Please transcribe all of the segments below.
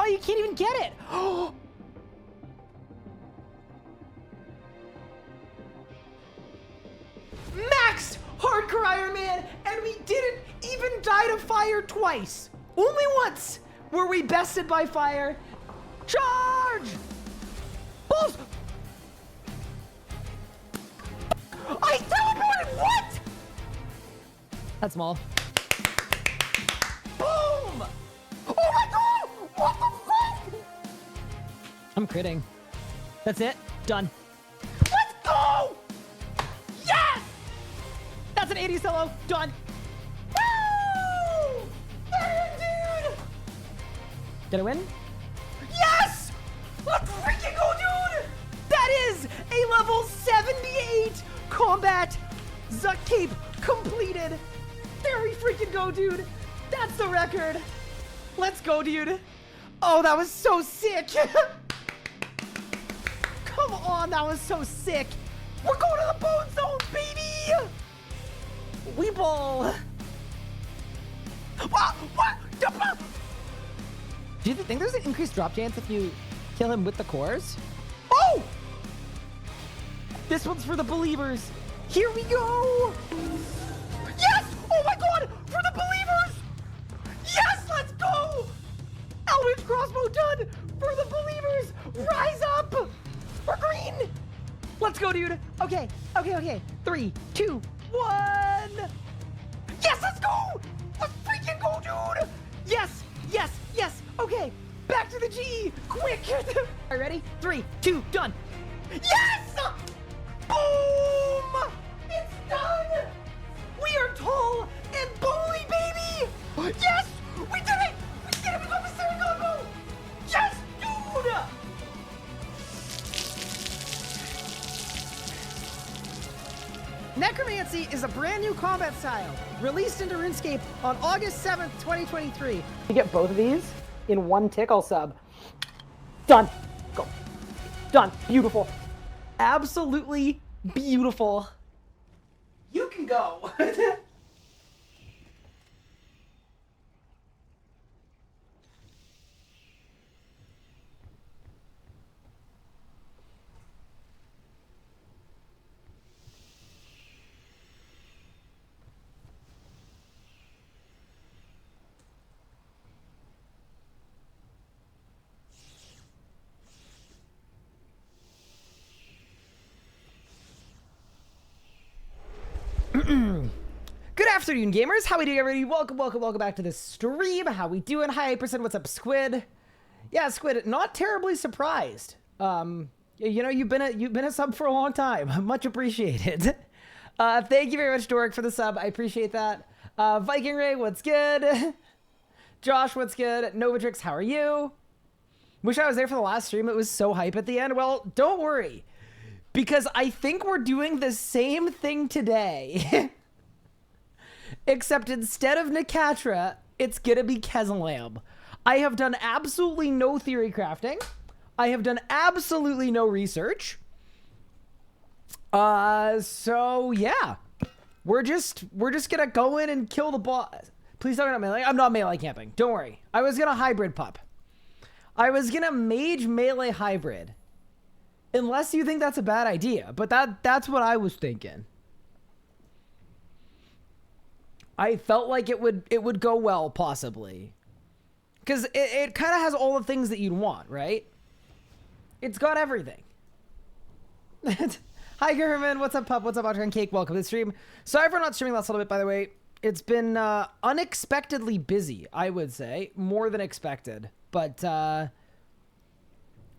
Oh, you can't even get it. Max Hardcore Iron Man, and we didn't even die to fire twice. Only once were we bested by fire. Charge! Balls! I teleported! What? That's small. Boom! Oh my god! What the fuck? I'm critting. That's it. Done. Let's go! Yes! That's an 80 solo. Done. Woo! Dude! Did I win? Yes! Let's freaking go, dude! That is a level 78 combat Zuck Cape completed. There we freaking go, dude. That's the record. Let's go, dude. Oh, that was so sick. Come on, that was so sick. We're going to the bone zone, baby. We ball. Do you think there's an increased drop chance if you kill him with the cores? Oh! This one's for the believers. Here we go. Yes! Oh my god! For the believers! Yes! Let's go! Eldritch Crossbow done! For the believers! Rise up! We're green! Let's go, dude. Okay. 3, 2, 1. Yes, let's go! Let's freaking go, dude! Yes! Okay, back to the G! Quick! All right, ready? 3, 2, done! Yes! Boom! It's done! We are tall and bony, baby! Yes! We did it! We did it! We got the Sarah combo! Yes, dude! Necromancy is a brand new combat style, released into RuneScape on August 7th, 2023. You get both of these in one tickle sub. Done. Go. Done. Beautiful. Absolutely beautiful. You can go. Good afternoon, gamers. How we doing, everybody? Welcome back to this stream. How we doing? Hi, 8%. What's up, Squid? Yeah, Squid. Not terribly surprised. You know, you've been a sub for a long time. Much appreciated. Thank you very much, Dork, for the sub. I appreciate that. Viking Ray, what's good? Josh, what's good? Novatrix, how are you? Wish I was there for the last stream. It was so hype at the end. Well, don't worry, because I think we're doing the same thing today. except instead of Nicatra, it's gonna be Keslam. I have done absolutely no theory crafting. I have done absolutely no research. So yeah, we're just gonna go in and kill the boss. Please tell me I'm not melee. I'm not melee camping. Don't worry. I was gonna hybrid pup. I was gonna mage melee hybrid. Unless you think that's a bad idea, but that's what I was thinking. I felt like it would go well, possibly. Because it kind of has all the things that you'd want, right? It's got everything. Hi, German. What's up, pup? What's up, Audrey Cake? Welcome to the stream. Sorry for not streaming last little bit, by the way. It's been unexpectedly busy, I would say. More than expected. But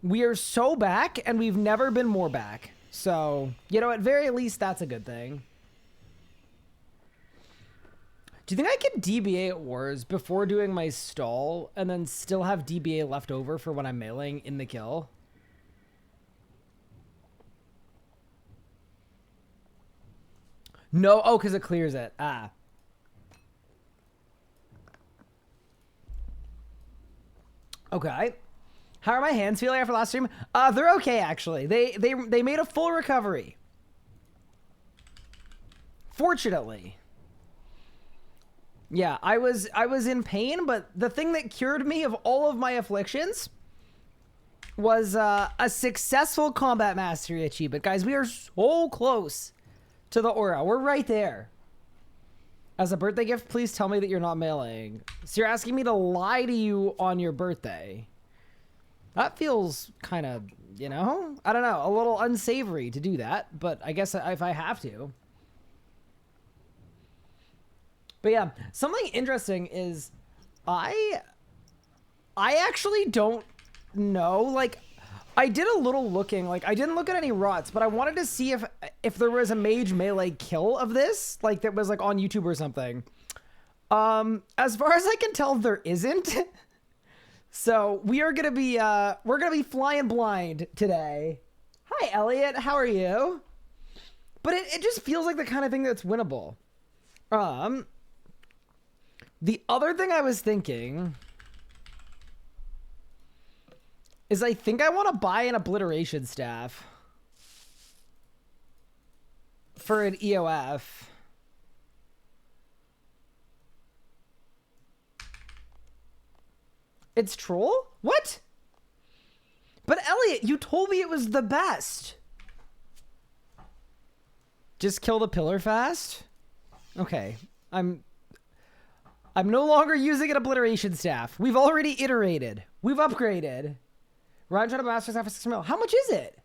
we are so back, and we've never been more back. So, you know, at very least, that's a good thing. Do you think I can DBA at wars before doing my stall and then still have DBA left over for when I'm mailing in the kill? No. Oh, because it clears it. Ah. Okay. How are my hands feeling after last stream? They're okay, actually. They made a full recovery. Fortunately. Yeah, I was in pain, but the thing that cured me of all of my afflictions was a successful combat mastery achievement. Guys, we are so close to the aura. We're right there. As a birthday gift, please tell me that you're not mailing. So you're asking me to lie to you on your birthday. That feels kind of, you know, I don't know, a little unsavory to do that, but I guess if I have to. But yeah, something interesting is I actually don't know. Like, I did a little looking. Like, I didn't look at any rots, but I wanted to see if there was a mage melee kill of this, like that was like on YouTube or something. As far as I can tell, there isn't. So we are gonna be we're gonna be flying blind today. Hi, Elliot. How are you? But it just feels like the kind of thing that's winnable. The other thing I was thinking is I think I want to buy an obliteration staff for an EOF. It's troll? What? But Elliot, you told me it was the best. Just kill the pillar fast? Okay, I'm no longer using an obliteration staff. We've already iterated. We've upgraded. Ryan trying to master staff for 6 mil. How much is it?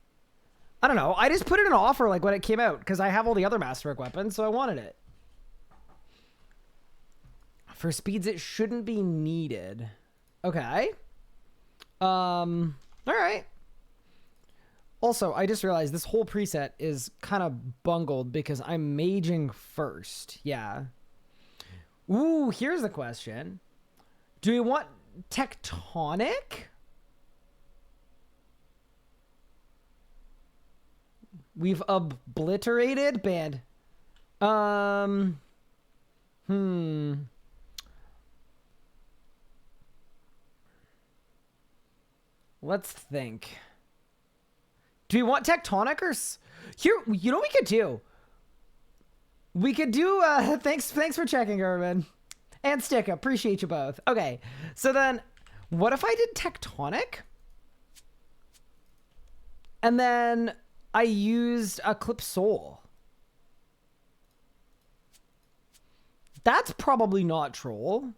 I don't know. I just put it in an offer like when it came out because I have all the other masterwork weapons, so I wanted it. For speeds, it shouldn't be needed. Okay. All right. Also, I just realized this whole preset is kind of bungled because I'm maging first. Yeah. Ooh, here's the question. Do we want tectonic? We've obliterated banned. Let's think. Do we want tectonic or here? You know what we could do? We could do, thanks for checking, Irvin. And Stick, appreciate you both. Okay, so then, what if I did tectonic? And then I used Eclipse Soul. That's probably not troll.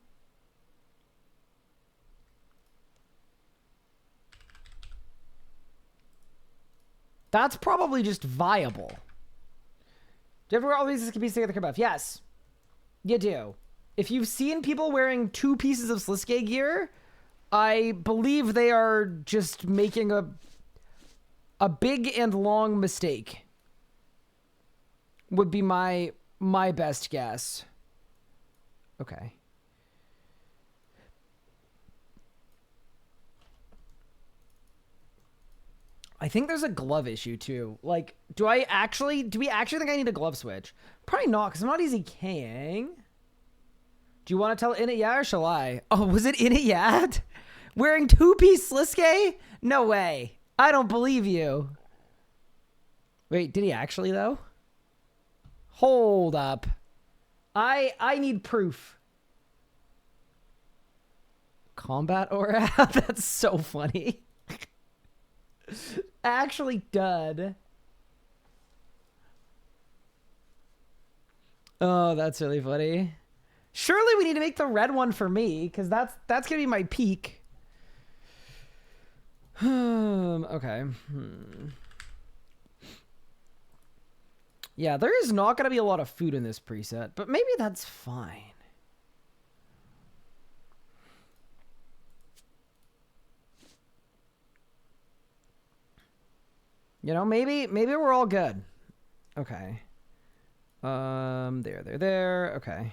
That's probably just viable. Do you ever wear all these pieces together to buff? Yes, you do. If you've seen people wearing 2 pieces of Sliske gear, I believe they are just making a big and long mistake. Would be my best guess. Okay. I think there's a glove issue too. Like, do we actually think I need a glove switch? Probably not, because I'm not easy K'ing. Do you want to tell Init yeah or shall I? Oh, was it Init yeah? Wearing two-piece Slisuke? No way. I don't believe you. Wait, did he actually though? Hold up. I need proof. Combat aura? That's so funny. Actually done. Oh, that's really funny. Surely we need to make the red one for me, because that's gonna be my peak. Okay. Yeah, there is not gonna be a lot of food in this preset, but maybe that's fine. You know, maybe we're all good. Okay. There. Okay.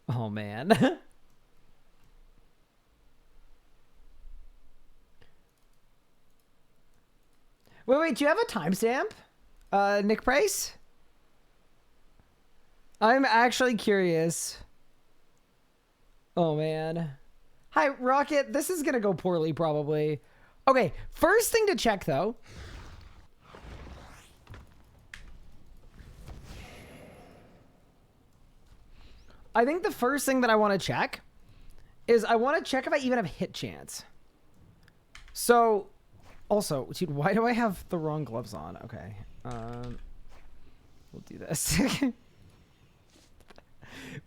Oh, man. Wait, do you have a timestamp? Nick Price? I'm actually curious. Oh, man. Hi, Rocket. This is gonna go poorly, probably. Okay, first thing to check, though. I think the first thing that I want to check is I want to check if I even have hit chance. So, also, dude, why do I have the wrong gloves on? Okay, we'll do this.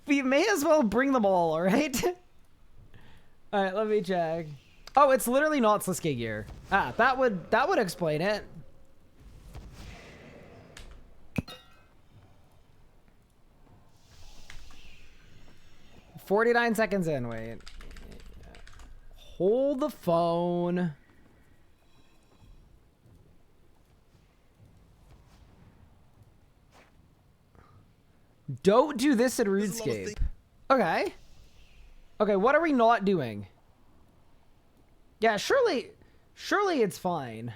We may as well bring them all right? All right, let me check. Oh, it's literally not Slisuke gear. Ah, that would explain it. $49 seconds in. Wait. Hold the phone. Don't do this in RuneScape. Okay. Okay, what are we not doing? Yeah, surely it's fine.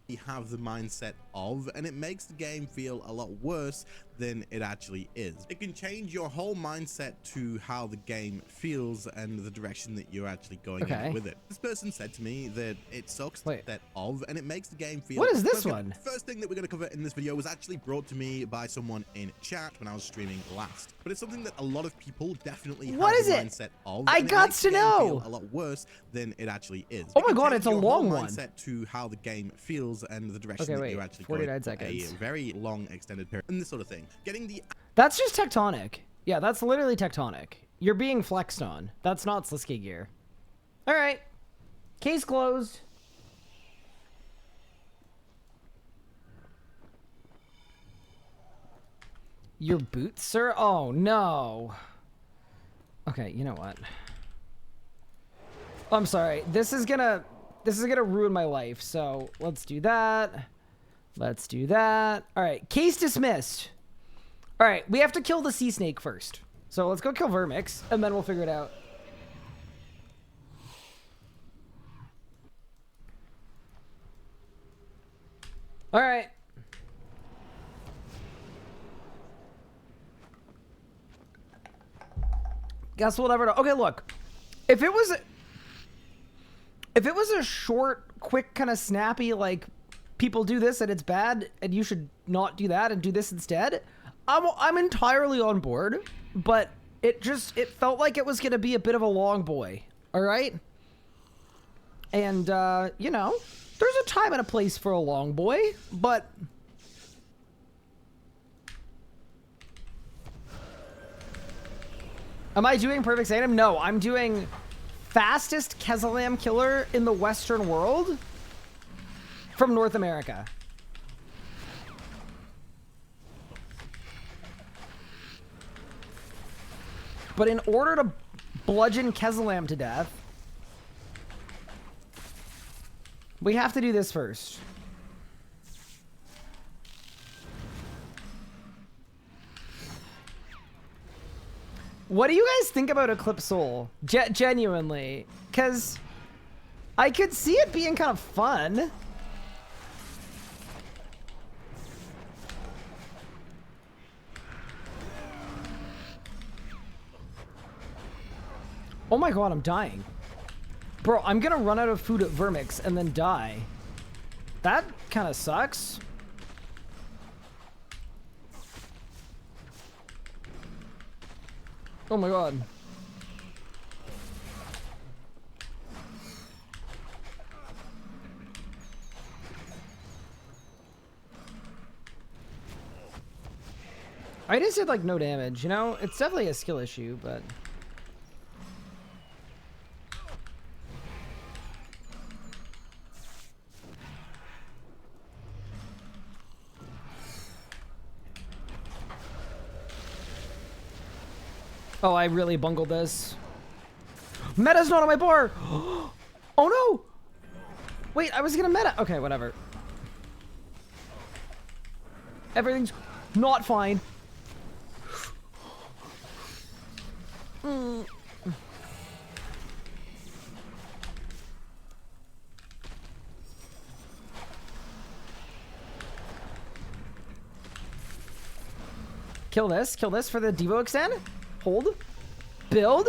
You have the mindset of, and it makes the game feel a lot worse than it actually is. It can change your whole mindset to how the game feels and the direction that you're actually going in with it. This person said to me that it sucks that of, and it makes the game feel... What is this one? The first thing that we're going to cover in this video was actually brought to me by someone in chat when I was streaming last, but it's something that a lot of people definitely have the mindset of. I got to know. A lot worse than it actually is. Oh my god, it's a long one. Mindset to how the game feels and the direction that you're actually 49 seconds. A very long extended period and this sort of thing. Getting the... That's just tectonic. Yeah, that's literally tectonic. You're being flexed on. That's not Slisuke gear. All right. Case closed. Your boots, sir? Oh, no. Okay, you know what? I'm sorry. This is gonna ruin my life. So let's do that. Let's do that. All right, case dismissed. All right, we have to kill the sea snake first. So let's go kill Vermix, and then we'll figure it out. All right. Guess we'll never know. Okay, look. If it was a short, quick, kind of snappy, like, people do this and it's bad and you should not do that and do this instead, I'm entirely on board, but it felt like it was going to be a bit of a long boy, all right? And, you know, there's a time and a place for a long boy, but... Am I doing Perfect Sanctum? No, I'm doing fastest Kezalam killer in the Western world from North America. But in order to bludgeon Kezalam to death, we have to do this first. What do you guys think about Eclipse Soul? Genuinely. Because I could see it being kind of fun. Oh my god, I'm dying. Bro, I'm gonna run out of food at Vermix and then die. That kind of sucks. Oh my god. I just did like no damage, you know? It's definitely a skill issue, but... Oh, I really bungled this. Meta's not on my bar! Oh no! Wait, I was gonna meta. Okay, whatever. Everything's not fine. Kill this for the Devo extend. Hold. Build.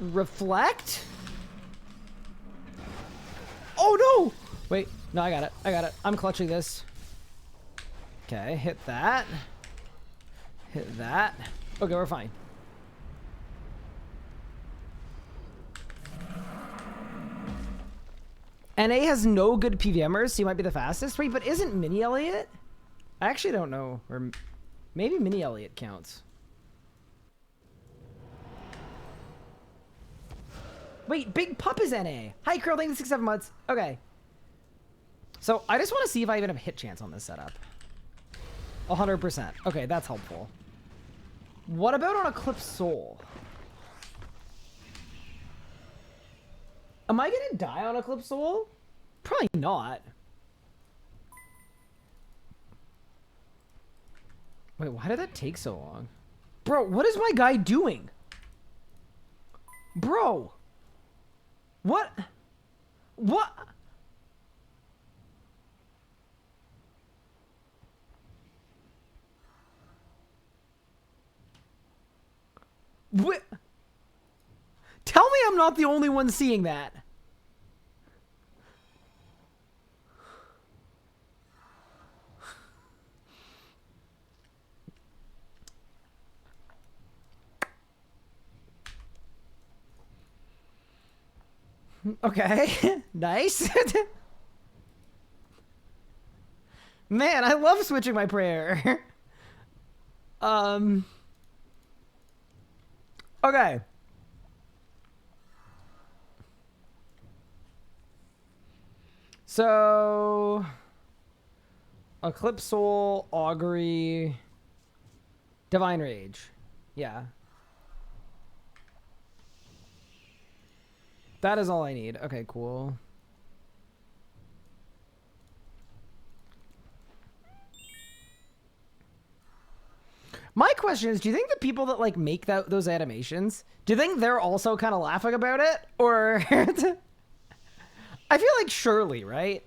Reflect. Oh no! Wait, no, I got it. I'm clutching this. Okay, hit that. Hit that. Okay, we're fine. NA has no good PVMers, so you might be the fastest. Wait, but isn't Mini Elliot? I actually don't know. Or maybe Mini Elliot counts. Wait, Big Pup is NA. Hi, Curl, thank you 6-7 months. Okay. So I just want to see if I even have a hit chance on this setup. 100%. Okay, that's helpful. What about on Eclipse Soul? Am I gonna die on Eclipse Soul? Probably not. Wait, why did that take so long? Bro, what is my guy doing? Bro! What? What? What? Tell me I'm not the only one seeing that. Okay, nice. Man, I love switching my prayer. Okay. So, Eclipse Soul, Augury, Divine Rage. Yeah. That is all I need. Okay, cool. My question is, do you think the people that like make those animations, do you think they're also kind of laughing about it? Or I feel like surely, right?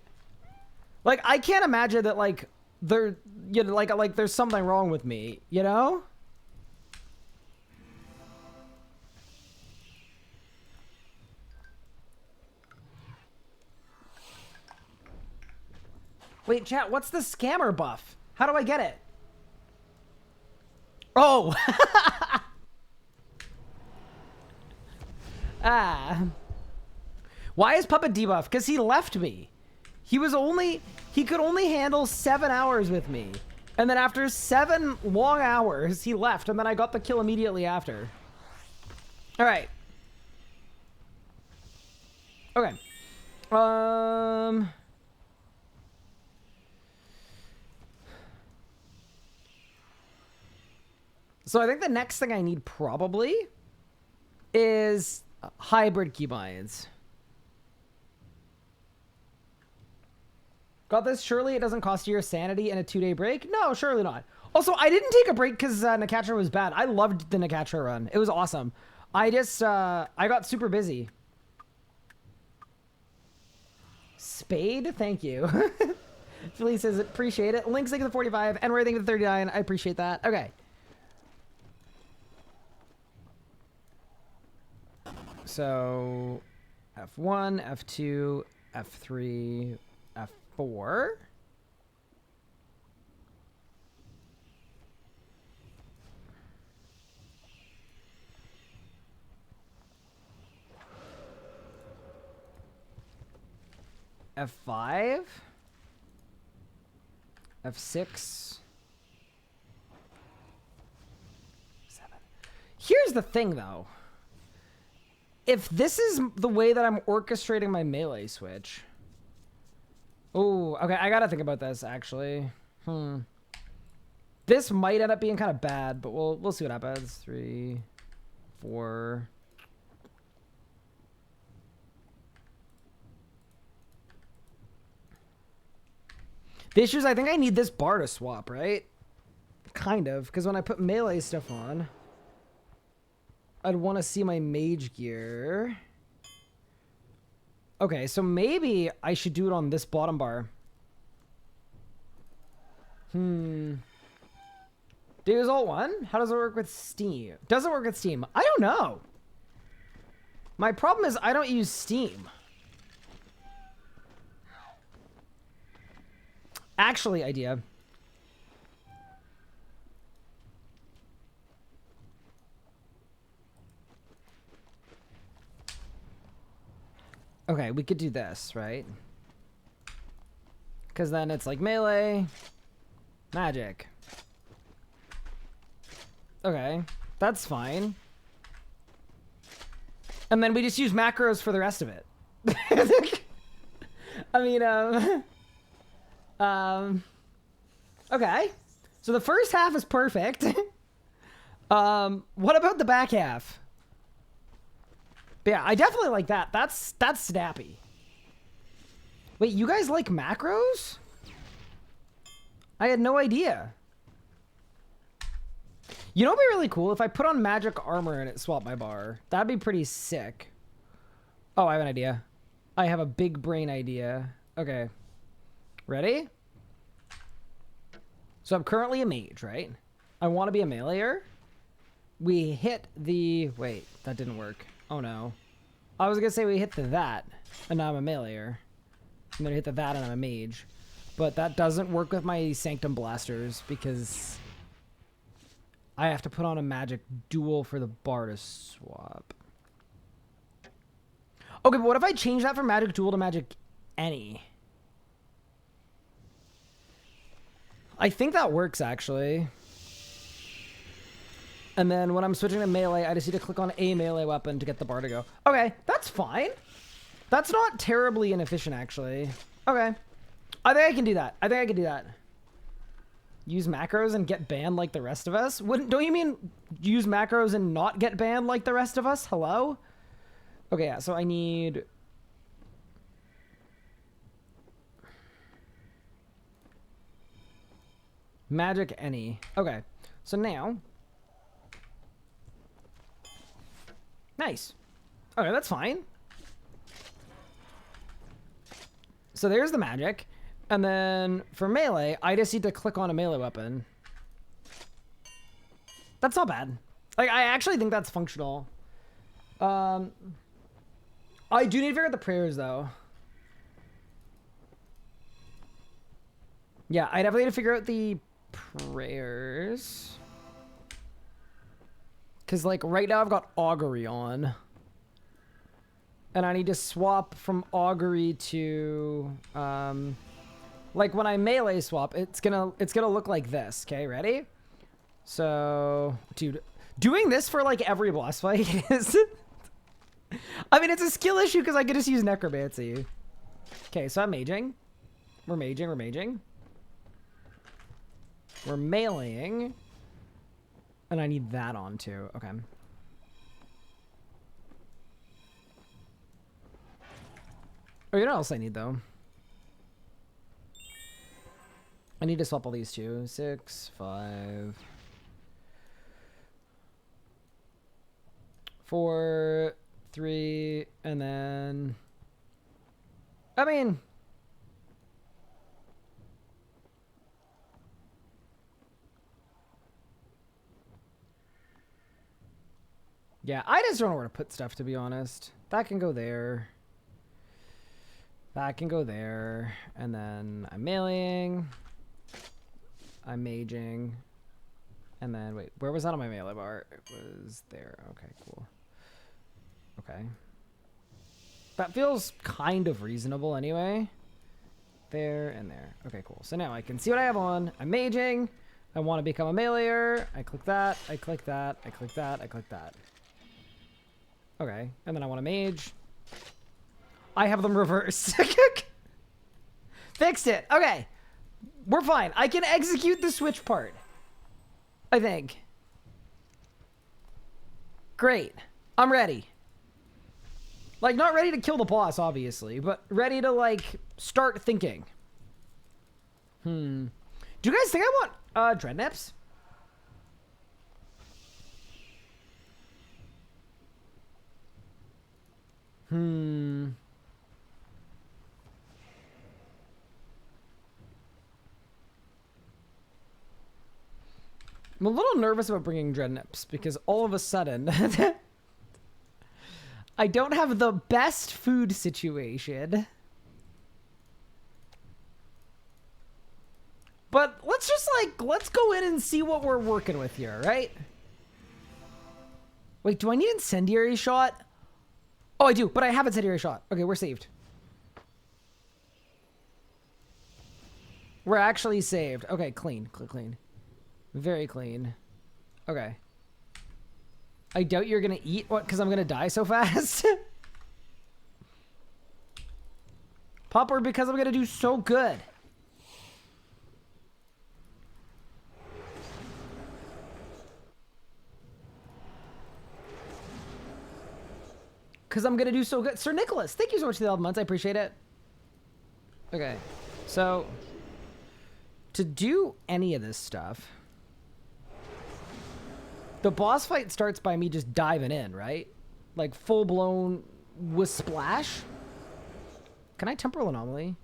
Like I can't imagine that like they're, you know, like there's something wrong with me, you know? Wait, chat, what's the scammer buff? How do I get it? Oh! Ah. Why is Puppet debuff? Because he left me. He could only handle 7 hours with me. And then after 7 long hours, he left. And then I got the kill immediately after. All right. Okay. So I think the next thing I need probably is hybrid keybinds. Got this? Surely it doesn't cost you your sanity and a 2-day break? No, surely not. Also, I didn't take a break because Nakatra was bad. I loved the Nakatra run. It was awesome. I just, I got super busy. Spade? Thank you. Philly says, appreciate it. Link's thank you for the 45. And we're thank you for the 39. I appreciate that. Okay. So F1, F2, F3, F4. F5. F6. 7. Here's the thing, though. If this is the way that I'm orchestrating my melee switch... Oh, okay, I gotta think about this, actually. This might end up being kind of bad, but we'll see what happens. 3, 4... The issue is I think I need this bar to swap, right? Kind of, because when I put melee stuff on, I'd want to see my mage gear. Okay, so maybe I should do it on this bottom bar. Do use Alt 1? How does it work with Steam? Doesn't work with Steam. I don't know. My problem is I don't use Steam. Actually, idea. Okay, we could do this, right? Because then it's like melee, magic. Okay, that's fine. And then we just use macros for the rest of it. I mean, okay. So the first half is perfect. What about the back half? But yeah, I definitely like that. That's snappy. Wait, you guys like macros? I had no idea. You know what'd be really cool? If I put on magic armor and it swapped my bar. That'd be pretty sick. Oh, I have an idea. I have a big brain idea. Okay. Ready? So I'm currently a mage, right? I want to be a meleeer. We hit the... Wait, that didn't work. Oh no. I was going to say we hit the that, and now I'm a meleeer. And then I hit the that and I'm a mage. But that doesn't work with my Sanctum Blasters because I have to put on a magic duel for the bar to swap. Okay, but what if I change that from magic duel to magic any? I think that works, actually. And then when I'm switching to melee, I just need to click on a melee weapon to get the bar to go. Okay, that's fine. That's not terribly inefficient, actually. Okay. I think I can do that. I think I can do that. Use macros and get banned like the rest of us? Don't you mean use macros and not get banned like the rest of us? Hello? Okay, yeah, so I need... Magic any. Okay, so now... Nice. Okay, that's fine. So there's the magic. And then for melee, I just need to click on a melee weapon. That's not bad. Like, I actually think that's functional. I do need to figure out the prayers, though. Yeah, I definitely need to figure out the prayers. Because, like, right now I've got augury on. And I need to swap from augury to, like, when I melee swap, it's gonna look like this. Okay, ready? So, dude, doing this for, like, every boss fight is... I mean, it's a skill issue because I could just use necromancy. Okay, so I'm maging. We're maging, we're maging. We're meleeing. And I need that on too. Okay. Oh, you know what else I need though? I need to swap all these two. 6, 5, 4, 3, and then... I mean... Yeah, I just don't know where to put stuff, to be honest. That can go there. That can go there. And then I'm meleeing. I'm maging. And then, wait, where was that on my melee bar? It was there. Okay, cool. Okay. That feels kind of reasonable anyway. There and there. Okay, cool. So now I can see what I have on. I'm maging. I want to become a meleeer. I click that. I click that. I click that. I click that. Okay. And then I want to mage. I have them reversed. Fixed it. Okay. We're fine. I can execute the switch part. I think. Great. I'm ready. Like, not ready to kill the boss, obviously, but ready to, like, start thinking. Do you guys think I want, dread nips? I'm a little nervous about bringing dread nips because all of a sudden I don't have the best food situation. But let's just let's go in and see what we're working with here, right? Wait, do I need incendiary shot? Oh, I do, but I have incendiary shot. Okay, we're saved. We're actually saved. Okay, clean, clean. Very clean. Okay. I doubt you're gonna eat what, because I'm gonna die so fast. Popper, because I'm gonna do so good. Because I'm gonna do so good. Sir Nicholas, thank you so much for the 11 months. I appreciate it. Okay. So, to do any of this stuff, the boss fight starts by me just diving in, right? Like full-blown with splash. Can I temporal anomaly?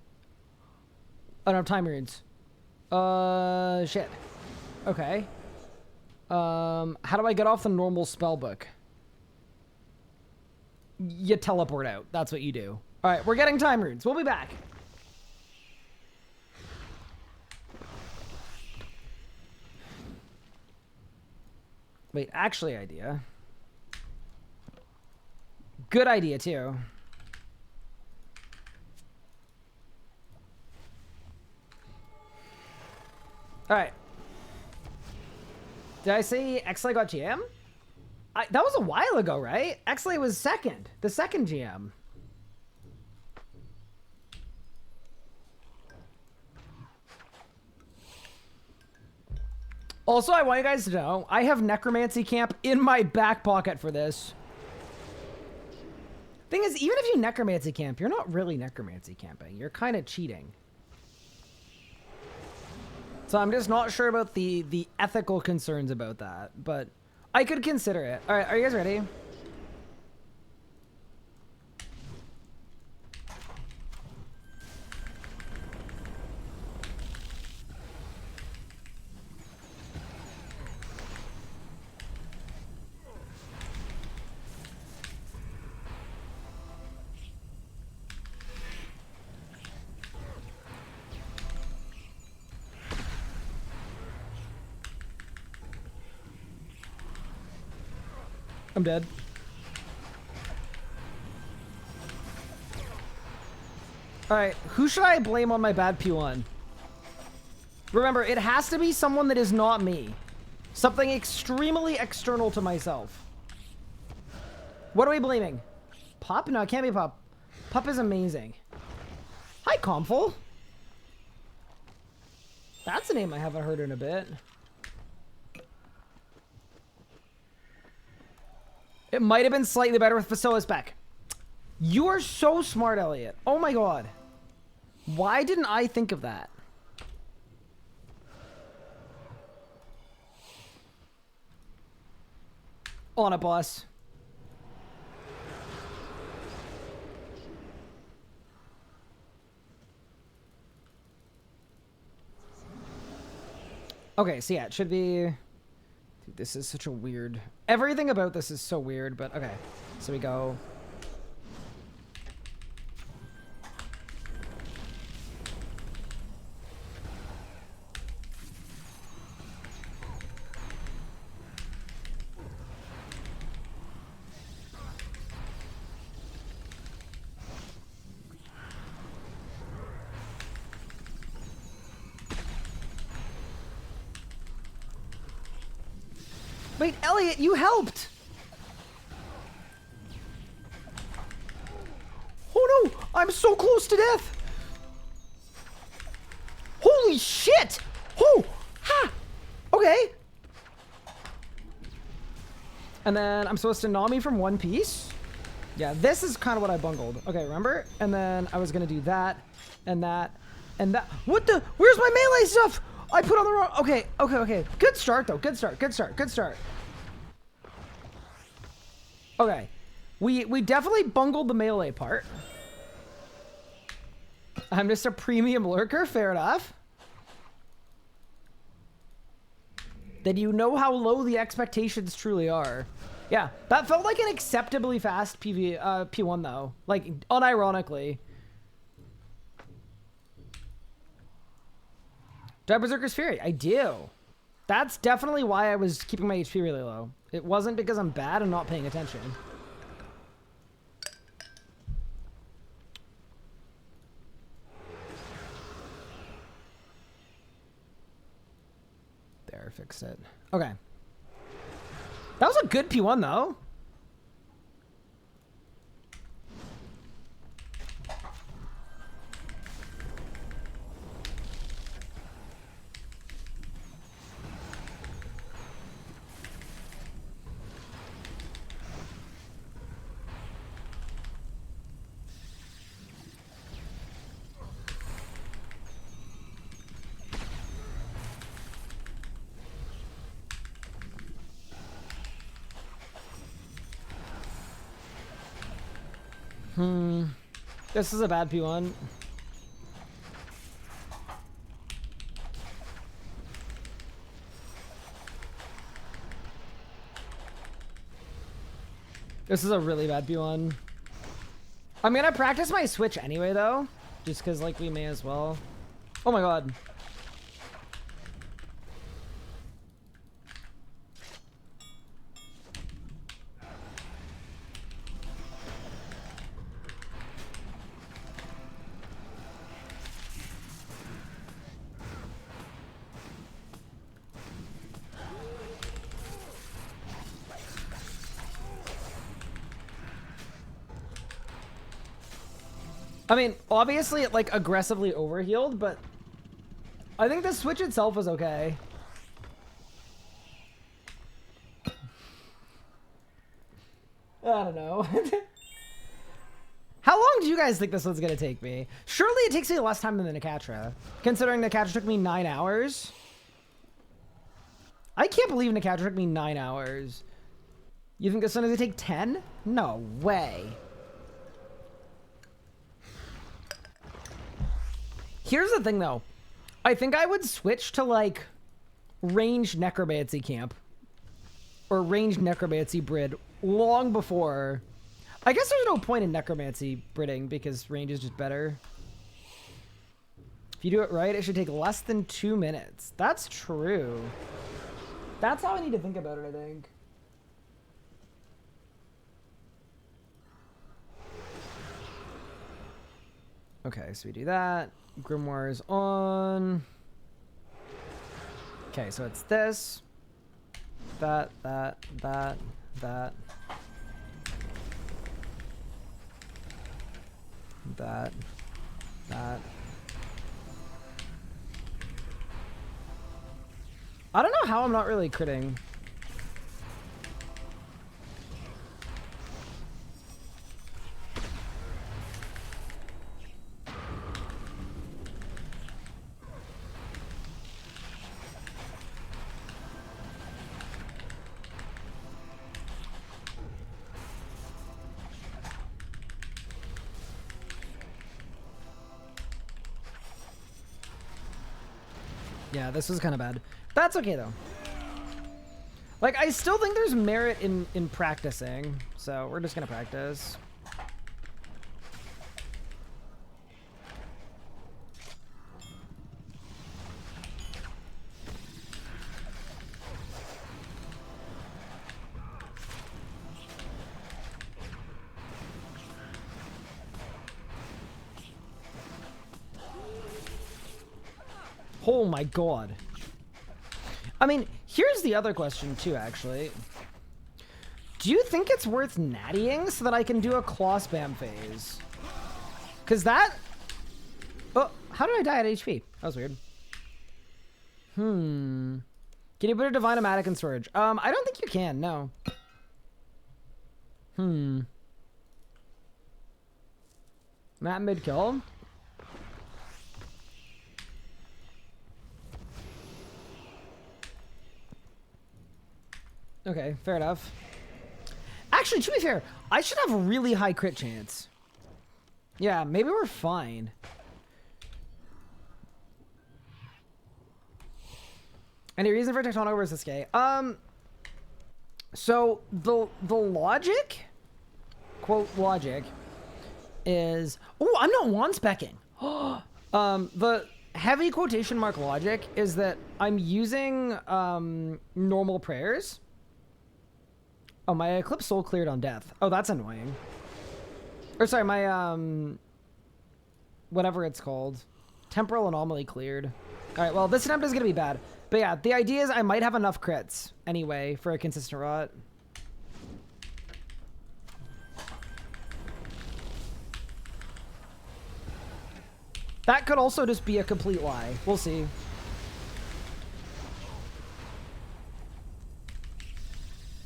I don't have time runes. Shit. Okay. How do I get off the normal spell book? You teleport out. That's what you do. All right, we're getting time runes. We'll be back. Wait, actually, idea. Good idea, too. All right. Did I say Xley got GM? That was a while ago, right? Xley was second. The second GM. Also, I want you guys to know, I have Necromancy Camp in my back pocket for this. Thing is, even if you Necromancy Camp, you're not really Necromancy Camping. You're kind of cheating. So I'm just not sure about the ethical concerns about that, but I could consider it. All right, are you guys ready? I'm dead. Alright, who should I blame on my bad P1? Remember, it has to be someone that is not me. Something extremely external to myself. What are we blaming? Pop? No, it can't be Pop. Pop is amazing. Hi, Comful. That's a name I haven't heard in a bit. It might have been slightly better with Facilis back. You are so smart, Elliot. Oh my god. Why didn't I think of that? On it, boss. Okay, so yeah, it should be 2, This is such a weird... Everything about this is so weird, but okay. So we go... Wait, Elliot, you helped! Oh no! I'm so close to death! Holy shit! Oh! Ha! Okay. And then I'm supposed to Nami from one piece. Yeah, this is kind of what I bungled. Okay, remember? And then I was gonna do that, and that, and that. What the? Where's my melee stuff? I put on the wrong... Okay, okay, okay. Good start, though. Good start, good start, good start. Okay. We definitely bungled the melee part. I'm just a premium lurker. Fair enough. Then you know how low the expectations truly are. Yeah, that felt like an acceptably fast P1, though. Like, unironically. Do I have Berserker's Fury? I do. That's definitely why I was keeping my HP really low. It wasn't because I'm bad and not paying attention. There, fix it. Okay. That was a good P1, though. This is a bad P1. This is a really bad P1. I'm gonna practice my switch anyway, though. Just because, like, we may as well. Oh my god. I mean, obviously it, like, aggressively overhealed, but I think the switch itself was okay. I don't know. How long do you guys think this one's gonna take me? Surely it takes me less time than the Nakatra, considering Nakatra took me 9 hours. I can't believe Nakatra took me 9 hours. You think this one is gonna take 10? No way. Here's the thing, though. I think I would switch to, like, ranged necromancy camp. Or ranged necromancy brid long before. I guess there's no point in necromancy bridding because range is just better. If you do it right, it should take less than 2 minutes. That's true. That's how I need to think about it, I think. Okay, so we do that. Grimoire is on. Okay, so it's this. That. That. That. I don't know how I'm not really critting. Yeah, this was kind of bad. That's okay, though. Like, I still think there's merit in practicing, so we're just gonna practice. Oh my god. I mean, here's the other question too, actually. Do you think it's worth nattying so that I can do a claw spam phase? Because that... Oh, how did I die at HP? That was weird. Can you put a Divine Amatic in storage? I don't think you can, no. Matt mid-kill. Okay, fair enough. Actually, to be fair, I should have a really high crit chance. Yeah, maybe we're fine. Any reason for Tectonic versus Skay? So the logic, quote logic, is I'm not wand specking. The heavy quotation mark logic is that I'm using normal prayers. Oh, my Eclipse Soul cleared on death. Oh, that's annoying. Or sorry, my whatever it's called, Temporal Anomaly cleared. All right, well, this attempt is gonna be bad. But yeah, the idea is I might have enough crits anyway for a consistent rot. That could also just be a complete lie. We'll see.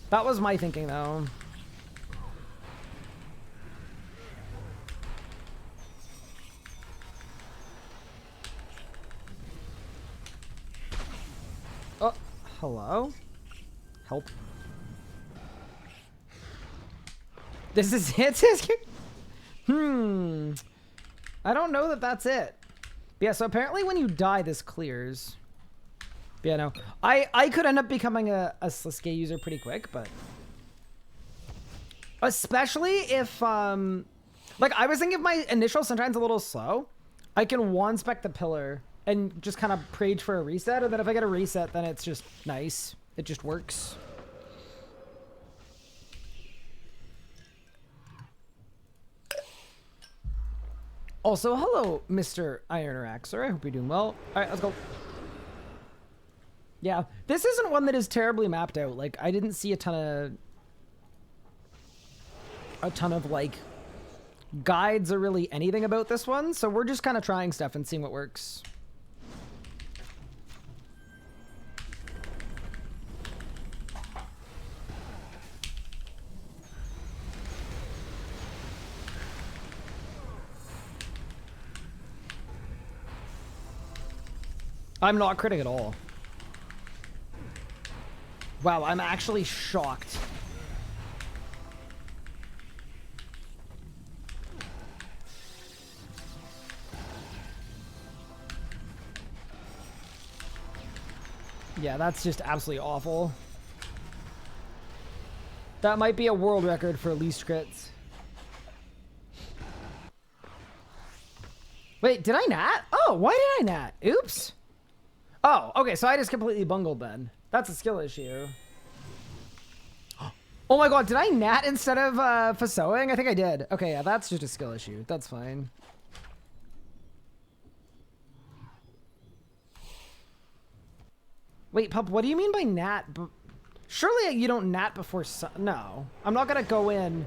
That was my thinking, though. Oh, hello? Help. This is it? I don't know that that's it. But yeah, so apparently when you die, this clears. But yeah, no. I could end up becoming a Sliske user pretty quick, but... Especially if, like, I was thinking if my initial Sunshine's a little slow, I can wand spec the pillar and just kind of prage for a reset, and then if I get a reset, then it's just nice. It just works. Also, hello, Mr. Ironaxer. I hope you're doing well. All right, let's go. Yeah, this isn't one that is terribly mapped out. Like, I didn't see a ton of like guides or really anything about this one, so we're just kind of trying stuff and seeing what works. I'm not critting at all. Wow, I'm actually shocked. Yeah, that's just absolutely awful. That might be a world record for least crits. Wait, did I nat? Oh, why did I nat? Oops. Oh, okay, so I just completely bungled then. That's a skill issue. Oh my god, did I nat instead of Fasoing? I think I did. Okay, yeah, that's just a skill issue. That's fine. Wait, Pup, what do you mean by nat? Surely you don't nat before no. I'm not gonna go in,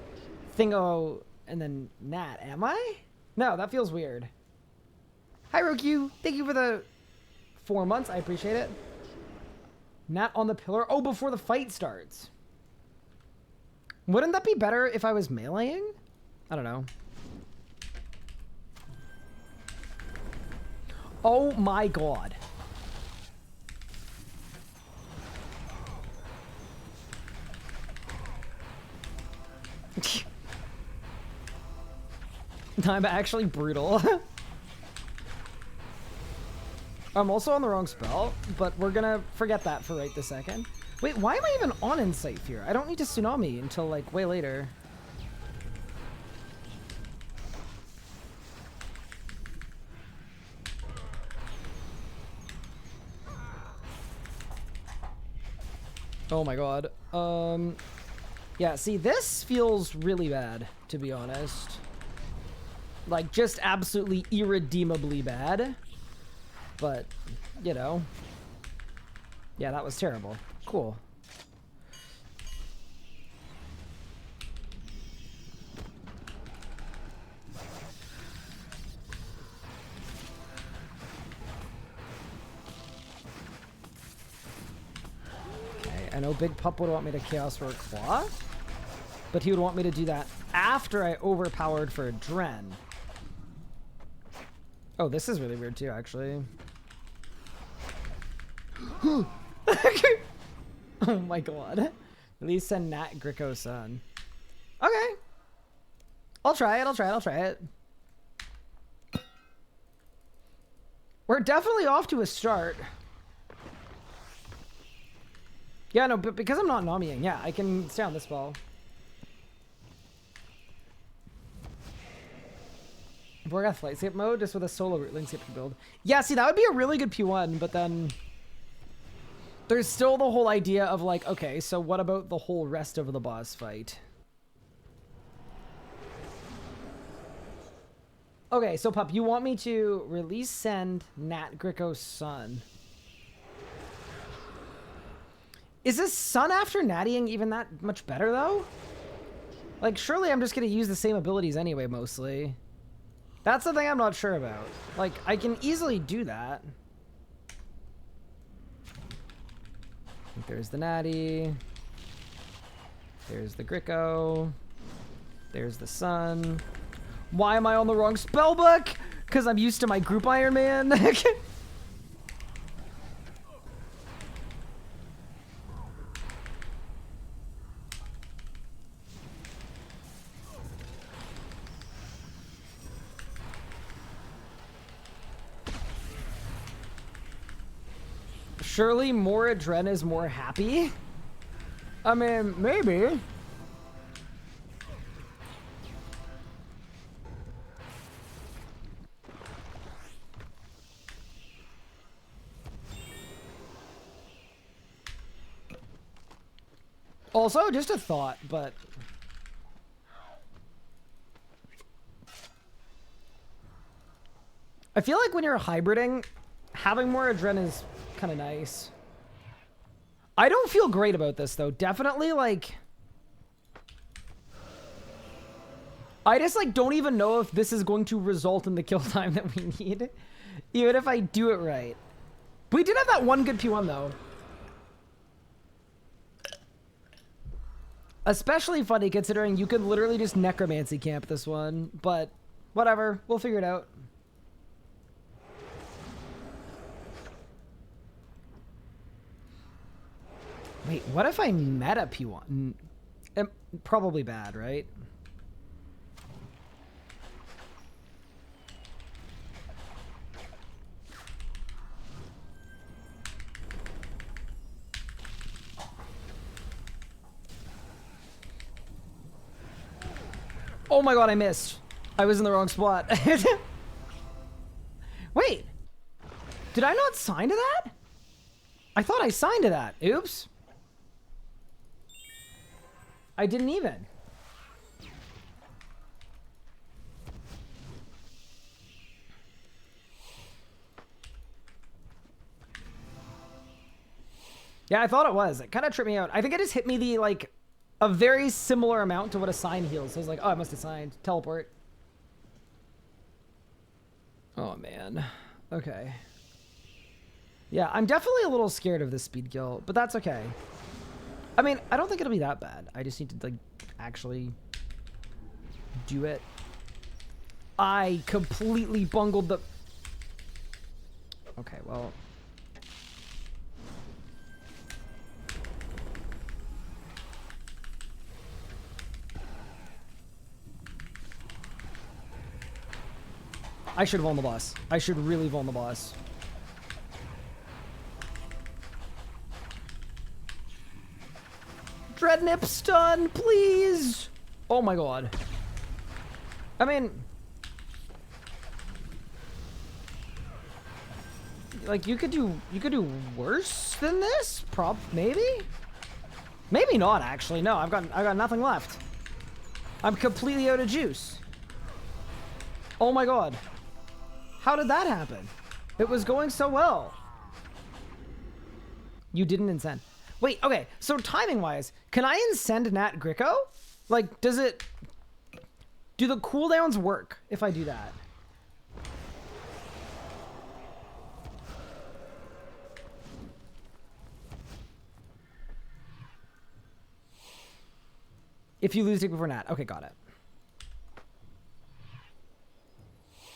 thingo, and then nat, am I? No, that feels weird. Hi, Roku. Thank you for the 4 months. I appreciate it. Nat on the pillar. Oh, before the fight starts. Wouldn't that be better if I was meleeing? I don't know. Oh my god. I'm actually brutal. I'm also on the wrong spell, but we're gonna forget that for right this second. Wait, why am I even on Insight Fear? I don't need to Tsunami until, like, way later. Oh my god. Yeah, see, this feels really bad, to be honest. Like, just absolutely irredeemably bad. But, you know. Yeah, that was terrible. Cool. Okay, I know Big Pup would want me to Chaos Roar Claw, but he would want me to do that after I overpowered for a Dren. Oh, this is really weird too, actually. Oh my god. At least send Nat Gricko Sun. Okay. I'll try it, I'll try it, I'll try it. We're definitely off to a start. Yeah, no, but because I'm not Namiing, yeah, I can stay on this ball. Vorgoth Lightscape mode, just with a solo Landscape build. Yeah, see, that would be a really good P1, but then there's still the whole idea of like, okay, so what about the whole rest of the boss fight? Okay, so Pup, you want me to release send Nat Gricko Sun. Is this Sun after Nattying even that much better though? Like, surely I'm just gonna use the same abilities anyway, mostly. That's the thing I'm not sure about. Like, I can easily do that. There's the Natty. There's the Gricko. There's the Sun. Why am I on the wrong spellbook? Because I'm used to my group Iron Man. Surely more Adren is more happy? I mean, maybe. Also, just a thought, but I feel like when you're hybriding, having more Adren is kind of nice. I don't feel great about this though. Definitely like, I just like don't even know if this is going to result in the kill time that we need, even if I do it right. We did have that one good P1 though. Especially funny considering you could literally just necromancy camp this one, but whatever, we'll figure it out. Wait, what if I meta P1? Probably bad, right? Oh my god, I missed. I was in the wrong spot. Wait, did I not sign to that? I thought I signed to that. Oops. I didn't even. Yeah, I thought it was. It kind of tripped me out. I think it just hit me the, like, a very similar amount to what a sign heals. So I was like, oh, I must have signed. Teleport. Oh, man. Okay. Yeah, I'm definitely a little scared of this speed kill, but that's okay. I mean, I don't think it'll be that bad. I just need to, like, actually do it. I completely bungled the... Okay, well... I should have won the boss. I should really have won the boss. a nip stun, please. Oh my god. I mean, like you could do worse than this. Maybe not actually. No, I've got nothing left. I'm completely out of juice. Oh my god. How did that happen? It was going so well. You didn't incend. Wait, okay. So timing wise, can I incend Nat Gricko? Like, do the cooldowns work if I do that? If you lose it before Nat. Okay, got it.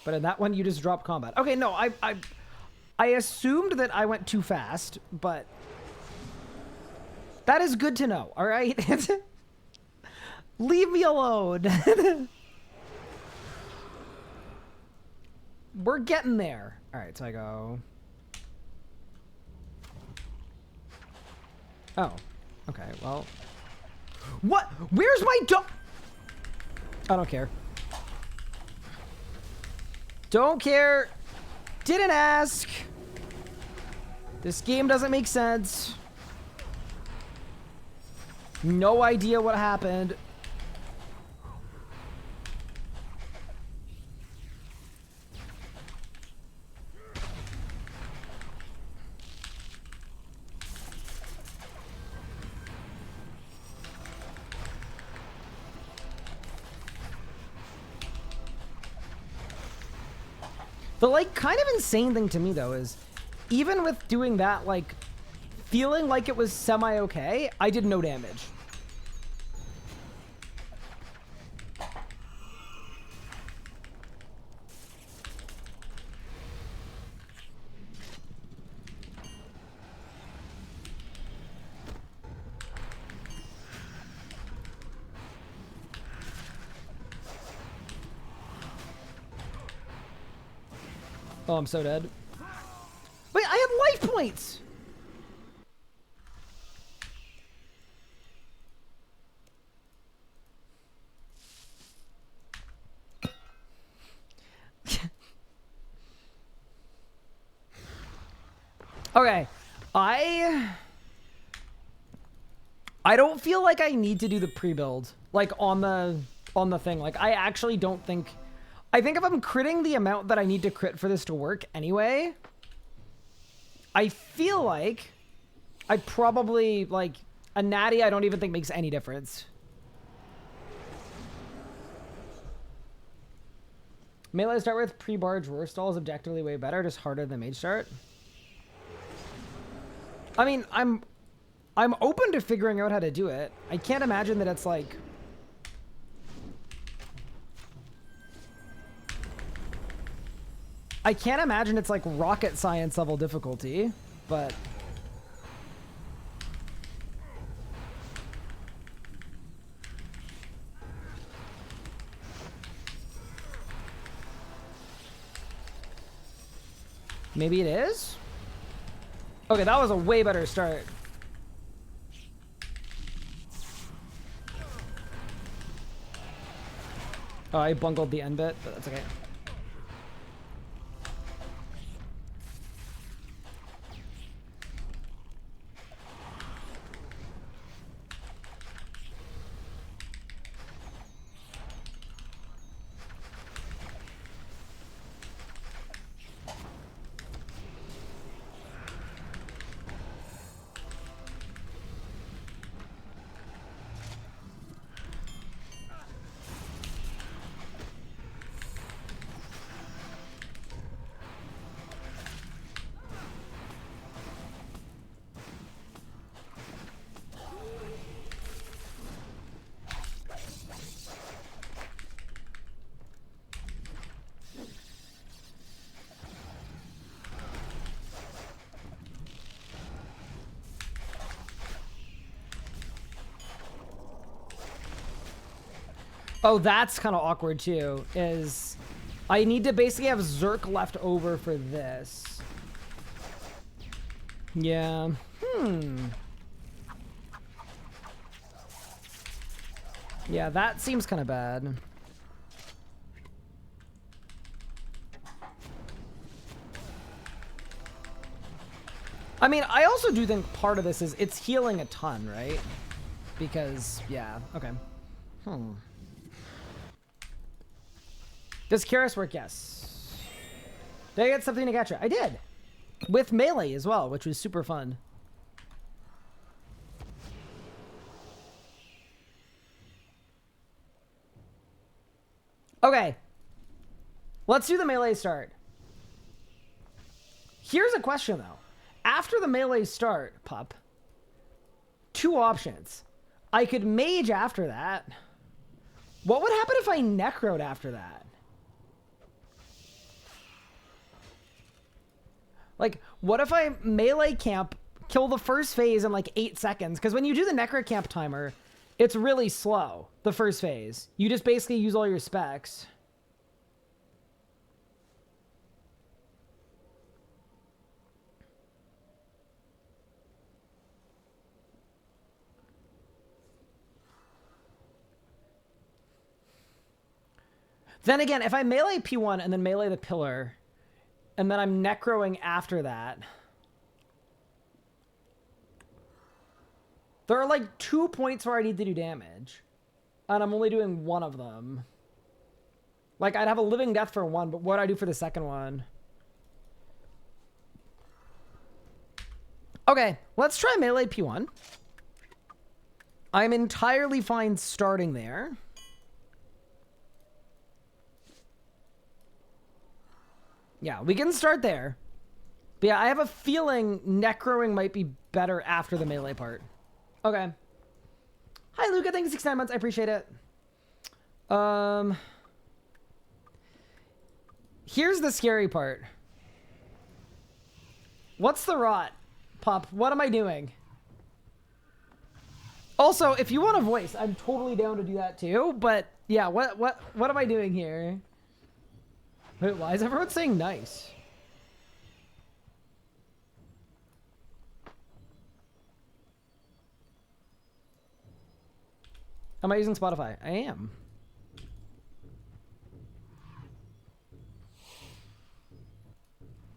But in that one, you just drop combat. Okay, no, I assumed that I went too fast, but that is good to know, all right? Leave me alone. We're getting there. All right, so I go... Oh, okay, well... What? Where's my dog? I don't care. Don't care. Didn't ask. This game doesn't make sense. No idea what happened. The, like, kind of insane thing to me, though, is even with doing that, like, feeling like it was semi-okay, I did no damage. Oh, I'm so dead. Wait, I had life points! Okay, I don't feel like I need to do the pre-build, like, on the thing. Like, I actually don't think... I think if I'm critting the amount that I need to crit for this to work anyway, I feel like I probably, like, a natty I don't even think makes any difference. Melee to start with, pre-barge roar stall is objectively way better, just harder than mage start. I mean, I'm open to figuring out how to do it. I can't imagine that it's like... I can't imagine it's like rocket science level difficulty, but... Maybe it is? Okay, that was a way better start. Oh, I bungled the end bit, but that's okay. Oh, that's kind of awkward too, is I need to basically have Zerk left over for this. Yeah. Yeah, that seems kind of bad. I mean, I also do think part of this is it's healing a ton, right? Because, yeah, okay. Does Kyrus work? Yes. Did I get something to catch it? I did. With melee as well, which was super fun. Okay. Let's do the melee start. Here's a question, though. After the melee start, pup, 2 options. I could mage after that. What would happen if I necroed after that? Like, what if I melee camp, kill the first phase in like 8 seconds? Because when you do the necro camp timer, it's really slow, the first phase. You just basically use all your specs. Then again, if I melee P1 and then melee the pillar, and then I'm necroing after that, there are like 2 points where I need to do damage, and I'm only doing 1 of them. Like, I'd have a living death for 1, but what do I do for the second one? Okay, let's try melee P1. I'm entirely fine starting there. Yeah, we can start there. But yeah, I have a feeling necroing might be better after the melee part. Okay. Hi, Luca. Thanks for 69 months. I appreciate it. Here's the scary part. What's the rot? Pup, what am I doing? Also, if you want a voice, I'm totally down to do that too. But yeah, what am I doing here? Wait, why is everyone saying nice? Am I using Spotify? I am.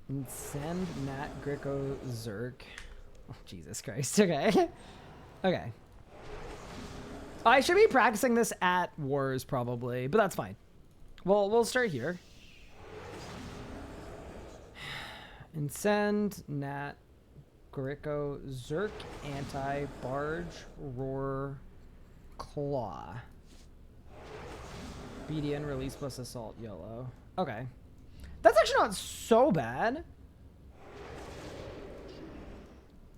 And send Nat Greco Zerk. Oh, Jesus Christ. Okay. Okay. I should be practicing this at Wars probably, but that's fine. Well, we'll start here. And send Nat Greco Zerk Anti Barge Roar Claw. BDN release plus assault yellow. Okay. That's actually not so bad.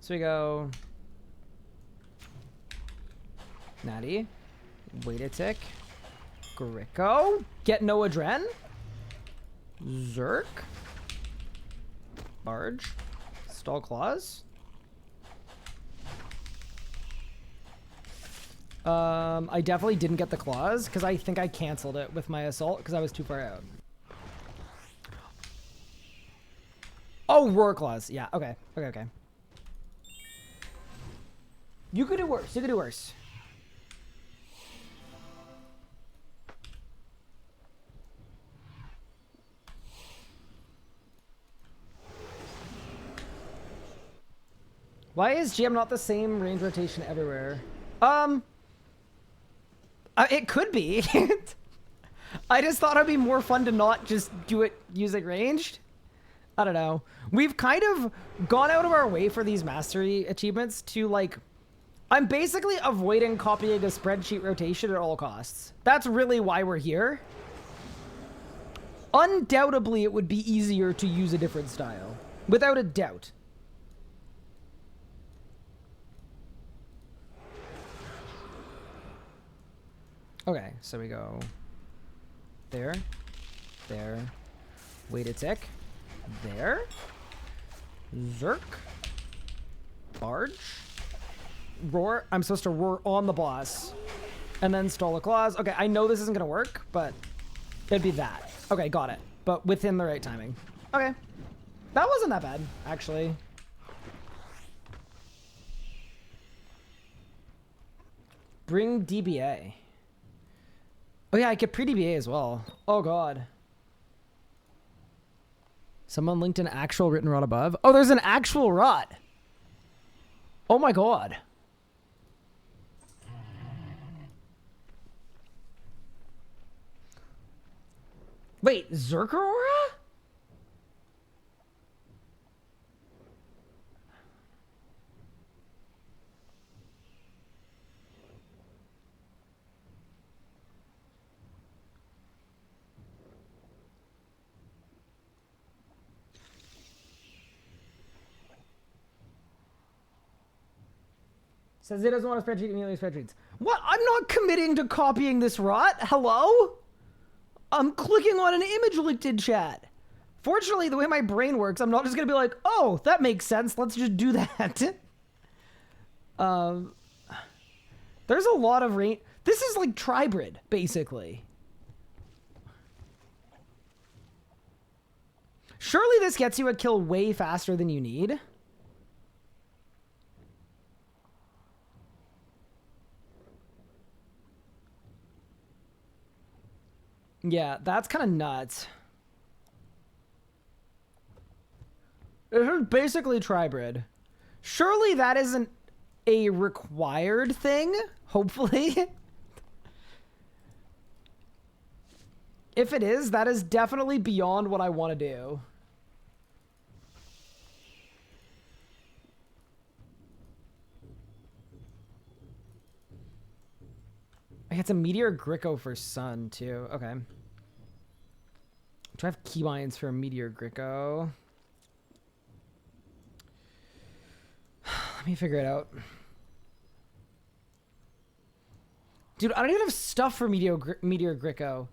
So we go Natty. Wait a tick. Greco. Get no adren. Zerk. Barge. Stall claws. I definitely didn't get the claws because I think I canceled it with my assault because I was too far out. Oh, roar claws. Yeah, okay. Okay. You could do worse. You could do worse. Why is GM not the same range rotation everywhere? It could be. I just thought it'd be more fun to not just do it using ranged. I don't know. We've kind of gone out of our way for these mastery achievements to like, I'm basically avoiding copying a spreadsheet rotation at all costs. That's really why we're here. Undoubtedly, it would be easier to use a different style. Without a doubt. Okay, so we go there, there, wait a tick, there, Zerk, Barge, roar. I'm supposed to roar on the boss, and then stall a claws. Okay, I know this isn't gonna work, but it'd be that. Okay, got it, but within the right timing. Okay, that wasn't that bad, actually. Bring DBA. Oh yeah, I get pre-DBA as well. Oh god. Someone linked an actual written rot above. Oh, there's an actual rot. Oh my god. Wait, Zerkarora? Says it doesn't want a spreadsheet, immediately spreadsheets. What? I'm not committing to copying this rot. Hello? I'm clicking on an image linked in chat. Fortunately, the way my brain works, I'm not just gonna be like, oh, that makes sense. Let's just do that. There's a lot of rain. This is like Tribrid, basically. Surely this gets you a kill way faster than you need. Yeah, that's kind of nuts. This is basically Tribrid. Surely that isn't a required thing, hopefully. If it is, that is definitely beyond what I want to do. It's a Meteor Gricko for Sun, too. Okay. Do I have keybinds for a Meteor Gricko? Let me figure it out. Dude, I don't even have stuff for Meteor Gricko.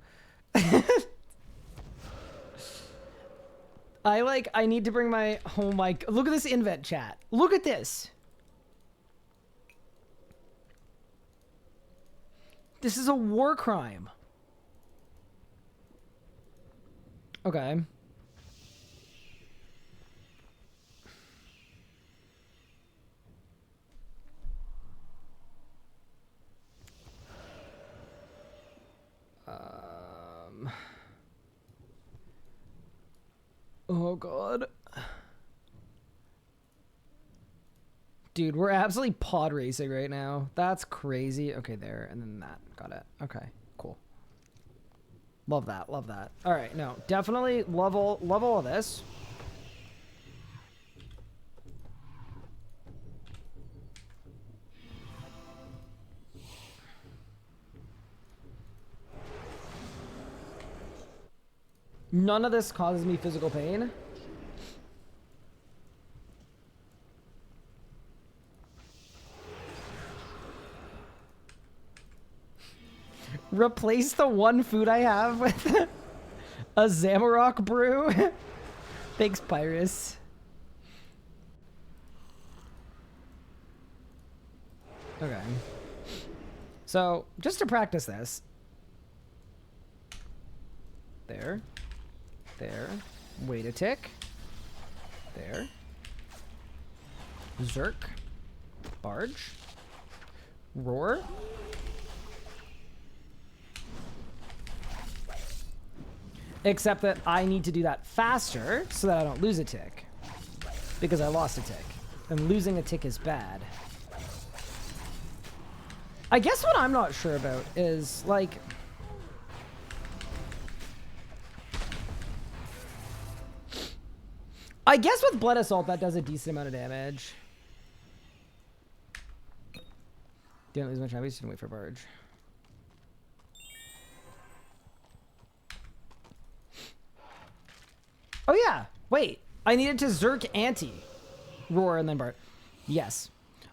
I need to bring my... Oh my... Look at this invent chat. Look at this. This is a war crime. Okay. Oh god. Dude, we're absolutely pod racing right now. That's crazy. Okay, there, and then that. Got it. Okay, cool. Love that, love that. All right, no, definitely love all of this. None of this causes me physical pain. Replace the one food I have with a Zamarok brew. Thanks, Pyrus. Okay. So, just to practice this. There. There. Wait a tick. There. Zerk. Barge. Roar. Except that I need to do that faster so that I don't lose a tick. Because I lost a tick. And losing a tick is bad. I guess what I'm not sure about is, like... I guess with Blood Assault that does a decent amount of damage. Didn't lose my time, we just didn't wait for Barge. Oh yeah, wait. I needed to Zerk Anti. Roar and then Bart. Yes.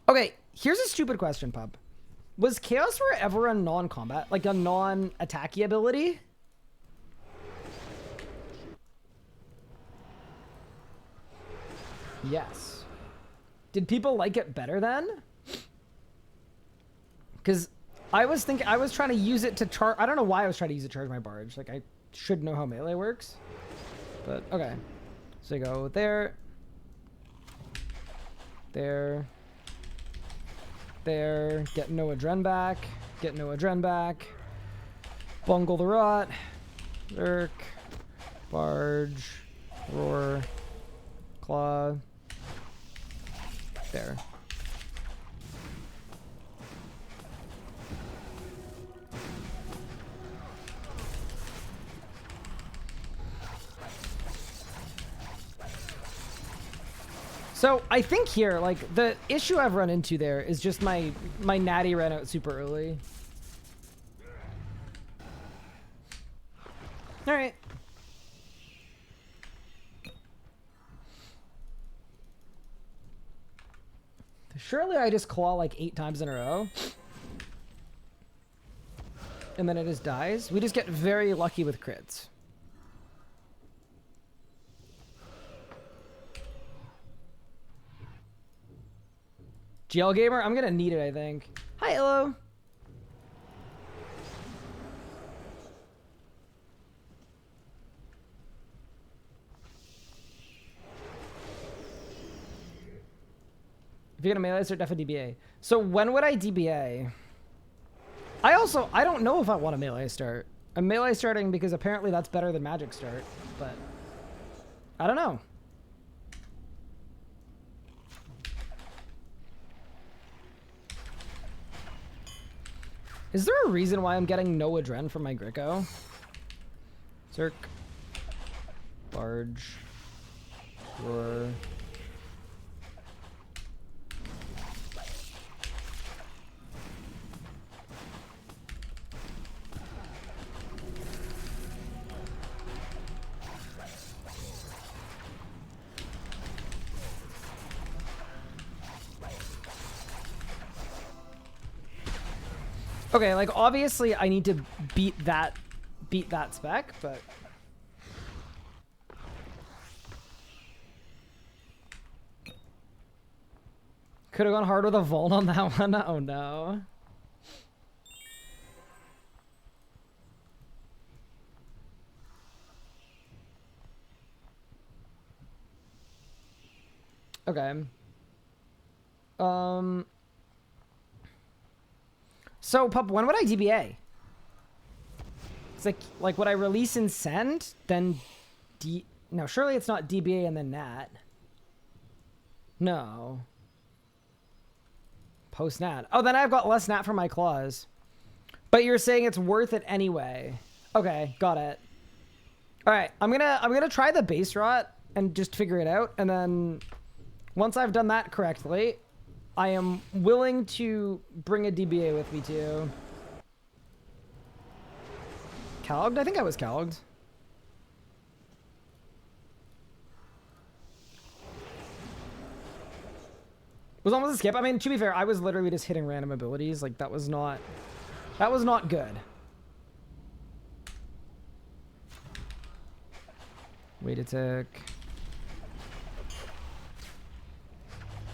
Okay, here's a stupid question, Pub. Was Chaos Roar ever a non-combat? Like a non-attacky ability? Yes. Did people like it better then? Because I was trying to use it to charge. I don't know why I was trying to use it to charge my Barge. Like, I should know how melee works. But, okay. So you go there. There. There. Get no Adren back. Get no Adren back. Bungle the Rot. Zerk. Barge. Roar. Claw. There. So I think here, like, the issue I've run into there is just my natty ran out super early. All right. Surely I just claw like 8 times in a row. And then it just dies. We just get very lucky with crits. GL Gamer, I'm gonna need it, I think. Hi, hello. If you're gonna melee start, definitely DBA. So when would I DBA? I don't know if I want a melee start. I'm melee starting because apparently that's better than magic start, but I don't know. Is there a reason why I'm getting no adren from my Greco? Zerk. Barge. Roar. Okay, like obviously I need to beat that spec, but could have gone hard with a Volt on that one. Oh no. Okay. So, Pup, when would I DBA? It's like would I release and send, then no, surely it's not DBA and then Nat. No. Post Nat. Oh, then I've got less Nat for my claws. But you're saying it's worth it anyway. Okay, got it. All right, I'm gonna try the base rot and just figure it out, and then once I've done that correctly, I am willing to bring a DBA with me too. Calged? I think I was Calged. Was almost a skip. I mean, to be fair, I was literally just hitting random abilities. Like that was not good. Wait a tick.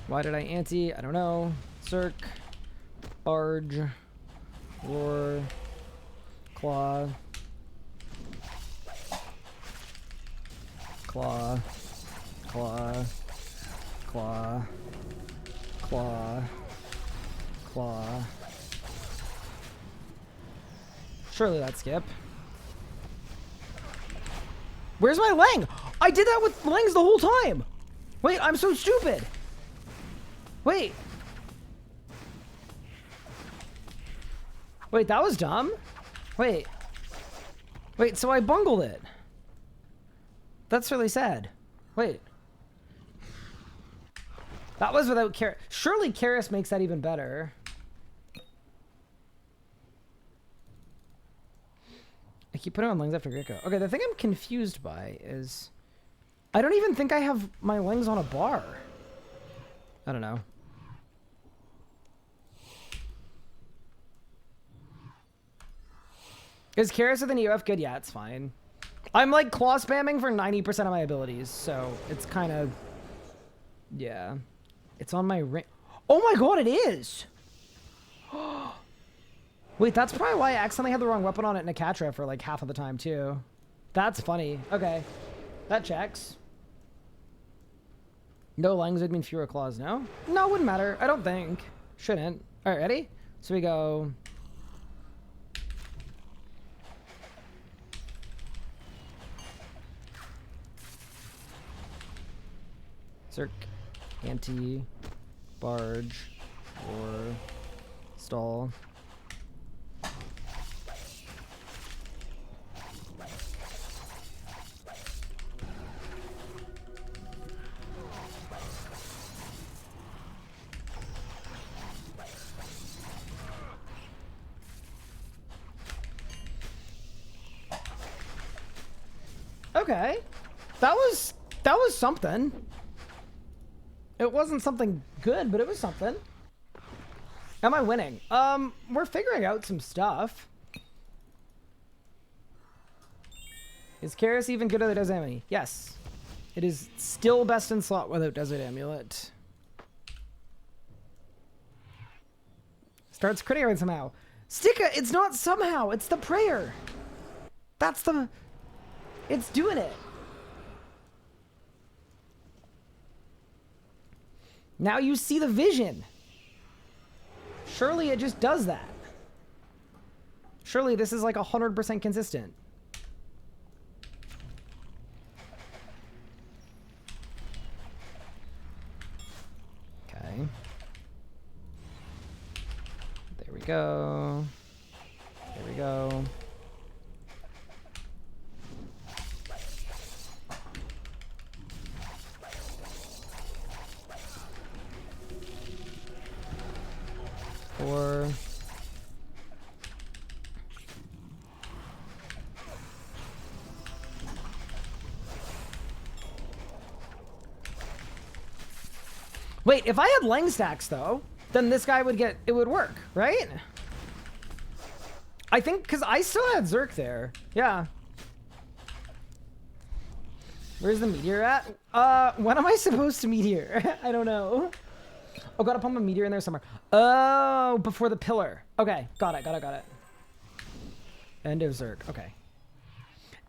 Why did I anti? I don't know. Zerk. Barge. Roar. Claw. Claw. Claw. Claw. Claw. Claw. Surely that skip. Where's my Lang? I did that with Langs the whole time. Wait, I'm so stupid. Wait. Wait, that was dumb. Wait. Wait, so I bungled it. That's really sad. Wait. That was without Karis. Surely Karis makes that even better. I keep putting on Lings after Greco. Okay, the thing I'm confused by is I don't even think I have my Lings on a bar. I don't know. Is Karis with an EOF good? Yeah, it's fine. I'm like claw spamming for 90% of my abilities, so it's kind of... Yeah. It's on my ring. Oh my god, it is! Wait, that's probably why I accidentally had the wrong weapon on it in a Catra for like half of the time, too. That's funny. Okay. That checks. No Langs would mean fewer claws, no? No, it wouldn't matter. I don't think. Shouldn't. Alright, ready? So we go... Zerk, anti, barge, or stall. Okay, that was something. It wasn't something good, but it was something. Am I winning? We're figuring out some stuff. Is Karis even good at the Desert Amulet? Yes. It is still best in slot without Desert Amulet. Starts critting somehow. Stika, it's not somehow, it's the prayer. That's the... It's doing it. Now you see the vision. Surely it just does that. Surely this is like 100% consistent. Okay. There we go. There we go. Or wait, if I had Lang stacks though, then this guy would get, it would work, right? I think, because I still had Zerk there. Yeah. Where's the meteor at? When am I supposed to meteor? I don't know. Oh, gotta pump a meteor in there somewhere. Oh, before the pillar. Okay, got it. End of Zerk. Okay.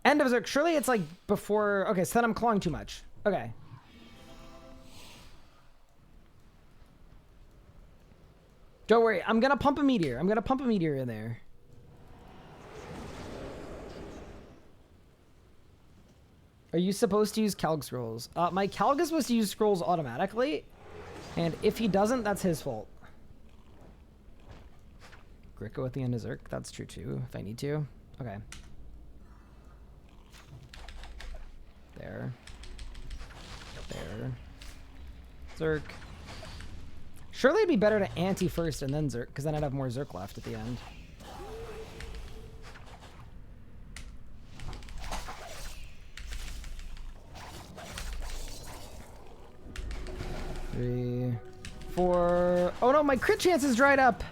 End of Zerk. Surely it's like before. Okay, so then I'm clawing too much. Okay. Don't worry. I'm gonna pump a meteor. In there. Are you supposed to use Calg scrolls? My Calg is supposed to use scrolls automatically. And if he doesn't, that's his fault. Gricko at the end of Zerk. That's true too, if I need to. Okay. There. There. Zerk. Surely it'd be better to anti first and then Zerk, because then I'd have more Zerk left at the end. Three, four. Oh no, my crit chance is dried up.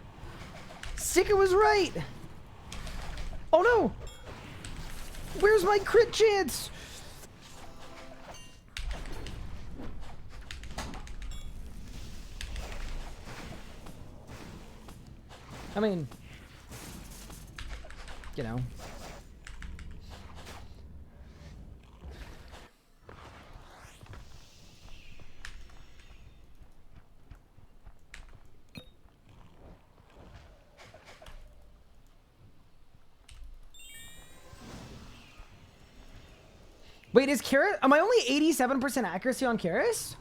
Sika was right. Oh no. Where's my crit chance? I mean, you know. Wait, is Karis? Am I only 87% accuracy on Karis?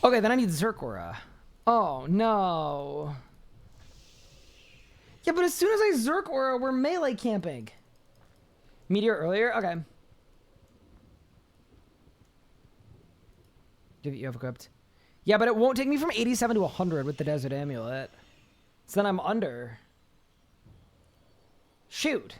Okay, then I need Zerk Aura. Oh, no. Yeah, but as soon as I Zerk Aura, we're melee camping. Meteor earlier? Okay. You have equipped. Yeah, but it won't take me from 87 to 100 with the Desert Amulet. So then I'm under. Shoot.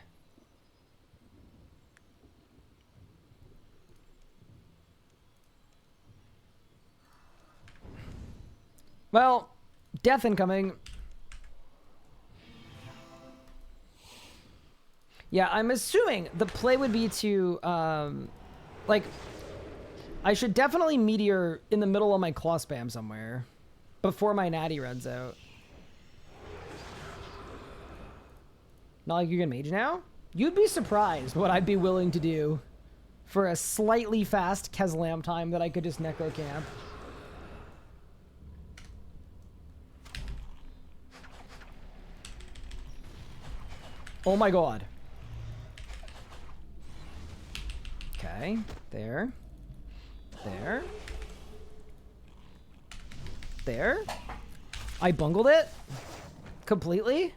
Well, death incoming. Yeah, I'm assuming the play would be to, like, I should definitely meteor in the middle of my claw spam somewhere before my natty runs out. Not like you can mage now? You'd be surprised what I'd be willing to do for a slightly fast Keslam time that I could just necro camp. Oh my god. Okay, there. There. there. I bungled it completely.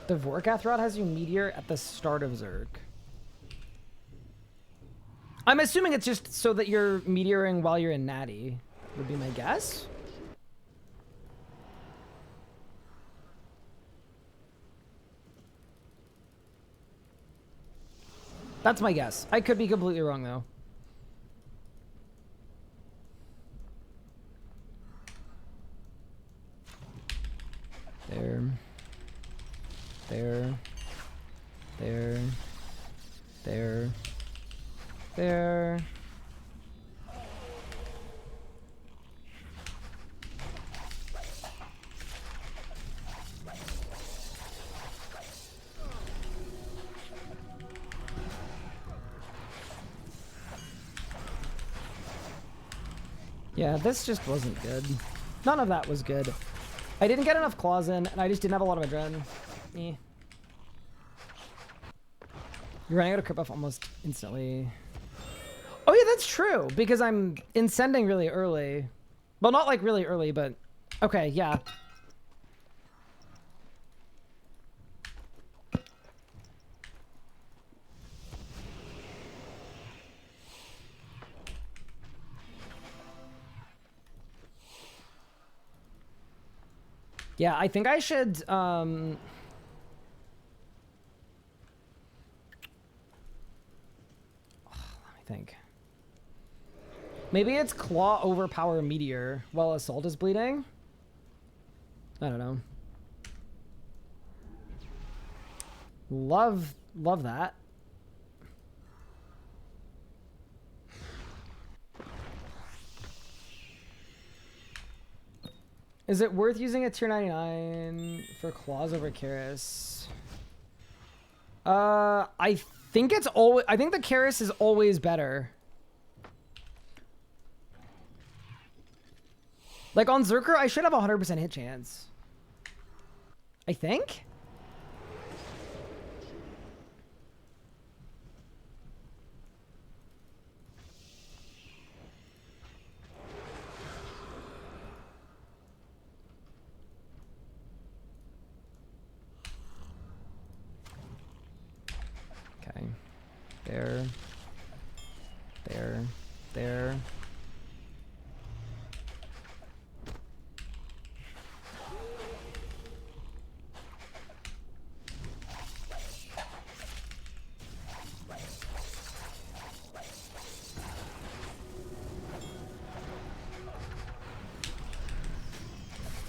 The Vorkath rod has you meteor at the start of Zerg. I'm assuming it's just so that you're meteoring while you're in Natty, would be my guess. That's my guess. I could be completely wrong, though. There. There. There. There. There. Yeah, this just wasn't good. None of that was good. I didn't get enough claws in, and I just didn't have a lot of adrenaline. Eh. You're running out of crit buff almost instantly. Oh yeah, that's true, because I'm incending really early. Well, not like really early, but okay, yeah. Yeah, I think I should, let me think. Maybe it's Claw overpower Meteor while Assault is bleeding? I don't know. Love that. Is it worth using a tier 99 for claws over Karis? I think it's always. I think the Karis is always better. Like on Zerker, I should have 100% hit chance. I think. Okay. There. There. There.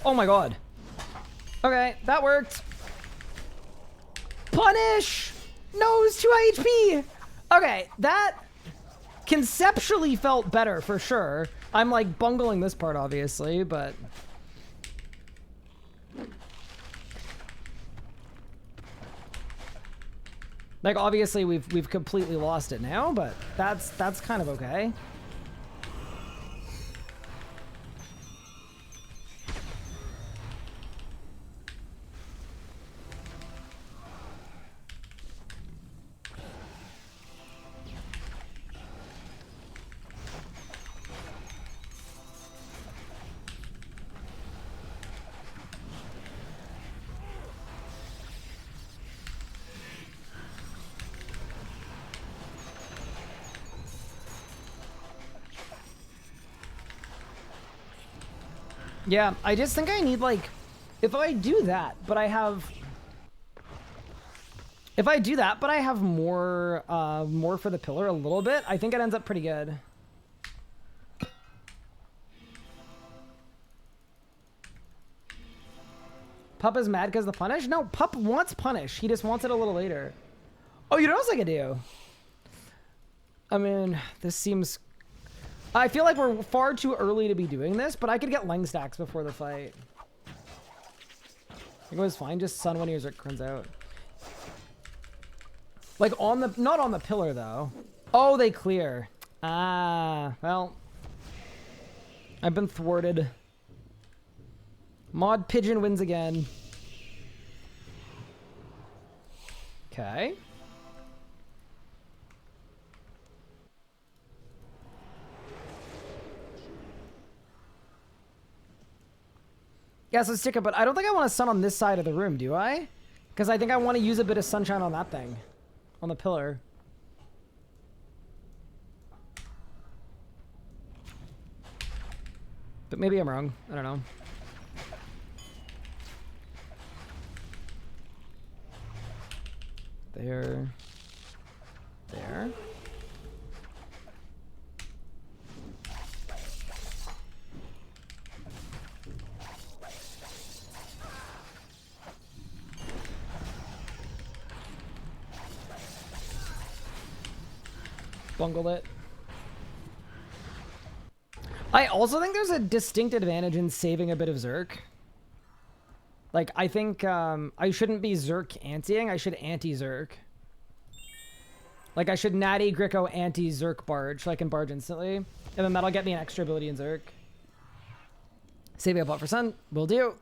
Oh my god. Okay, that worked. Punish! Nose 2 HP! Okay, that conceptually felt better for sure. I'm like bungling this part obviously, but like obviously we've completely lost it now, but that's kind of okay. Yeah, I just think I need like, if I do that, but I have, if I do that, but I have more, more for the pillar a little bit, I think it ends up pretty good. Pup is mad because the punish? No, Pup wants punish. He just wants it a little later. Oh, you know what else I could do? I mean, this seems... I feel like we're far too early to be doing this, but I could get Leng stacks before the fight. I think it was fine. Just stun when your Zerk runs out. Like on the... Not on the pillar, though. Oh, they clear. Ah, well... I've been thwarted. Mod Pigeon wins again. Okay. Yeah, so stick it, but I don't think I want a sun on this side of the room, do I? Because I think I want to use a bit of sunshine on that thing. On the pillar. But maybe I'm wrong. I don't know. There. There. Bungled it. I also think there's a distinct advantage in saving a bit of Zerk. Like, I think I shouldn't be Zerk anteing. I should anti-Zerk. Like, I should natty Gricko anti-Zerk barge, so I can barge instantly. And then that'll get me an extra ability in Zerk. Saving a bot for Sun. Will do.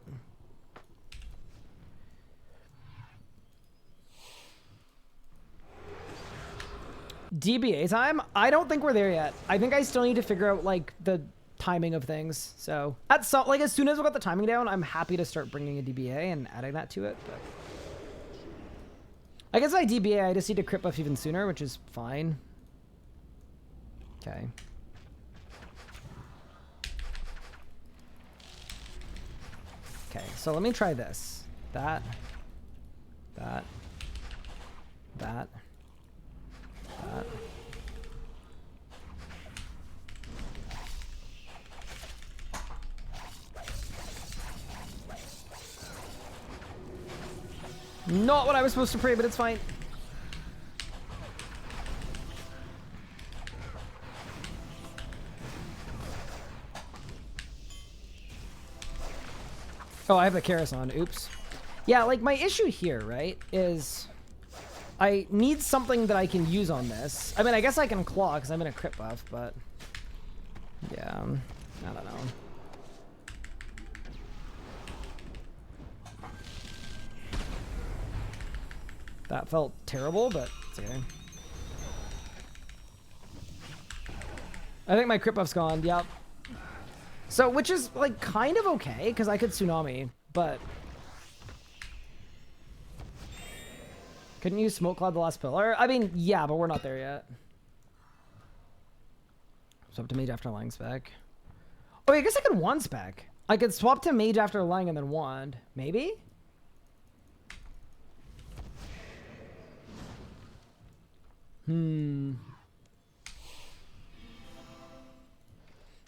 DBA time? I don't think we're there yet. I think I still need to figure out, like, the timing of things. So, at some, like, as soon as we got the timing down, I'm happy to start bringing a DBA and adding that to it. But I guess I DBA, I just need to crit buff even sooner, which is fine. Okay. Okay, so let me try this. That. That. That. That. Not what I was supposed to pray, but it's fine. Oh, I have the Karis on. Oops. Yeah, like, my issue here, right, is I need something that I can use on this. I mean, I guess I can claw because I'm in a crit buff, but yeah, I don't know. That felt terrible, but it's okay. I think my crit buff's gone. Yep. So, which is, like, kind of okay, because I could Tsunami, but couldn't you Smoke Cloud the last pillar? I mean, yeah, but we're not there yet. Swap to Mage after Lang spec. Oh, I guess I could Wand spec. I could swap to Mage after Lang and then Wand. Maybe?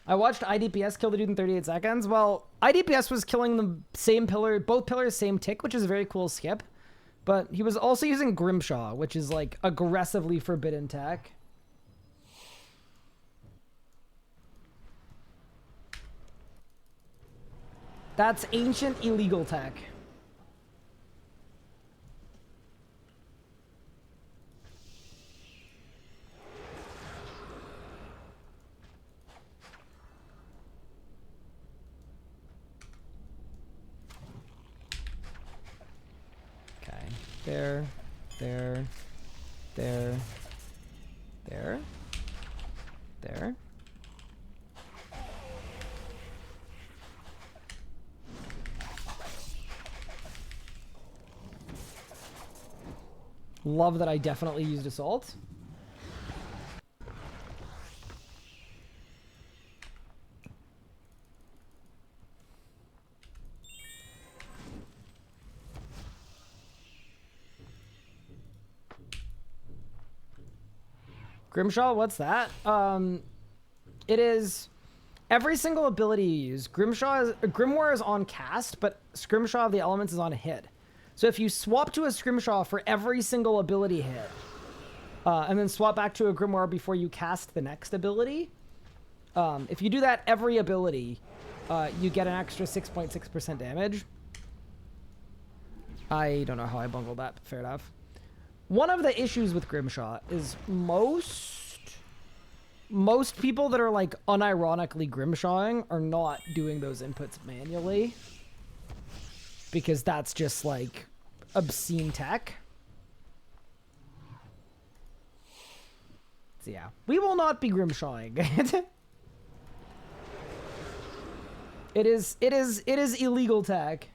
I watched IDPS kill the dude in 38 seconds. Well, IDPS was killing the same pillar, both pillars, same tick, which is a very cool skip. But he was also using Grimshaw, which is, like, aggressively forbidden tech. That's ancient illegal tech. There, there, there, there, there. Love that I definitely used Assault. Grimshaw, what's that? It is every single ability you use. Grimoire is on cast, but Scrimshaw of the Elements is on a hit. So if you swap to a Scrimshaw for every single ability hit, and then swap back to a Grimoire before you cast the next ability, if you do that every ability, you get an extra 6.6% damage. I don't know how I bungled that, but fair enough. One of the issues with Grimshaw is most people that are, like, unironically Grimshawing are not doing those inputs manually. because that's just like obscene tech. So yeah, we will not be Grimshawing. It is illegal tech.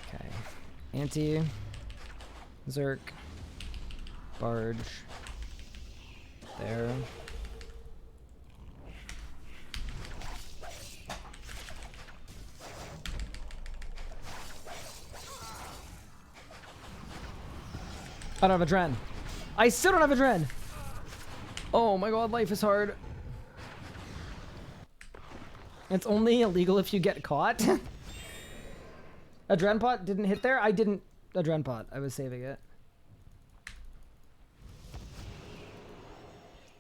Okay. Anti. Zerk. Barge. There. I don't have a Dren. I still don't have a Dren. Oh my god, life is hard. It's only illegal if you get caught. A Dren pot didn't hit there? I didn't. A Dren pot. I was saving it.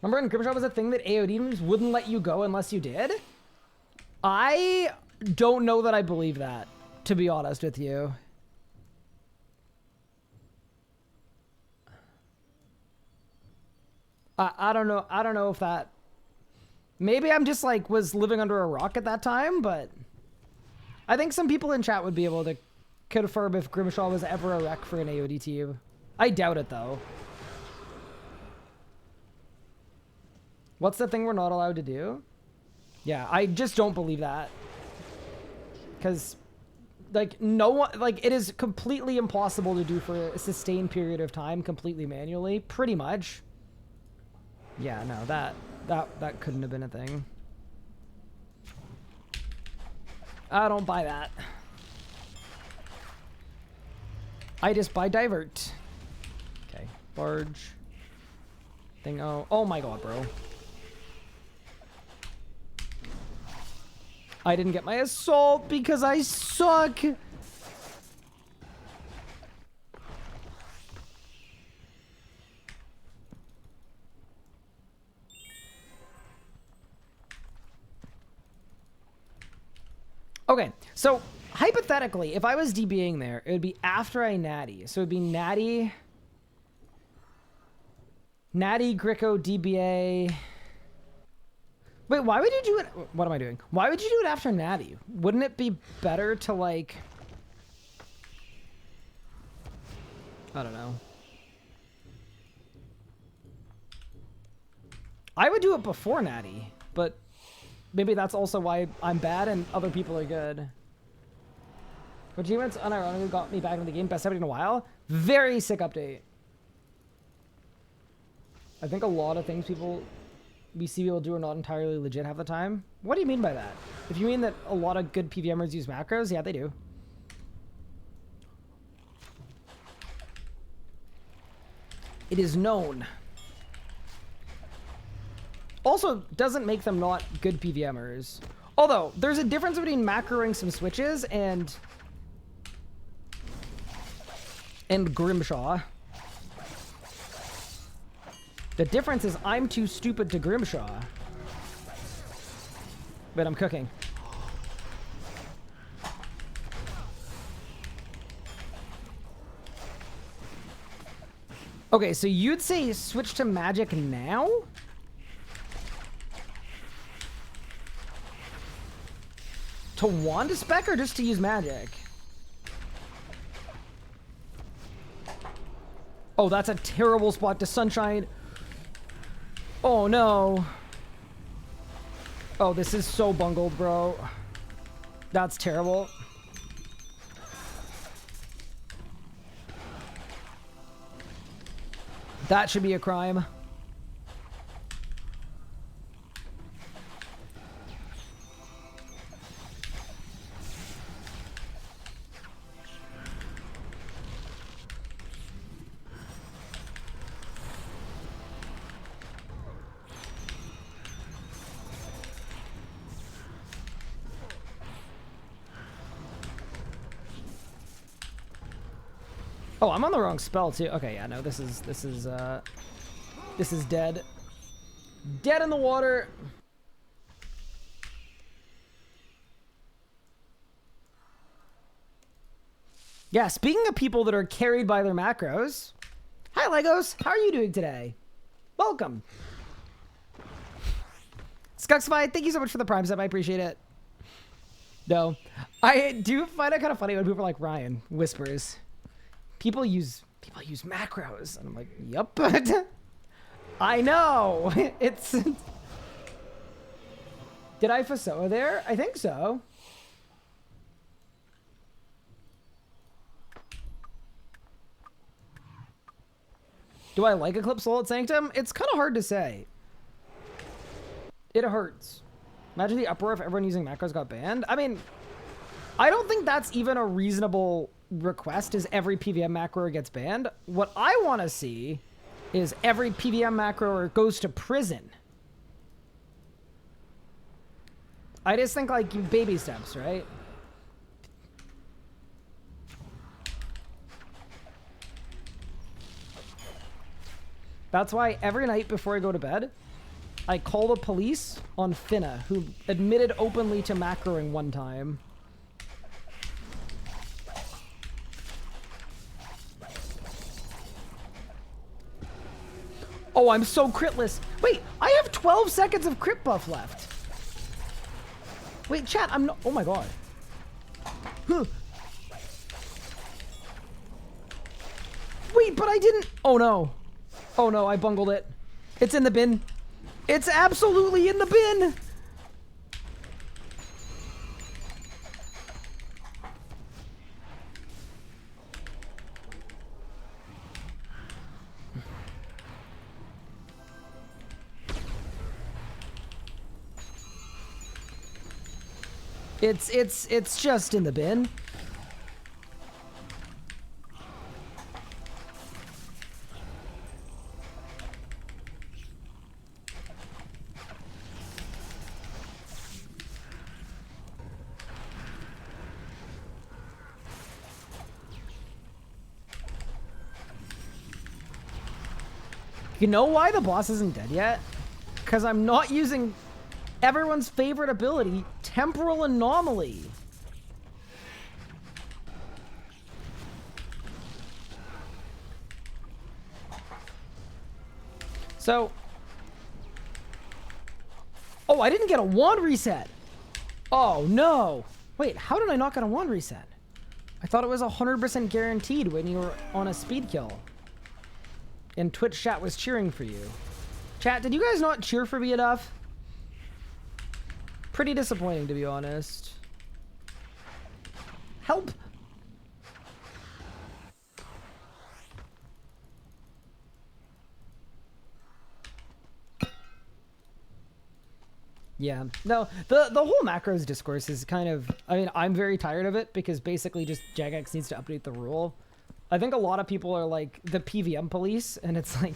Remember when Grimshot was a thing that AOD wouldn't let you go unless you did? I don't know that I believe that, to be honest with you. I don't know. I don't know if that... Maybe I'm just like was living under a rock at that time, but I think some people in chat would be able to confirm if Grimshaw was ever a rec for an AOD team. I doubt it though. What's the thing we're not allowed to do? Yeah, I just don't believe that. Because, like, no one... Like, it is completely impossible to do for a sustained period of time completely manually. Pretty much. Yeah, no, that couldn't have been a thing. I don't buy that. I just buy divert. Okay, barge. Thing, oh my god, bro. I didn't get my assault because I suck. Okay, so hypothetically, if I was DBing there, it would be after I natty. So it would be natty, Gricko, DBA. Wait, why would you do it? What am I doing? Why would you do it after natty? Wouldn't it be better to, like... I don't know. I would do it before natty, but maybe that's also why I'm bad and other people are good. Achievements unironically got me back in the game. Best update in a while. Very sick update. I think a lot of things we see people do are not entirely legit half the time. What do you mean by that? If you mean that a lot of good PVMers use macros, yeah, they do. It is known. Also, doesn't make them not good PVMers. Although, there's a difference between macroing some switches and Grimshaw. The difference is I'm too stupid to Grimshaw. But I'm cooking. Okay, so you'd say switch to magic now? To wand spec or just to use magic? Oh, that's a terrible spot to sunshine. Oh no. Oh, this is so bungled, bro. That's terrible. That should be a crime. Oh, I'm on the wrong spell too. Okay, yeah, no, this is dead. Dead in the water. Yeah, speaking of people that are carried by their macros. Hi, Legos. How are you doing today? Welcome. Skuxify, thank you so much for the Prime sub. I appreciate it. No, I do find it kind of funny when people are like, Ryan, whispers. People use macros. And I'm like, yup. I know. It's... Did I Fasoa there? I think so. Do I like Eclipse Solid Sanctum? It's kind of hard to say. It hurts. Imagine the uproar if everyone using macros got banned. I mean, I don't think that's even a reasonable request, is every PVM macro gets banned. What I want to see is every PVM macro goes to prison. I just think, like, baby steps, right? That's why every night before I go to bed, I call the police on Finna, who admitted openly to macroing one time. Oh, I'm so critless. Wait, I have 12 seconds of crit buff left. Wait, chat, I'm not... Oh my god. Huh. Wait, but I didn't... Oh no. Oh no, I bungled it. It's in the bin. It's absolutely in the bin. It's just in the bin. You know why the boss isn't dead yet? Because I'm not using everyone's favorite ability, Temporal Anomaly. So... Oh, I didn't get a wand reset. Oh, no. Wait, how did I not get a wand reset? I thought it was 100% guaranteed when you were on a speed kill. And Twitch chat was cheering for you. Chat, did you guys not cheer for me enough? Pretty disappointing, to be honest. Help! Yeah, no, the whole macros discourse is kind of, I mean, I'm very tired of it because basically just Jagex needs to update the rule. I think a lot of people are like the PVM police, and it's like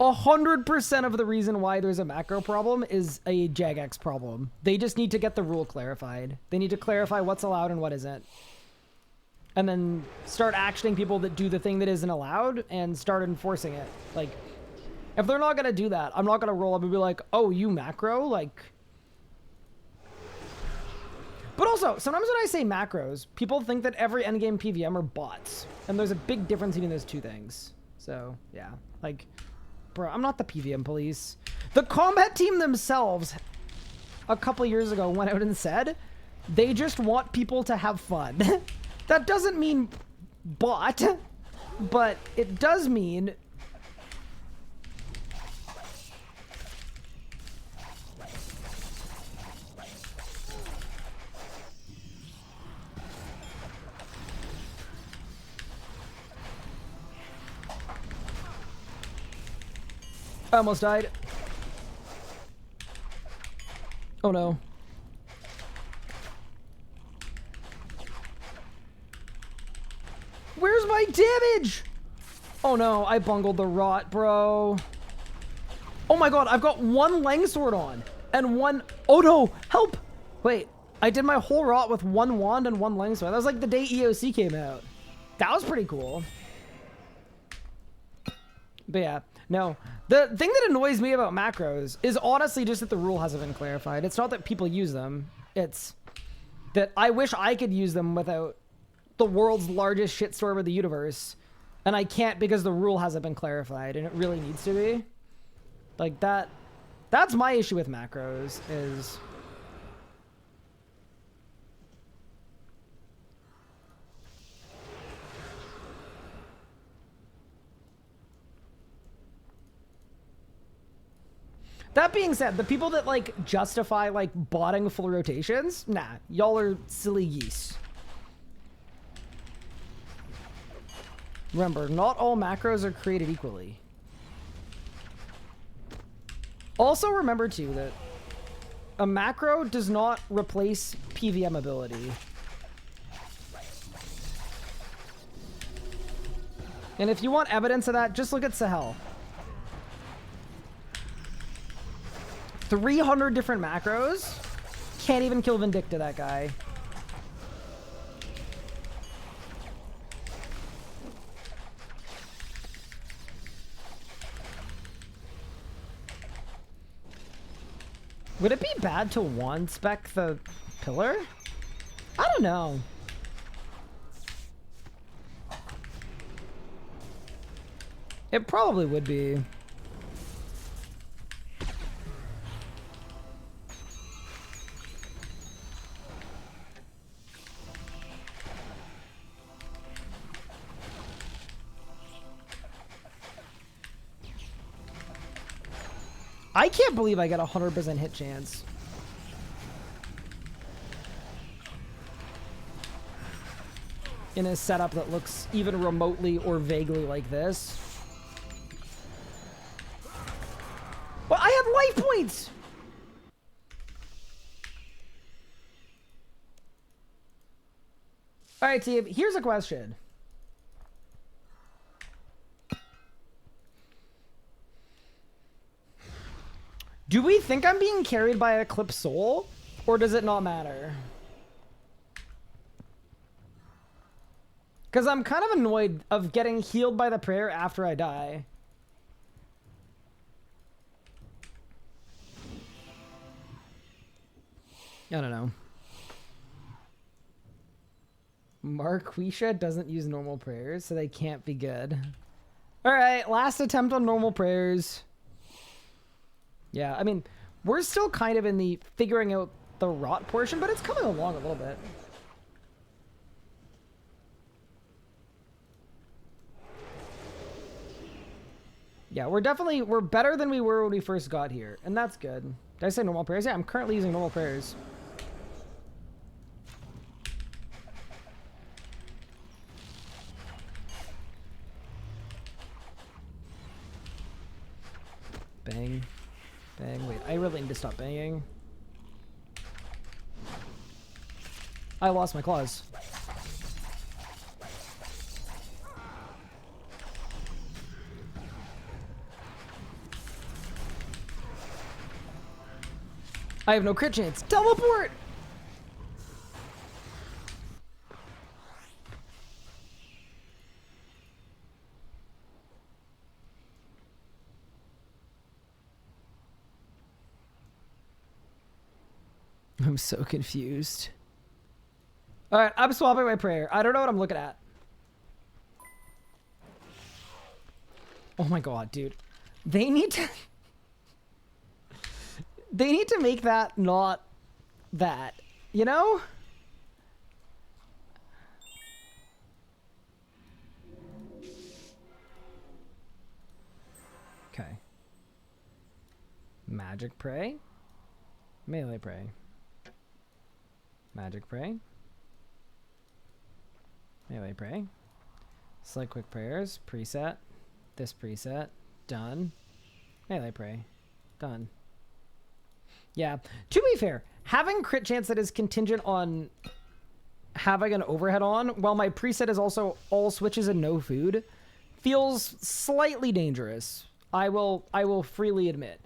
100% of the reason why there's a macro problem is a Jagex problem. They just need to get the rule clarified. They need to clarify what's allowed and what isn't. And then start actioning people that do the thing that isn't allowed and start enforcing it. Like, if they're not going to do that, I'm not going to roll up and be like, oh, you macro? Like... But also, sometimes when I say macros, people think that every endgame PVM are bots. And there's a big difference between those two things. So, yeah. Like, bro, I'm not the PVM police. The combat team themselves, a couple years ago, went out and said, they just want people to have fun. That doesn't mean bot, but it does mean... I almost died. Oh no. Where's my damage? Oh no, I bungled the rot, bro. Oh my god, I've got one Langsword on and one... Oh no, help! Wait, I did my whole rot with one wand and one Langsword. That was like the day EOC came out. That was pretty cool. But yeah, no. The thing that annoys me about macros is honestly just that the rule hasn't been clarified. It's not that people use them. It's that I wish I could use them without the world's largest shitstorm of the universe. And I can't because the rule hasn't been clarified, and it really needs to be. Like, that's my issue with macros, is... That being said, the people that, like, justify, like, botting full rotations, nah, y'all are silly geese. Remember, not all macros are created equally. Also remember, too, that a macro does not replace PVM ability. And if you want evidence of that, just look at Sahel. 300 different macros. Can't even kill Vindicta, that guy. Would it be bad to one spec the pillar? I don't know. It probably would be. I can't believe I got a 100% hit chance. In a setup that looks even remotely or vaguely like this. Well, I have life points! Alright, team, here's a question. Do we think I'm being carried by Eclipse Soul? Or does it not matter? Because I'm kind of annoyed of getting healed by the prayer after I die. I don't know. Marquisha doesn't use normal prayers, so they can't be good. Alright, last attempt on normal prayers. Yeah, I mean, we're still kind of in the figuring out the rot portion, but it's coming along a little bit. Yeah, we're better than we were when we first got here, and that's good. Did I say normal prayers? Yeah, I'm currently using normal prayers. Bang. Bang. Wait, I really need to stop banging. I lost my claws. I have no crit chance. Teleport! I'm so confused. Alright, I'm swapping my prayer. I don't know what I'm looking at. Oh my god, dude. They need to... They need to make that not that, you know? Okay. Magic Prey. Melee Prey. Magic Prey. Melee Prey. Select Quick Prayers. Preset. This preset. Done. Melee Prey. Done. Yeah. To be fair, having crit chance that is contingent on having an overhead on, while my preset is also all switches and no food, feels slightly dangerous. I will freely admit.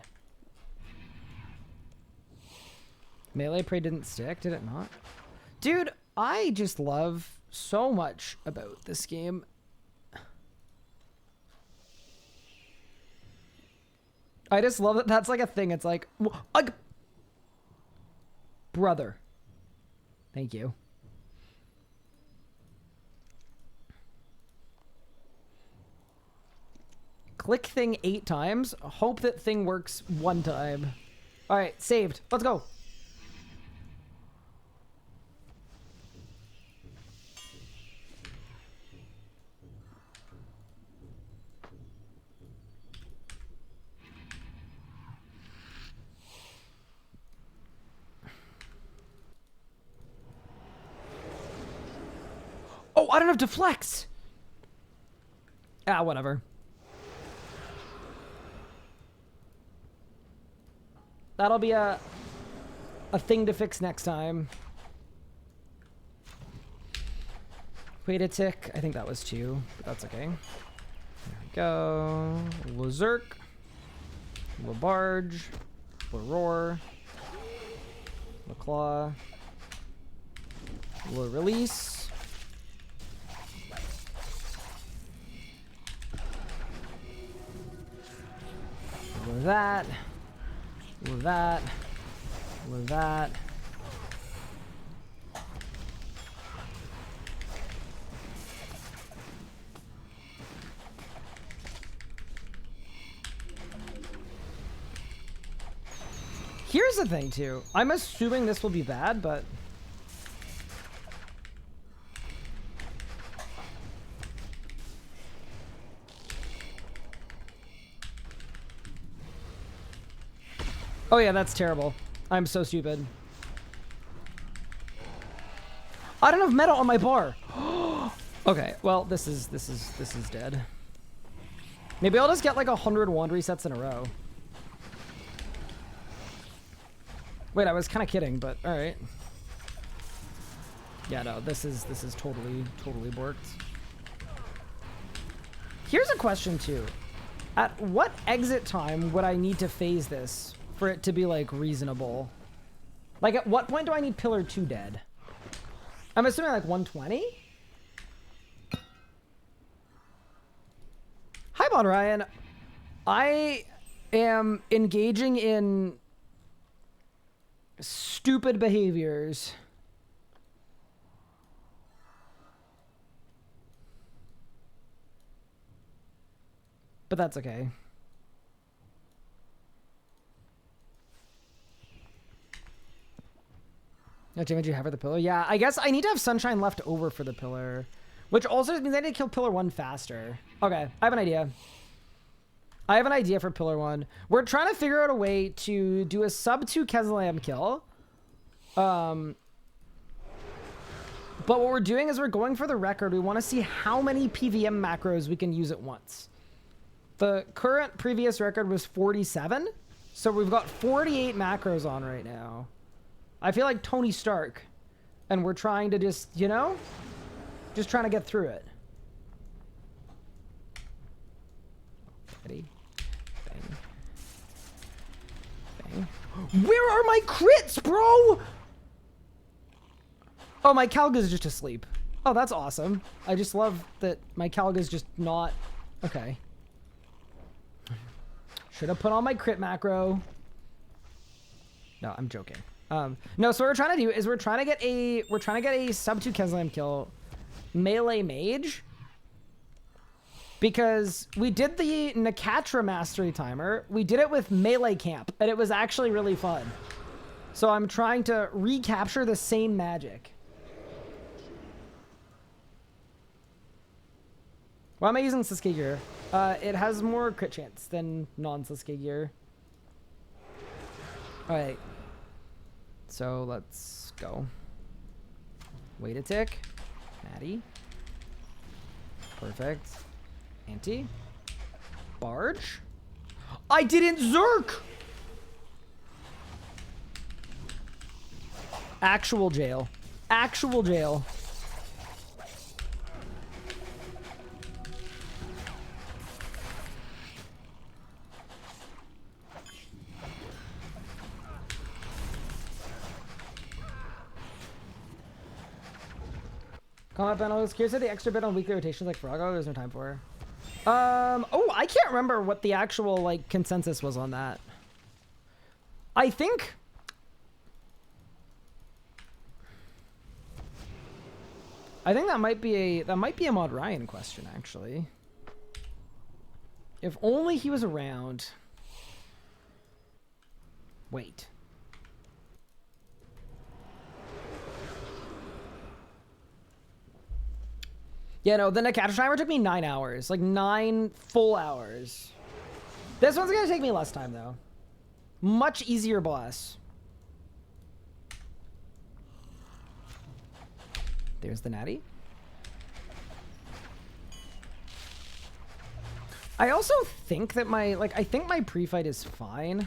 Melee Prey didn't stick, did it not? Dude, I just love so much about this game. I just love that that's like a thing. It's like, brother. Thank you. click thing 8 times, hope that thing works 1 time. All right, saved. Let's go. Oh, I don't have deflects. Ah, whatever. That'll be a thing to fix next time. Wait a tick. I think that was 2, but that's okay. There we go. Lozerk. Labarge. Roar. Claw. Release. With that. With that. With that. Here's the thing, too. I'm assuming this will be bad, but... Oh yeah, that's terrible. I'm so stupid. I don't have metal on my bar. Okay, well, this is dead. Maybe I'll just get like 100 wand resets in a row. Wait, I was kind of kidding, but all right. Yeah, no, this is totally borked. Here's a question too. At what exit time would I need to phase this for it to be like reasonable? Like at what point do I need pillar 2 dead? I'm assuming like 120? Hi, Bon Ryan. I am engaging in stupid behaviors. But that's okay. How much damage you have for the pillar? Yeah, I guess I need to have sunshine left over for the pillar. Which also means I need to kill pillar 1 faster. Okay, I have an idea. I have an idea for pillar 1. We're trying to figure out a way to do a sub 2 Keslam kill. But what we're doing is we're going for the record. We want to see how many PVM macros we can use at once. The current previous record was 47. So we've got 48 macros on right now. I feel like Tony Stark. And we're trying to just, you know, just trying to get through it. Ready? Bang. Bang. Where are my crits, bro? Oh, my Kalga's just asleep. Oh, that's awesome. I just love that my Kalga's just not... Okay. Should have put on my crit macro. No, I'm joking. No, so what we're trying to do is we're trying to get a sub 2 Keslam kill melee mage, because we did the Nakatra mastery timer. We did it with melee camp, and it was actually really fun. So I'm trying to recapture the same magic. Why am I using Sasuke gear? It has more crit chance than non-Sasuke gear. All right. So let's go. Wait a tick. Maddie. Perfect. Anti. Barge. I didn't Zerk! Actual jail. Actual jail. Combat panel is curious at the extra bit on weekly rotations like Frogo. There's no time for. Oh, I can't remember what the actual like consensus was on that. I think that might be a Mod Ryan question actually. If only he was around. Wait. Yeah, no, the Nakato timer took me 9 hours. Like 9 full hours. This one's gonna take me less time, though. Much easier boss. There's the natty. I also think that I think my pre-fight is fine.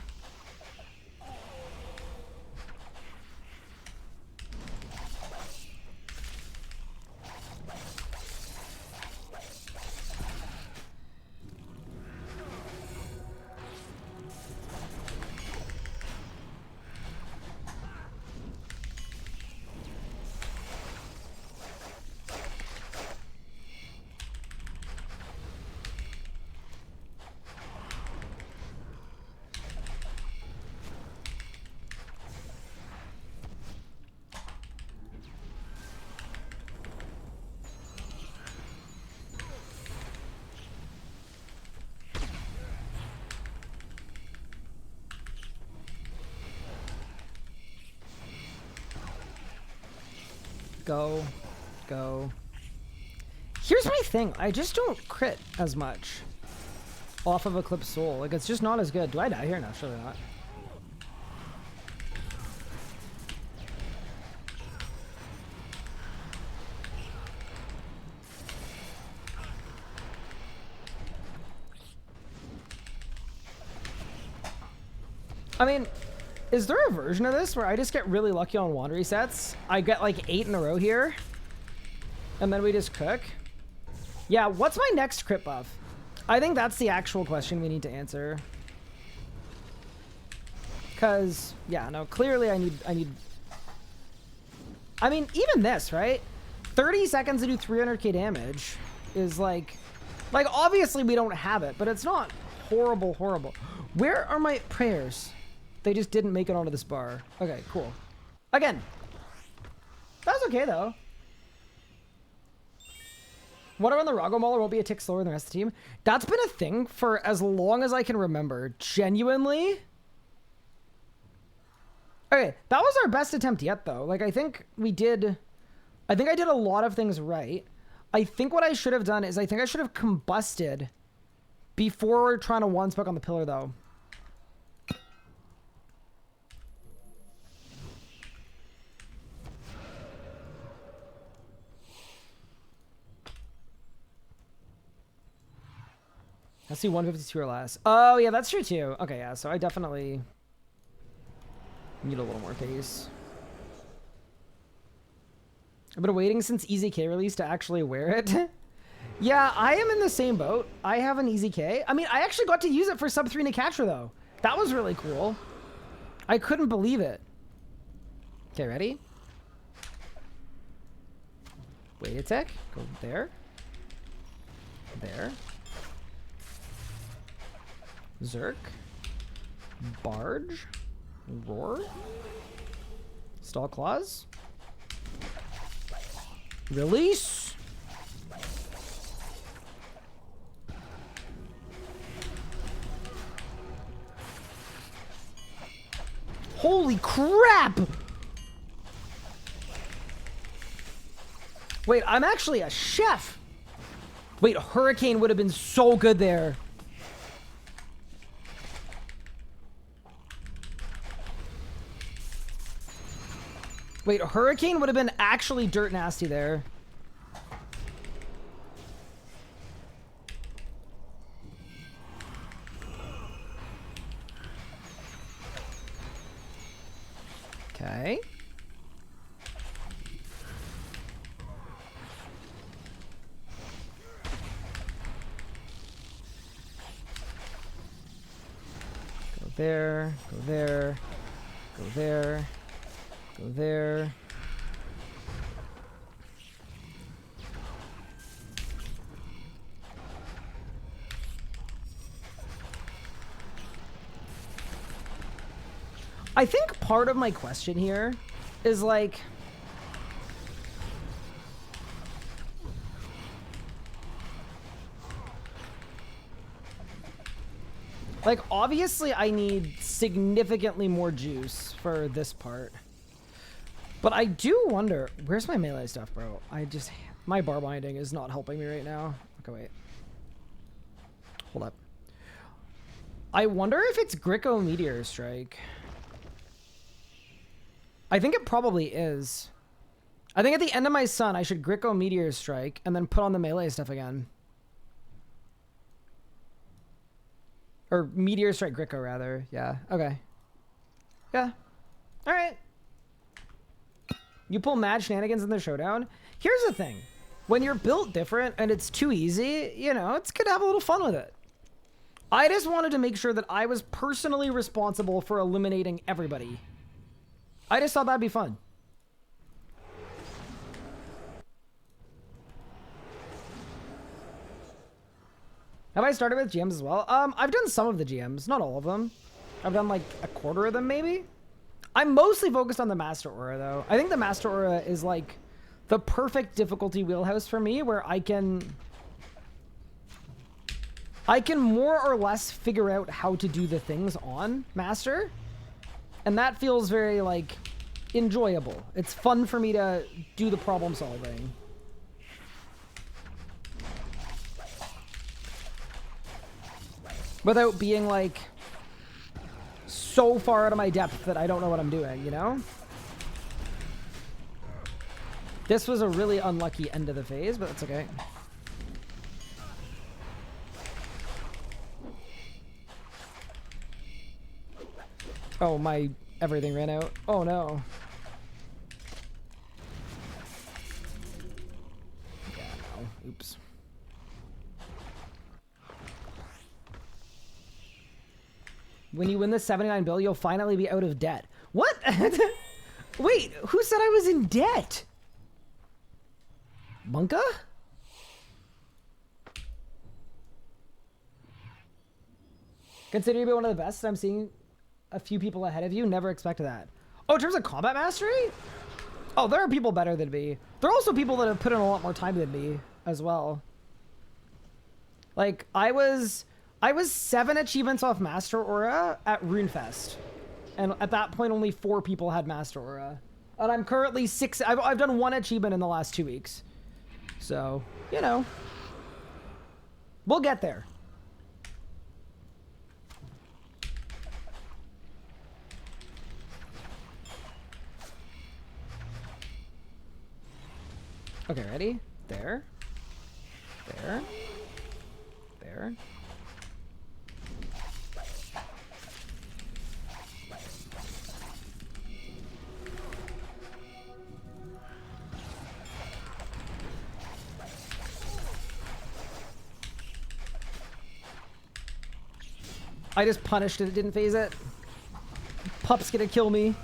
Go. Go. Here's my thing. I just don't crit as much off of Eclipse Soul. Like, it's just not as good. Do I die here? No, surely not. I mean, is there a version of this where I just get really lucky on wand resets? I get like 8 in a row here, and then we just cook? Yeah, what's my next crit buff? I think that's the actual question we need to answer. Because, yeah, no, clearly I need... I mean, even this, right? 30 seconds to do 300k damage is like... Like, obviously we don't have it, but it's not horrible, horrible. Where are my prayers? They just didn't make it onto this bar. Okay, cool. Again. That's okay, though. Whatever on the Rago Mauler won't be a tick slower than the rest of the team. That's been a thing for as long as I can remember. Genuinely. Okay, that was our best attempt yet, though. Like, I think we did... I think I did a lot of things right. I think what I should have done is I think I should have combusted before trying to one-spec on the pillar, though. I see 152 or less. Oh, yeah, that's true, too. Okay, yeah, so I definitely need a little more pace. I've been waiting since EZK release to actually wear it. Yeah, I am in the same boat. I have an EZK. I mean, I actually got to use it for sub 3 Nikatra, though. That was really cool. I couldn't believe it. Okay, ready? Wait a sec. Go there. There. Zerk. Barge. Roar. Stall Claws. Release. Holy crap! Wait, I'm actually a chef. Wait, Hurricane would have been so good there. Wait, Hurricane would have been actually dirt nasty there. Okay. Go there, go there, go there, go there. I think part of my question here is like, Like, obviously, I need significantly more juice for this part. But I do wonder... Where's my melee stuff, bro? My bar binding is not helping me right now. Okay, wait. Hold up. I wonder if it's Gricko Meteor Strike. I think it probably is. I think at the end of my sun, I should Gricko Meteor Strike and then put on the melee stuff again. Or Meteor Strike Gricko, rather. Yeah. Okay. Yeah. All right. You pull mad shenanigans in the showdown. Here's the thing. When you're built different and it's too easy, you know, it's good to have a little fun with it. I just wanted to make sure that I was personally responsible for eliminating everybody. I just thought that'd be fun. Have I started with GMs as well? I've done some of the GMs, not all of them. I've done like a quarter of them, maybe. I'm mostly focused on the Master Aura, though. I think the Master Aura is like the perfect difficulty wheelhouse for me, where I can more or less figure out how to do the things on Master. And that feels very, like, enjoyable. It's fun for me to do the problem solving. Without being, like, so far out of my depth that I don't know what I'm doing, you know? This was a really unlucky end of the phase, but that's okay. Oh, my everything ran out. Oh, no. Yeah, no. Oops. When you win the 79 bill, you'll finally be out of debt. What? Wait, who said I was in debt? Bunka? Consider you to be one of the best. I'm seeing a few people ahead of you. Never expected that. Oh, in terms of combat mastery? Oh, there are people better than me. There are also people that have put in a lot more time than me as well. Like, I was 7 achievements off Master Aura at RuneFest. And at that point, only 4 people had Master Aura. And I'm currently 6. I've done 1 achievement in the last 2 weeks. So, you know. We'll get there. Okay, ready? There. There. There. I just punished it. It didn't phase it. Pup's gonna kill me.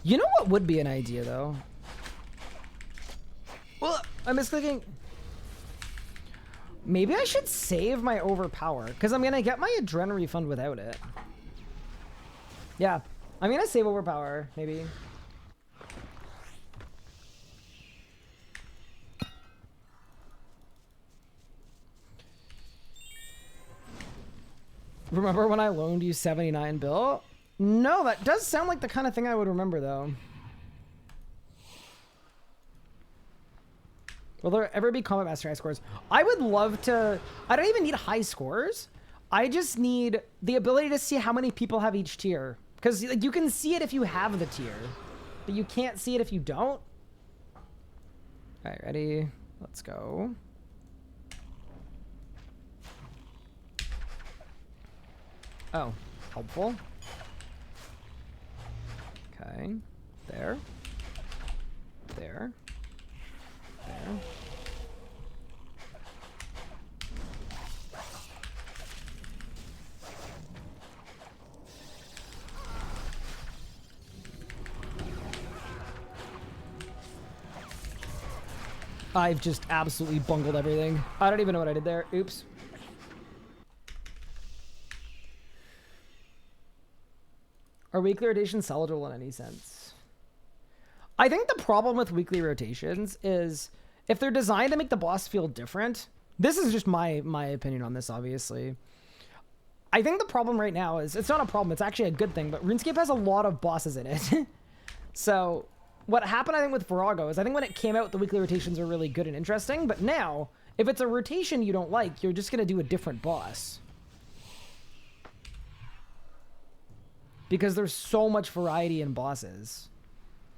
You know what would be an idea, though? Well, I'm misclicking. Maybe I should save my overpower, because I'm going to get my adrenaline refund without it. Yeah, I'm going to save overpower, maybe. Remember when I loaned you 79 bill? No, that does sound like the kind of thing I would remember, though. Will there ever be combat mastery high scores? I would love to. I don't even need high scores. I just need the ability to see how many people have each tier. Because like, you can see it if you have the tier, but you can't see it if you don't. All right, ready? Let's go. Oh, helpful. Okay, there, there, there. I've just absolutely bungled everything. I don't even know what I did there. Oops. Are weekly rotations salvageable in any sense? I think the problem with weekly rotations is if they're designed to make the boss feel different, This is just my opinion on this, obviously. I think the problem right now is, it's not a problem, it's actually a good thing, but RuneScape has a lot of bosses in it. So what happened, I think, with Virago is I think when it came out, the weekly rotations are really good and interesting, but now, if it's a rotation you don't like, you're just going to do a different boss. Because there's so much variety in bosses.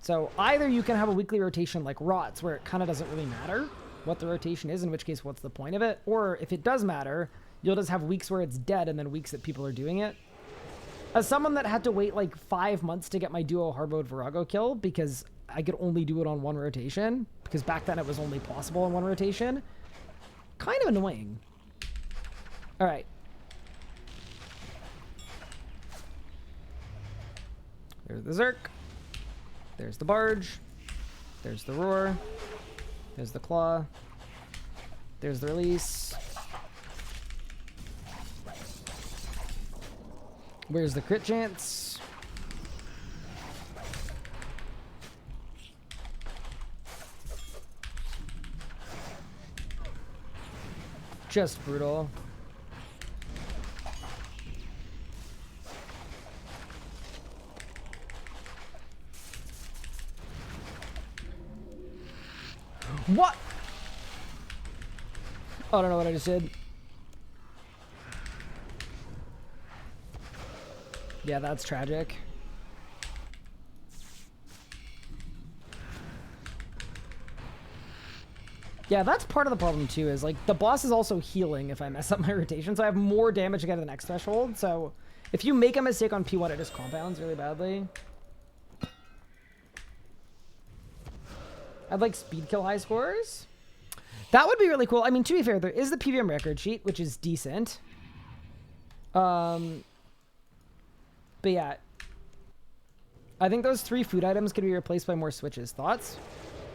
So either you can have a weekly rotation like Rots, where it kind of doesn't really matter what the rotation is, in which case, what's the point of it? Or if it does matter, you'll just have weeks where it's dead and then weeks that people are doing it. As someone that had to wait like 5 months to get my duo hard mode Virago kill because I could only do it on one rotation, because back then it was only possible on one rotation, kind of annoying. All right. There's the Zerk. There's the Barge. There's the Roar. There's the Claw. There's the Release. Where's the crit chance? Just brutal. What? Oh, I don't know what I just did. Yeah, that's tragic. Yeah, that's part of the problem too, is like the boss is also healing if I mess up my rotation, so I have more damage to get to the next threshold. So if you make a mistake on P1, it just compounds really badly. I'd like speed kill high scores. That would be really cool. I mean, to be fair, there is the PVM record sheet, which is decent. But yeah, I think those 3 food items could be replaced by more switches. Thoughts?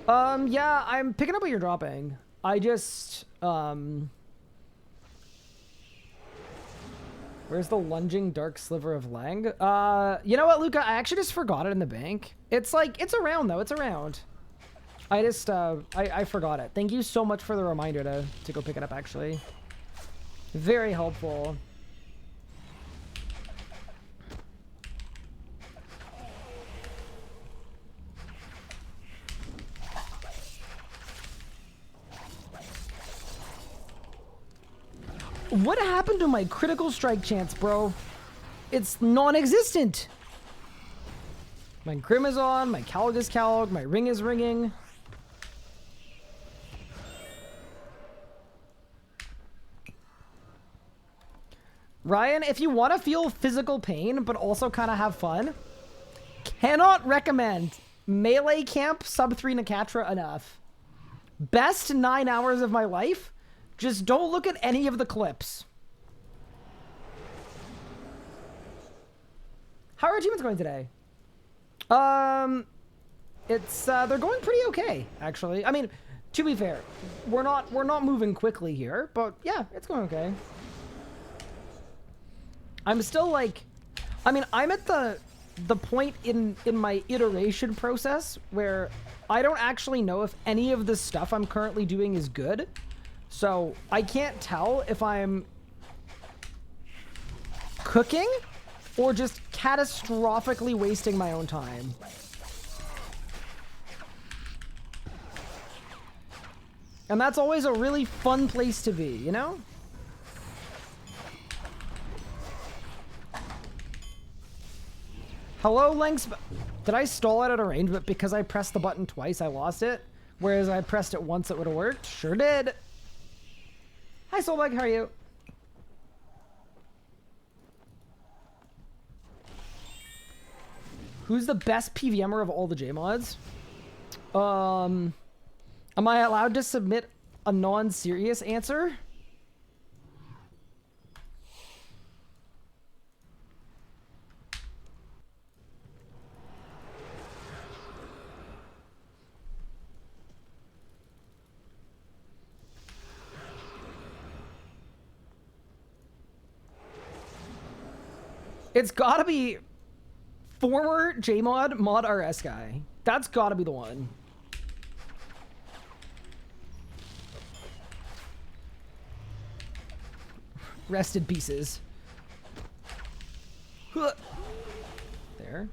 Yeah, I'm picking up what you're dropping. I just, where's the lunging dark sliver of Lang? You know what, Luca? I actually just forgot it in the bank. It's like, it's around though. It's around. I just, I forgot it. Thank you so much for the reminder to go pick it up, actually. Very helpful. What happened to my critical strike chance, bro? It's non-existent. My Grim is on, my Calg is Calg, my Ring is ringing. Ryan, if you want to feel physical pain, but also kind of have fun, cannot recommend Melee Camp sub 3 Nakatra enough. Best 9 hours of my life. Just don't look at any of the clips. How are achievements going today? It's they're going pretty okay, actually. I mean, to be fair, we're not moving quickly here, but yeah, it's going okay. I'm still like, I mean, I'm at the point in my iteration process where I don't actually know if any of the stuff I'm currently doing is good. So I can't tell if I'm cooking or just catastrophically wasting my own time. And that's always a really fun place to be, you know? Hello, Lynx. Did I stall out at a range, but because I pressed the button twice, I lost it? Whereas I pressed it once, it would have worked? Sure did. Hi, Soulbug. How are you? Who's the best PVMer of all the JMods? Am I allowed to submit a non-serious answer? It's gotta be former JMod Mod RS guy. That's gotta be the one. Rest in pieces. There.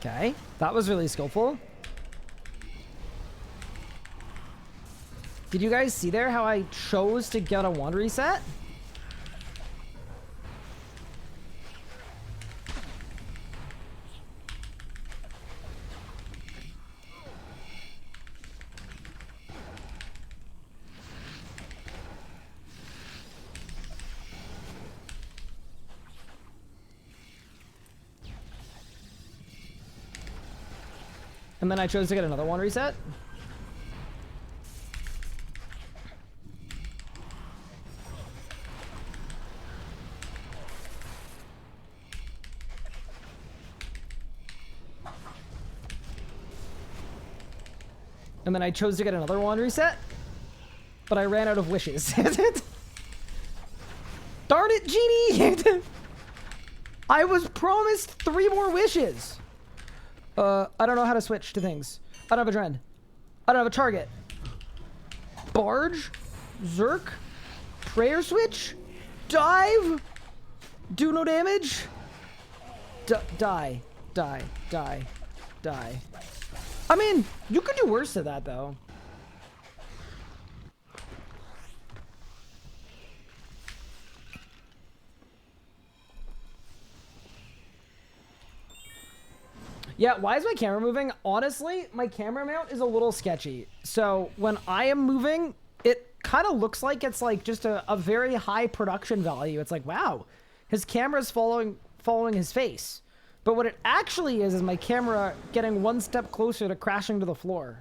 Okay, that was really skillful. Did you guys see there how I chose to get a wand reset? And then I chose to get another one reset. And then I chose to get another one reset. But I ran out of wishes. Darn it, Genie! I was promised 3 more wishes. I don't know how to switch to things. I don't have a trend. I don't have a target. Barge? Zerk? Prayer switch? Dive? Do no damage? Die. Die. Die. Die. I mean, you could do worse to that, though. Yeah, why is my camera moving? Honestly, my camera mount is a little sketchy. So when I am moving, it kind of looks like it's like just a very high production value. It's like, wow, his camera's following his face. But what it actually is my camera getting one step closer to crashing to the floor.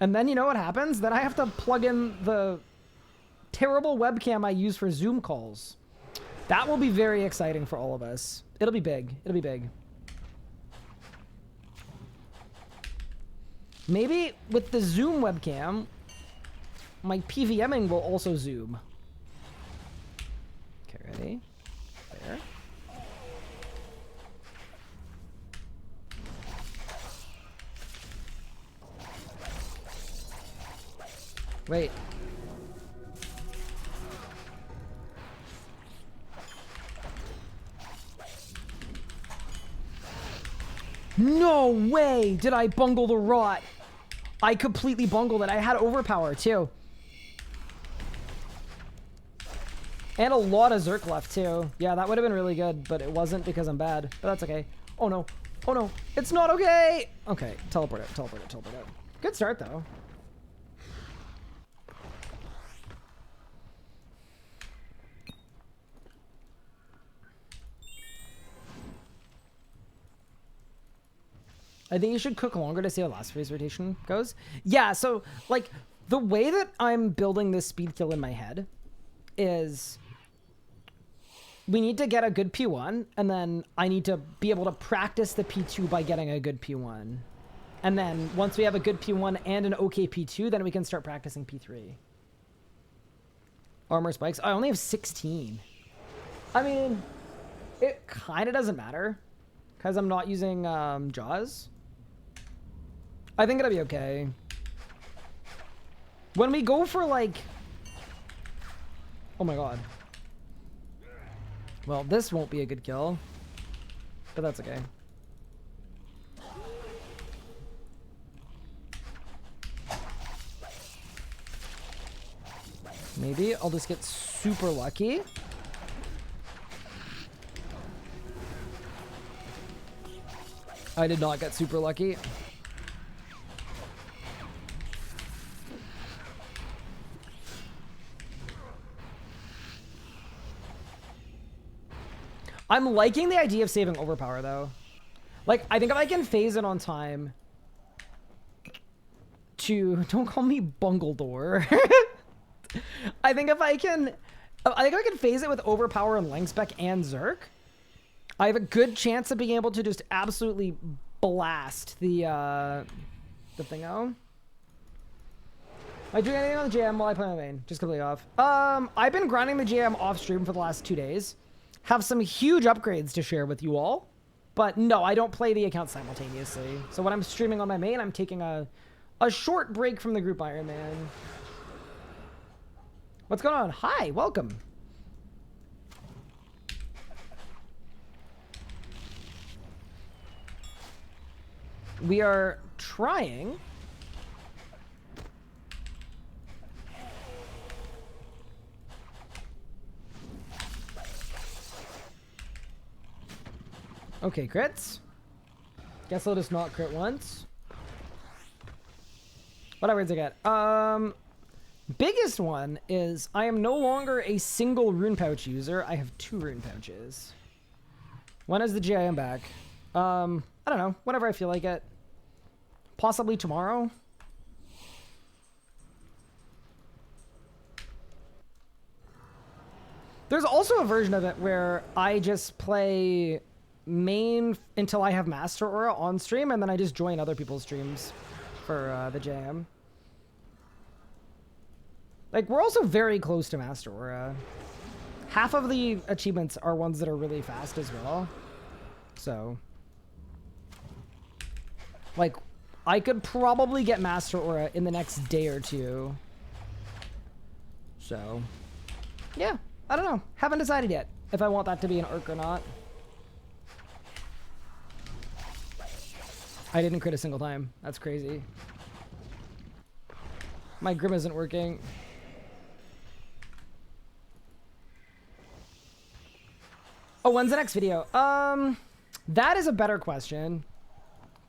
And then you know what happens? Then I have to plug in the terrible webcam I use for Zoom calls. That will be very exciting for all of us. It'll be big. It'll be big. Maybe with the Zoom webcam, my PVMing will also zoom. Okay, ready? There. Wait. No way did I bungle the rot. I completely bungled it. I had overpower too. And a lot of Zerk left too. Yeah, that would have been really good, but it wasn't because I'm bad. But that's okay. Oh no. Oh no. It's not okay. Okay, teleport it, teleport it, teleport it. Good start though. I think you should cook longer to see how last phase rotation goes. Yeah, so, like, the way that I'm building this speed kill in my head is we need to get a good P1, and then I need to be able to practice the P2 by getting a good P1. And then once we have a good P1 and an okay P2, then we can start practicing P3. Armor spikes. I only have 16. I mean, it kind of doesn't matter because I'm not using Jaws. I think it'll be okay. When we go for like... Oh my god. Well, this won't be a good kill. But that's okay. Maybe I'll just get super lucky. I did not get super lucky. I'm liking the idea of saving overpower though. Like, I think if I can phase it on time to... Don't call me Bungledore. I think if I can I think I can phase it with Overpower and Lengspec and Zerk. I have a good chance of being able to just absolutely blast the thingo. Am I doing anything on the JM while I play my main? Just completely off. I've been grinding the JM off stream for the last 2 days. Have some huge upgrades to share with you all. But no, I don't play the account simultaneously. So when I'm streaming on my main, I'm taking a short break from the group Iron Man. What's going on? Hi, welcome. We are trying okay, crits. Guess I'll just not crit once. What upgrades I get? Biggest one is I am no longer a single rune pouch user. I have 2 rune pouches. When is the GIM back? I don't know. Whenever I feel like it. Possibly tomorrow. There's also a version of it where I just play main until I have Master Aura on stream, and then I just join other people's streams for the JM. Like, we're also very close to Master Aura. Half of the achievements are ones that are really fast as well. So, like, I could probably get Master Aura in the next day or 2. So, yeah, I don't know. Haven't decided yet if I want that to be an arc or not. I didn't crit a single time. That's crazy. My Grim isn't working. Oh, when's the next video? That is a better question.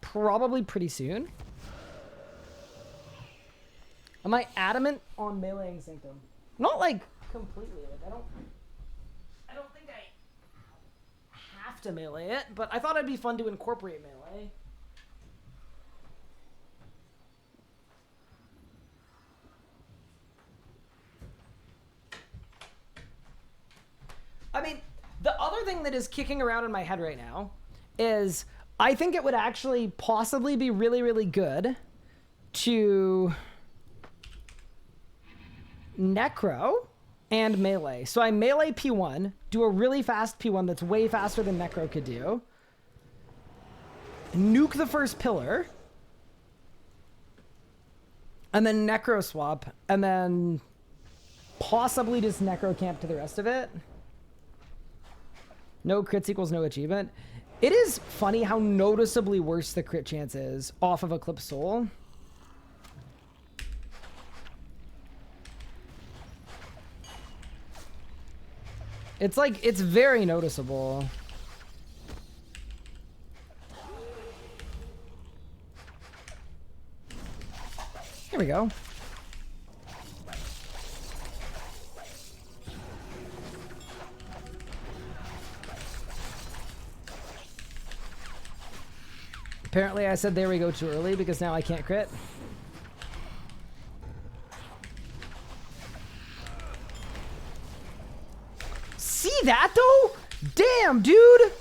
Probably pretty soon. Am I adamant on meleeing Sanctum? Not like completely. Like I don't think I have to melee it, but I thought it'd be fun to incorporate melee. I mean, the other thing that is kicking around in my head right now is I think it would actually possibly be really, really good to Necro and melee. So I melee P1, do a really fast P1 that's way faster than Necro could do, nuke the first pillar, and then Necro swap, and then possibly just Necro camp to the rest of it. No crits equals no achievement. It is funny how noticeably worse the crit chance is off of Eclipse Soul. It's like, it's very noticeable. Here we go. Apparently I said there we go too early because now I can't crit. See that though? Damn, dude!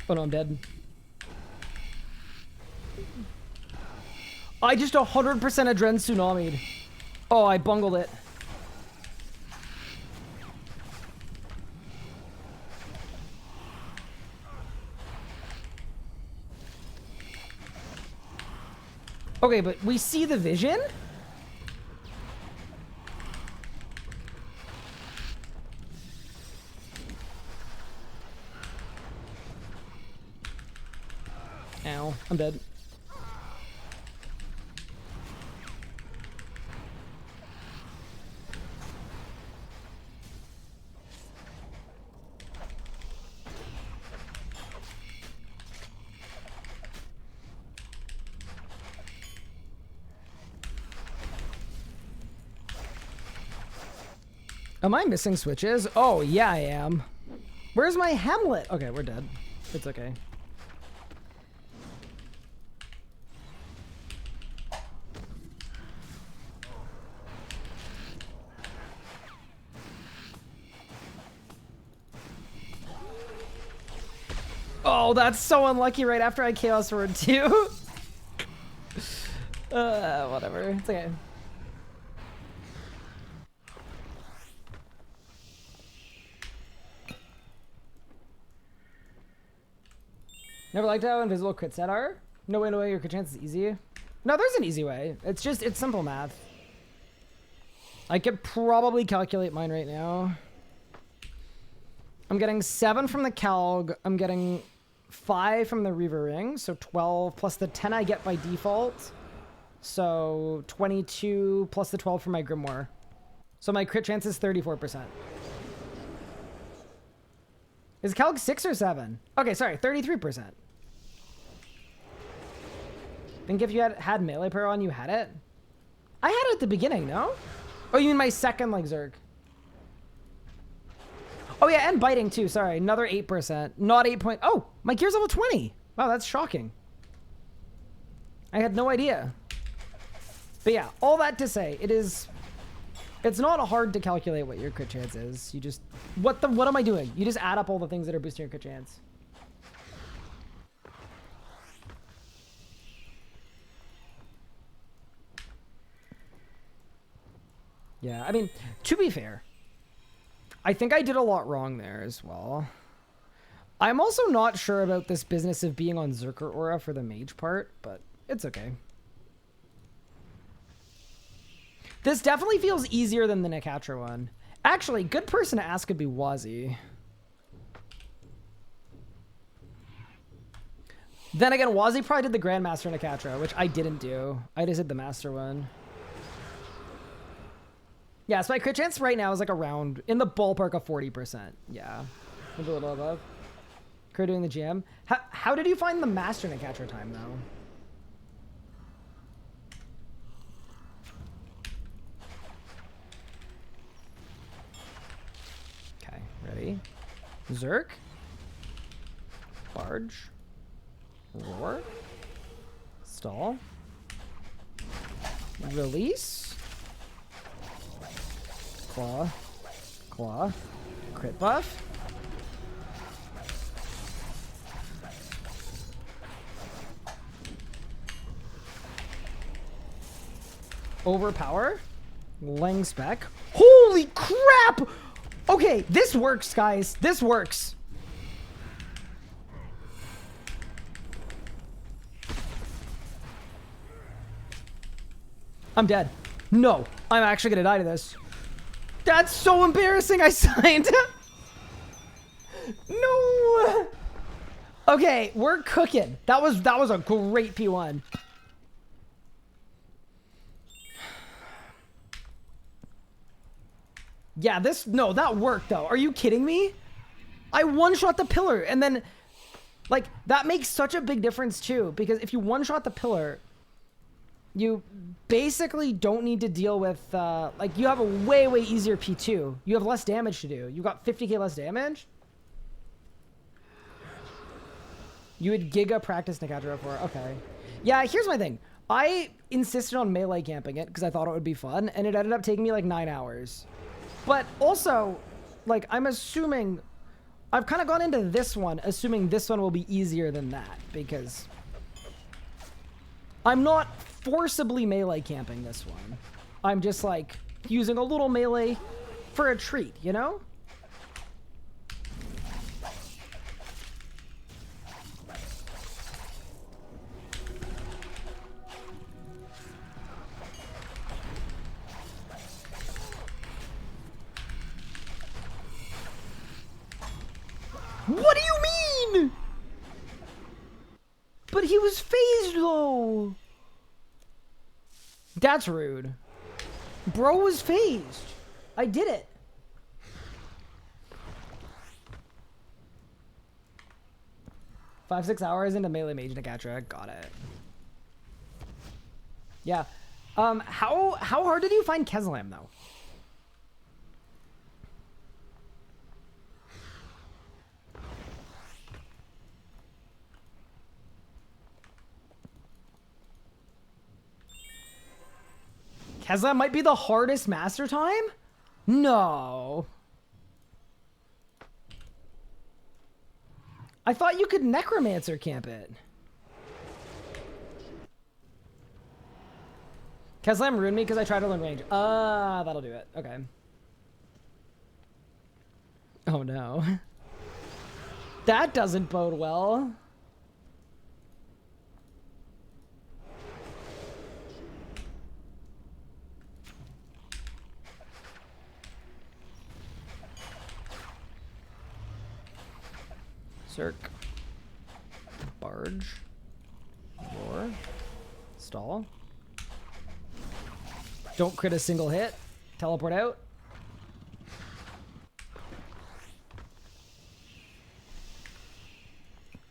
Oh no, I'm dead. I just 100% Adren Tsunami'd. Oh, I bungled it. Okay, but we see the vision? Ow, I'm dead. Am I missing switches? Oh, yeah, I am. Where's my Hamlet? Okay, we're dead. It's okay. Oh, that's so unlucky right after I Chaos Word too. Whatever. It's okay. Never liked how invisible crit set are? No way, no way, your crit chance is easy. No, there's an easy way. It's just, it's simple math. I could probably calculate mine right now. I'm getting 7 from the Calg. I'm getting 5 from the Reaver Ring. So 12 plus the 10 I get by default. So 22 plus the 12 from my Grimoire. So my crit chance is 34%. Is Calg 6 or 7? Okay, sorry, 33%. Think if you had melee power on, you had it? I had it at the beginning, no? Oh, you mean my second, like, Zerg? Oh, yeah, and biting, too. Sorry, another 8%. Not 8 point... Oh, my gear's level 20. Wow, that's shocking. I had no idea. But yeah, all that to say, it is... It's not hard to calculate what your crit chance is. You just... What am I doing? You just add up all the things that are boosting your crit chance. Yeah, I mean, to be fair, I think I did a lot wrong there as well. I'm also not sure about this business of being on Zerker Aura for the mage part, but it's okay. This definitely feels easier than the Nekatra one. Actually, good person to ask could be Wazi. Then again, Wazi probably did the Grandmaster Nekatra, which I didn't do. I just did the Master one. Yeah, so my crit chance right now is like around, in the ballpark of 40%. Yeah, maybe a little above. Crit doing the GM. How did you find the Master Nekatra time, though? Okay, ready? Zerk. Barge. Roar. Stall. Release. Claw. Claw. Crit buff. Overpower. Lang spec. Holy crap! Okay, this works, guys. This works. I'm dead. No, I'm actually gonna die to this. That's so embarrassing. I signed. No. Okay, we're cooking. That was a great P1. Yeah, that worked though. Are you kidding me? I one-shot the pillar and then like that makes such a big difference too, because if you one-shot the pillar, you basically don't need to deal with, like, you have a way, way easier P2. You have less damage to do. You got 50k less damage. You would Giga practice Nekatra for, okay. Yeah, here's my thing. I insisted on melee camping it because I thought it would be fun, and it ended up taking me like 9 hours. But also, like, I'm assuming, I've kind of gone into this one assuming this one will be easier than that, because I'm not forcibly melee camping this one. I'm just like using a little melee for a treat, you know? What do you mean? But he was phased though. That's rude. Bro was phased. I did it. Five, 6 hours into melee mage Nekatra. Got it. Yeah. How hard did you find Keslam though? Kesla might be the hardest master time? No. I thought you could necromancer camp it. Keslam ruined me because I tried to learn range. That'll do it. Okay. Oh no. That doesn't bode well. Circ. Barge. Roar. Stall. Don't crit a single hit. Teleport out.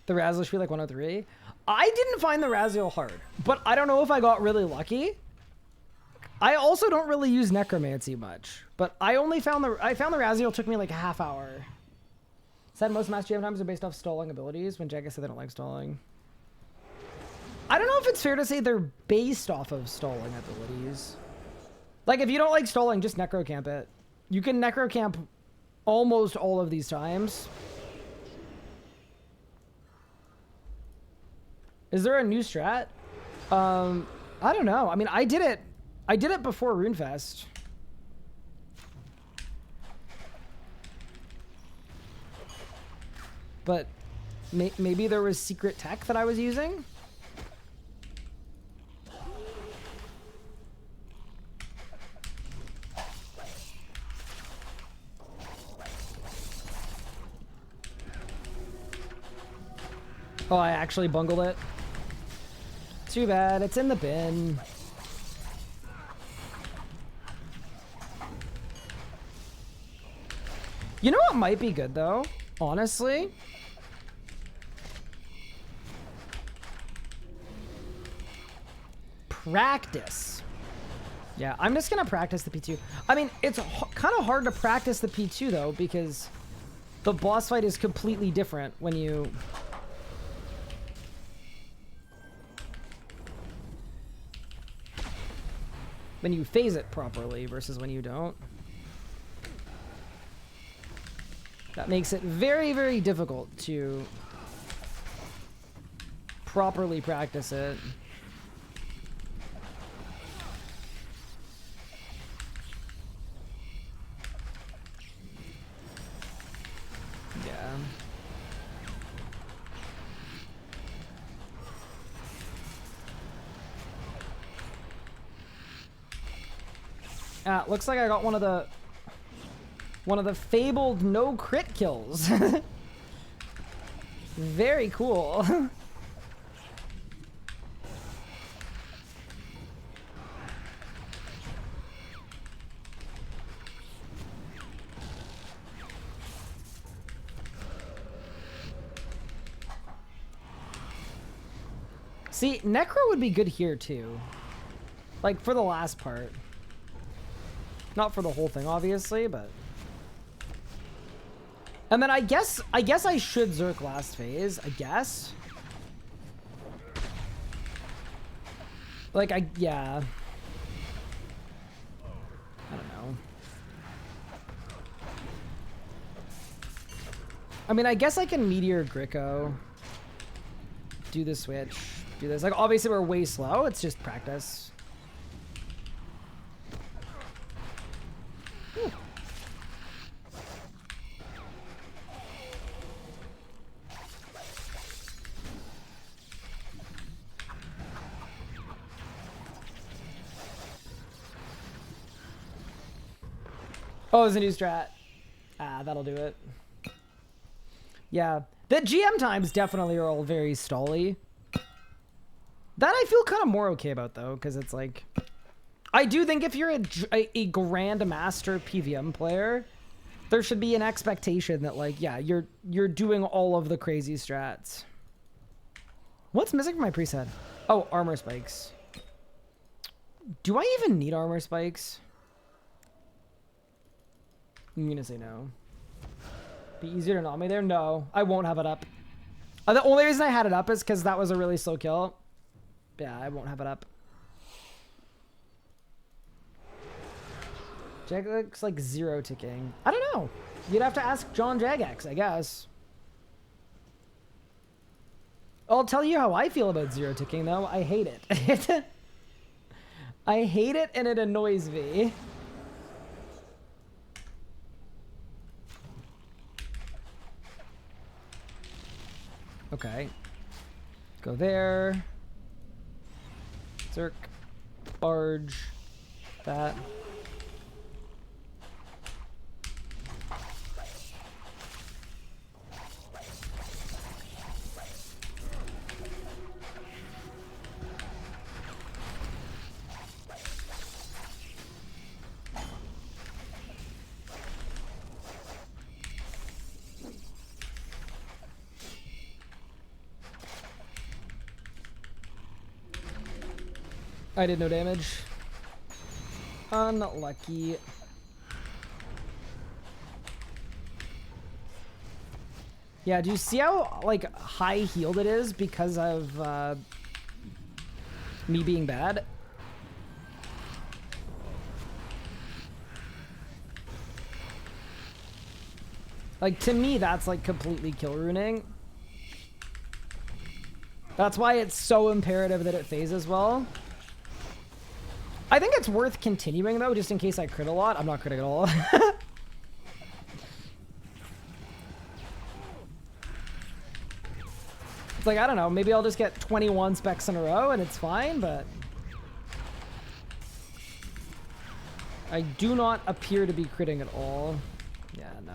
The Razzle should be like 103. I didn't find the Razzle hard, but I don't know if I got really lucky. I also don't really use Necromancy much, but I found the Razzle took me like a half hour. Said most master jam times are based off stalling abilities. When Jaga said they don't like stalling. I don't know if it's fair to say they're based off of stalling abilities. Like, if you don't like stalling, just necrocamp it. You can necrocamp almost all of these times. Is there a new strat? I don't know. I mean, I did it before RuneFest. But maybe there was secret tech that I was using? Oh, I actually bungled it. Too bad, it's in the bin. You know what might be good though, honestly? Practice. Yeah, I'm just gonna practice the P2. I mean, it's kind of hard to practice the P2 though, because the boss fight is completely different when you... phase it properly versus when you don't. That makes it very, very difficult to properly practice it. Looks like I got one of the fabled no crit kills. Very cool. See, Necro would be good here too. Like for the last part. Not for the whole thing, obviously, but... And then I guess I should Zerk last phase, I guess. Like, yeah. I don't know. I mean, I guess I can Meteor Gricko. Do the switch. Do this. Like, obviously we're way slow, it's just practice. Oh, it's a new strat. That'll do it. Yeah. The GM times definitely are all very stally. That I feel kind of more okay about, though, because it's like... I do think if you're a Grandmaster PVM player, there should be an expectation that, like, yeah, you're doing all of the crazy strats. What's missing from my preset? Oh, armor spikes. Do I even need armor spikes? I'm gonna say no. Be easier to not me there? No, I won't have it up. The only reason I had it up is because that was a really slow kill. Yeah, I won't have it up. Jagex like zero ticking. I don't know. You'd have to ask John Jagex, I guess. I'll tell you how I feel about zero ticking, though. I hate it. I hate it, and it annoys me. Okay. Go there. Zerk. Barge. That. I did no damage. Unlucky. Yeah, do you see how, like, high healed it is because of, me being bad? Like, to me, that's, like, completely kill ruining. That's why it's so imperative that it phases well. I think it's worth continuing, though, just in case I crit a lot. I'm not critting at all. It's like, I don't know, maybe I'll just get 21 specs in a row and it's fine, but I do not appear to be critting at all. Yeah, no.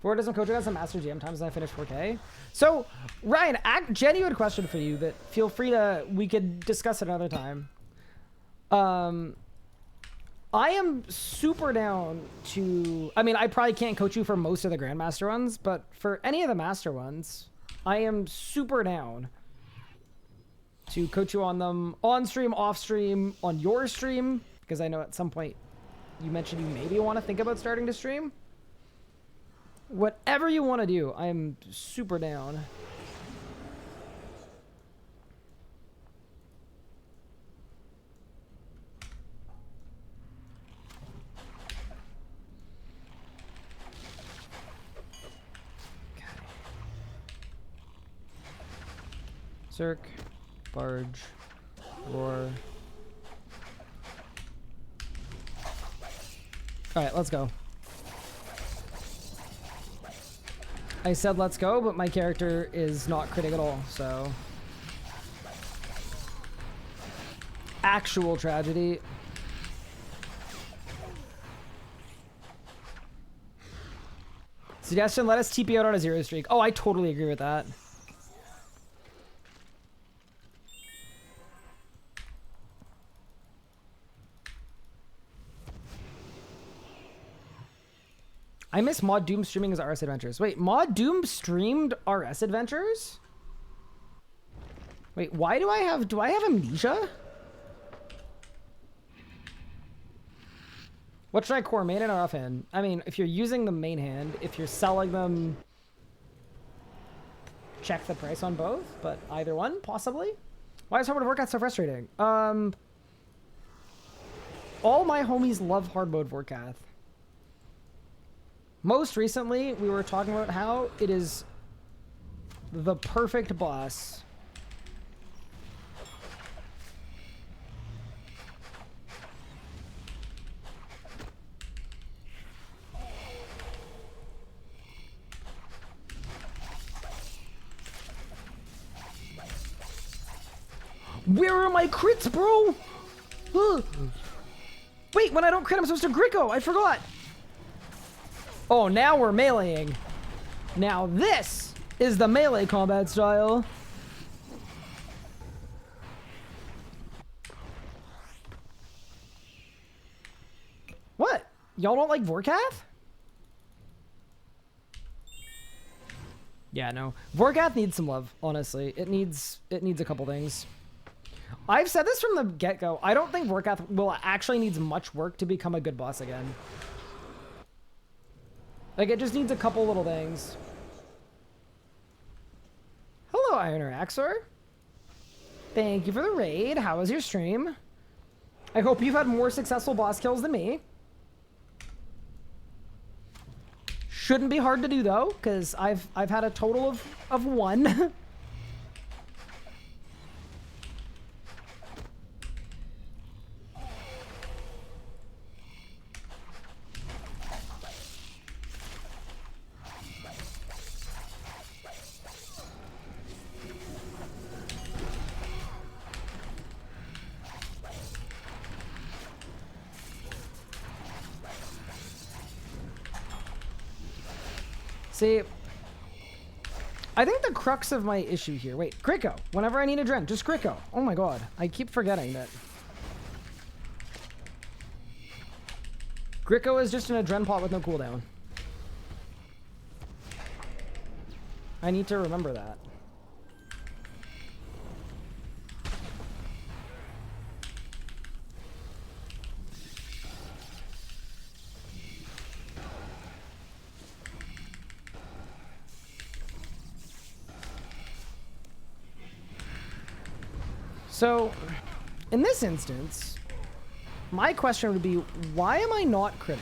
Ford doesn't coach against a Master GM times and I finished 4K. So, Ryan, genuine question for you that feel free to, we could discuss it another time. I am super down to, I mean, I probably can't coach you for most of the Grandmaster ones, but for any of the Master ones, I am super down to coach you on them on stream, off stream, on your stream, because I know at some point you mentioned you maybe want to think about starting to stream. Whatever you want to do, I'm super down. Zerk, Barge, Roar. Alright, let's go. I said let's go, but my character is not critting at all, so... Actual tragedy. Suggestion, let us TP out on a 0 streak. Oh, I totally agree with that. I miss Mod Doom streaming his RS Adventures. Wait, Mod Doom streamed RS Adventures? Wait, why do I have amnesia? What should I core, main hand or offhand? I mean, if you're using the main hand, if you're selling them, check the price on both, but either one, possibly. Why is hard mode Vorkath so frustrating? All my homies love hard mode Vorkath. Most recently, we were talking about how it is the perfect boss. Where are my crits, bro? Wait, when I don't crit, I'm supposed to Gricko. I forgot. Oh, now we're meleeing. Now this is the melee combat style. What? Y'all don't like Vorkath? Yeah, no. Vorkath needs some love, honestly. It needs a couple things. I've said this from the get-go. I don't think Vorkath will actually needs much work to become a good boss again. Like, it just needs a couple little things. Hello, Iron Axor. Thank you for the raid. How was your stream? I hope you've had more successful boss kills than me. Shouldn't be hard to do though, because I've had a total of 1. See, I think the crux of my issue here... Wait, Gricko. Whenever I need a dren, just Gricko. Oh my god. I keep forgetting that. Gricko is just in a dren pot with no cooldown. I need to remember that. So, in this instance, my question would be, why am I not critting?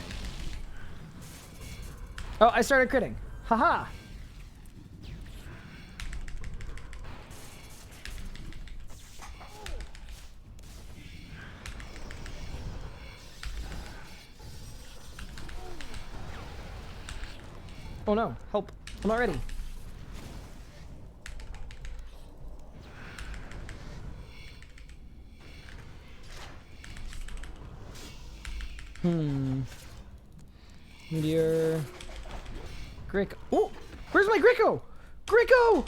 Oh, I started critting. Haha. Oh no, help. I'm not ready. Meteor. Gricko. Oh! Where's my Gricko? Gricko!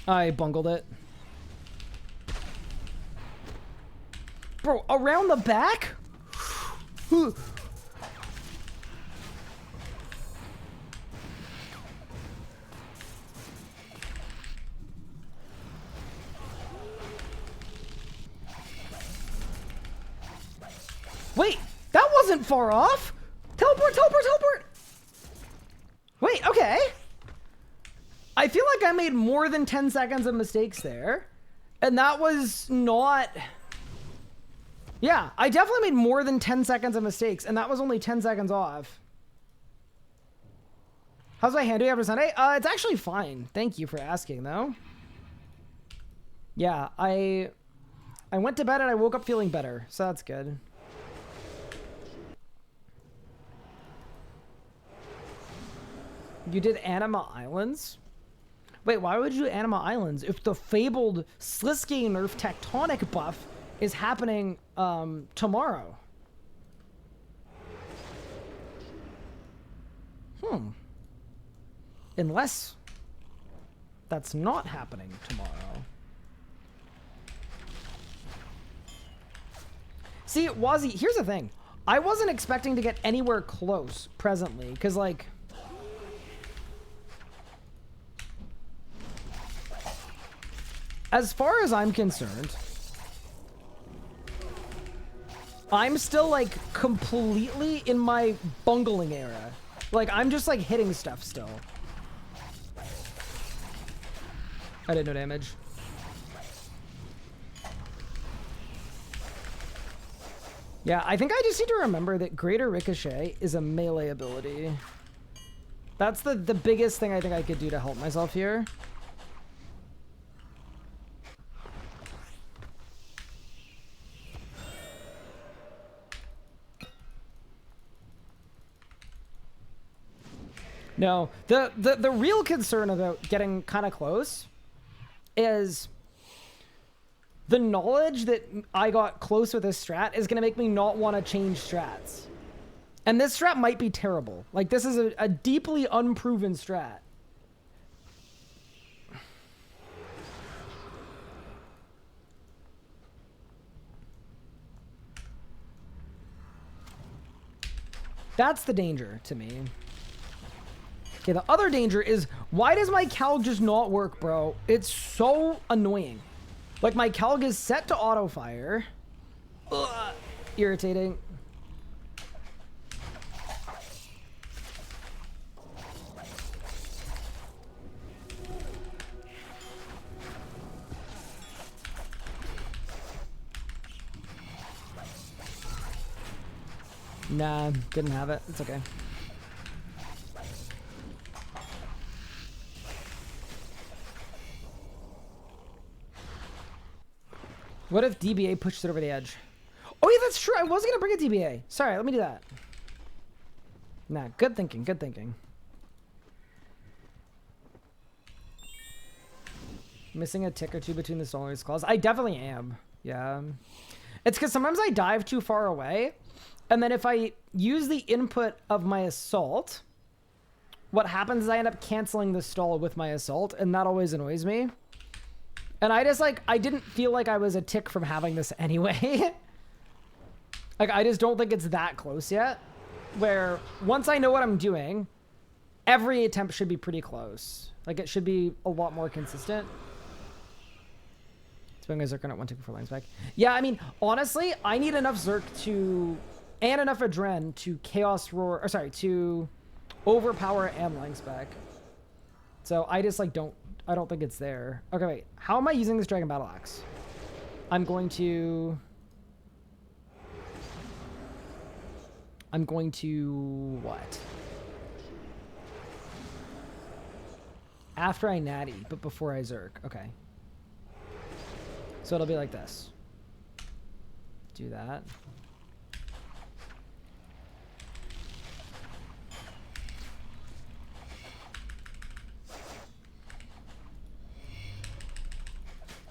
I bungled it. Bro, around the back? Wait, that wasn't far off. Teleport, teleport, teleport. Wait, okay. I feel like I made more than 10 seconds of mistakes there. And that was not... Yeah, I definitely made more than 10 seconds of mistakes, and that was only 10 seconds off. How's my hand doing after Sunday? It's actually fine. Thank you for asking, though. Yeah, I went to bed and I woke up feeling better, so that's good. You did Anima Islands? Wait, why would you do Anima Islands if the fabled Sliske nerf tectonic buff is happening tomorrow? Unless that's not happening tomorrow. See, Wazzy, here's the thing. I wasn't expecting to get anywhere close presently, because, like... As far as I'm concerned, I'm still, like, completely in my bungling era. Like, I'm just, like, hitting stuff still. I did no damage. Yeah, I think I just need to remember that Greater Ricochet is a melee ability. That's the biggest thing I think I could do to help myself here. No, the real concern about getting kind of close is the knowledge that I got close with this strat is going to make me not want to change strats. And this strat might be terrible. Like, this is a deeply unproven strat. That's the danger to me. Okay, the other danger is, why does my Calg just not work, bro? It's so annoying. Like, my Calg is set to auto-fire. Ugh, irritating. Nah, didn't have it. It's okay. What if DBA pushed it over the edge? Oh yeah, that's true. I was gonna bring a DBA. Sorry, let me do that. Nah, good thinking, good thinking. Missing a tick or two between the solar's claws. I definitely am. Yeah. It's because sometimes I dive too far away. And then if I use the input of my assault, what happens is I end up canceling the stall with my assault. And that always annoys me. And I just like, I didn't feel like I was a tick from having this anyway. Like, I just don't think it's that close yet. Where once I know what I'm doing, every attempt should be pretty close. Like, it should be a lot more consistent. Swing a Zerk on 1-2 lines back. Yeah, I mean, honestly, I need enough Zerk to, and enough Adren to Chaos Roar, or sorry, to overpower and line spec. So I just like I don't think it's there. Okay, wait. How am I using this Dragon Battle Axe? I'm going to what? After I natty, but before I Zerk. Okay. So it'll be like this. Do that.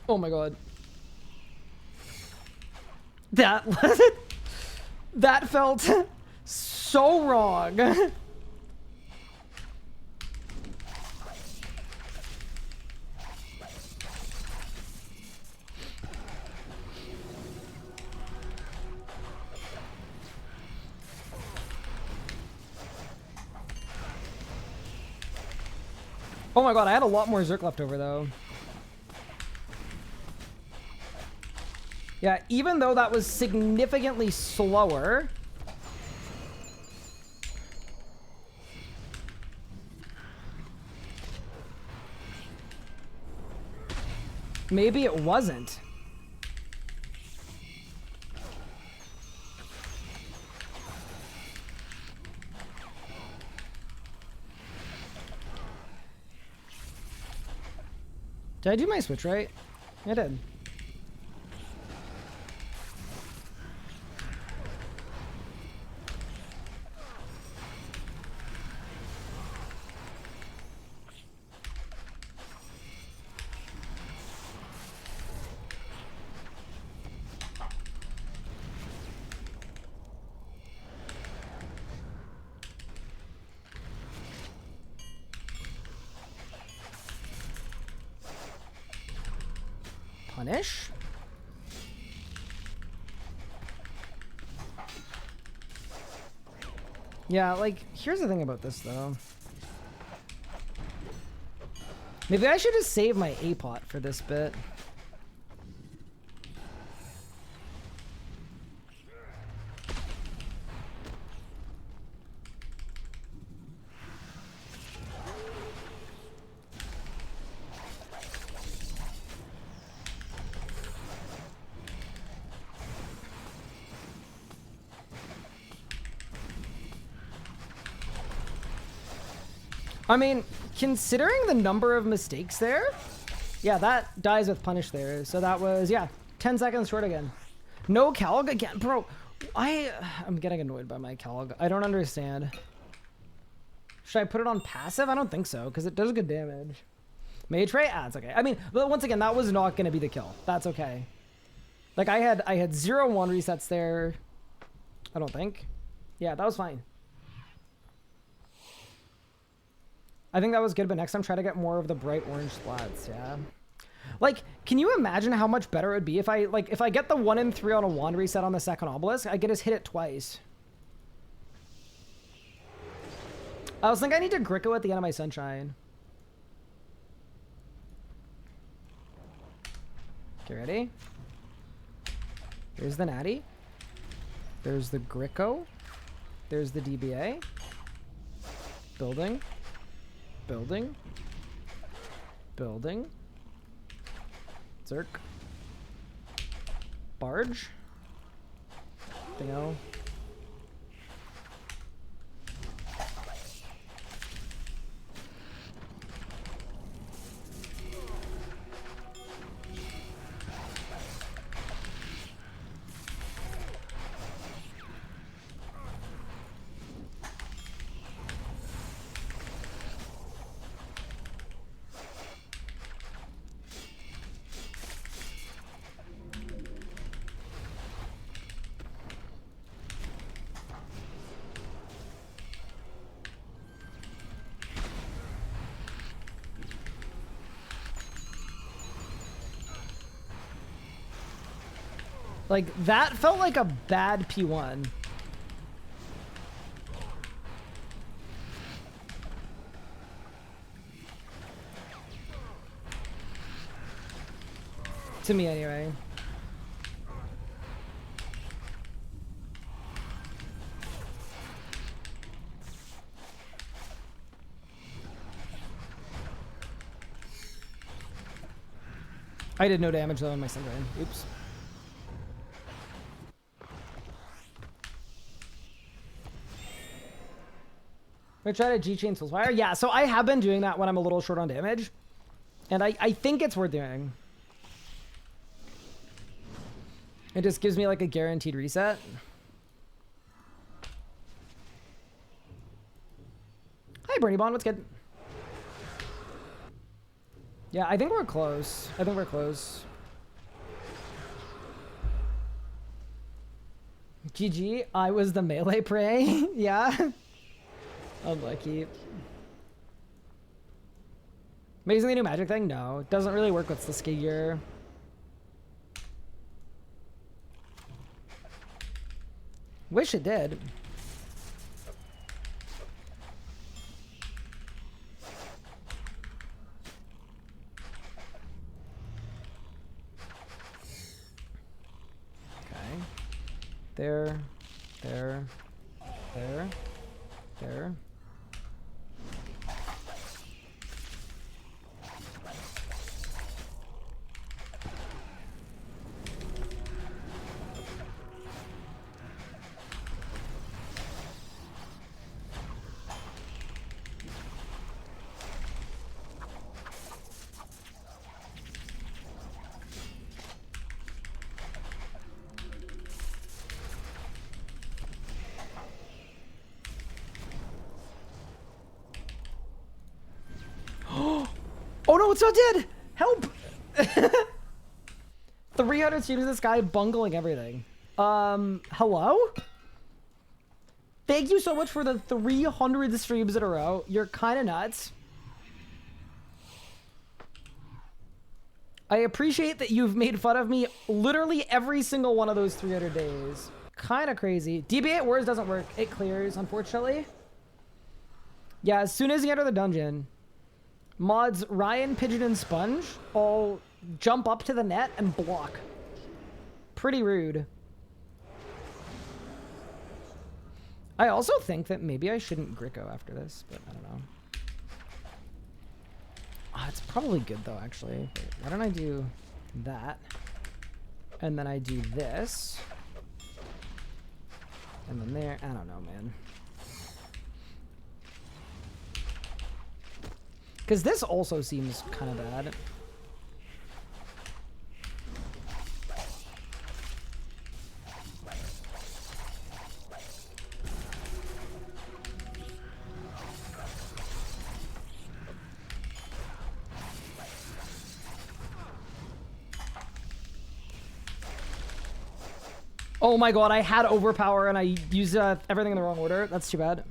Oh my god. That was it. That felt so wrong. Oh my god, I had a lot more Zerk left over though. Yeah, even though that was significantly slower. Maybe it wasn't. Did I do my switch right? I did. Punish. Yeah, like, here's the thing about this, though. Maybe I should just save my A-pot for this bit. I mean, considering the number of mistakes there, yeah, that dies with punish there. So that was, yeah, 10 seconds short again. No Calg again. Bro, I'm getting annoyed by my Calg. I don't understand. Should I put it on passive? I don't think so, because it does good damage. Mage Ray? Ah, it's okay. I mean, but once again, that was not going to be the kill. That's okay. Like, I had 0-1 resets there. I don't think. Yeah, that was fine. I think that was good, but next time try to get more of the bright orange splats, yeah. Like, can you imagine how much better it would be if I get the 1 in 3 on a wand reset on the second obelisk, I get his hit it twice. I was thinking I need to Gricko at the end of my sunshine. Okay, ready? Here's the natty. There's the Gricko. There's the DBA. Building. Building. Building. Zerk. Barge. Dingo. Like, that felt like a bad P1. To me, anyway. I did no damage though in my Sundrain. Oops. I tried a G-Chain Soulsfire. Yeah, so I have been doing that when I'm a little short on damage. And I think it's worth doing. It just gives me like a guaranteed reset. Hi, Bernie Bond. What's good? Yeah, I think we're close. I think we're close. GG, I was the melee prey. Yeah. Unlucky. Amazing the new magic thing? No, it doesn't really work with the ski gear. Wish it did. Okay. There. Oh no, it's not dead! Help! 300 streams of this guy bungling everything. Hello? Thank you so much for the 300 streams in a row. You're kind of nuts. I appreciate that you've made fun of me literally every single one of those 300 days. Kind of crazy. DB8 words doesn't work. It clears, unfortunately. Yeah, as soon as you enter the dungeon, mods Ryan, Pigeon, and Sponge all jump up to the net and block. Pretty rude. I also think that maybe I shouldn't Gricko after this, but I don't know. Oh, it's probably good though, actually. Wait, why don't I do that? And then I do this. And then there. I don't know, man. Because this also seems kind of bad. Oh my god, I had overpower and I used everything in the wrong order. That's too bad.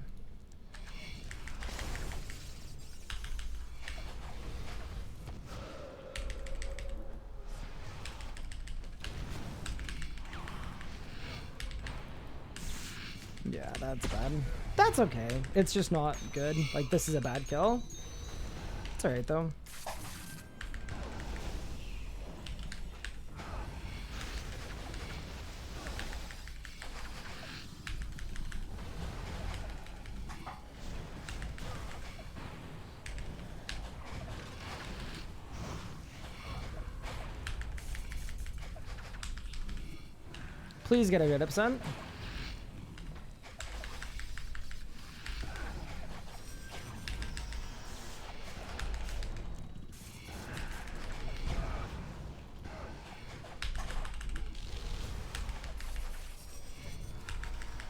Yeah, that's bad. That's okay. It's just not good. Like, this is a bad kill. It's alright, though. Please get a good upset.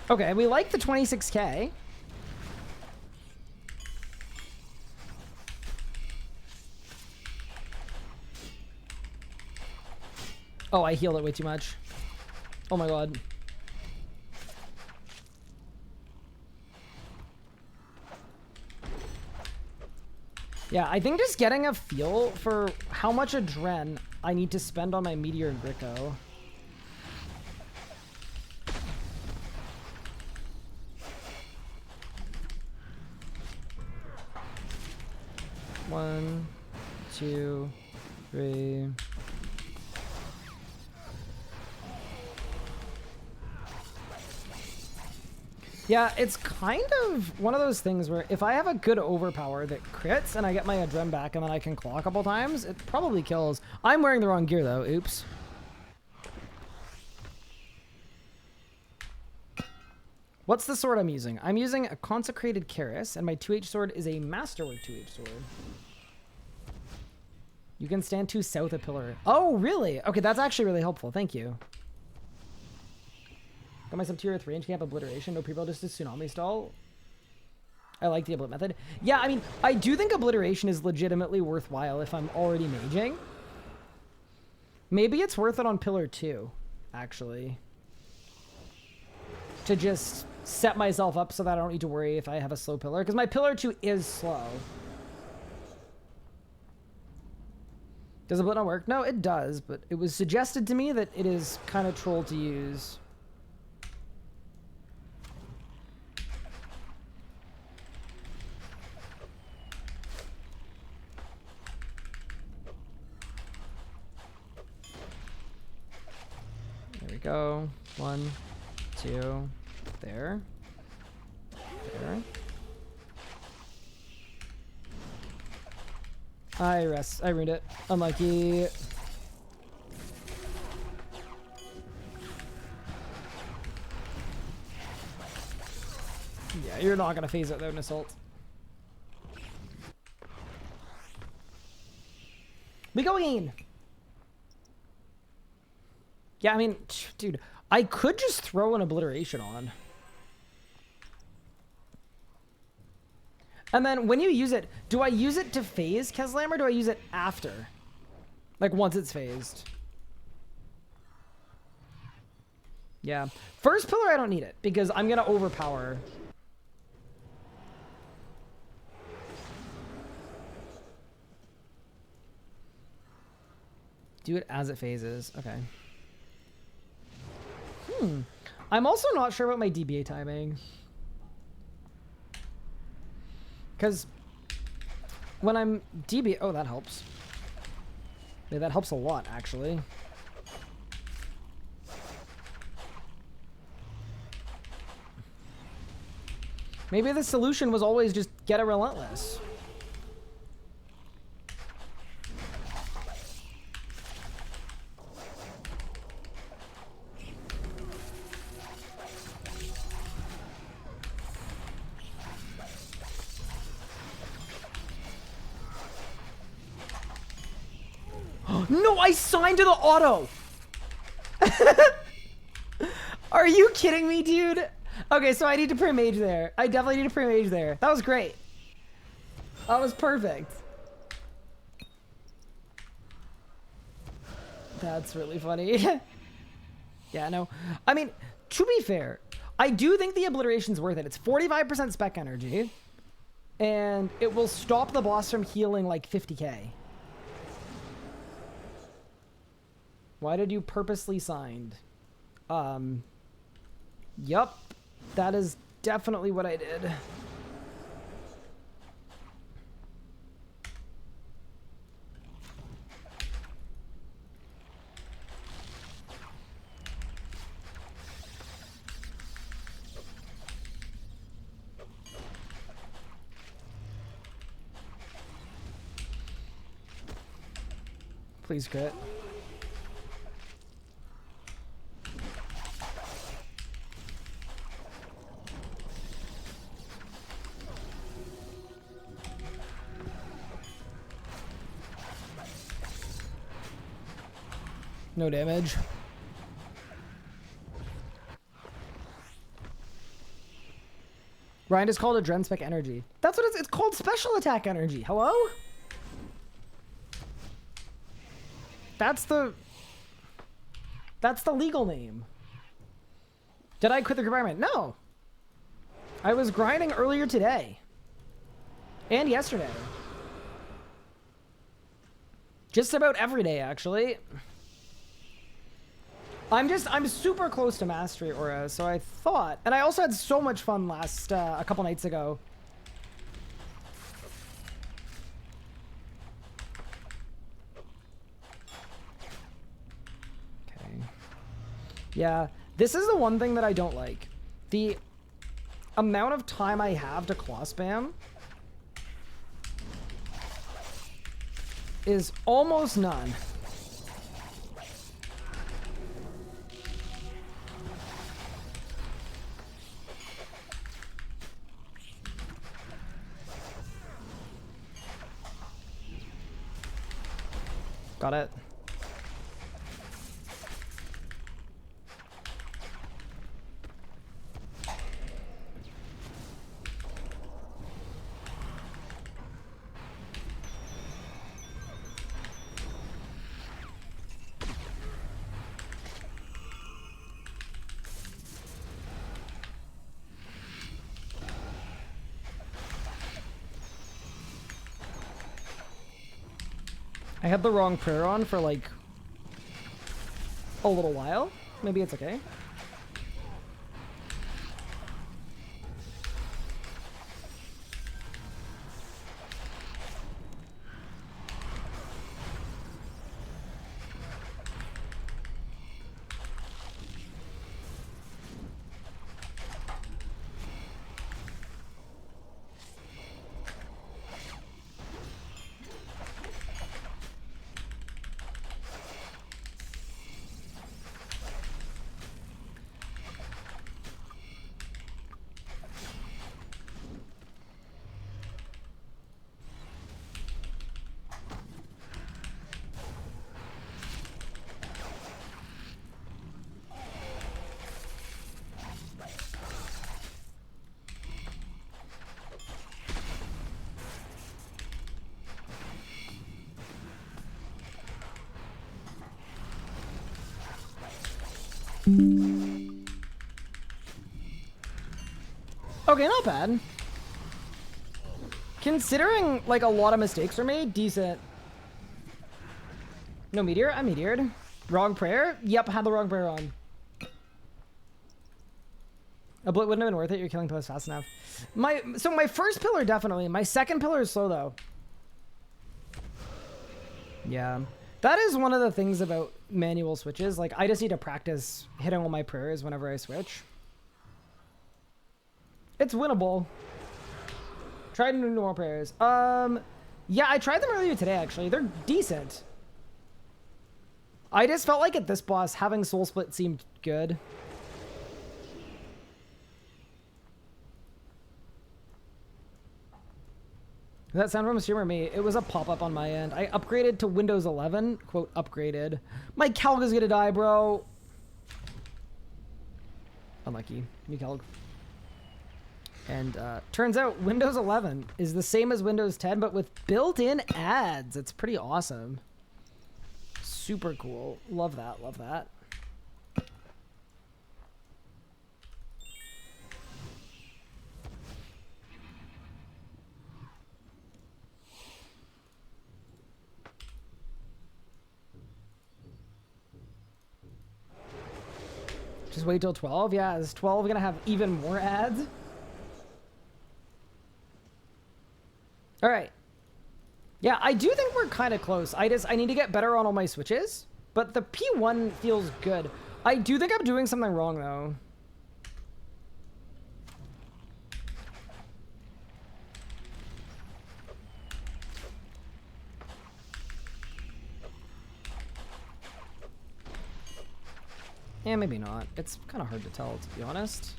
Okay, we like the 26k. Oh, I healed it way too much. Oh my god. Yeah, I think just getting a feel for how much adren I need to spend on my Meteor and Gricko. 1, 2, 3. Yeah, it's kind of one of those things where if I have a good overpower that crits and I get my adrem back and then I can claw a couple times, it probably kills. I'm wearing the wrong gear though. Oops. What's the sword I'm using? I'm using a Consecrated Keris, and my 2H sword is a Masterwork 2H sword. You can stand 2 south of pillar. Oh, really? Okay, that's actually really helpful. Thank you. Got myself tier 3 range camp obliteration. No pre-roll, just a tsunami stall. I like the oblit method. Yeah, I mean, I do think obliteration is legitimately worthwhile if I'm already maging. Maybe it's worth it on pillar 2, actually. To just set myself up so that I don't need to worry if I have a slow pillar. Because my pillar 2 is slow. Does oblit not work? No, it does. But it was suggested to me that it is kind of troll to use. There we go. 1, 2, there. There. I ruined it. Unlucky. Yeah, you're not gonna phase it without an assault. We go in. Yeah, I mean, dude, I could just throw an obliteration on. And then when you use it, do I use it to phase Keslam or do I use it after? Like once it's phased. Yeah. First pillar, I don't need it because I'm going to overpower. Do it as it phases. Okay. I'm also not sure about my DBA timing. Because when I'm DBA... Oh, that helps. Yeah, that helps a lot, actually. Maybe the solution was always just get a relentless. No, I signed to the auto. Are you kidding me, dude? Okay, so I need to pre-mage there. I definitely need to pre-mage there. That was great. That was perfect. That's really funny. Yeah, no. I mean, to be fair, I do think the obliteration's worth it. It's 45% spec energy. And it will stop the boss from healing like 50k. Why did you purposely signed? Yup. That is definitely what I did. Please crit. No damage. Grind is called a Dren spec energy. That's what it's called, special attack energy. Hello? That's the legal name. Did I quit the environment? No. I was grinding earlier today. And yesterday. Just about every day, actually. I'm super close to mastery aura, so I thought, and I also had so much fun last a couple nights ago. Yeah, this is the one thing that I don't like. The amount of time I have to claw spam is almost none. Got it. I had the wrong prayer on for like a little while. Maybe it's okay. Okay, not bad. Considering, like, a lot of mistakes were made, decent. No meteor? I meteored. Wrong prayer? Yep, had the wrong prayer on. A blit wouldn't have been worth it. You're killing pillars fast enough. So my first pillar, definitely. My second pillar is slow, though. Yeah. That is one of the things about manual switches. Like, I just need to practice hitting all my prayers whenever I switch. It's winnable. Tried new normal prayers. Yeah, I tried them earlier today, actually. They're decent. I just felt like at this boss, having Soul Split seemed good. Did that sound from a streamer or me? It was a pop-up on my end. I upgraded to Windows 11. Quote, upgraded. My Calg is gonna die, bro. Unlucky. New Calg. And turns out Windows 11 is the same as Windows 10, but with built-in ads. It's pretty awesome. Super cool. Love that. Love that. Just wait till 12? Yeah, is 12 gonna have even more ads? All right. Yeah, I do think we're kind of close. I need to get better on all my switches, but the P1 feels good. I do think I'm doing something wrong, though. Yeah, maybe not. It's kind of hard to tell, to be honest.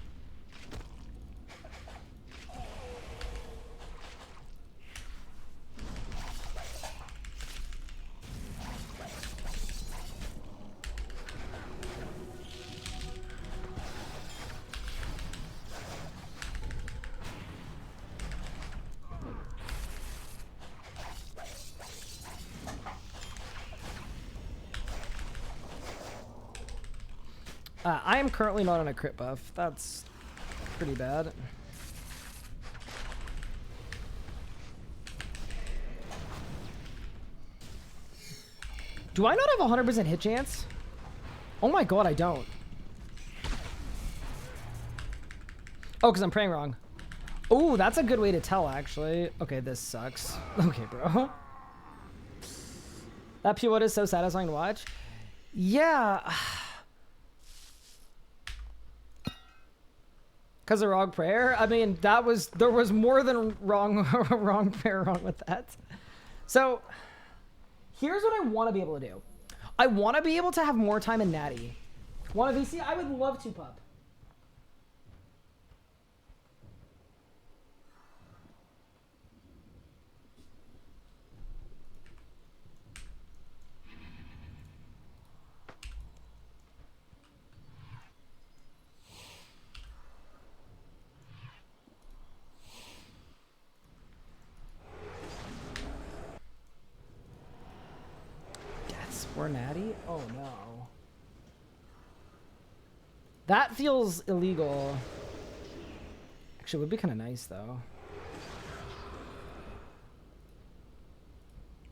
I am currently not on a crit buff. That's pretty bad. Do I not have a 100% hit chance? Oh my god, I don't. Oh, because I'm praying wrong. Oh, that's a good way to tell, actually. Okay, this sucks. Okay, bro. That POD is so satisfying to watch. Yeah. Because of wrong prayer? I mean, there was more than wrong prayer wrong with that. So, here's what I want to be able to do. I want to be able to have more time in Natty. Want a VC? I would love to, pup. Or Natty? Oh no. That feels illegal. Actually, it would be kind of nice though.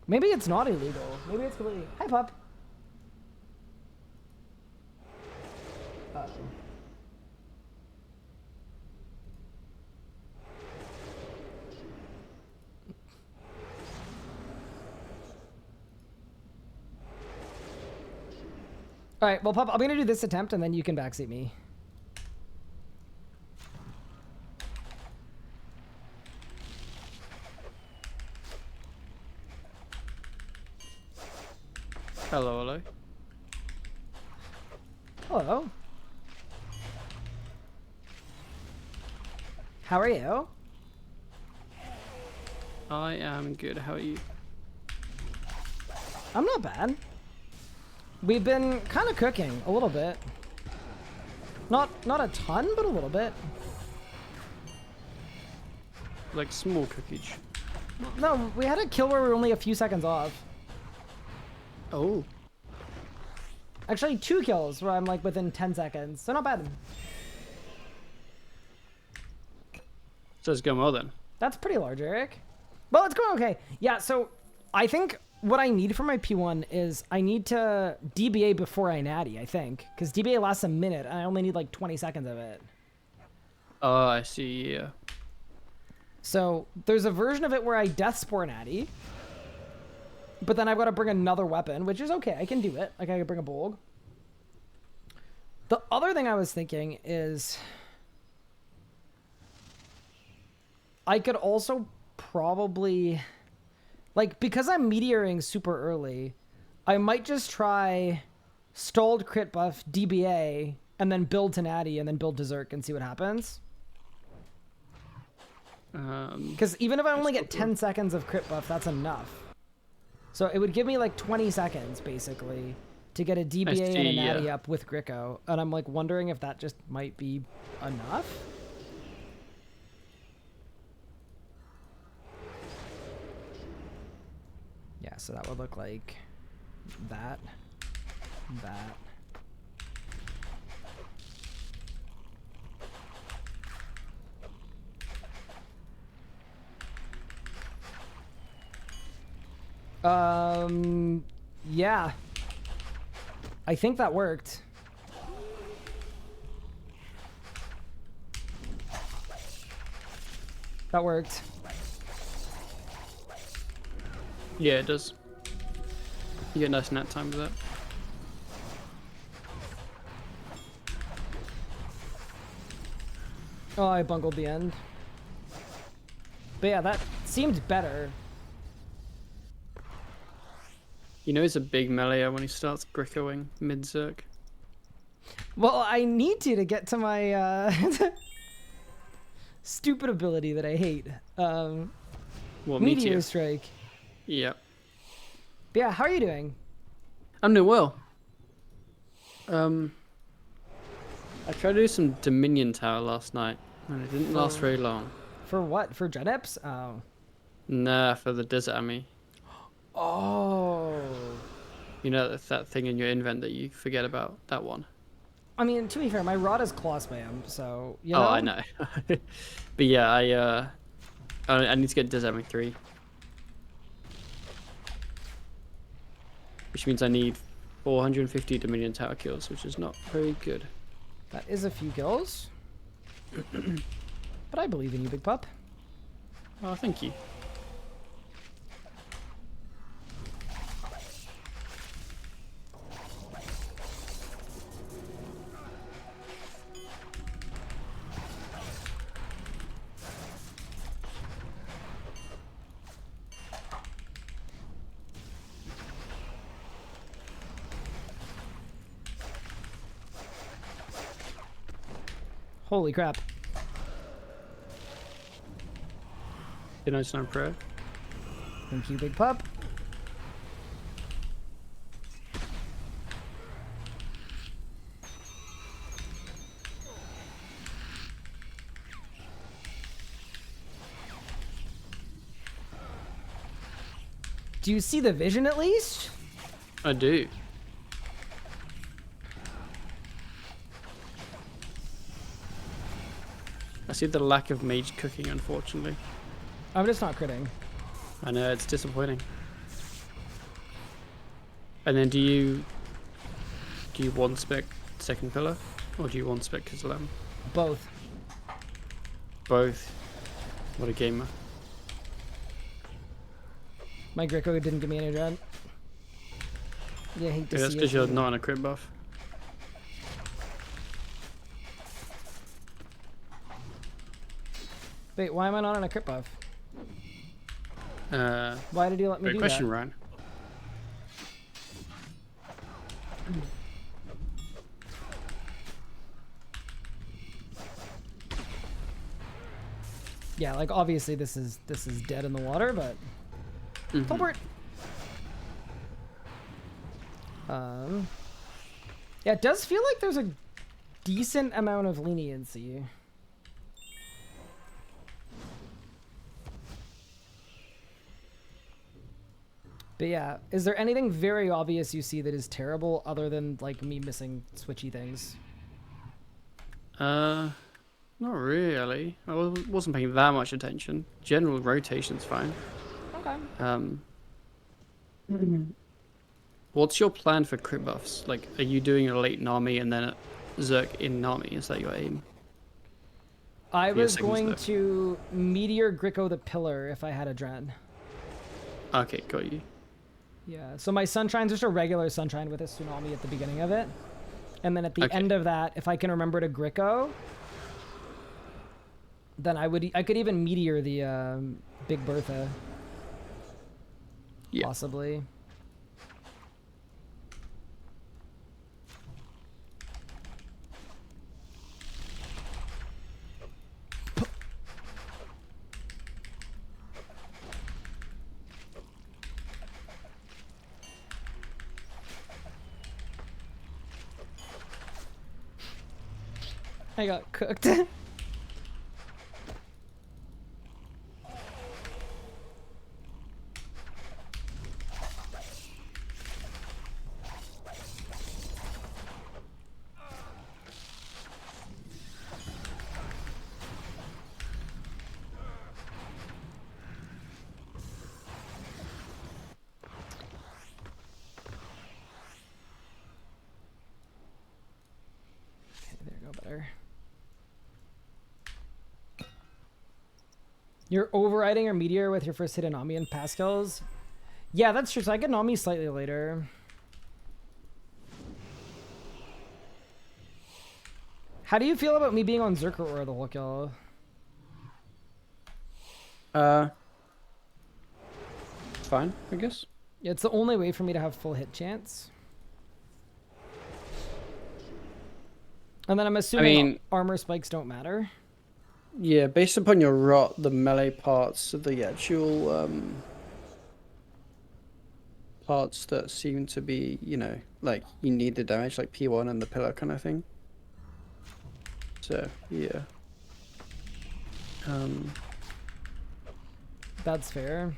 Maybe it's not illegal. Maybe it's completely... Hi, pup. Uh-oh. All right, well, pup, I'm gonna do this attempt, and then you can backseat me. Hello, hello. Hello. How are you? I am good. How are you? I'm not bad. We've been kind of cooking a little bit. Not a ton, but a little bit. Like small cookage. No, we had a kill where we were only a few seconds off. Oh. Actually, 2 kills where I'm like within 10 seconds, so not bad. So it's going well then. That's pretty large, Eric. Well, it's going okay. Yeah, so I think what I need for my P1 is I need to DBA before I natty, I think. Because DBA lasts a minute, and I only need like 20 seconds of it. Oh, I see, yeah. So there's a version of it where I death spore natty. But then I've got to bring another weapon, which is okay. I can do it. Like, I can bring a Bolg. The other thing I was thinking is I could also probably... Like, because I'm meteoring super early, I might just try stalled crit buff, DBA, and then build to natty, and then build to Zerk and see what happens. Because even if I only get 10 seconds of crit buff, that's enough. So it would give me like 20 seconds, basically, to get a DBA and a natty up with Gricko. And I'm like wondering if that just might be enough. Yeah, so that would look like that, that. Yeah. I think that worked. That worked. Yeah, it does. You get nice nap time with that. Oh, I bungled the end. But yeah, that seemed better. You know he's a big melee when he starts grickoing mid-Zerk. Well, I need to get to my stupid ability that I hate. What, Meteor Strike. Yeah. But yeah, how are you doing? I'm doing well. I tried to do some Dominion Tower last night, and it didn't last very long. For what? For Dreadips? Oh. Nah, for the Desert Army. Oh. You know that thing in your invent that you forget about? That one. I mean, to be fair, my rod is claw spam, so, you know? Oh, I know. But yeah, I need to get Desert Army 3. Which means I need 450 Dominion Tower kills, which is not very good. That is a few kills. But I believe in you, big pup. Oh, thank you. Holy crap. You know, no prayer. Thank you, big pup. Do you see the vision at least? I do. I see the lack of mage cooking, unfortunately. I'm just not critting. I know, it's disappointing. And then do you one spec second pillar? Or do you one spec Kislam? Both. Both. What a gamer. My Greco didn't give me any dread. Yeah, I hate to Yeah, that's see because it. you're not on a crit buff. Wait, why am I not on a crit buff? Uh, Why did he let me great do question, that? Ryan. Yeah, like obviously this is dead in the water, but Tolbert. Yeah, it does feel like there's a decent amount of leniency. But yeah, is there anything very obvious you see that is terrible other than like me missing switchy things? Not really. I wasn't paying that much attention. General rotation's fine. Okay. What's your plan for crit buffs? Like, are you doing a late Nami and then a Zerk in Nami? Is that your aim? I For your was second going step. to Meteor Gricko the Pillar if I had a Dren. Okay, got you. Yeah, so my Sunshine's just a regular Sunshine with a Tsunami at the beginning of it. And then at the Okay. end of that, if I can remember to Gricko, then I could even Meteor the Big Bertha. Yeah. Possibly. I got cooked. There you go, better. You're overriding your Meteor with your first hit in Nami and Pascals? Yeah, that's true. So I get Nami slightly later. How do you feel about me being on Zerker or the whole kill? Fine, I guess. Yeah, it's the only way for me to have full hit chance. And then I'm assuming armor spikes don't matter. Yeah, based upon your rot, the melee parts of the actual parts that seem to be, you know, like you need the damage, like P1 and the pillar kind of thing. So yeah. That's fair.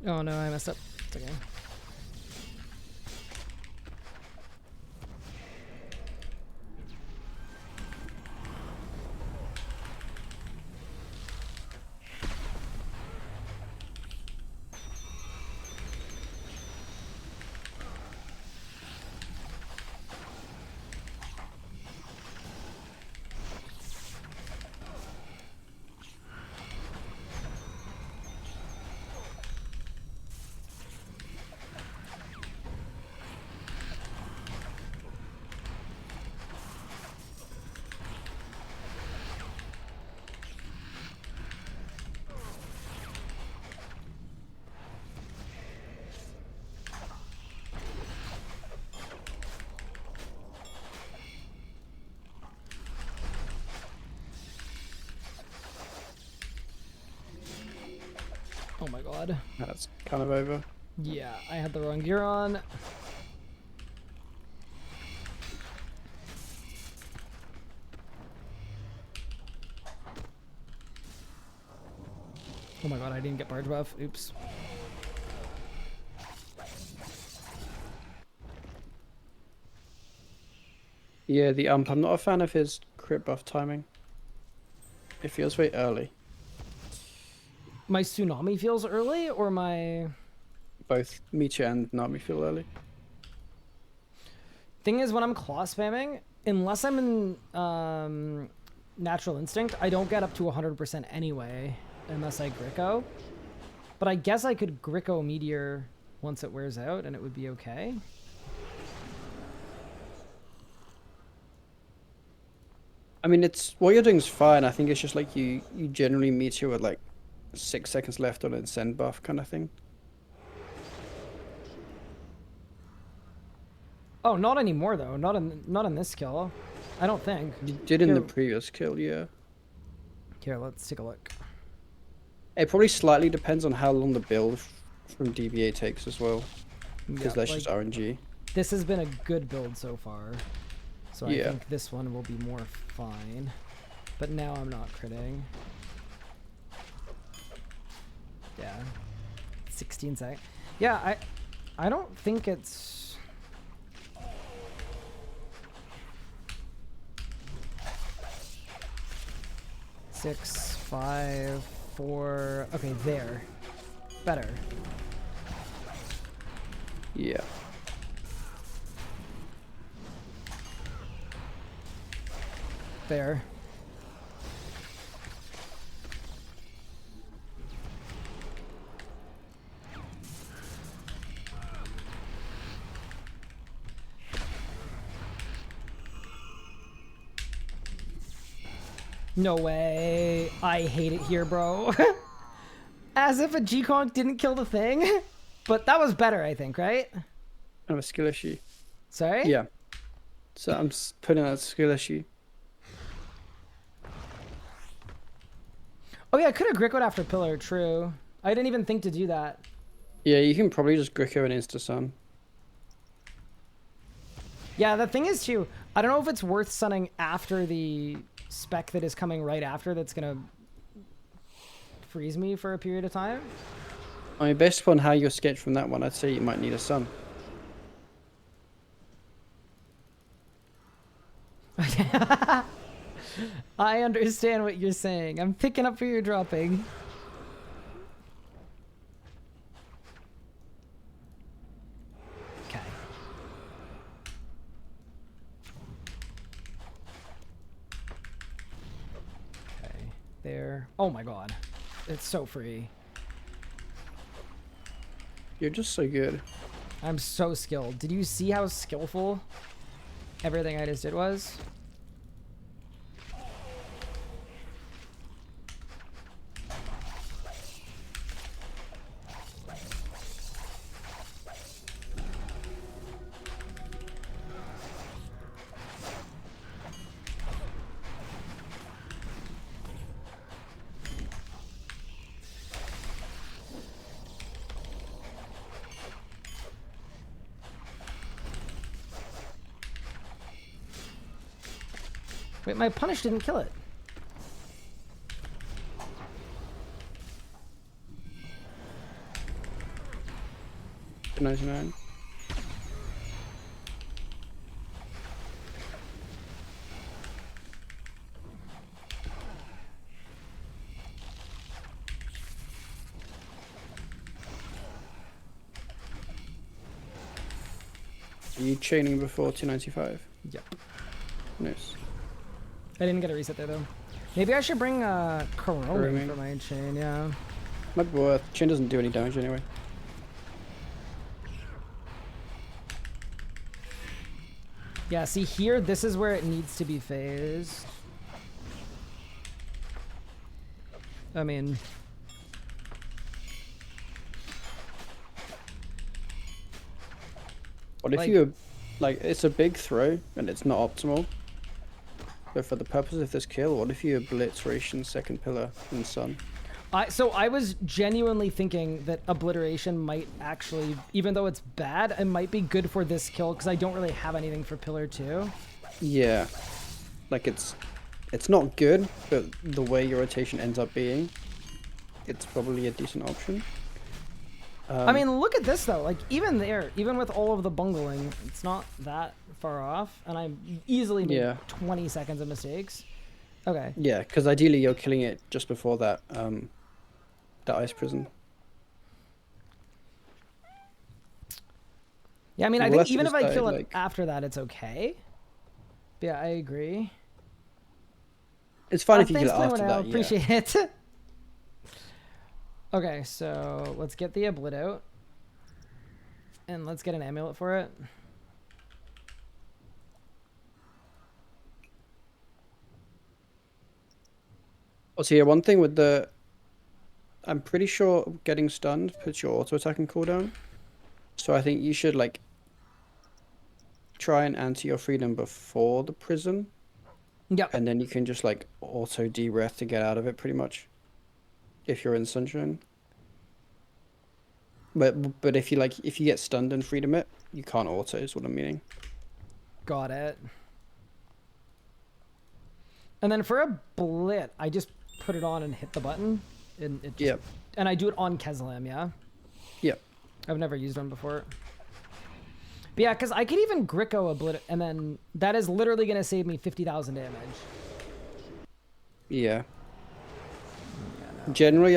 Oh no, I messed up. It's okay. god. That's kind of over. Yeah, I had the wrong gear on. Oh my god, I didn't get barge buff. Oops. Yeah, the ump. I'm not a fan of his crit buff timing. It feels very early. My tsunami feels early, or my... Both Meteor and Nami feel early. Thing is, when I'm claw spamming, unless I'm in Natural Instinct, I don't get up to 100% anyway, unless I Gricko. But I guess I could Gricko Meteor once it wears out, and it would be okay. I mean, it's what you're doing is fine. I think it's just like you generally Meteor with like 6 seconds left on a send buff kind of thing. Oh, not anymore though. Not in this kill. I don't think. You did in the Here- previous kill, yeah. Here, let's take a look. It probably slightly depends on how long the build from DBA takes as well, because Yeah, that's like, just RNG. this has been a good build so far. So I Yeah. think this one will be more fine. But now I'm not critting. Yeah. 16 seconds. Yeah, I don't think it's... Six, 5, 4... Okay, there. Better. Yeah. There. No way. I hate it here, bro. As if a G-Conk didn't kill the thing. But that was better, I think, right? I have a skill issue. Sorry? Yeah. So I'm putting out a skill issue. Oh yeah, I could have Grickoed after Pillar, true. I didn't even think to do that. Yeah, you can probably just Gricko and Insta-Sun. Yeah, the thing is too, I don't know if it's worth sunning after the spec that is coming right after that's gonna freeze me for a period of time. I mean, based upon how you're sketched from that one, I'd say you might need a sun. I understand what you're saying. I'm picking up where you're dropping. Okay. Okay. There. Oh my god. It's so free. You're just so good. I'm so skilled. Did you see how skillful everything I just did was? Wait, my punish didn't kill it. $99. Are you chaining before 295? Yep. Nice. I didn't get a reset there though. Maybe I should bring Corona Karumi. for my chain, yeah. Might be worth. Chain doesn't do any damage anyway. Yeah, see here, this is where it needs to be phased. I mean... What if Like- you, like, it's a big throw and it's not optimal. But for the purpose of this kill, what if you blitz ration second pillar and sun? So I was genuinely thinking that obliteration might actually, even though it's bad, it might be good for this kill because I don't really have anything for pillar 2. Yeah. Like it's not good, but the way your rotation ends up being, it's probably a decent option. I mean, look at this though. Like even there, even with all of the bungling, it's not that far off, and I easily made 20 seconds of mistakes. Okay. Yeah, because ideally you're killing it just before that that ice prison. Yeah, I mean, I think even if I kill it after that, it's okay. But yeah, I agree. It's fine if you kill it after that. Appreciate it. Okay, so let's get the oblit out. And let's get an amulet for it. Also, yeah, one thing with the... I'm pretty sure getting stunned puts your auto attack in cooldown. So I think you should, like, try and anti your freedom before the prison. Yep. And then you can just, like, auto de-breath to get out of it, pretty much. If you're in sunshine. But if you get stunned and freedom it, you can't auto, is what I'm meaning. Got it. And then for a blit, I just put it on and hit the button. And it just, and I do it on Keslam, yeah? Yep. I've never used one before. But yeah, because I could even Gricko a blit, and then that is literally going to save me 50,000 damage. Yeah. Generally,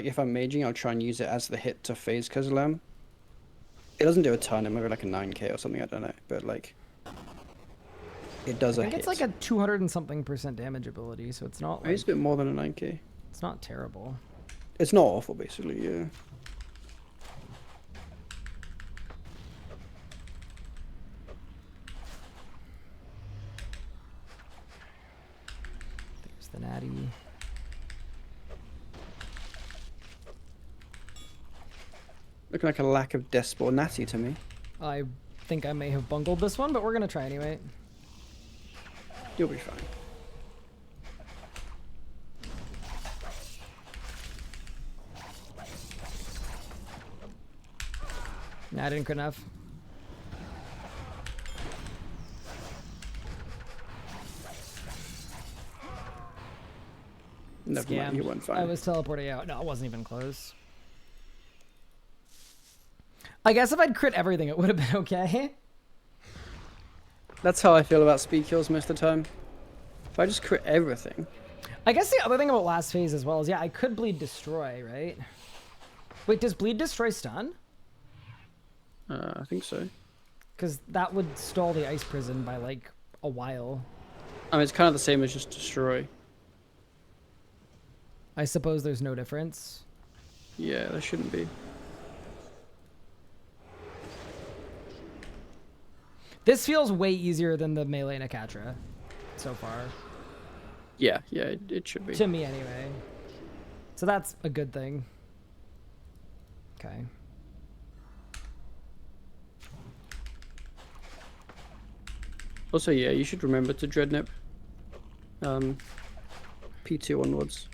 if I'm maging, I'll try and use it as the hit to phase Keslam. It doesn't do a ton, it might be like a 9k or something, I don't know. But like, it does a hit. It's like a 200 and something % damage ability, so it's not like... It's a bit more than a 9k. It's not terrible. It's not awful, basically, yeah. There's the natty. Looking like a lack of Despot natty to me. I think I may have bungled this one, but we're going to try anyway. You'll be fine. Nah, I didn't good enough. Never mind, you went fine. I was teleporting out. No, it wasn't even close. I guess if I'd crit everything, it would have been okay. That's how I feel about speed kills most of the time. If I just crit everything. I guess the other thing about last phase as well is, yeah, I could bleed destroy, right? Wait, does bleed destroy stun? I think so. Because that would stall the ice prison by like a while. I mean, it's kind of the same as just destroy. I suppose there's no difference. Yeah, there shouldn't be. This feels way easier than the melee Nakatra so far. Yeah, it should be. To me, anyway. So that's a good thing. Okay. Also, yeah, you should remember to Dreadnought. P2 onwards.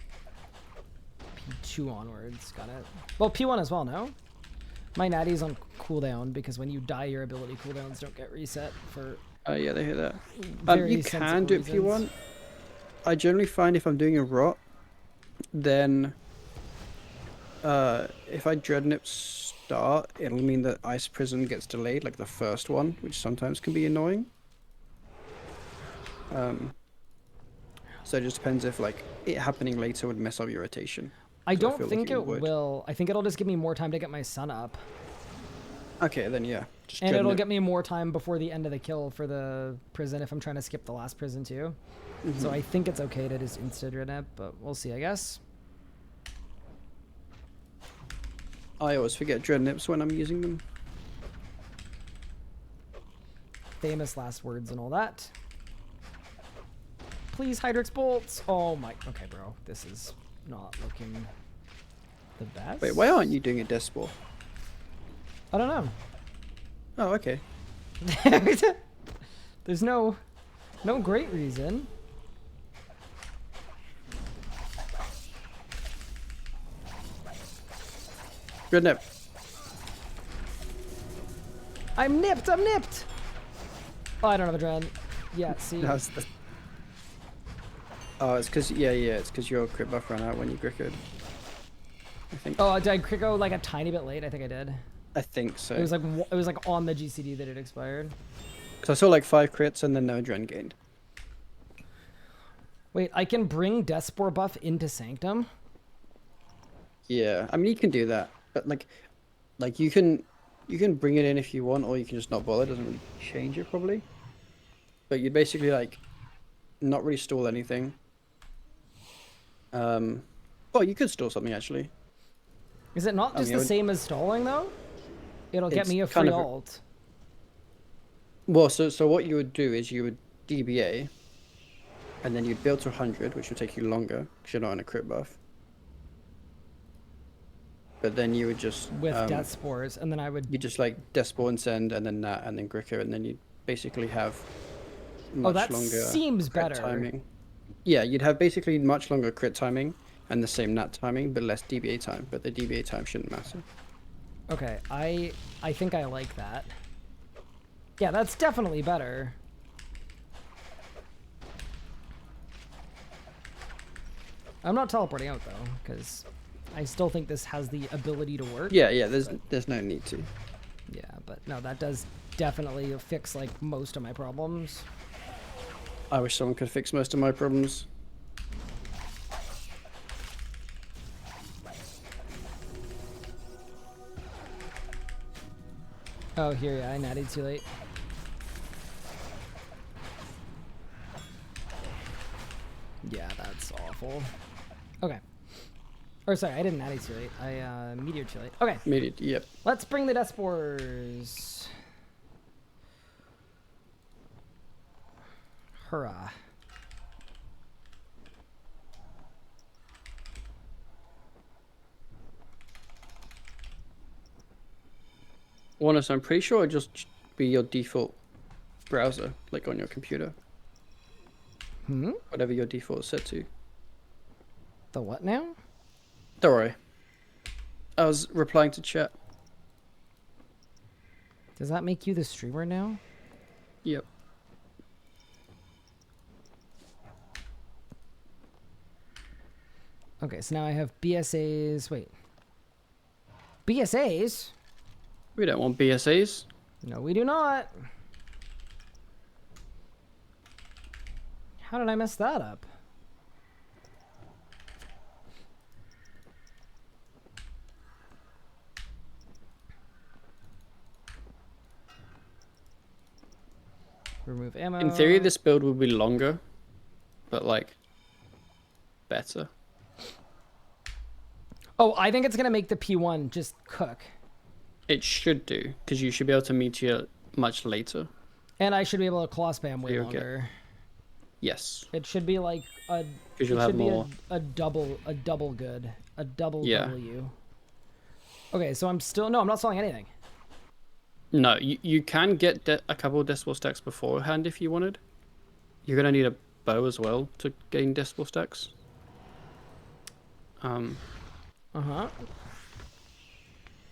P2 onwards, got it. Well, P1 as well, no? My natty's on cooldown because when you die, your ability cooldowns don't get reset for... Yeah, they hear that. You can do it P1. I generally find if I'm doing a rot, then if I Dreadnought start, it'll mean that Ice Prison gets delayed, like the first one, which sometimes can be annoying. So it just depends if like it happening later would mess up your rotation. I don't think it will. I think it'll just give me more time to get my sun up. Okay, then yeah. And it'll get me more time before the end of the kill for the prison if I'm trying to skip the last prison too. Mm-hmm. So I think it's okay to just insta-Dreadnought, but we'll see, I guess. I always forget Dreadnoughts when I'm using them. Famous last words and all that. Please, Hydrix bolts. Oh my. Okay, bro. This is not looking the best. Wait, why aren't you doing a Despot? I don't know. Oh, okay. There's no great reason. Good nip. I'm nipped. I'm nipped. Oh, I don't have a dread. Yeah. See. That's the... Oh, it's because it's because your crit buff ran out when you grickered. I think. Oh, did I crit go like a tiny bit late? I think I did. I think so. It was like on the GCD that it expired. Because I saw like 5 crits and then no adren gained. Wait, I can bring Death Spore buff into Sanctum? Yeah, I mean you can do that, but like you can bring it in if you want, or you can just not bother. It doesn't really change it probably. But you'd basically like not really stall anything. Well, you could stall something actually. Is it not just the same as stalling though? It'll get me a free ult. Well, so what you would do is you would DBA, and then you'd build to 100, which would take you longer because you're not on a crit buff. But then you would just with Death Spores, and then I would. You just like Death Spore and send, and then that, and then Gricker, and then you basically have much longer. Seems better. Timing. Yeah, you'd have basically much longer crit timing and the same nat timing, but less DBA time. But the DBA time shouldn't matter. Okay, I think I like that. Yeah, that's definitely better. I'm not teleporting out though, because I still think this has the ability to work. Yeah, there's no need to. Yeah, but no, that does definitely fix like most of my problems. I wish someone could fix most of my problems. Oh, here, yeah, I natted too late. Yeah, that's awful. Okay. Or sorry, I didn't natty too late. I meteored too late. Okay. Meteored, yep. Let's bring the Death Spores. Hurrah. Honest, I'm pretty sure it'd just be your default browser, like on your computer. Whatever your default is set to. The what now? Don't worry. I was replying to chat. Does that make you the streamer now? Yep. Okay, so now I have BSAs. Wait. BSAs? We don't want BSAs. No, we do not. How did I mess that up? Remove ammo. In theory, this build will be longer, but like better. Oh, I think it's gonna make the P1 just cook. It should do, because you should be able to meteor much later. And I should be able to claw spam way Okay. longer. Yes. It should be like a. Because you'll have more. A double good, a double Yeah. W. Okay, so I'm not selling anything. No, you can get a couple of decibel stacks beforehand if you wanted. You're gonna need a bow as well to gain decibel stacks. I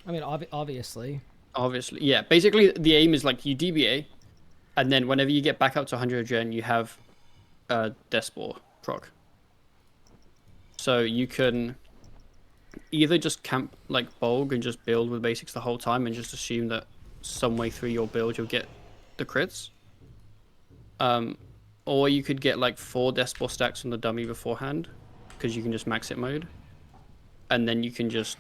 mean, obviously. Obviously, yeah. Basically, the aim is like you DBA, and then whenever you get back up to 100 gen, you have decibel proc. So you can either just camp like Bolg and just build with basics the whole time and just assume that some way through your build you'll get the crits. Or you could get like 4 decibel stacks on the dummy beforehand, because you can just max it mode, and then you can just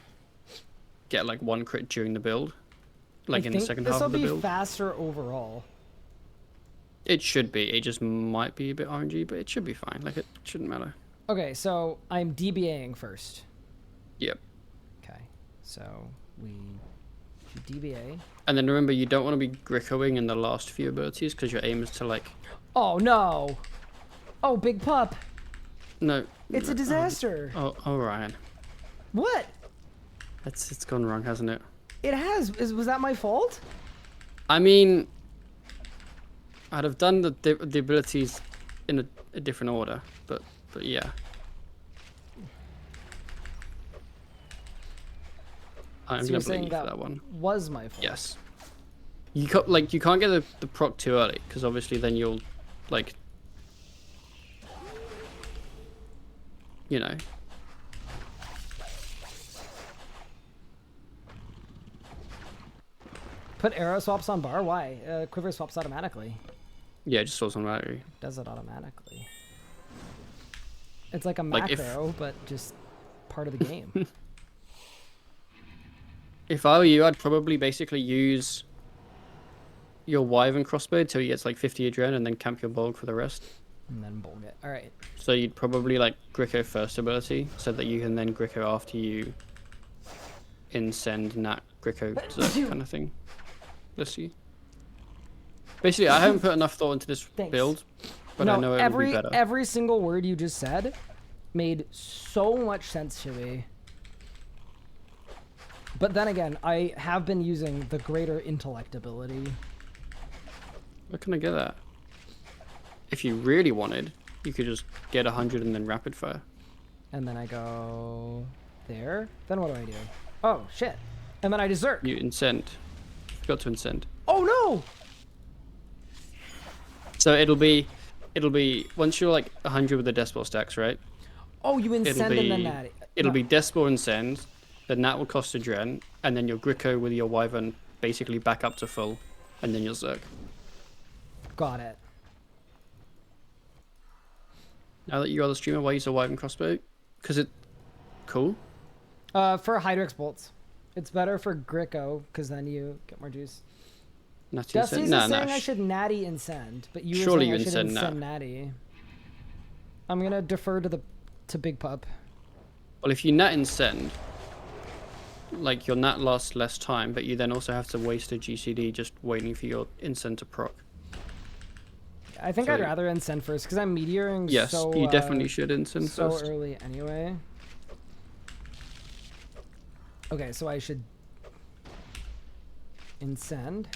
get like 1 crit during the build, like in the second half of the build. This will be faster overall. It should be. It just might be a bit RNG, but it should be fine. Like, it shouldn't matter. Okay, so I'm DBAing first. Yep. Okay, so we should DBA. And then remember, you don't want to be grickoing in the last few abilities, because your aim is to like... Oh, no! Oh, big pup! No. It's a disaster! Oh, Ryan. What? It's gone wrong, hasn't it? It has. Was that my fault? I mean, I'd have done the abilities in a different order, but yeah. I'm So gonna you're believe saying you for that that one. was my fault. Yes. You can't get the proc too early because obviously then you'll like, you know. Put arrow swaps on bar? Why? Quiver swaps automatically. Yeah, it just swaps on battery. Does it automatically. It's like a Like macro, but just part of the game. If I were you, I'd probably basically use your Wyvern crossbow till you get to like 50 adrenaline and then camp your bulk for the rest. And then bulk it. Alright. So you'd probably like Gricko first ability so that you can then Gricko after you Incend, Nat, Gricko, Zerk kind of thing. Let's see. Basically, I haven't put enough thought into this build, but I know it would be better. Every single word you just said made so much sense to me. But then again, I have been using the greater intellect ability. Where can I get that? If you really wanted, you could just get 100 and then rapid fire. And then I go there. Then what do I do? Oh, shit. And then I desert. You Incend. Forgot to Incend. Oh, no! So it'll be once you're like 100 with the Despot stacks, right? Oh, you Incend and then that. It'll be Despot Incend, then that will cost a Dren, and then your Gricko with your Wyvern basically back up to full, and then your Zerk. Got it. Now that you are the streamer, why use a Wyvern crossbow? Because it... Cool. For Hydrix bolts. It's better for Gricko, because then you get more juice. Natty Dusty's Incend? saying I should Natty Incend, but you were Surely saying you I should Incend Incend Natty. I'm gonna defer to Big Pup. Well, if you Nat Incend, like your Nat lasts less time, but you then also have to waste a GCD just waiting for your Incend to proc. I think I'd rather Incend first, because I'm meteoring yes, so... you definitely should Incend so first. early anyway. Okay, so I should Incend,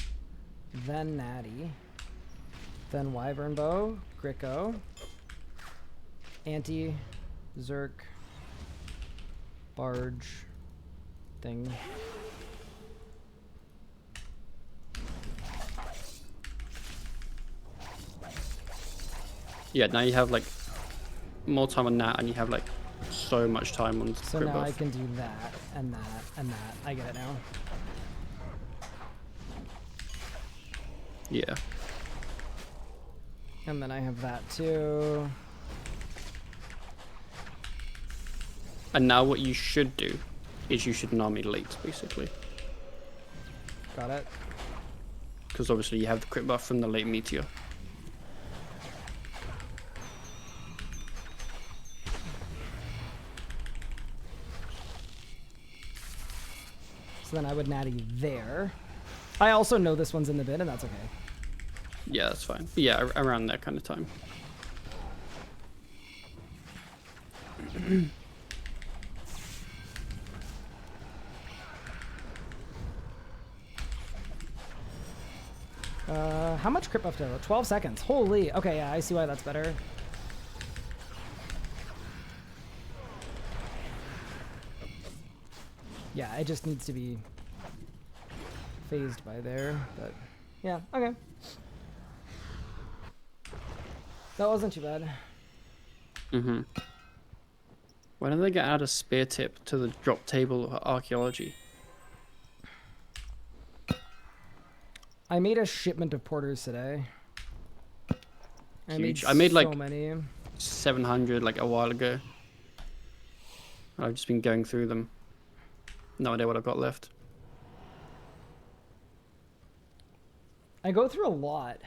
then Natty, then Wyvern Bow, Gricko, Anti, Zerk, Barge, thing. Yeah, now you have like more time on Nat, and you have like so much time on So crit now I buff. can do that, and that, and that. I get it now. Yeah. And then I have that too. And now what you should do is you should Nami late, basically. Got it. Because obviously you have the crit buff from the late meteor. So then I would natty there. I also know this one's in the bin, and that's okay. Yeah, that's fine. But yeah, around that kind of time. How much crit buff do I have? 12 seconds. Holy. Okay, yeah, I see why that's better. Yeah, it just needs to be phased by there, but yeah, okay. That wasn't too bad. Mm-hmm. When did they get out a spear tip to the drop table of archaeology? I made a shipment of porters today. Huge. I made like so many. 700 like a while ago. I've just been going through them. No idea what I've got left. I go through a lot.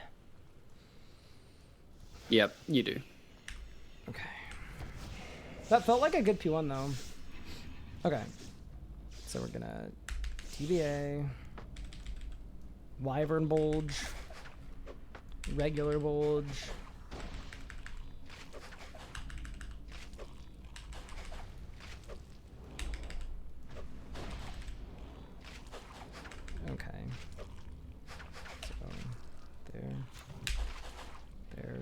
Yep, you do. Okay. That felt like a good P1 though. Okay. So we're gonna TBA, Wyvern Bulge, regular Bulge. Okay. So there. There.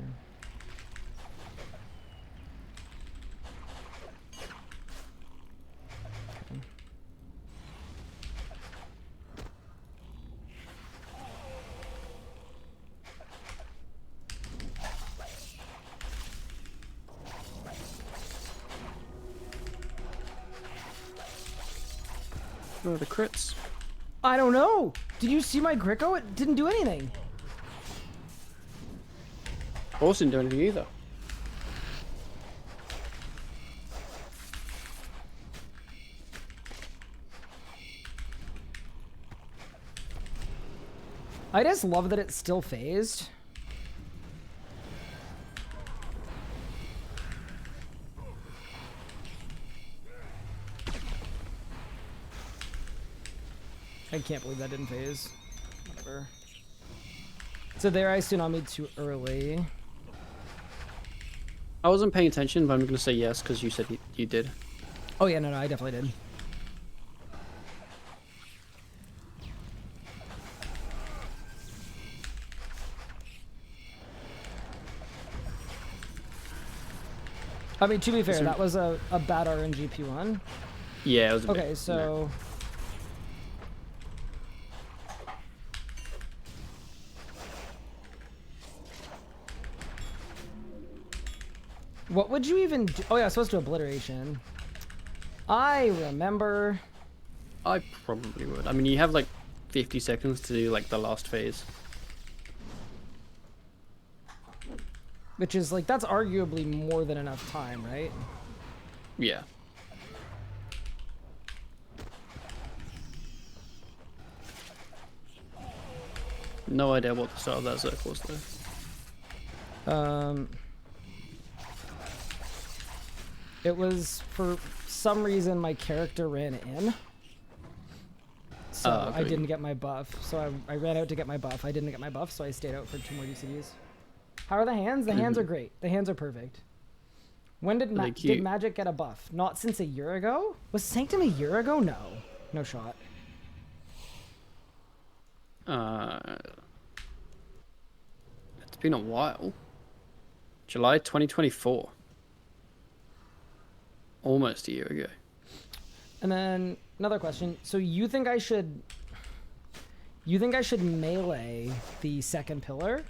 Okay. for the crits? I don't know. Did you see my Gricko? It didn't do anything. Horse didn't do anything either. I just love that it's still phased. I can't believe that didn't phase. Whatever. So there I tsunami'd too early. I wasn't paying attention, but I'm gonna say yes because you said you did. Oh yeah, no, I definitely did. I mean, to be fair, that was a bad RNG P1. Yeah, it was a Okay, bit, so... What would you even do? Oh yeah, I was supposed to obliteration. I remember. I probably would. I mean, you have like 50 seconds to do like the last phase. Which is like, that's arguably more than enough time, right? Yeah. No idea what the start of that circle was though. It was, for some reason, my character ran in. So I didn't get my buff. So I ran out to get my buff. I didn't get my buff, so I stayed out for 2 more DCs. How are the hands? The hands are great. The hands are perfect. When did did Magic get a buff? Not since a year ago? Was Sanctum a year ago? No. No shot. It's been a while. July 2024. Almost a year ago. And then another question. So you think I should melee the second pillar?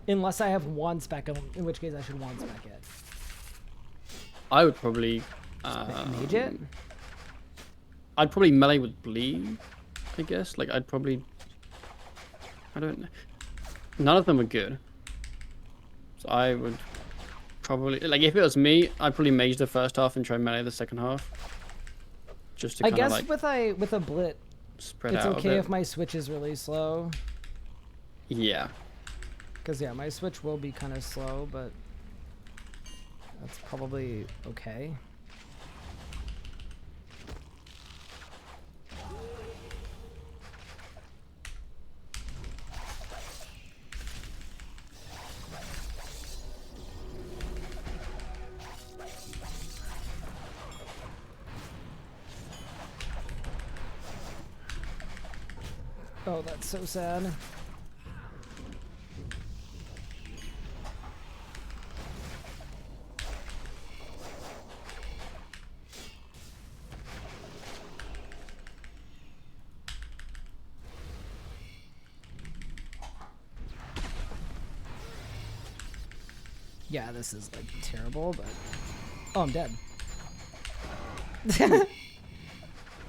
Unless I have one spec, in which case I should one spec it. I would probably mage it? I'd probably melee with bleed, I guess. Like I don't know. None of them are good. So I would probably, like, if it was me, I'd probably mage the first half and try melee the second half. Just to I kind of guess like with a blit, spread it's out okay a bit. if my switch is really slow. Yeah. Because yeah, my switch will be kind of slow, but that's probably okay. Oh, that's so sad. Yeah, this is like terrible, but oh, I'm dead.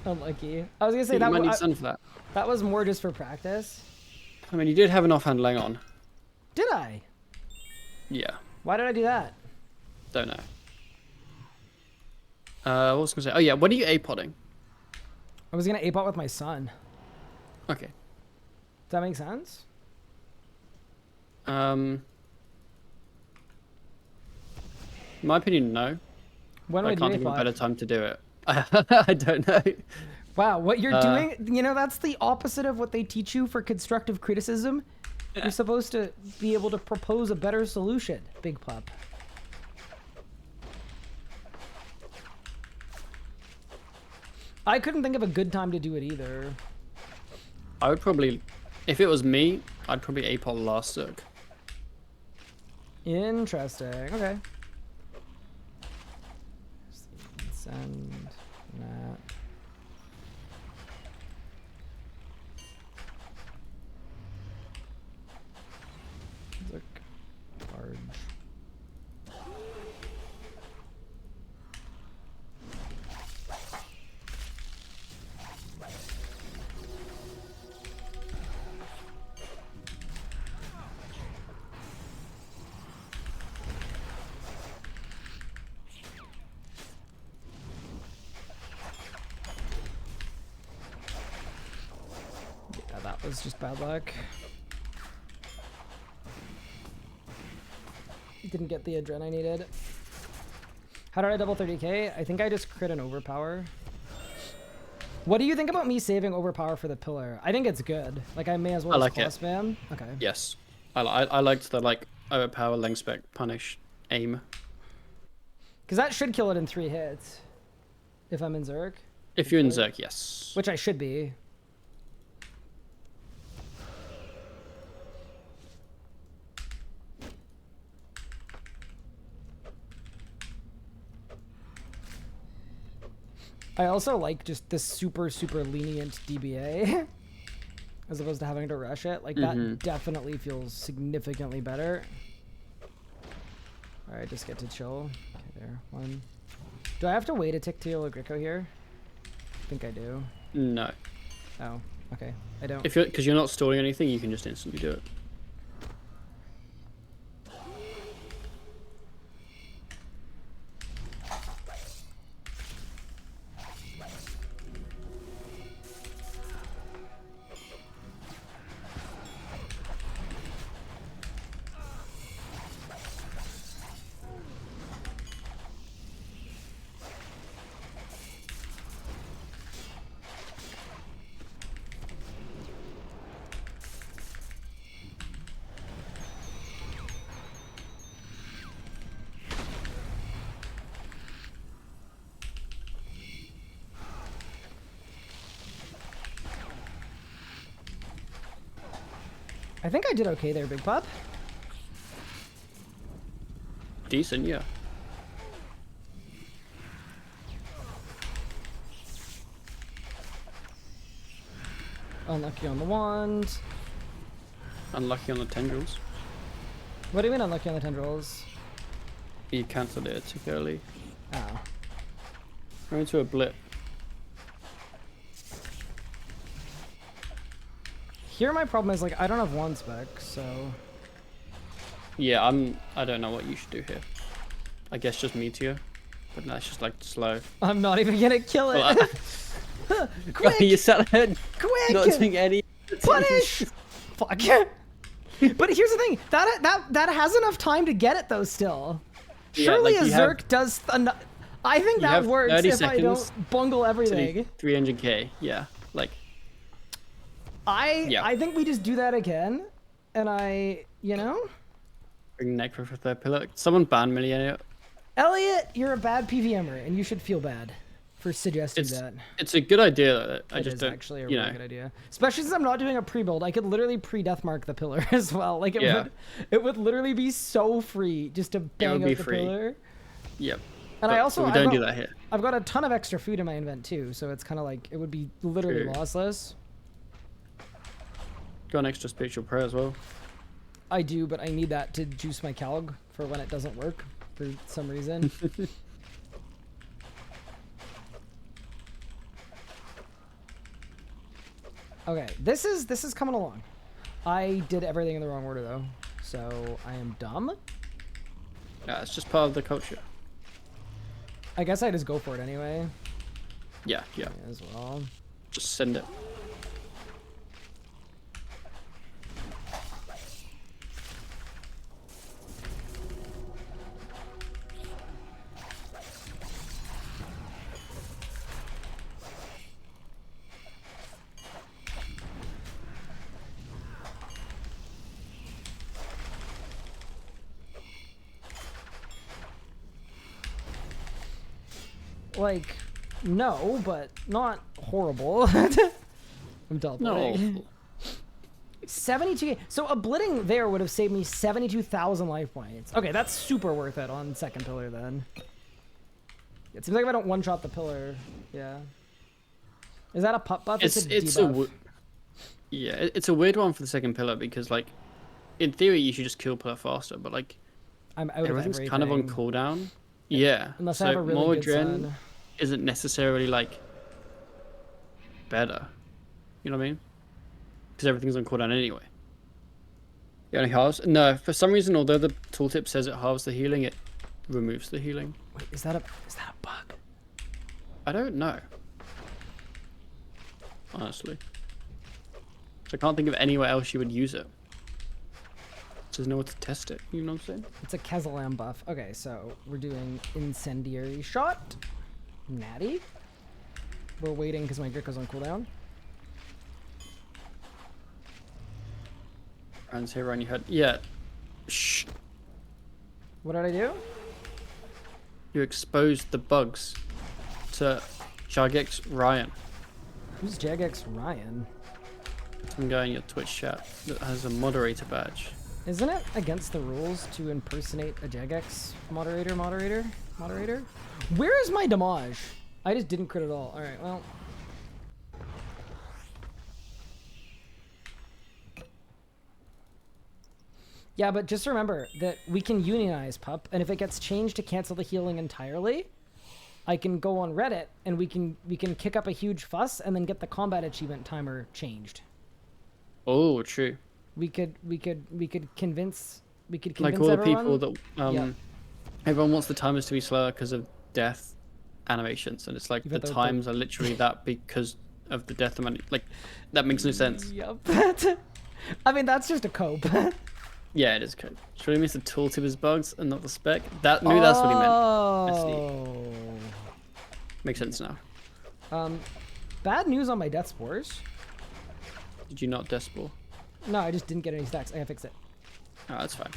Unlucky. I was gonna say You that might need sun for that. that was more just for practice. I mean, you did have an offhand laying on. Did I? Yeah. Why did I do that? Don't know. What was I gonna say? Oh yeah, what are you A-podding? I was gonna A-bot with my son. Okay. Does that make sense? In my opinion, no. When I would can't you think of a A-bot? better time to do it. I don't know. Wow, what you're doing, you know, that's the opposite of what they teach you for constructive criticism. Yeah. You're supposed to be able to propose a better solution, big pup. I couldn't think of a good time to do it either. I would probably, if it was me, I'd probably A-pod last circ. Interesting. Okay. Send that. Look, large. That was just bad luck. Didn't get the adren I needed. How did I double 30k? I think I just crit an overpower. What do you think about me saving overpower for the pillar? I think it's good. Like, I may as well like just claw spam. Okay. Yes. I liked the, like, overpower, length spec, punish, aim. Because that should kill it in 3 hits. If I'm in Zerk. If you're in Zerk, yes. Which I should be. I also like just the super lenient DBA as opposed to having to rush it. Like that definitely feels significantly better. All right, just get to chill. Okay, there. 1. Do I have to wait a tick to yellow Greco here? I think I do. No. Oh, okay. I don't. If you're, because you're not storing anything, you can just instantly do it. I think I did okay there, Big Pop. Decent, yeah. Unlucky on the wand. Unlucky on the tendrils. What do you mean unlucky on the tendrils? You cancelled it too early. Oh. We're into a blip. Here my problem is, like, I don't have wand spec, so... Yeah, I don't know what you should do here. I guess just meteor. But that's just, like, slow. I'm not even gonna kill it. Well, Quick! you sat there Quick! not doing any... Punish! Fuck. But here's the thing. That has enough time to get it, though, still. Yeah, Surely like, a Zerk does... I think that works if I don't bungle everything. 300k, yeah. Like... I think we just do that again, and you know? Bring Necro for third pillar. Someone ban Millionaire. Elliot, you're a bad PVMer, and you should feel bad for suggesting that. It's a good idea, though. I just don't, actually a really good idea. Especially since I'm not doing a pre-build. I could literally pre-death mark the pillar as well. Like, it would literally be so free just to bang out the pillar. Yep. And I also... we don't do that here. I've got a ton of extra food in my invent, too, so it's kind of like, it would be literally lossless. Got an extra spiritual prayer as well. I do, but I need that to juice my Calg for when it doesn't work for some reason. Okay, this is coming along. I did everything in the wrong order though, so I am dumb. Yeah, it's just part of the culture. I guess I just go for it anyway. Yeah. As well. Just send it. Like, no, but not horrible. I'm teleporting. No. 72k. So a blitting there would have saved me 72,000 life points. Okay, that's super worth it on second pillar then. It seems like if I don't one-shot the pillar, yeah. Is that a pup buff? It's a weird one for the second pillar because, like, in theory you should just kill pillar faster, but like I'm out everything's of everything. kind of on cooldown. Yeah. Unless I have a really more good adren sun. isn't necessarily like better. You know what I mean? Because everything's on cooldown anyway. It only halves. No, for some reason, although the tooltip says it halves the healing, it removes the healing. Wait, is that a bug? I don't know. Honestly. I can't think of anywhere else you would use it. There's nowhere to test it. You know what I'm saying? It's a Kezalam buff. Okay, so we're doing Incendiary Shot. Natty. We're waiting because my Draco's on cooldown. Ryan's here around your head. Yeah. Shh. What did I do? You exposed the bugs to Jagex Ryan. Who's Jagex Ryan? Some guy in your Twitch chat that has a moderator badge. Isn't it against the rules to impersonate a Jagex moderator? Where is my damage? I just didn't crit at all. Alright, well. Yeah, but just remember that we can unionize Pup, and if it gets changed to cancel the healing entirely, I can go on Reddit and we can kick up a huge fuss and then get the combat achievement timer changed. Oh, true. We could convince like all the everyone. people that everyone wants the timers to be slower because of death animations, and it's like the times are literally that because of the death amount. Like that makes no sense. Yep. I mean, that's just a cope. Yeah, it is code. Surely means the tooltip is bugs and not the spec. That maybe that's what he meant. Oh. Makes sense now. Bad news on my death spores. Did you not death spore? No, I just didn't get any stacks. I gotta fix it. Oh, that's fine.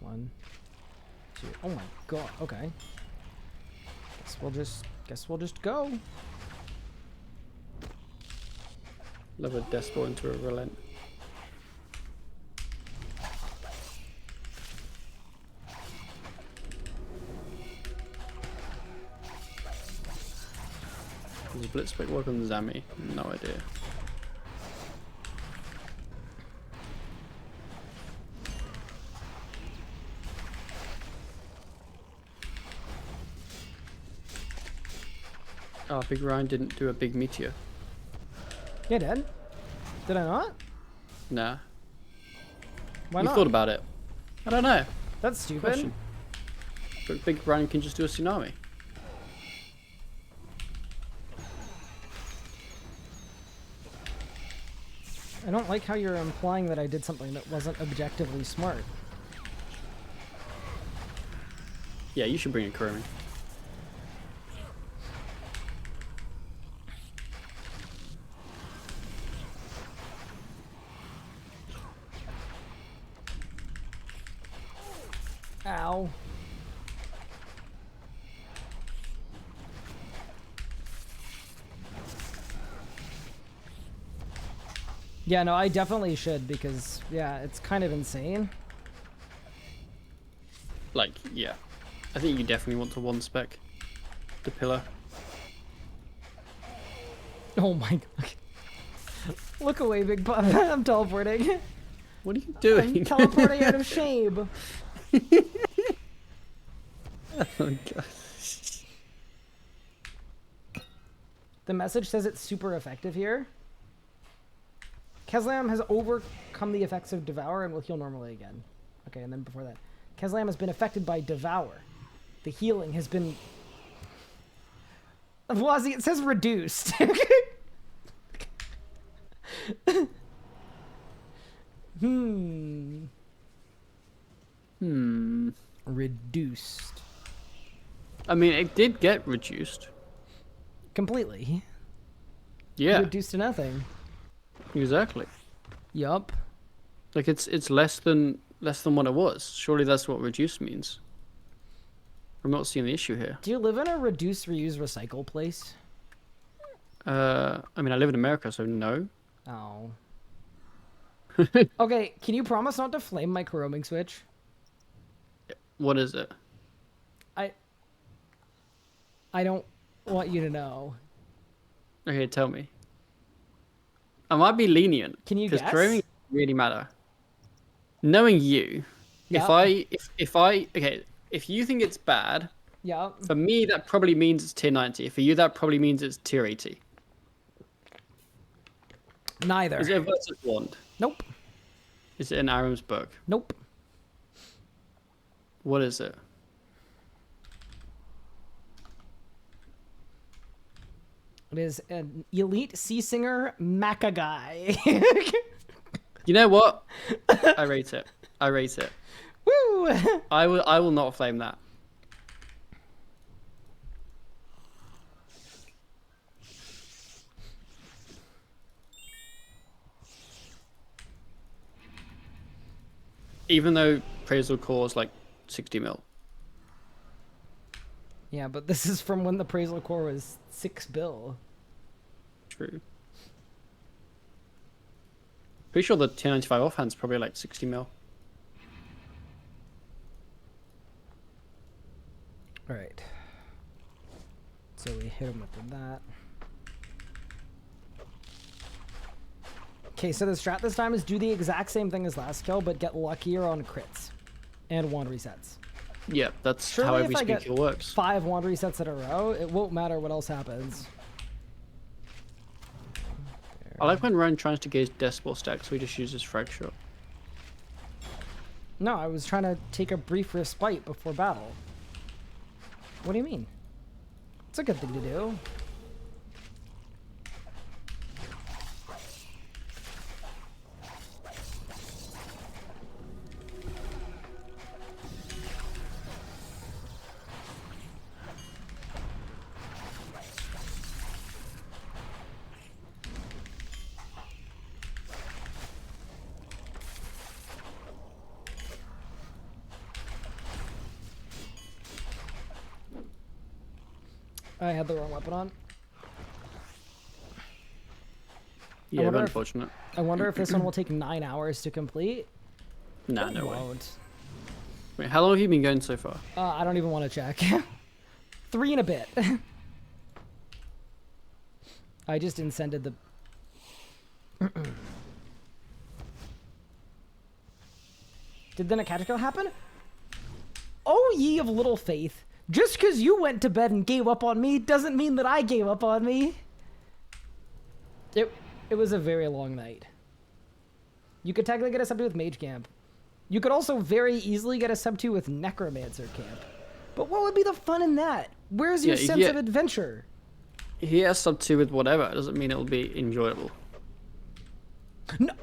1, 2. Oh my god. Okay. Guess we'll just go. Love a death spore into a relent. Does Blitzpick work on Zami? No idea. Oh, Big Ryan didn't do a big meteor. Yeah, Dad. Did I not? Nah. Why You not? thought about it. I don't know. That's stupid. Question. But Big Ryan can just do a tsunami. I don't like how you're implying that I did something that wasn't objectively smart. Yeah, you should bring a Kurumi. Ow. Yeah, no, I definitely should because, yeah, it's kind of insane. Like, yeah. I think you definitely want to one spec the pillar. Oh my god. Look away, Big Pup. I'm teleporting. What are you doing? I'm teleporting out of shame. Oh god. The message says it's super effective here. Keslam has overcome the effects of Devour and will heal normally again. Okay, and then before that. Keslam has been affected by Devour. The healing has been... Wazzy, it says reduced. Reduced. I mean, it did get reduced. Completely. Yeah. Reduced to nothing. Exactly. Yup. Like it's less than what it was. Surely that's what reduced means. I'm not seeing the issue here. Do you live in a reduce, reuse, recycle place? I mean, I live in America, so no. Oh. Okay, can you promise not to flame my roaming switch? What is it? I don't want you to know. Okay, tell me. I might be lenient. Can you guess? Because roaming really matter. Knowing you, Yep. if you think it's bad, Yeah. for me that probably means it's tier 90. For you, that probably means it's tier 80. Neither. Is it a versus wand? Nope. Is it an Aram's book? Nope. What is it? It is an elite sea singer Macaguy. You know what? I rate it. I rate it. Woo! I will not flame that. Even though appraisal core is like 60 mil. Yeah, but this is from when the appraisal core was 6 bill. True. Pretty sure the 1095 offhand's probably like 60 mil. Alright. So we hit him with that. Okay, so the strat this time is do the exact same thing as last kill, but get luckier on crits. And wand resets. Yeah, that's Surely how if every I speed get kill works. 5 wand resets in a row, it won't matter what else happens. I like when Ryan tries to gauge decibel stack, so he just uses frag shot. No, I was trying to take a brief respite before battle. What do you mean? It's a good thing to do. I had the wrong weapon on. Yeah, wonder if- unfortunate. I wonder if this one will take 9 hours to complete. Nah, It no way. won't. Wait, how long have you been going so far? I don't even want to check. 3 and a bit. I just incended the... Did then a catch kill happen? Oh, ye of little faith. Just because you went to bed and gave up on me doesn't mean that I gave up on me. It was a very long night. You could technically get a sub 2 with Mage Camp. You could also very easily get a sub 2 with Necromancer Camp. But what would be the fun in that? Where's your sense of adventure? He has sub 2 with whatever, it doesn't mean it'll be enjoyable. No.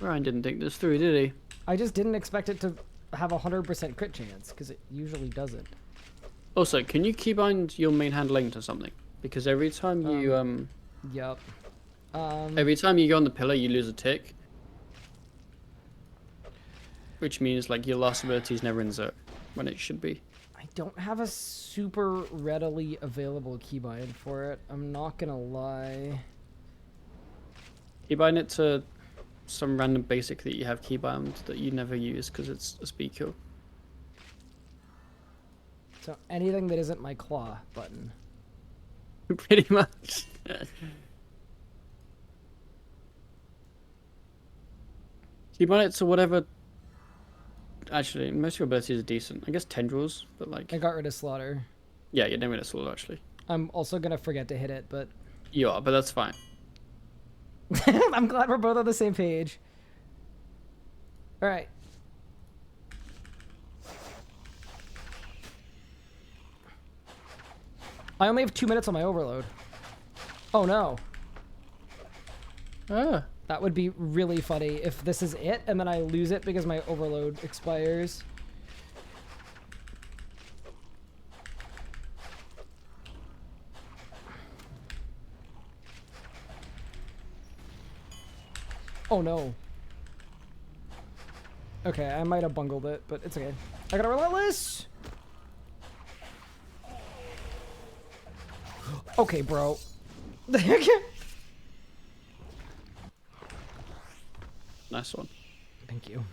Ryan didn't think this through, did he? I just didn't expect it to have a 100% crit chance, because it usually doesn't. Also, can you keybind your main hand link to something? Because every time you Yep. every time you go on the pillar, you lose a tick. Which means like your last ability is never in Zerk when it should be. I don't have a super readily available keybind for it. I'm not gonna lie. Keybind it to some random basic that you have keybound that you never use because it's a speed kill. So anything that isn't my claw button. Pretty much. Keybind it to whatever. Actually, most of your abilities are decent. I guess tendrils, but like. I got rid of Slaughter. Yeah, you're never gonna slow actually. I'm also gonna forget to hit it, but... You are, but that's fine. I'm glad we're both on the same page. Alright. I only have 2 minutes on my overload. Oh no. Ah. That would be really funny if this is it and then I lose it because my overload expires. Oh no. Okay, I might have bungled it, but it's okay. I got a relentless! Okay, bro. Nice one. Thank you.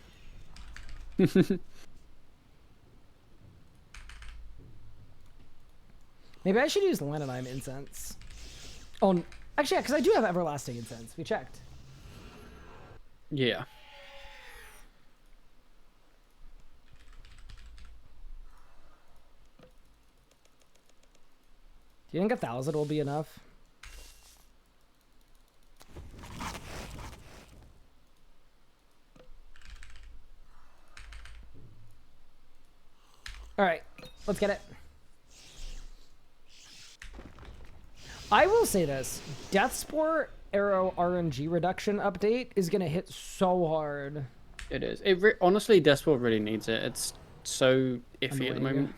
Maybe I should use Lanonine incense. Oh, actually, yeah, because I do have everlasting incense. We checked. Yeah. Do you think 1,000 will be enough? All right, let's get it. I will say this: Death Spore Arrow RNG reduction update is gonna hit so hard. It is. Honestly, Death Spore really needs it. It's so iffy at the Annoying. moment.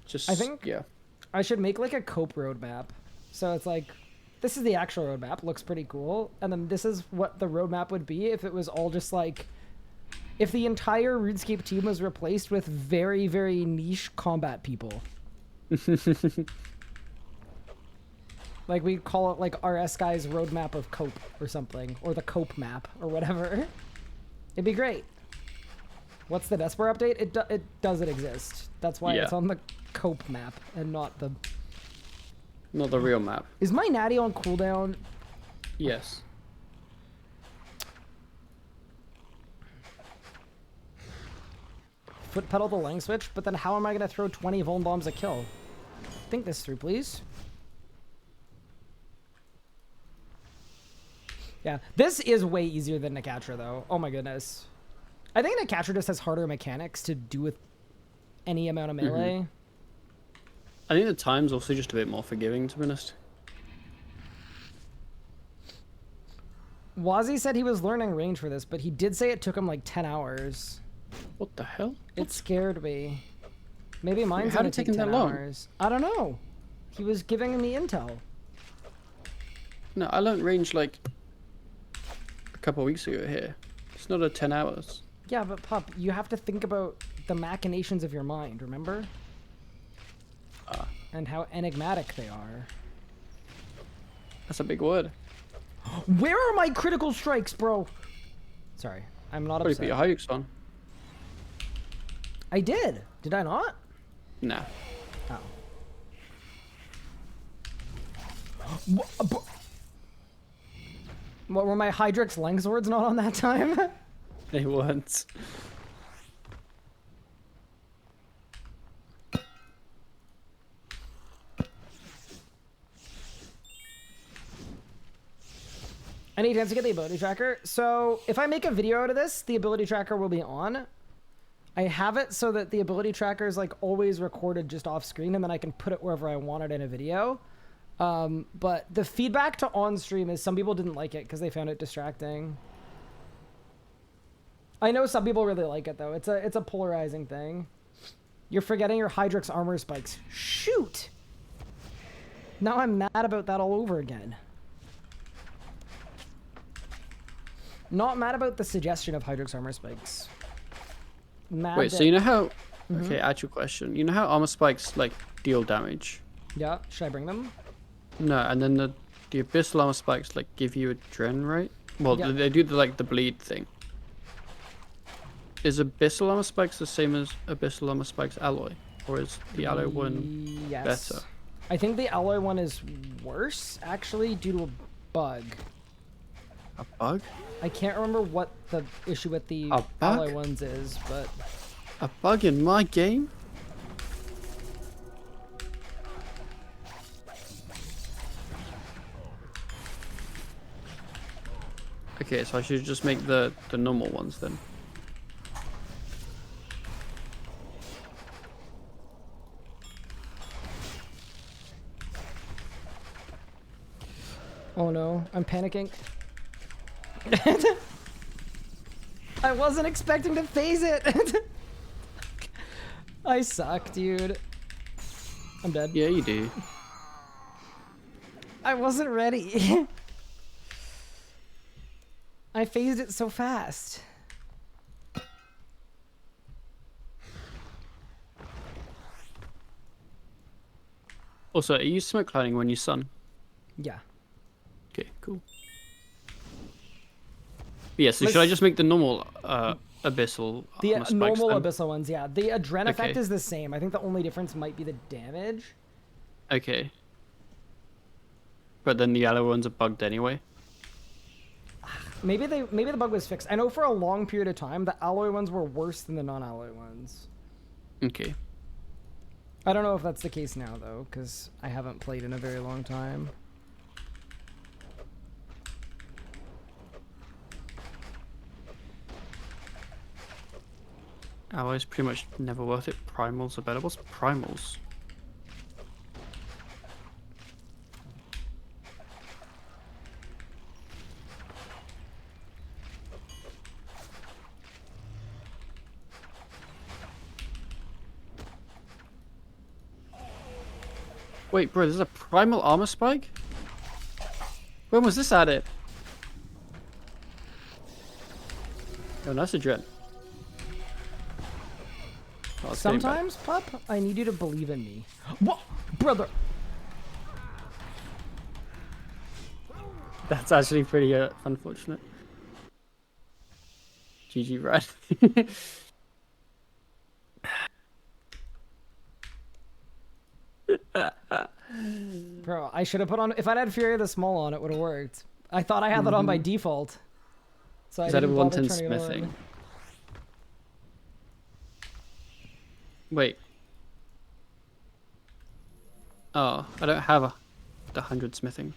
Just I think yeah. I should make like a cope roadmap. So it's like, this is the actual roadmap. Looks pretty cool. And then this is what the roadmap would be if it was all just like, if the entire RuneScape team was replaced with very, very niche combat people. Like we call it like RS Guy's roadmap of cope or something, or the cope map or whatever. It'd be great. What's the Desper update? It doesn't exist. That's why it's on the cope map and not the real map. Is my natty on cooldown? Yes. Foot pedal the lang switch, but then how am I gonna throw 20 vuln bombs a kill? Think this through, please. Yeah, this is way easier than Nicatra though. Oh my goodness. I think Nicatra just has harder mechanics to do with any amount of melee. I think the time's also just a bit more forgiving, to be honest. Wazzy said he was learning range for this, but he did say it took him like 10 hours. What the hell? It scared me. Maybe mine's How gonna did it take take him 10 that long? hours. I don't know. He was giving me intel. No, I learned range like a couple of weeks ago here. It's not a 10 hours. Yeah, but Pup, you have to think about the machinations of your mind, remember? And how enigmatic they are. That's a big word. Where are my critical strikes, bro? Sorry, I'm not Probably upset. put your hikes on. I did. Did I not? Nah. Oh. What were my Hydrix Langswords not on that time? They weren't. I need chance to get the ability tracker. So if I make a video out of this, the ability tracker will be on. I have it so that the ability tracker is like always recorded just off screen, and then I can put it wherever I want it in a video. But the feedback to on stream is some people didn't like it because they found it distracting. I know some people really like it though. It's a polarizing thing. You're forgetting your Hydrix armor spikes. Shoot! Now I'm mad about that all over again. Not mad about the suggestion of Hydrix armor spikes. Mad Wait, so you know how... Okay, actual question. You know how armor spikes, like, deal damage? Yeah, should I bring them? No, and then the abyssal armor spikes, like, give you adrenaline, right? Well, Yeah. they do, the bleed thing. Is abyssal armor spikes the same as abyssal armor spikes alloy? Or is the alloy one better? I think the alloy one is worse, actually, due to a bug. A bug? I can't remember what the issue with the A bug? alloy ones is, but... A bug in my game? Okay, so I should just make the normal ones then. Oh no, I'm panicking. I wasn't expecting to phase it. I suck, dude. I'm dead. Yeah, you do. I wasn't ready. I phased it so fast. Also, are you smoke clouding when you sun? Yeah. Okay, cool. Yeah, so should I just make the normal abyssal The armor spikes normal then? abyssal ones, yeah. The adren effect Okay. is the same. I think the only difference might be the damage. Okay. But then the yellow ones are bugged anyway. Maybe the bug was fixed. I know for a long period of time the alloy ones were worse than the non-alloy ones. Okay. I don't know if that's the case now though, because I haven't played in a very long time. Alloy's pretty much never worth it. Primals are better. What's primals? Wait, bro, there's a primal armor spike? When was this added? Oh, that's a dread. Oh, it's getting better. Sometimes, pup, I need you to believe in me. What? Brother! That's actually pretty unfortunate. GG, Brad. Bro, I should have put on... If I'd had Fury the Small on, it would have worked. I thought I had that on by default. So I Is that a didn't bother 110 turning it on. smithing? Wait. Oh, I don't have the 100 smithing.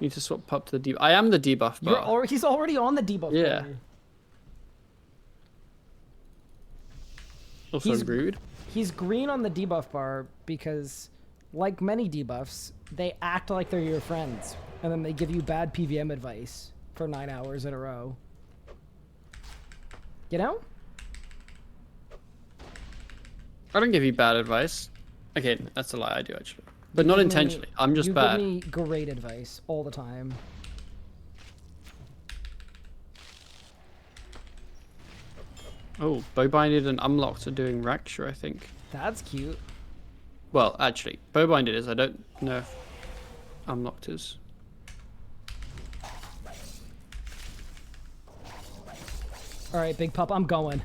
Need to swap pup to the debuff. I am the debuff bar. He's already on the debuff Yeah. bar. Also rude. He's green on the debuff bar because, like many debuffs, they act like they're your friends. And then they give you bad PVM advice for 9 hours in a row. You know? I don't give you bad advice. Okay, that's a lie. I do actually, but not intentionally. I'm just bad. You give me great advice all the time. Oh, bowbinded and unlocked are doing Raksha, I think. That's cute. Well, actually, bowbinded is. I don't know if unlocked is. All right, big pup, I'm going.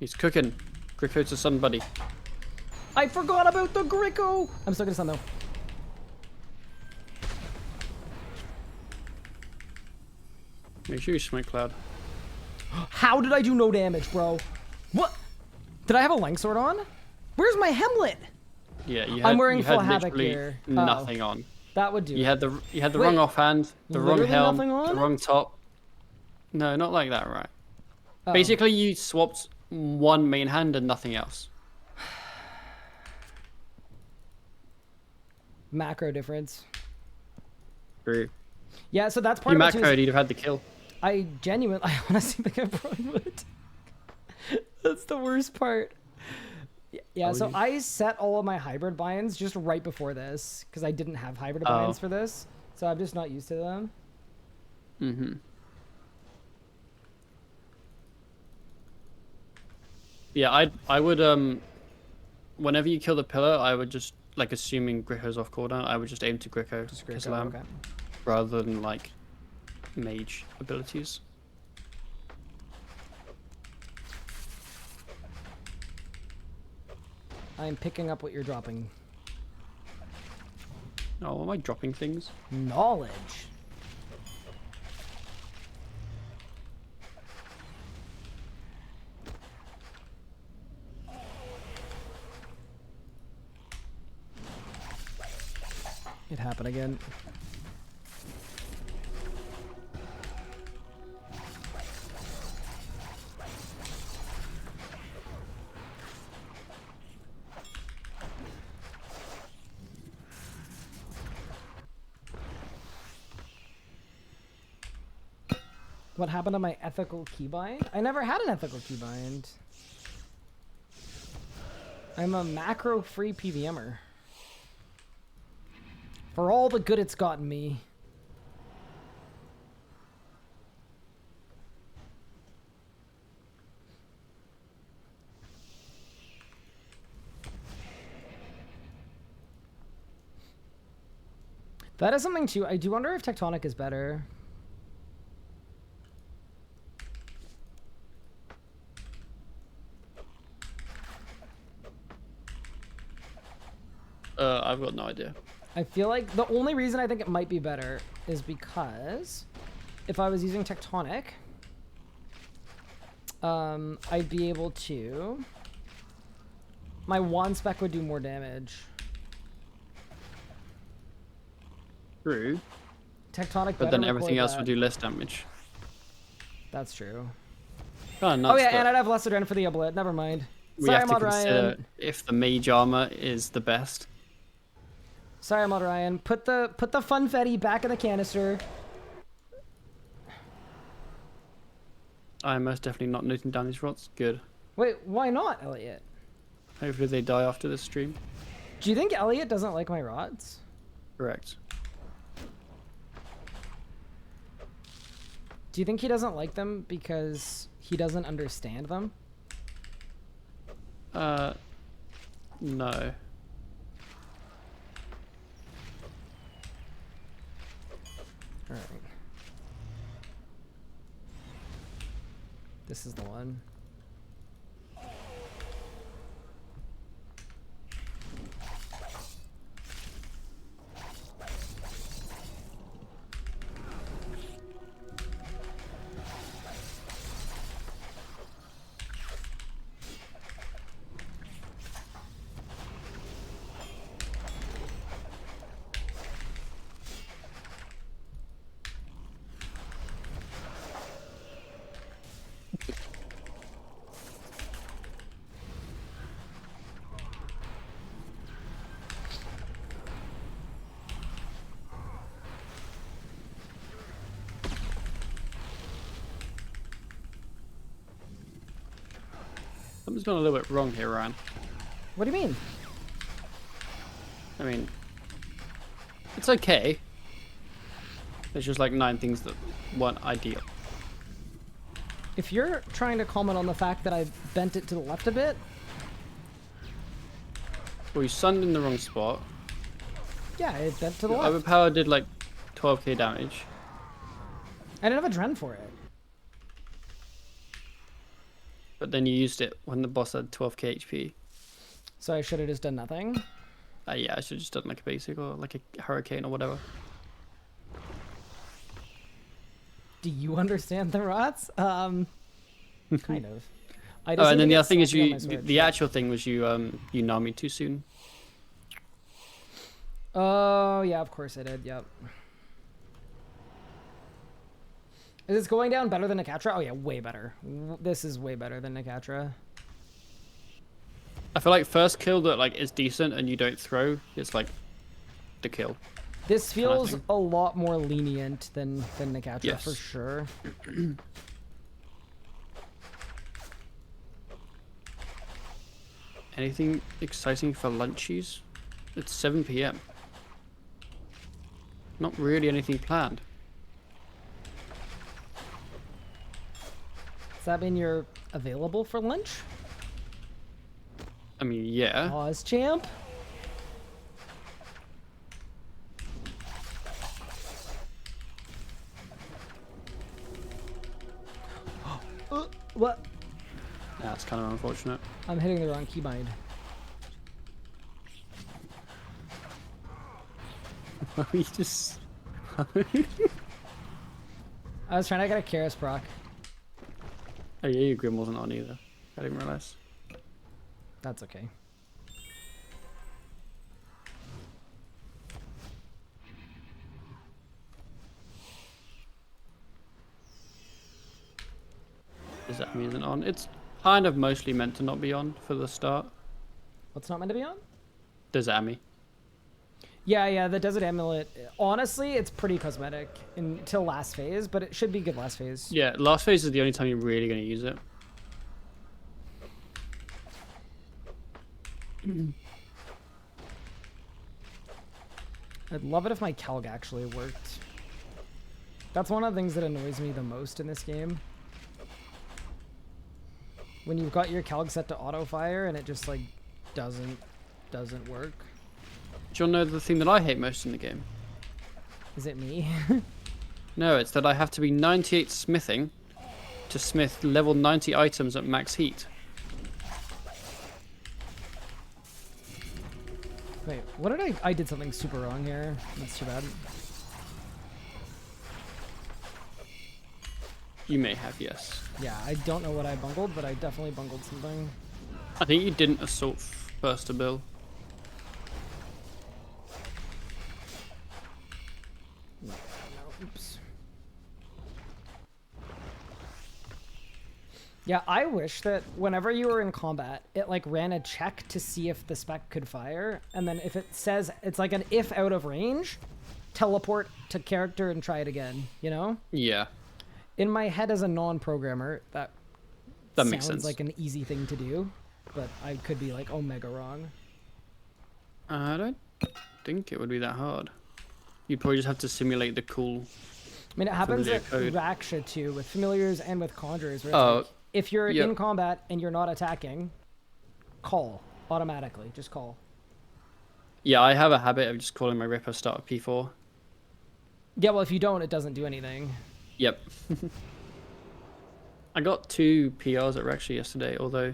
He's cooking. Gricko's a sun buddy. I forgot about the Gricko! I'm still gonna stun though. Make sure you smoke cloud. How did I do no damage, bro? What? Did I have a Length Sword on? Where's my Hemlet? Yeah, you had. I'm wearing you full had Havoc literally here. nothing on. That would do You it. had the Wait, wrong offhand, the wrong literally helm, nothing on? the wrong top. No, not like that, right? Oh. Basically, you swapped one main hand and nothing else. Macro difference. True. Yeah, so that's part You of it too. macroed, you'd have had the kill. I honestly think I probably would. That's the worst part. Yeah, so I set all of my hybrid binds just right before this because I didn't have hybrid binds for this, so I'm just not used to them. Mm-hmm. Yeah, I would whenever you kill the pillar, I would just like assuming Gricko's off cooldown, I would just aim to Gricko, Just great. Kislam, Okay. rather than like mage abilities. I'm picking up what you're dropping. Oh, am I dropping things? Knowledge. It happened again. What happened to my ethical keybind? I never had an ethical keybind. I'm a macro-free PVMer. For all the good it's gotten me. That is something too. I do wonder if Tectonic is better. I've got no idea. I feel like the only reason I think it might be better is because if I was using Tectonic, I'd be able to... My wand spec would do more damage. True. Tectonic But better then everything record else that. would do less damage. That's true. Oh, nuts, Oh yeah, but and I'd have less adrenaline for the oblit. Never mind. we Sorry, have to Mod consider Ryan. if the mage armor is the best. Sorry, Mod Ryan. Put the funfetti back in the canister. I'm most definitely not noting down these rots. Good. Wait, why not, Elliot? Hopefully they die after this stream. Do you think Elliot doesn't like my rods? Correct. Do you think he doesn't like them because he doesn't understand them? No. Alright. This is the one. Something's gone a little bit wrong here, Ryan. What do you mean? I mean, it's okay. There's just like 9 things that weren't ideal. If you're trying to comment on the fact that I bent it to the left a bit, Well, you sunned in the wrong spot. yeah, it bent to the Your left. overpower did like 12k damage. I didn't have a dren for it. But then you used it when the boss had 12k HP. So I should have just done nothing. Yeah, I should have just done like a basic or like a hurricane or whatever. Do you understand the rots? Kind of. I Oh, and then need the to other thing get is something on you. my sword. The actual thing was you Nami too soon. Oh, yeah, of course I did. Yep. Is this going down better than Nakatra? Oh, yeah, way better. This is way better than Nakatra. I feel like first kill that like is decent and you don't throw is like the kill. This feels thing. a lot more lenient than Nakatra, Yes. for sure. Anything exciting for lunchies? It's 7 p.m. Not really anything planned. Does that mean you're available for lunch? I mean, yeah. Pause, champ. What? That's kind of unfortunate. I'm hitting the wrong keybind. We just. I was trying to get a Karis proc. Oh yeah, your Grim wasn't on either. I didn't realize. That's okay. Does that mean it's on? It's kind of mostly meant to not be on for the start. What's not meant to be on? There's Ami. Yeah, the Desert Amulet. Honestly, it's pretty cosmetic until last phase, but it should be good last phase. Yeah, last phase is the only time you're really going to use it. I'd love it if my Calg actually worked. That's one of the things that annoys me the most in this game. When you've got your Calg set to auto fire and it just like doesn't work. Do you know the thing that I hate most in the game? Is it me? No, it's that I have to be 98 smithing to smith level 90 items at max heat. Wait, what did I did something super wrong here. That's too bad. You may have, yes. Yeah, I don't know what I bungled, but I definitely bungled something. I think you didn't assault first a bill. No, oops. Yeah, I wish that whenever you were in combat, it like ran a check to see if the spec could fire, and then if it says it's like an if out of range, teleport to character and try it again, you know? Yeah. In my head as a non-programmer, that makes sounds sense. like an easy thing to do, but I could be like omega wrong. I don't think it would be that hard. You'd probably just have to simulate the cool. I mean, it happens familiar at code. Raksha too, with familiars and with conjurers, where it's Oh, like, if you're yep. in combat and you're not attacking, call automatically. Just call. Yeah, I have a habit of just calling my Ripper start with P4. Yeah, well, if you don't, it doesn't do anything. Yep. I got 2 PRs at Raksha yesterday, although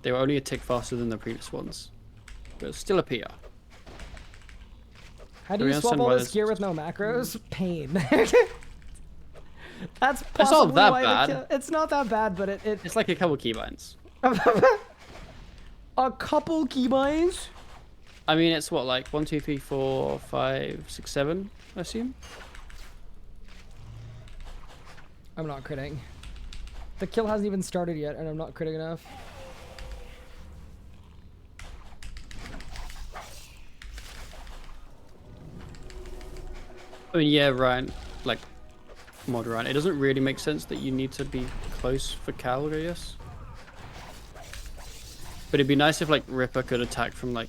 they were only a tick faster than the previous ones. But it's still a PR. How do we you swap understand all why this this- gear with no macros? Pain. That's not possibly that why bad. It's not that bad, but it It's like a couple keybinds. a couple keybinds. I mean, it's what, like 1, 2, 3, 4, 5, 6, 7, I assume? I'm not critting. The kill hasn't even started yet, and I'm not critting enough. I mean, yeah, Ryan, like, mod Ryan, it doesn't really make sense that you need to be close for Cal, I guess. But it'd be nice if, like, Ripper could attack from, like,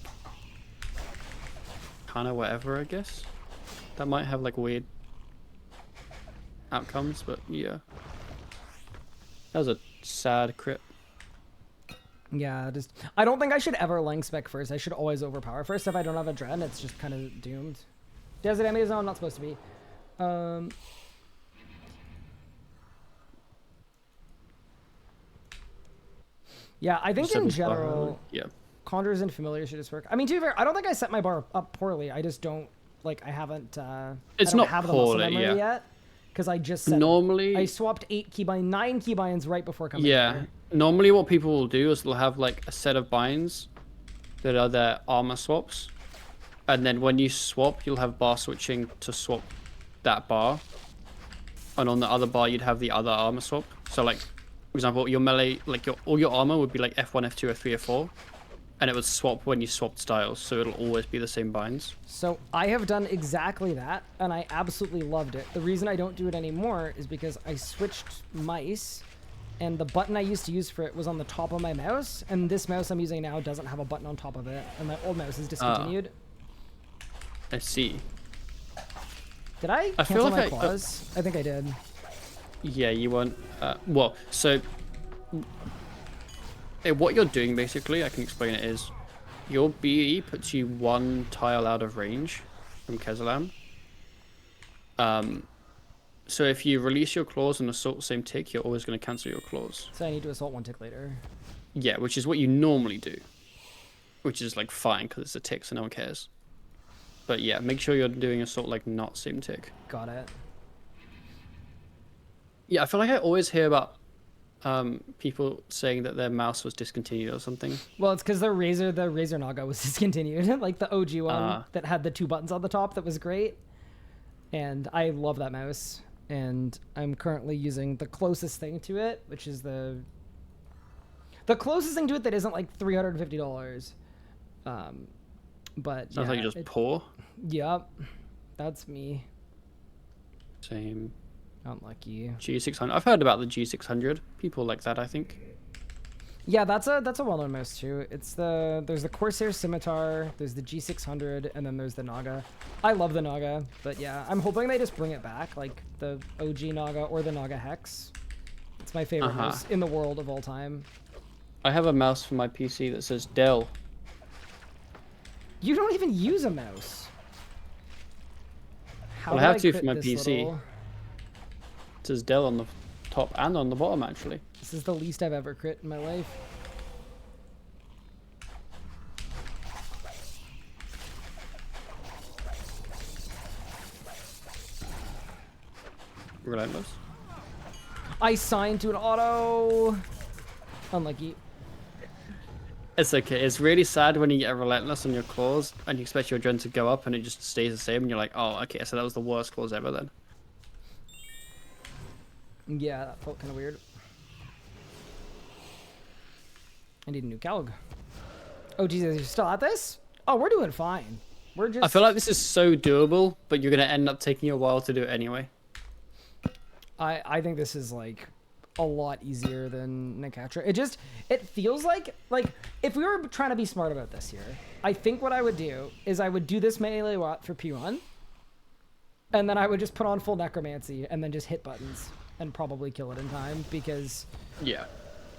kind of wherever, I guess. That might have, like, weird outcomes, but yeah. That was a sad crit. Yeah, just I don't think I should ever length spec first. I should always overpower first. If I don't have a Dren, it's just kind of doomed. Desert enemy zone, not supposed to be. Yeah, I think in general, Yeah. conjurers and familiars should just work. I mean, to be fair, I don't think I set my bar up poorly. I just don't like. I haven't. It's I don't not have the muscle poorly, memory yeah. yet because I just set Normally, I swapped 9 keybinds right before coming yeah. here. Normally what people will do is they'll have like a set of binds that are their armor swaps. And then when you swap, you'll have bar switching to swap that bar. And on the other bar, you'd have the other armor swap. So like, for example, your melee, like all your armor would be like F1, F2, F3, F4. And it would swap when you swapped styles. So it'll always be the same binds. So I have done exactly that, and I absolutely loved it. The reason I don't do it anymore is because I switched mice, and the button I used to use for it was on the top of my mouse, and this mouse I'm using now doesn't have a button on top of it, and my old mouse is discontinued. I see. Did I I feel cancel like my clause? I think I did. Yeah, you want... well, so... what you're doing, basically, I can explain it, is your BE puts you 1 tile out of range from Kezalam. So if you release your claws and assault the same tick, you're always going to cancel your claws. So I need to assault 1 tick later. Yeah, which is what you normally do. Which is, like, fine, because it's a tick, so no one cares. But yeah, make sure you're doing assault, like, not same tick. Got it. Yeah, I feel like I always hear about people saying that their mouse was discontinued or something. Well, it's because the Razor Naga was discontinued, like the OG one that had the 2 buttons on the top that was great. And I love that mouse. And I'm currently using the closest thing to it, which is the closest thing to it that isn't like $350. But Sounds like you're just poor. Yep, that's me. Same. Unlucky. G600. I've heard about the G600. People like that, I think. Yeah, that's a well-known mouse too. There's the Corsair Scimitar, there's the G600, and then there's the Naga. I love the Naga, but yeah, I'm hoping they just bring it back, like the OG Naga or the Naga Hex. It's my favorite mouse in the world of all time. I have a mouse for my PC that says Dell. You don't even use a mouse. How Well, I did have to for crit my this PC. little- It says Dell on the top and on the bottom, actually. This is the least I've ever crit in my life. Relentless. I signed to an auto. Unlucky. It's okay. It's really sad when you get a relentless on your claws and you expect your adrenaline to go up and it just stays the same and you're like, oh, okay, so that was the worst claws ever then. Yeah, that felt kind of weird. I need a new Calg. Oh, Jesus, you're still at this? Oh, we're doing fine. We're just... I feel like this is so doable, but you're going to end up taking a while to do it anyway. I think this is, like, a lot easier than Nekatra. It feels like, if we were trying to be smart about this here, I think what I would do is I would do this melee watt for P1, and then I would just put on full Necromancy, and then just hit buttons, and probably kill it in time, because... Yeah.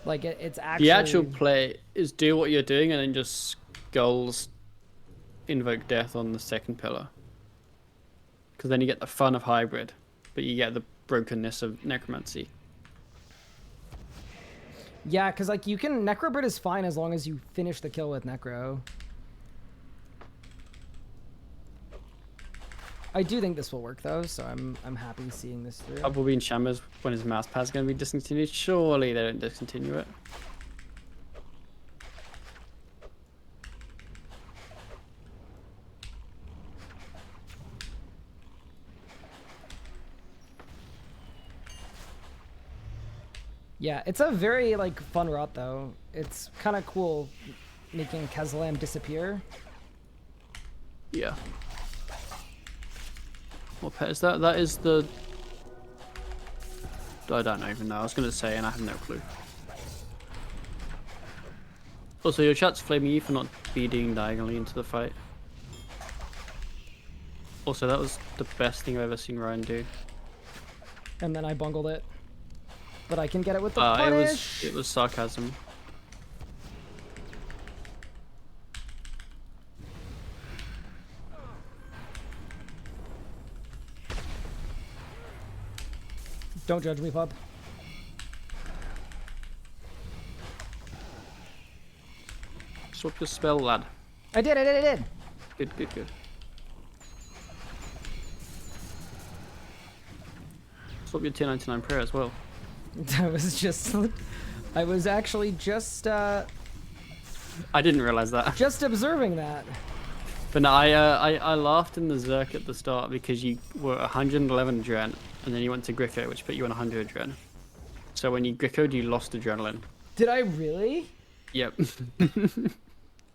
Like, it's actually... The actual play is do what you're doing and then just skulls invoke death on the second pillar. Because then you get the fun of hybrid, but you get the brokenness of necromancy. Yeah, because, like, you can... Necrobrit is fine as long as you finish the kill with Necro. I do think this will work, though, so I'm happy seeing this through. Probably in Shammers, when his mouse pad's going to be discontinued, surely they don't discontinue it. Yeah, it's a very, like, fun route, though. It's kind of cool making Keslam disappear. Yeah. What pet is that? That is the... I don't even know. I was going to say, and I have no clue. Also, your chat's flaming you for not feeding diagonally into the fight. Also, that was the best thing I've ever seen Ryan do. And then I bungled it. But I can get it with the punish. It was sarcasm. Don't judge me, pup. Swap your spell, lad. I did. Good, good, good. Swap your 1099 prayer as well. I was actually just I didn't realize that. just observing that. But no, I laughed in the Zerk at the start because you were 111 adrenaline, and then you went to Gricko, which put you on 100 adrenaline. So when you Grickoed, you lost adrenaline. Did I really? Yep.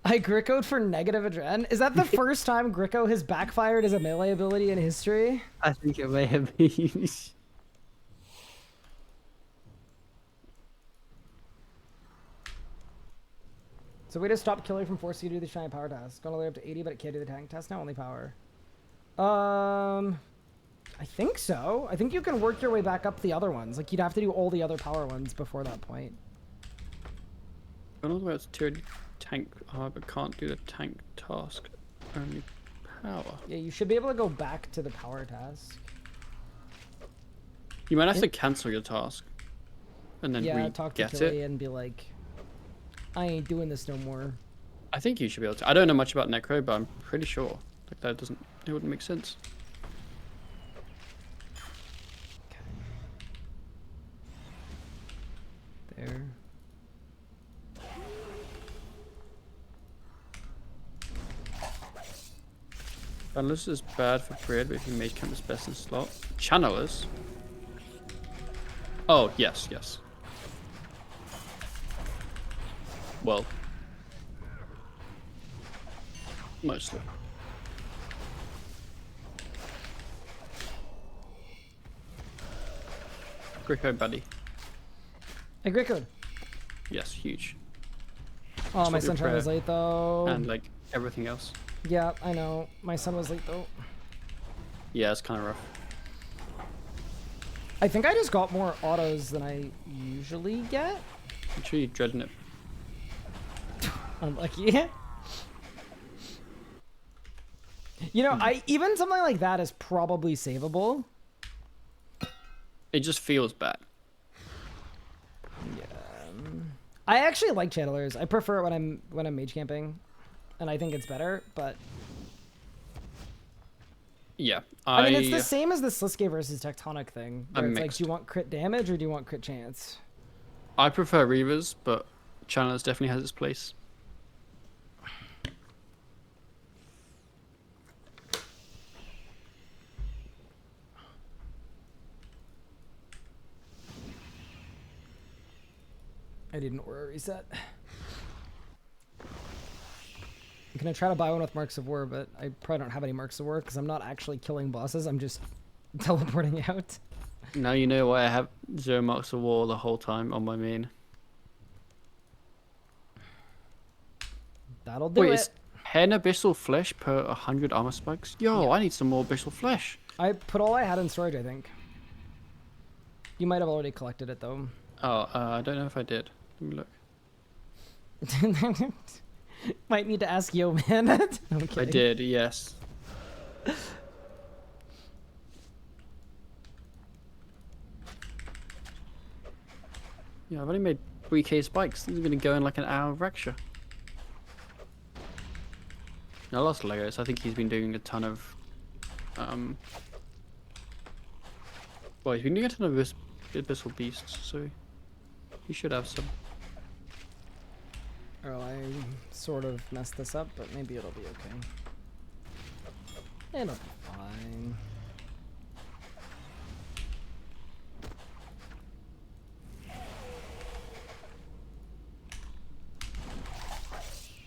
I Grickoed for negative adrenaline? Is that the first time Gricko has backfired as a melee ability in history? I think it may have been. So way to stop killer from forcing you to do the shiny power task. Gone all the way up to 80, but it can't do the tank test now, only power. I think so. I think you can work your way back up the other ones. Like, you'd have to do all the other power ones before that point. Gone all the way up to tiered tank, but can't do the tank task. Only power. Yeah, you should be able to go back to the power task. You might have to cancel your task. And then talk to re-get Killy it. and be like, I ain't doing this no more. I think you should be able to. I don't know much about Necro, but I'm pretty sure. Like, that doesn't... It wouldn't make sense. There. Channelers is bad for Bread, but if you Mage Camp is best in slot. Channelers? Oh, yes, yes. Well. Mostly. Gricko buddy. Hey, Gricko. Yes, huge. Oh, my Swap your sunshine was prayer late though. And like everything else. Yeah, I know. My son was late though. Yeah, it's kind of rough. I think I just got more autos than I usually get. I'm sure you're dreading it. Unlucky. You know, even something like that is probably savable. It just feels bad. Yeah. I actually like channelers. I prefer it when I'm mage camping, and I think it's better. But yeah, I mean, it's the same as the Sliske versus Tectonic thing. Where it's mixed. like, do you want crit damage or do you want crit chance? I prefer Reavers, but Channelers definitely has its place. I need an aura reset. I'm gonna try to buy one with Marks of War, but I probably don't have any Marks of War because I'm not actually killing bosses. I'm just teleporting out. Now you know why I have 0 marks of war the whole time on my main. That'll do Wait, it. it's 10 abyssal flesh per 100 armor spikes? Yo, Yeah. I need some more abyssal flesh. I put all I had in storage, I think. You might have already collected it though. Oh, I don't know if I did. Let me look. Might need to ask Yo Man. Okay. I did, yes. Yeah, I've only made 3k spikes. These are gonna go in like an hour of Rexha. I lost Legos. I think he's been doing a ton of well, he's been doing a ton of abyssal beasts, so he should have some. Oh, I sort of messed this up, but maybe it'll be okay. It'll be fine.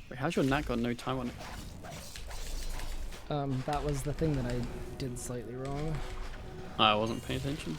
Wait, how's your Nat got no time on it? That was the thing that I did slightly wrong. I wasn't paying attention.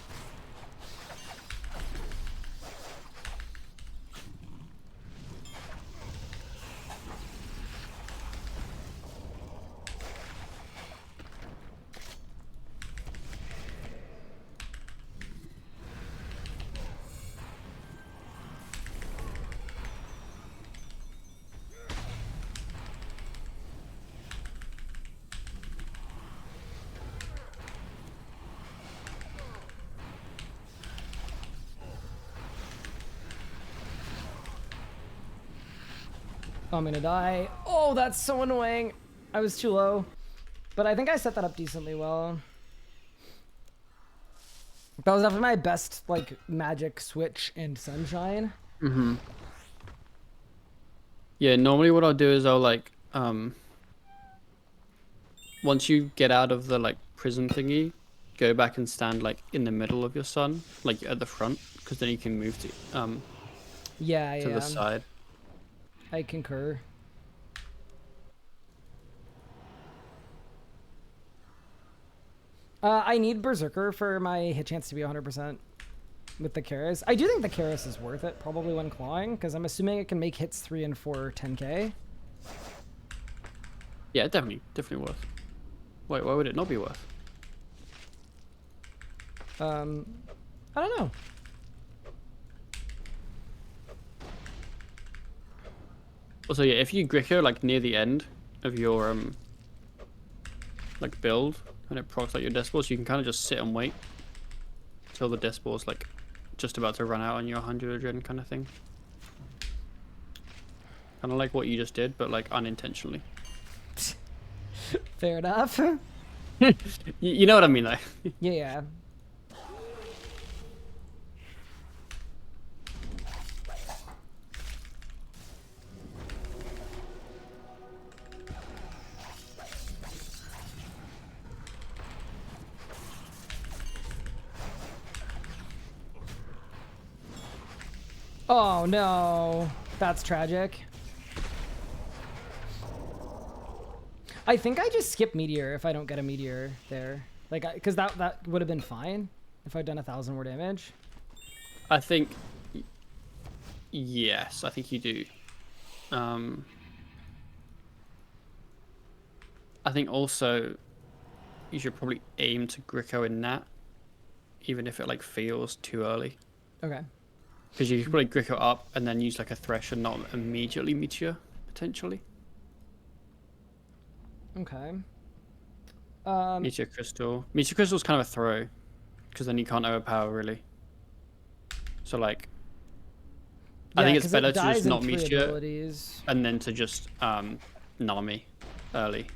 I'm gonna die. Oh, that's so annoying. I was too low. But I think I set that up decently well. That was definitely my best, like, magic switch and sunshine. Mm-hmm. Yeah, normally what I'll do is I'll, like, once you get out of the, like, prison thingy, go back and stand, like, in the middle of your sun, like, at the front, because then you can move to Yeah, the side. I concur. I need Berserker for my hit chance to be 100% with the Karis. I do think the Karis is worth it, probably when clawing, because I'm assuming it can make hits 3 and 4 10k. Yeah, definitely worth. Wait, why would it not be worth? I don't know. Also, yeah, if you Gricko, like, near the end of your, like, build, and it procs, like, your death balls, you can kind of just sit and wait until the death ball's, like, just about to run out on your 100 regen kind of thing. Kind of like what you just did, but, like, unintentionally. Fair enough. You know what I mean, though. Yeah. Oh no, that's tragic. I think I just skip meteor if I don't get a meteor there, like, because that would have been fine if I'd done 1,000 more damage. I think, yes, I think you do. I think also you should probably aim to Gricko in Nat, even if it, like, feels too early. Okay. Because you could probably Gricko up and then use, like, a Thresh and not immediately Meteor, potentially. Okay. Meteor Crystal. Meteor Crystal's kind of a throw, because then you can't overpower, really. So, like, I think it's better to just not Meteor, and then to just Nami early.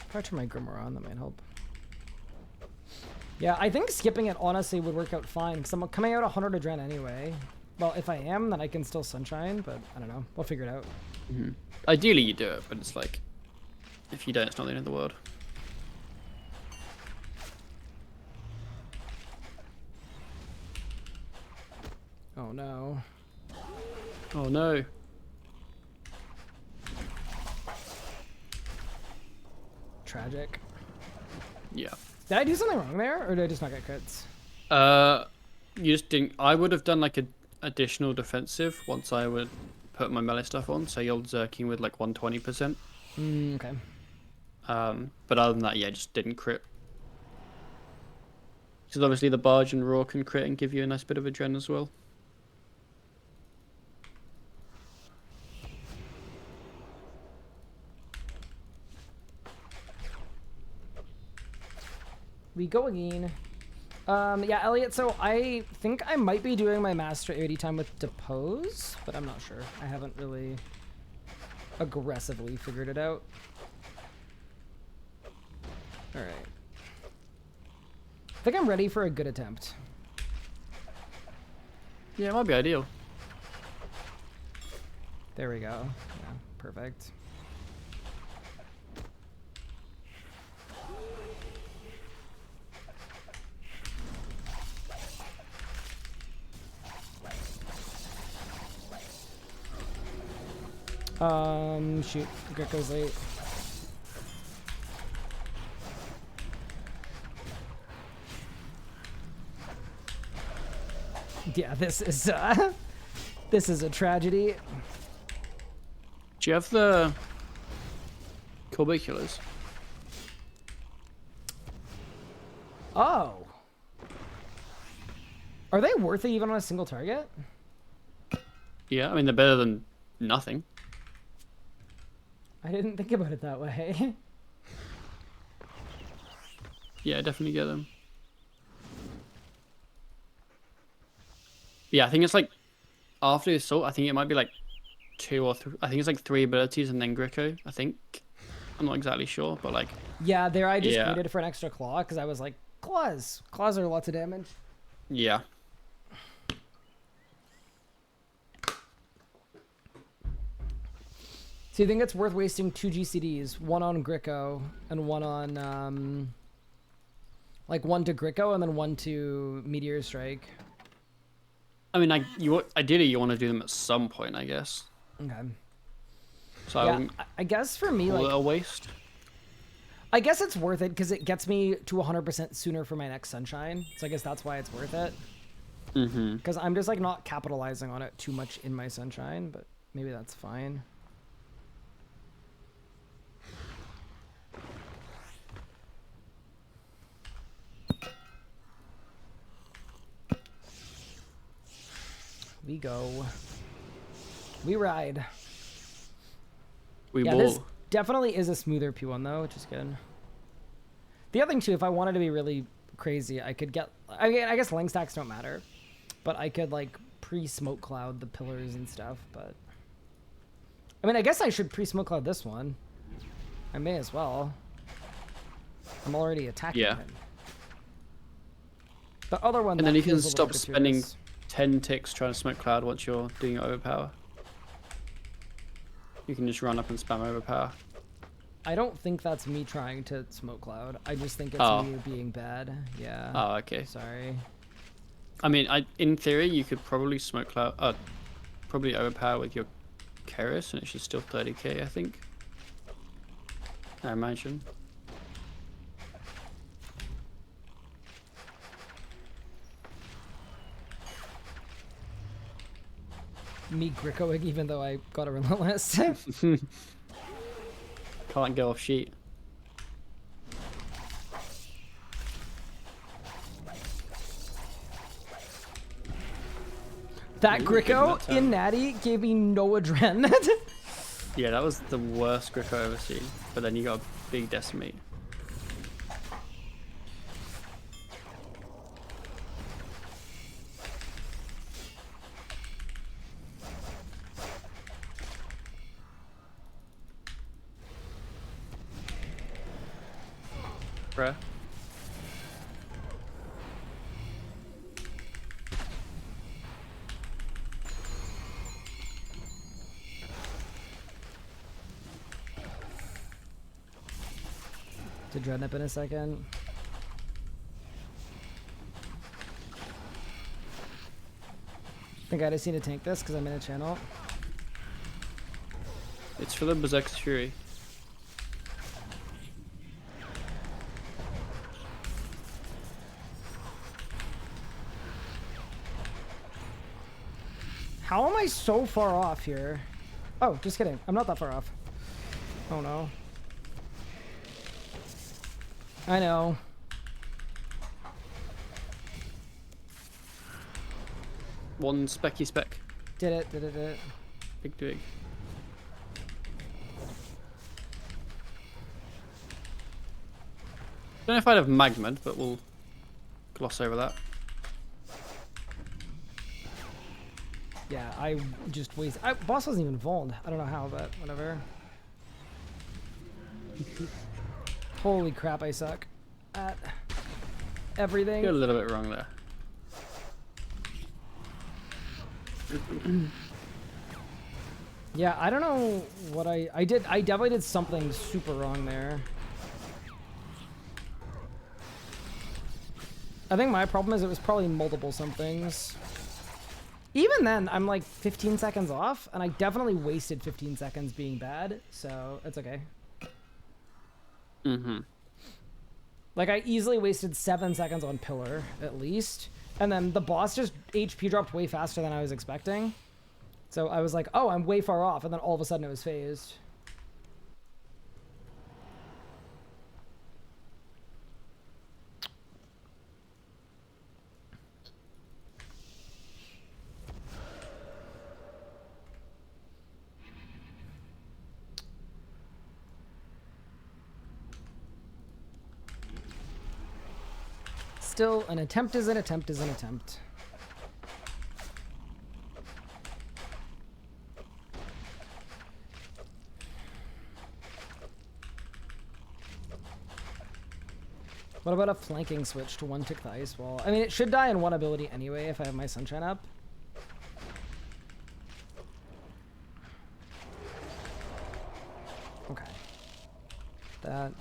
If I turn my Grimoire on, that might help. Yeah, I think skipping it honestly would work out fine, because I'm coming out 100 adren anyway. Well, if I am, then I can still sunshine, but I don't know. We'll figure it out. Mm-hmm. Ideally, you do it, but it's like, if you don't, it's not the end of the world. Oh no. Oh no. Tragic. Yeah. Did I do something wrong there, or did I just not get crits? You just didn't. I would have done like a additional defensive once I would put my melee stuff on. So you're zerking with like 120%. Okay. But other than that, yeah, just didn't crit. Because obviously the barge and raw can crit and give you a nice bit of adren as well. We go again. Yeah, Elliot, so I think I might be doing my master AOD time with Depose, but I'm not sure. I haven't really aggressively figured it out. Alright. I think I'm ready for a good attempt. Yeah, it might be ideal. There we go. Yeah, perfect. Shoot, Greco's late. Yeah, this is a tragedy. Do you have the corbiculars? Oh. Are they worth it even on a single target? Yeah, I mean they're better than nothing. I didn't think about it that way. Yeah, definitely get them. Yeah, I think it's like after the assault, I think it might be like 2 or 3. I think it's like 3 abilities and then Greco. I think. I'm not exactly sure, but like. Yeah, there I just waited for an extra claw because I was like, claws are lots of damage. Yeah. So you think it's worth wasting 2 GCDs, one on Greco and one on, like one to Greco and then one to Meteor Strike? I mean, ideally you want to do them at some point, I guess. Okay. So yeah, I guess for me, like, a waste. I guess it's worth it because it gets me to 100% sooner for my next Sunshine. So I guess that's why it's worth it. Mm-hmm. Because I'm just like not capitalizing on it too much in my Sunshine, but maybe that's fine. We go. We ride. We yeah, will. this definitely is a smoother P1 though, which is good. The other thing too, if I wanted to be really crazy, I could get. I mean, I guess link stacks don't matter, but I could like pre-smoke cloud the pillars and stuff. But I mean, I guess I should pre-smoke cloud this one. I may as well. I'm already attacking him. The other one. And then you can feels a little stop spending gratuitous. 10 ticks trying to smoke cloud once you're doing your overpower. You can just run up and spam overpower. I don't think that's me trying to smoke cloud. I just think it's me being bad. Yeah. Oh, okay. Sorry. I mean, in theory, you could probably smoke cloud, probably overpower with your Keras, and it should still 30k, I think. I imagine. Me Grecoing even though I got a relentless. Can't go off sheet. That Greco in Natty gave me no adren. Yeah, that was the worst Greco I've ever seen. But then you got a big decimate. Bruh. To Dreadnought in a second. think I just need to tank this because I'm in a channel. It's for the Berserker's Fury. How am I so far off here? Oh, just kidding. I'm not that far off. Oh no. I know. One specky spec. Did it. Big. Don't know if I'd have magmed, but we'll gloss over that. Yeah, I just wasted. Boss wasn't even vulned. I don't know how, but whatever. Holy crap, I suck at everything. You're a little bit wrong there. Yeah, I don't know what I did. I definitely did something super wrong there. I think my problem is it was probably multiple somethings. Even then, I'm like 15 seconds off, and I definitely wasted 15 seconds being bad, so it's okay. Mm-hmm. Like, I easily wasted 7 seconds on Pillar, at least. And then the boss just HP dropped way faster than I was expecting. So I was like, oh, I'm way far off, and then all of a sudden it was phased. Still, an attempt is an attempt is an attempt. What about a flanking switch to one-tick the ice wall? I mean, it should die in one ability anyway if I have my sunshine up. Okay. That.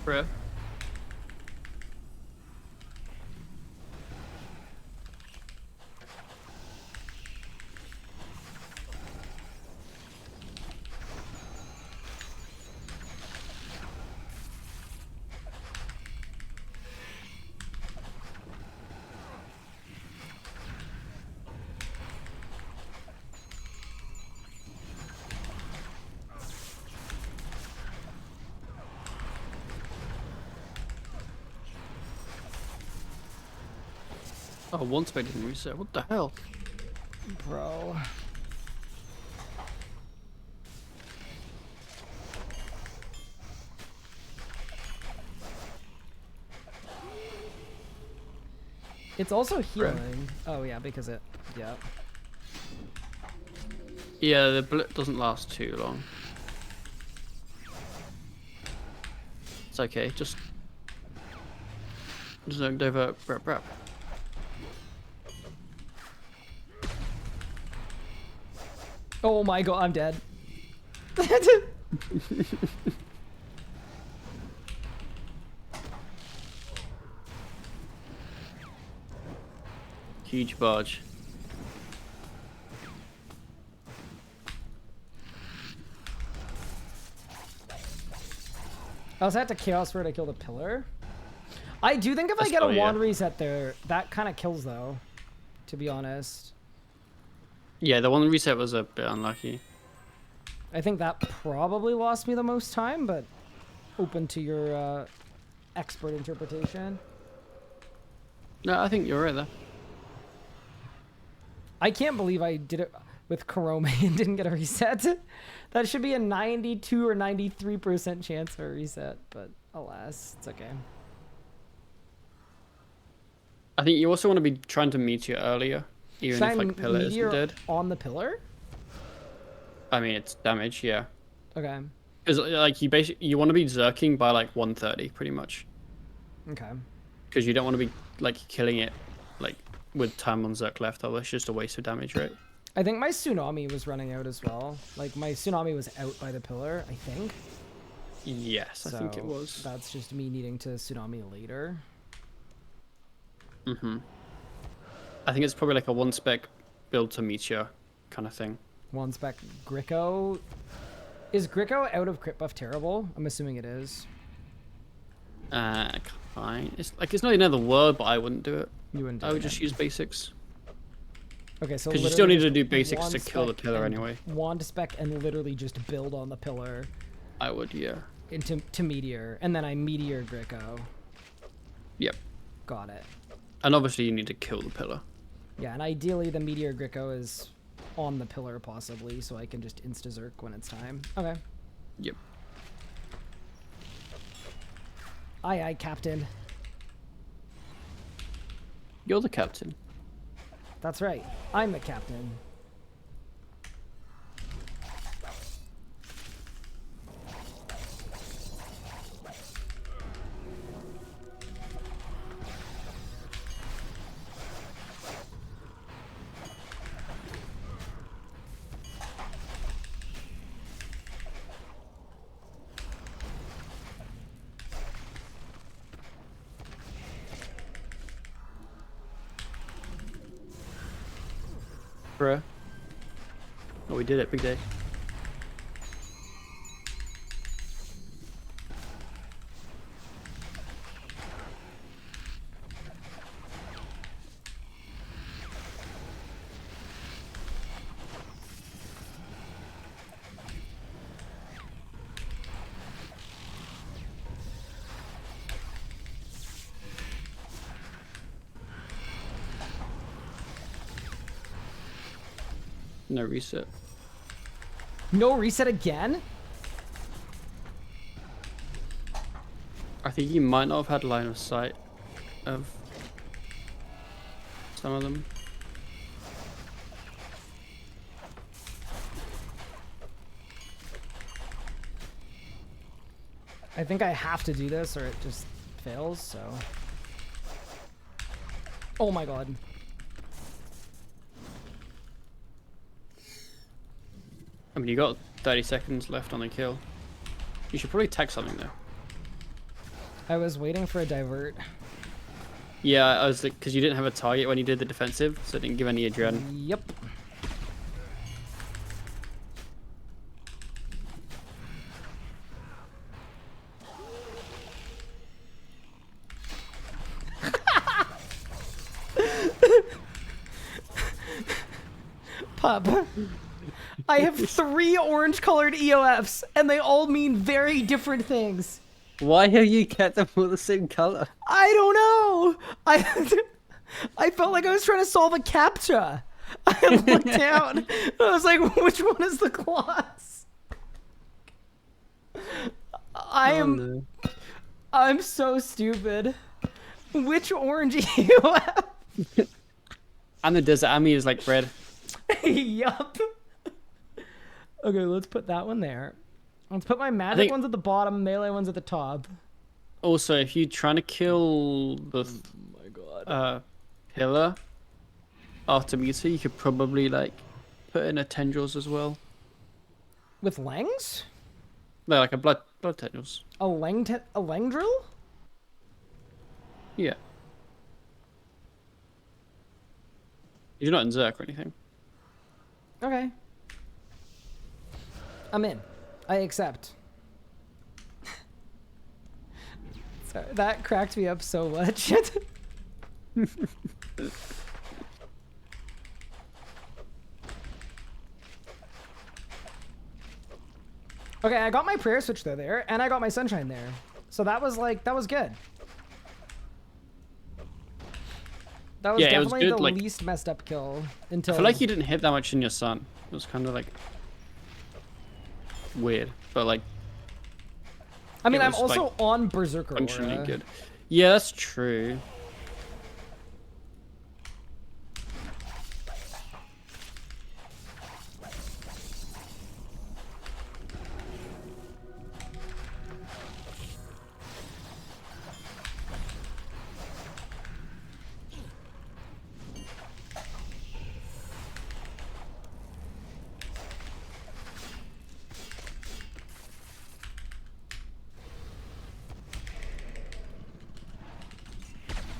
Bruh. Oh, one spec didn't reset. What the hell? Bro. It's also healing. Oh yeah, because it. Yeah. Yeah, the blip doesn't last too long. It's okay. Just don't divert. Brap. Oh my god, I'm dead. Huge barge. I also had to Chaos Word to kill the pillar. I do think if I get a wand reset there, that kind of kills though, to be honest. Yeah, the one reset was a bit unlucky. I think that probably lost me the most time, but open to your expert interpretation. No, I think you're right there. I can't believe I did it with Karome and didn't get a reset. That should be a 92 or 93% chance for a reset, but alas, it's okay. I think you also want to be trying to meteor earlier, even Should if like pillar isn't meteor dead. on the pillar? I mean, it's damage, yeah. Okay. Because like you want to be zerking by like 130 pretty much. Okay. Because you don't want to be like killing it like with time on zerk left, otherwise it's just a waste of damage, right? I think my tsunami was running out as well. Like my tsunami was out by the pillar, I think. Yes, I think it was. That's just me needing to tsunami later. Mm-hmm. I think it's probably like a 1-spec build to meteor kind of thing. 1-spec Gricko. Is Gricko out of crit buff terrible? I'm assuming it is. Fine. It's like it's not another word, but I wouldn't do it. You wouldn't do I would it, just yeah. use basics. Okay, so Because you still need to literally do basics just to kill the pillar anyway. 1-spec and literally just build on the pillar I would, yeah. to meteor, and then I meteor Gricko. Yep. Got it. And obviously you need to kill the pillar. Yeah, and ideally the meteor Gricko is on the pillar possibly, so I can just insta-zerk when it's time. Okay. Yep. Aye, aye, Captain. You're the captain. That's right. I'm the captain. Bruh. Oh, we did it. Big day. No reset. No reset again? I think you might not have had line of sight of some of them. I think I have to do this or it just fails, so... Oh my god. I mean, you got 30 seconds left on the kill. You should probably tag something though. I was waiting for a divert. Yeah, I was like, because you didn't have a target when you did the defensive, so it didn't give any adrenaline. Yep. Pup. I have 3 orange-colored EOFs, and they all mean very different things. Why have you kept them all the same color? I don't know. I felt like I was trying to solve a CAPTCHA. I looked down. And I was like, which one is the class? I'm so stupid. Which orange EOF? And the desert army is like red. Yup. Okay, let's put that one there. Let's put my magic ones at the bottom, melee ones at the top. Also, if you're trying to kill the pillar after meter, you could probably like put in a tendrils as well. With Langs? No, like a blood tendrils. A Lang drill? Yeah. You're not in Zerk or anything. Okay. I'm in. I accept. Sorry, that cracked me up so much. Okay, I got my prayer switch though there, and I got my sunshine there. So that was like, that was good. That was Yeah, it was definitely good, the like- least messed up kill until. I feel like you didn't hit that much in your sun. It was kind of like weird, but like I mean, it I'm was, also like, on Berserker functionally Aura. good. Yeah, that's true.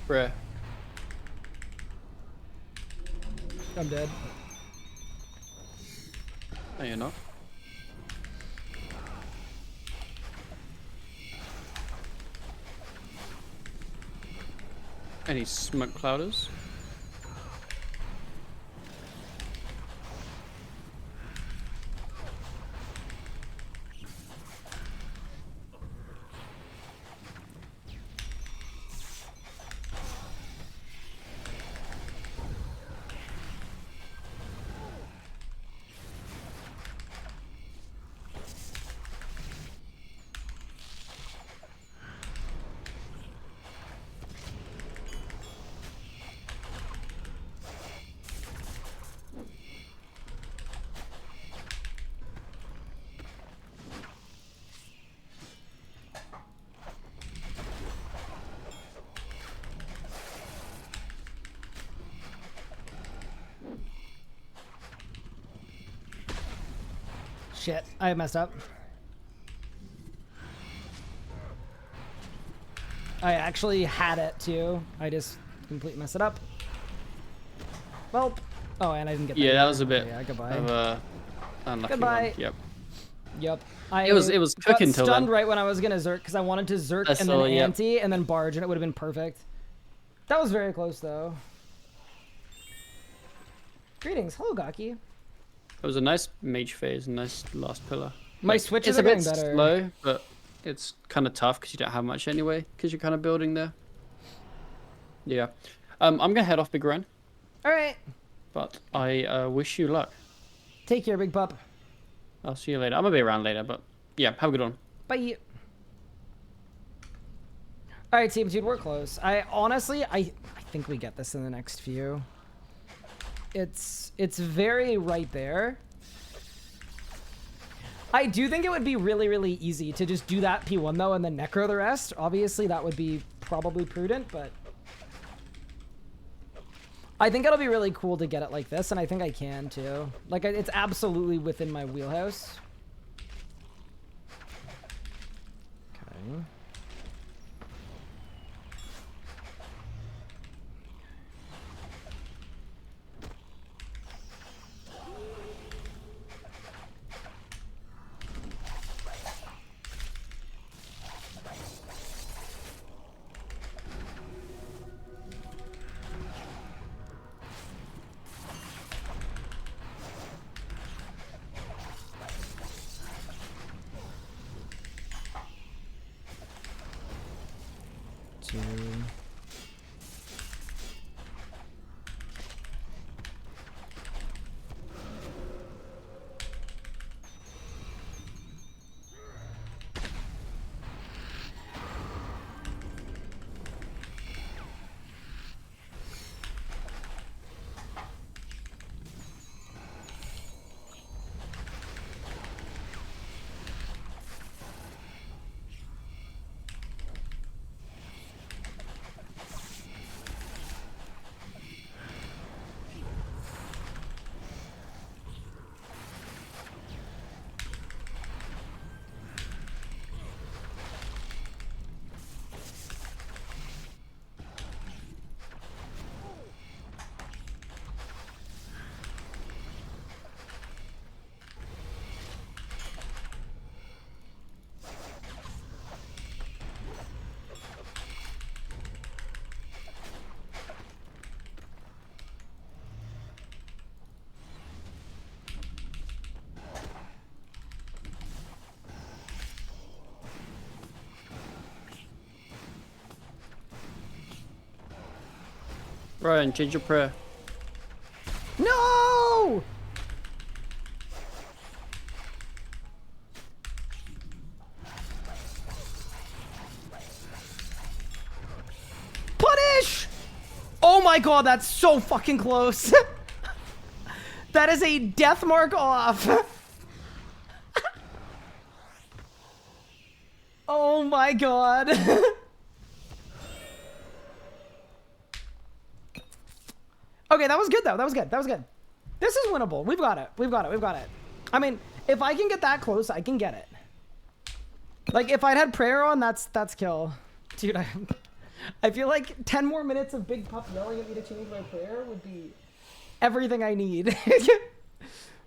Bruh. I'm dead. No, you're not. Any smoke clouders? Shit, I messed up. I actually had it too. I just completely messed it up. Well, oh, and I didn't get that. Yeah, that either. was a bit Yeah, goodbye. of a unlucky Goodbye. one. Yep. Yep. It was got cooking till stunned then. right when I was gonna Zerk because I wanted to Zerk That's and then all, yep. anti and then barge and it would have been perfect. That was very close though. Greetings, hello Gaki. It was a nice mage phase, a nice last pillar. My Like, switches it's are a bit getting better. slow, but it's kind of tough because you don't have much anyway, because you're kind of building there. Yeah. I'm gonna head off, Big Ren, All right, but I wish you luck. take care, big pup. I'll see you later. I'm gonna be around later, but yeah, have a good one. Bye. All right, team, dude, we're close. I honestly, I think we get this in the next few. It's very right there. I do think it would be really, really easy to just do that P1 though and then necro the rest. Obviously, that would be probably prudent, but I think it'll be really cool to get it like this, and I think I can too. Like, it's absolutely within my wheelhouse. Okay. Two. Ryan, change your prayer. No! Punish! Oh my god, that's so fucking close. That is a death mark off. Oh my god. Okay, that was good though. That was good. That was good. This is winnable. We've got it. We've got it. We've got it. I mean, if I can get that close, I can get it. Like, if I'd had prayer on, that's kill. Dude, I feel like 10 more minutes of Big Pup yelling at me to change my prayer would be everything I need.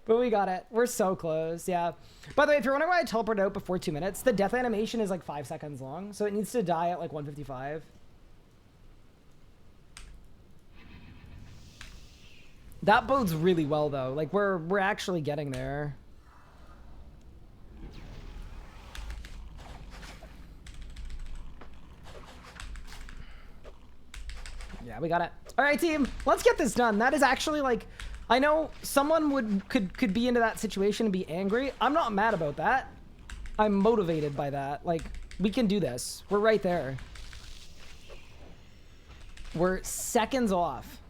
But we got it. We're so close. Yeah. By the way, if you're wondering why I teleport out before 2 minutes, the death animation is like 5 seconds long. So it needs to die at like 155. That bodes really well though. Like we're actually getting there. Yeah, we got it. All right, team, let's get this done. That is actually like, I know someone could be into that situation and be angry. I'm not mad about that. I'm motivated by that. Like, we can do this. We're right there. We're seconds off.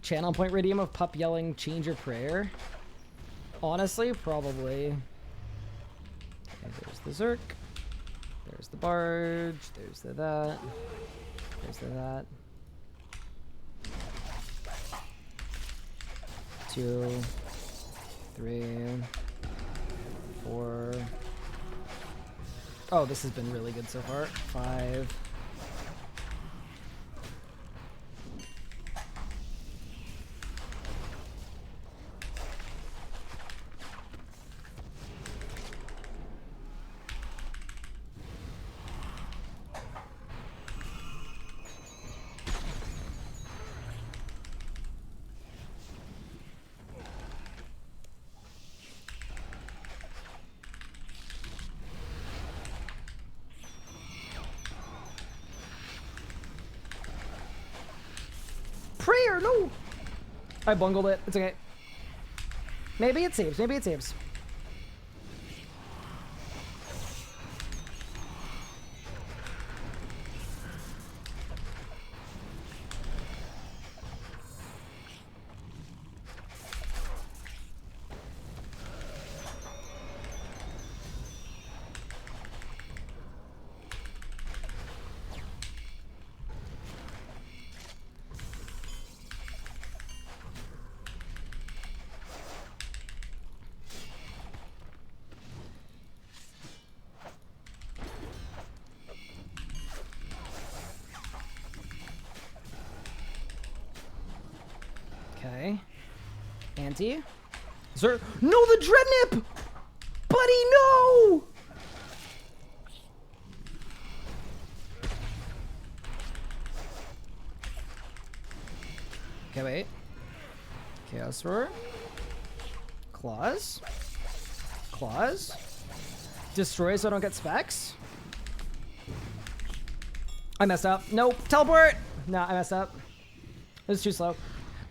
Channel point radium of Pup yelling, change your prayer. Honestly, probably. Okay, there's the Zerk. There's the barge. There's the that. There's the that. 2, 3, 4. Oh, this has been really good so far. 5. Prayer, no! I bungled it. It's okay. Maybe it saves. Maybe it saves. Okay. Anti. Sir. No, the Dreadnip! Buddy, no! Okay, wait. Chaos Roar. Claws. Claws. Destroy so I don't get specs. I messed up. Nope. Teleport! No, I messed up. It was too slow.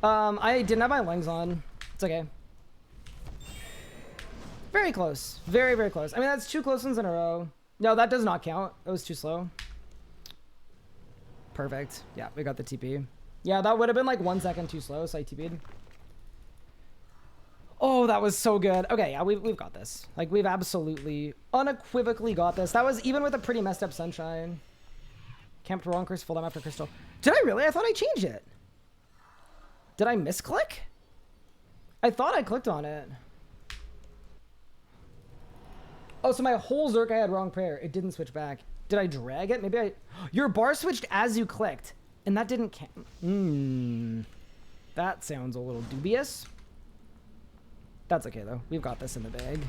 I didn't have my lungs on. It's okay. Very close. Very, very close. I mean, that's 2 close ones in a row. No, that does not count. It was too slow. Perfect. Yeah, we got the TP. Yeah, that would have been like 1 second too slow, so I TP'd. Oh, that was so good. Okay, yeah, we've got this. Like, we've absolutely, unequivocally got this. That was even with a pretty messed up Sunshine. Camped Ronkers, full time after Crystal. Did I really? I thought I changed it. Did I misclick? I thought I clicked on it. Oh, so my whole Zerk I had wrong prayer. It didn't switch back. Did I drag it? Maybe I... Your bar switched as you clicked. And that didn't count. That sounds a little dubious. That's okay, though. We've got this in the bag.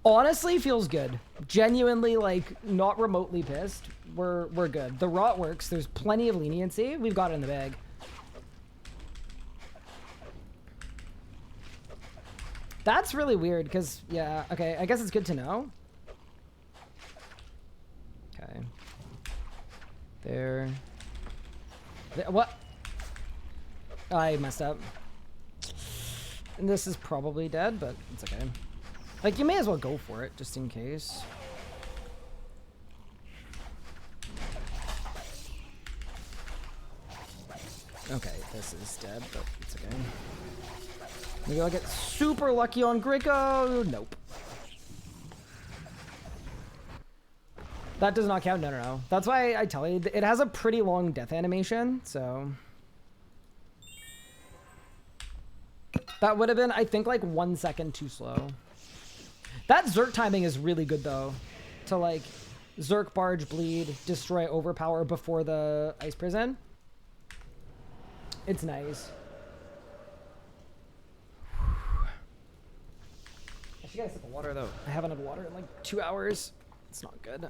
Honestly, feels good. Genuinely, like, not remotely pissed. We're good. The rot works. There's plenty of leniency. We've got it in the bag. That's really weird, because, yeah, okay, I guess it's good to know. Okay. There. What? I messed up. And this is probably dead, but it's okay. Like, you may as well go for it, just in case. Okay, this is dead, but it's okay. Maybe I'll get super lucky on Greco. Nope. That does not count. No, no, no. That's why I tell you, it has a pretty long death animation, so... That would have been, I think, like 1 second too slow. That Zerk timing is really good, though. To, like, Zerk, Barge, Bleed, destroy, overpower before the Ice Prison. It's nice. I should get a sip of water, though. I haven't had water in, like, 2 hours. It's not good.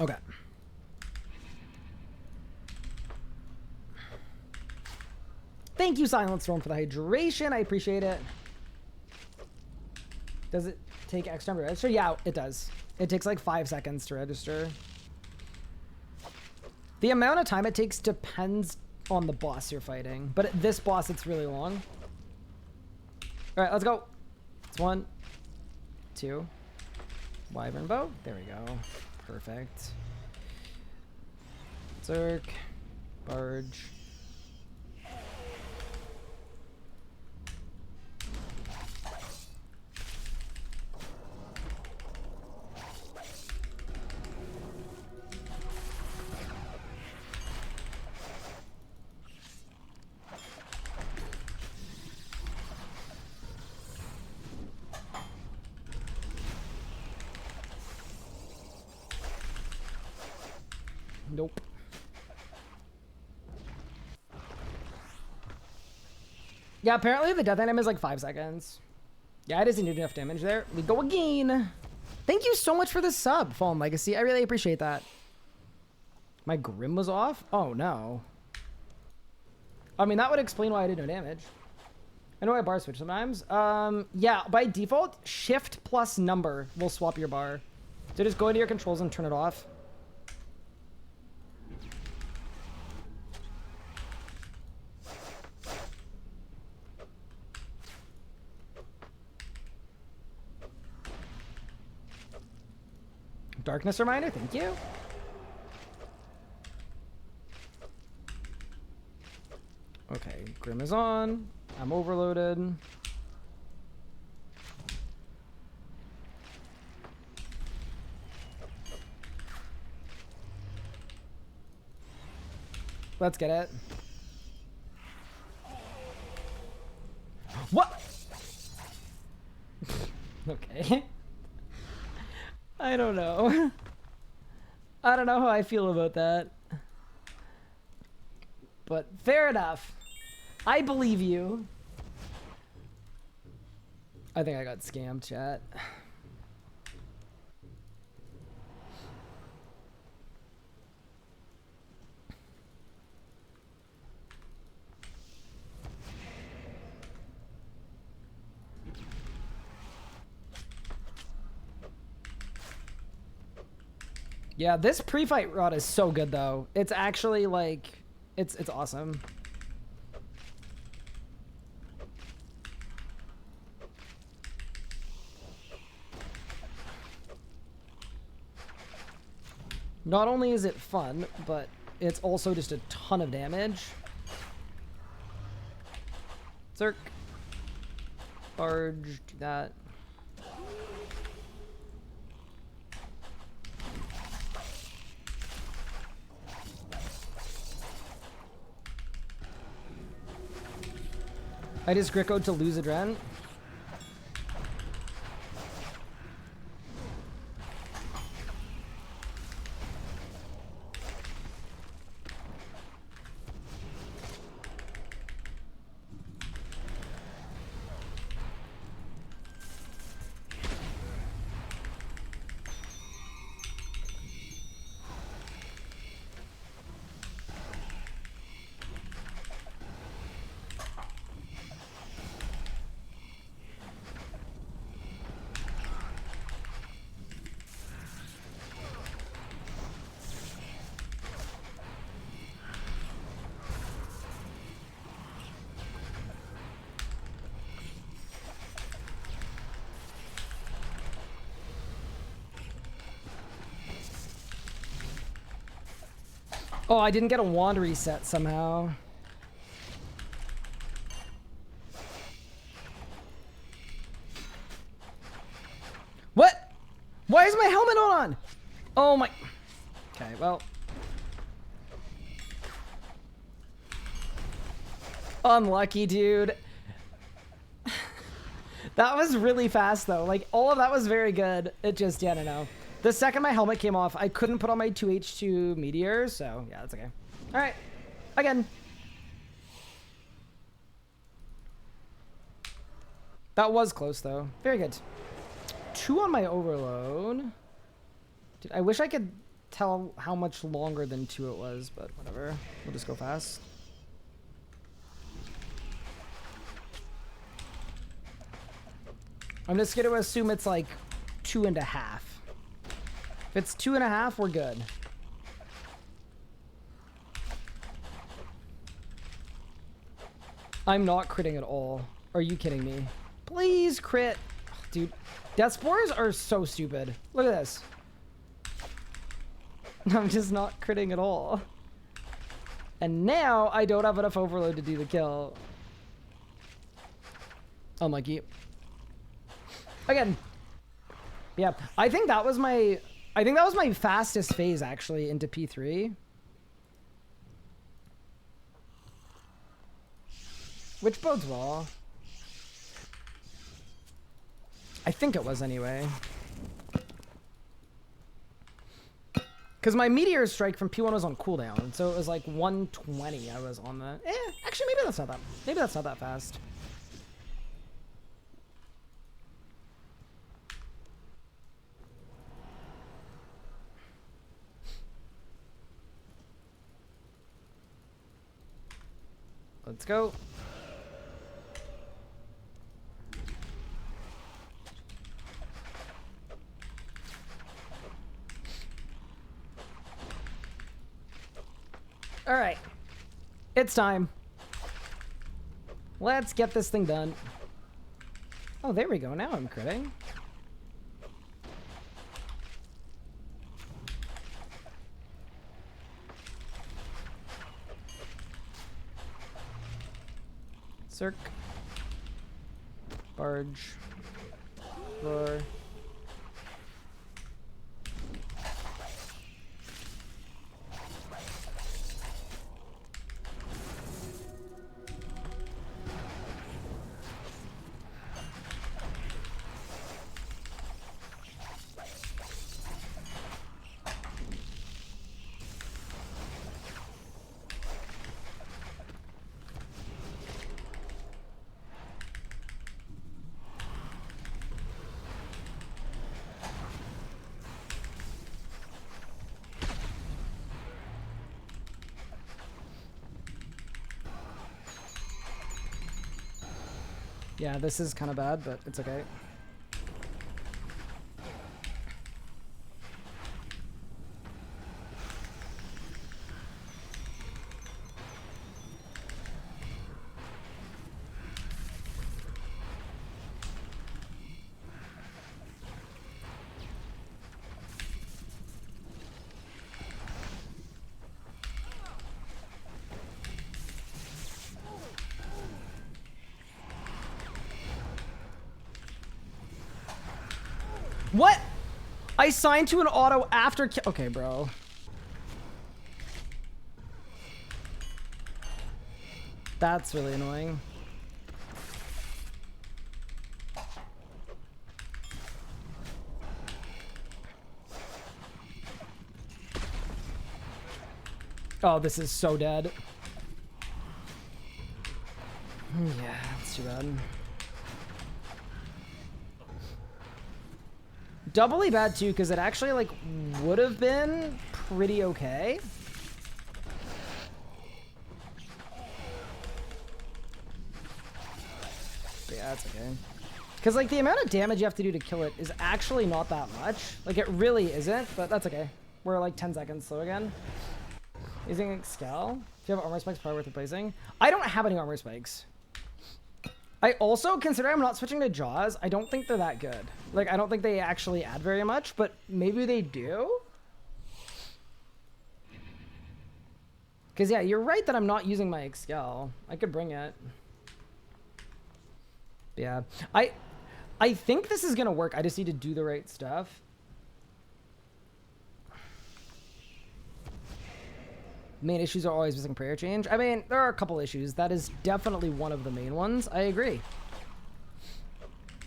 Okay. Thank you, Silent Storm, for the hydration. I appreciate it. Does it take X time to register? Yeah, it does. It takes like 5 seconds to register. The amount of time it takes depends on the boss you're fighting. But at this boss, it's really long. All right, let's go. It's 1, 2. Wyvern bow. There we go. Perfect. Zerk. Barge. Nope. Yeah, apparently the death item is like 5 seconds. Yeah, it doesn't do enough damage there. We go again. Thank you so much for the sub, Fallen Legacy. I really appreciate that. My Grim was off? Oh, no. I mean, that would explain why I did no damage. I know I bar switch sometimes. Yeah, by default, shift plus number will swap your bar. So just go into your controls and turn it off. Darkness reminder, thank you. Okay, Grim is on. I'm overloaded. Let's get it. What? Okay. I don't know. I don't know how I feel about that. But fair enough. I believe you. I think I got scammed, chat. Yeah, this pre-fight rod is so good though. It's actually like, it's awesome. Not only is it fun, but it's also just a ton of damage. Zerk. Barge, do that. I just Grickoed to lose a Dren. Oh, I didn't get a wand reset somehow. What? Why is my helmet on? Oh my... Okay, well... Unlucky, dude. That was really fast, though. Like, all of that was very good. It just, yeah, I don't know. The second my helmet came off, I couldn't put on my 2H2 meteors, so yeah, that's okay. All right, again. That was close, though. Very good. 2 on my overload. Dude, I wish I could tell how much longer than 2 it was, but whatever. We'll just go fast. I'm just gonna assume it's like 2.5. If it's 2.5, we're good. I'm not critting at all. Are you kidding me? Please crit. Dude, death spores are so stupid. Look at this. I'm just not critting at all. And now I don't have enough overload to do the kill. Unlucky. Again. Yeah, I think that was my fastest phase actually into P3. Which bodes well. I think it was anyway. Because my meteor strike from P1 was on cooldown, so it was like 120 I was on the... actually maybe that's not that fast. Let's go. All right. It's time. Let's get this thing done. Oh, there we go. Now I'm critting. Circ. Barge. Roar. Yeah, this is kind of bad, but it's okay. What? I signed to an auto after okay, bro. That's really annoying. Oh, this is so dead. Yeah, that's too bad. Doubly bad too, because it actually like would have been pretty okay. But yeah, that's okay. Because like the amount of damage you have to do to kill it is actually not that much. Like it really isn't, but that's okay. We're like 10 seconds slow again. Using Excel. If you have armor spikes, probably worth replacing. I don't have any armor spikes. I also, considering I'm not switching to Jaws, I don't think they're that good. Like, I don't think they actually add very much, but maybe they do? Because, yeah, you're right that I'm not using my Excel. I could bring it. Yeah. I think this is going to work. I just need to do the right stuff. Main issues are always missing prayer change. I mean, there are a couple issues. That is definitely one of the main ones. I agree.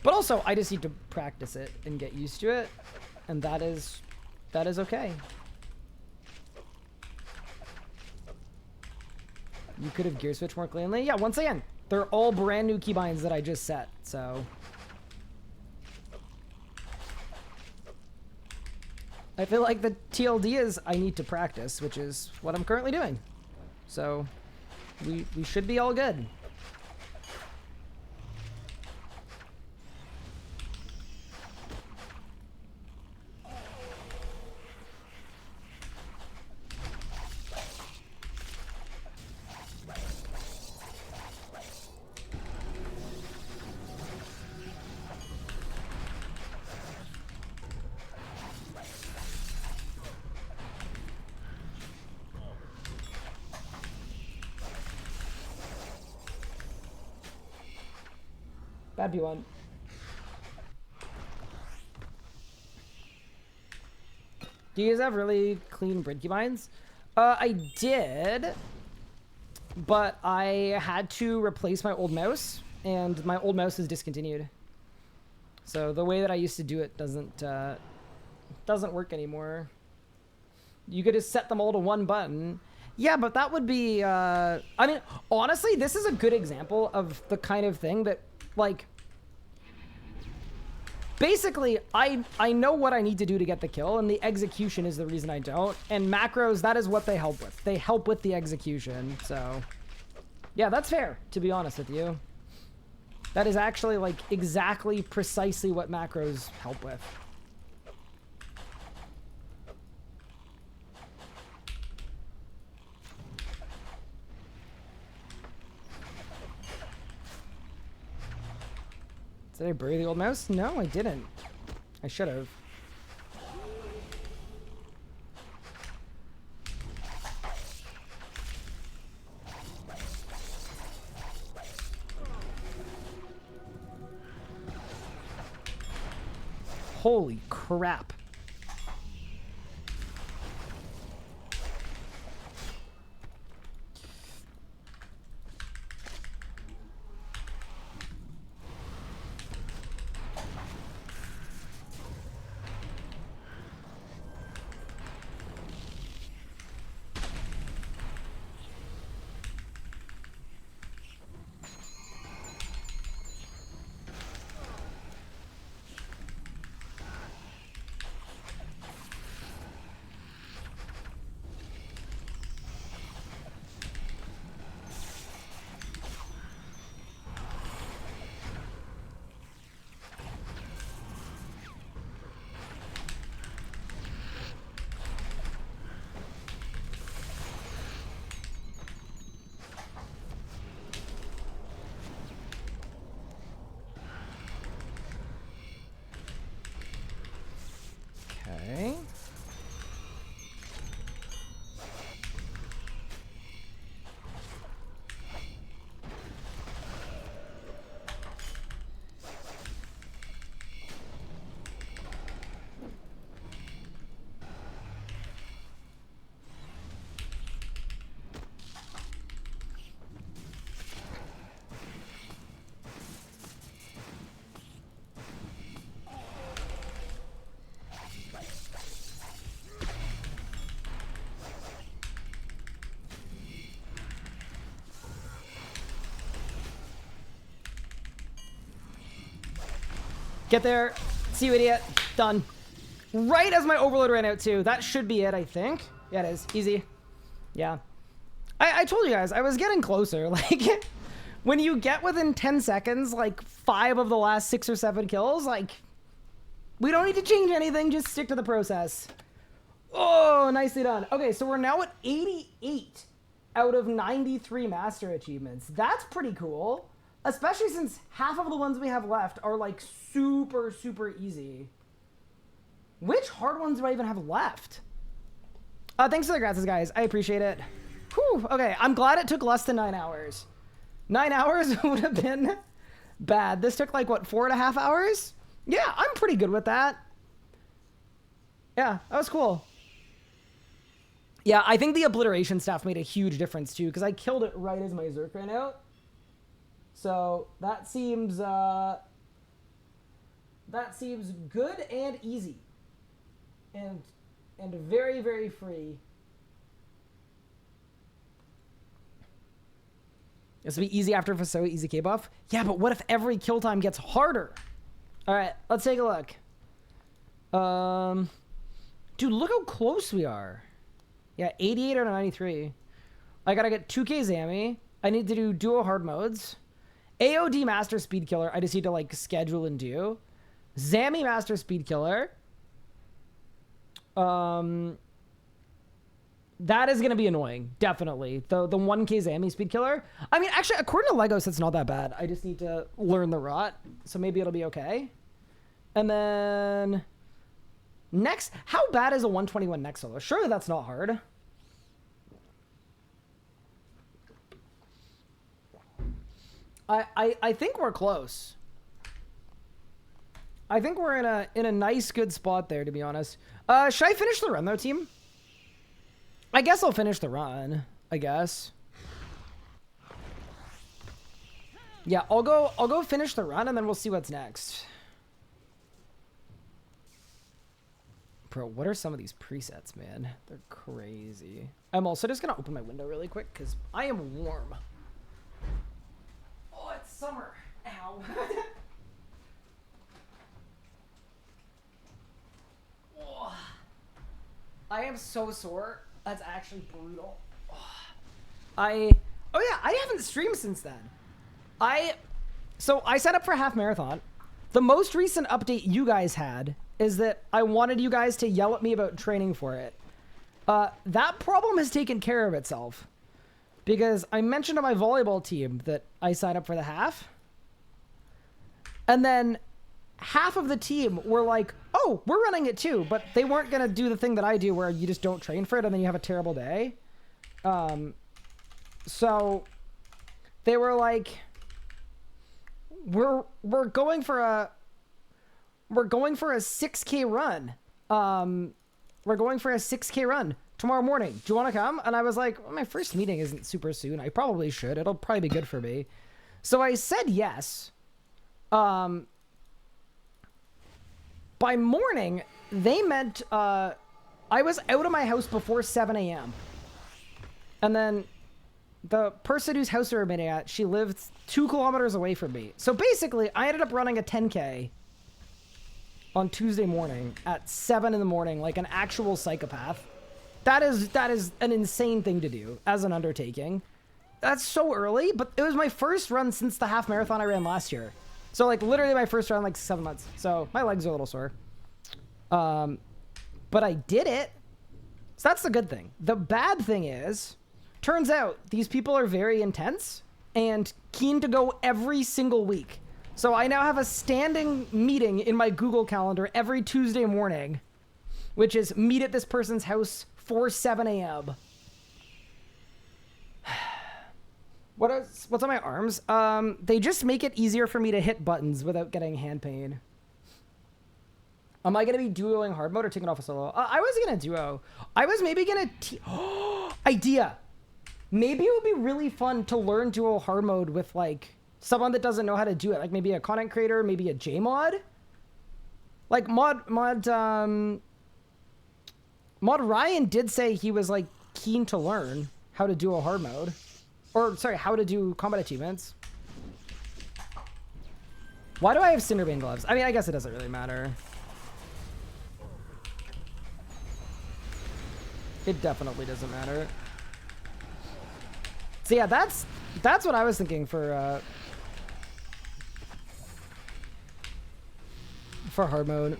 But also, I just need to practice it and get used to it. And that is okay. You could have gear switched more cleanly. Yeah, once again, they're all brand new keybinds that I just set, so. I feel like the TLD is I need to practice, which is what I'm currently doing. So, we should be all good. Bad P1. Do you guys have really clean bread keybinds? I did, but I had to replace my old mouse, and my old mouse is discontinued. So the way that I used to do it doesn't work anymore. You could just set them all to one button. Yeah, but that would be, I mean, honestly, this is a good example of the kind of thing that, like, basically, I know what I need to do to get the kill, and the execution is the reason I don't. And macros, that is what they help with. They help with the execution, so. Yeah, that's fair, to be honest with you. That is actually, like, exactly precisely what macros help with. Did I bury the old mouse? No, I didn't. I should have. Holy crap. Okay. Get there. See you, idiot. Done. Right as my overload ran out, too. That should be it, I think. Yeah, it is. Easy. Yeah. I told you guys, I was getting closer. Like, when you get within 10 seconds, like, 5 of the last 6 or 7 kills, like, we don't need to change anything. Just stick to the process. Oh, nicely done. Okay, so we're now at 88 out of 93 master achievements. That's pretty cool. Especially since half of the ones we have left are, like, super, super easy. Which hard ones do I even have left? Thanks for the grasses, guys. I appreciate it. Whew, okay, I'm glad it took less than 9 hours. 9 hours would have been bad. This took like, what, 4.5 hours? Yeah, I'm pretty good with that. Yeah, that was cool. Yeah, I think the obliteration stuff made a huge difference too, because I killed it right as my Zerk ran out. So that seems good and easy. And very, very free. This will be easy after Faso, easy K buff. Yeah, but what if every kill time gets harder? All right, let's take a look. Dude, look how close we are. Yeah, 88 out of 93. I gotta get 2K Zammy. I need to do duo hard modes. AOD Master Speed Killer, I just need to like schedule and do. Zammy Master Speed Killer. That is gonna be annoying, definitely. The 1K Zammy Speed Killer. I mean, actually, according to Legos, it's not that bad. I just need to learn the rot, so maybe it'll be okay. And then next, how bad is a 121 next solo? Surely that's not hard. I think we're close. I think we're in a nice, good spot there, to be honest. Should I finish the run though, team? I guess I'll finish the run, I guess. Yeah, I'll go finish the run and then we'll see what's next. Bro, what are some of these presets, man? They're crazy. I'm also just gonna open my window really quick because I am warm. Oh, it's summer. Ow. Oh, I am so sore. That's actually brutal. Oh yeah, I haven't streamed since then. So I set up for a half marathon. The most recent update you guys had is that I wanted you guys to yell at me about training for it. That problem has taken care of itself because I mentioned to my volleyball team that I signed up for the half. And then half of the team were like, oh, we're running it too, but they weren't going to do the thing that I do where you just don't train for it and then you have a terrible day. So they were like, we're going for a 6K run. We're going for a 6K run tomorrow morning. Do you want to come? And I was like, well, my first meeting isn't super soon. I probably should. It'll probably be good for me. So I said yes. By morning, they meant I was out of my house before 7 a.m. And then the person whose house we were meeting at, she lived 2 kilometers away from me. So basically, I ended up running a 10K on Tuesday morning at 7 in the morning, like an actual psychopath. That is an insane thing to do as an undertaking. That's so early, but it was my first run since the half marathon I ran last year. So like literally my first run in like 7 months. So my legs are a little sore. But I did it. So that's the good thing. The bad thing is, turns out these people are very intense and keen to go every single week. So I now have a standing meeting in my Google Calendar every Tuesday morning, which is meet at this person's house for 7 a.m. What's on my arms? They just make it easier for me to hit buttons without getting hand pain. Am I going to be duoing hard mode or taking off a solo? I was going to duo. I was maybe going to... idea! Maybe it would be really fun to learn duo hard mode with, like, someone that doesn't know how to do it. Like, maybe a content creator, maybe a J-mod. Like, Mod Ryan did say he was, like, keen to learn how to duo hard mode. Or, sorry, how to do combat achievements. Why do I have Cinderbane gloves? I mean, I guess it doesn't really matter. It definitely doesn't matter. So yeah, that's what I was thinking for hard mode.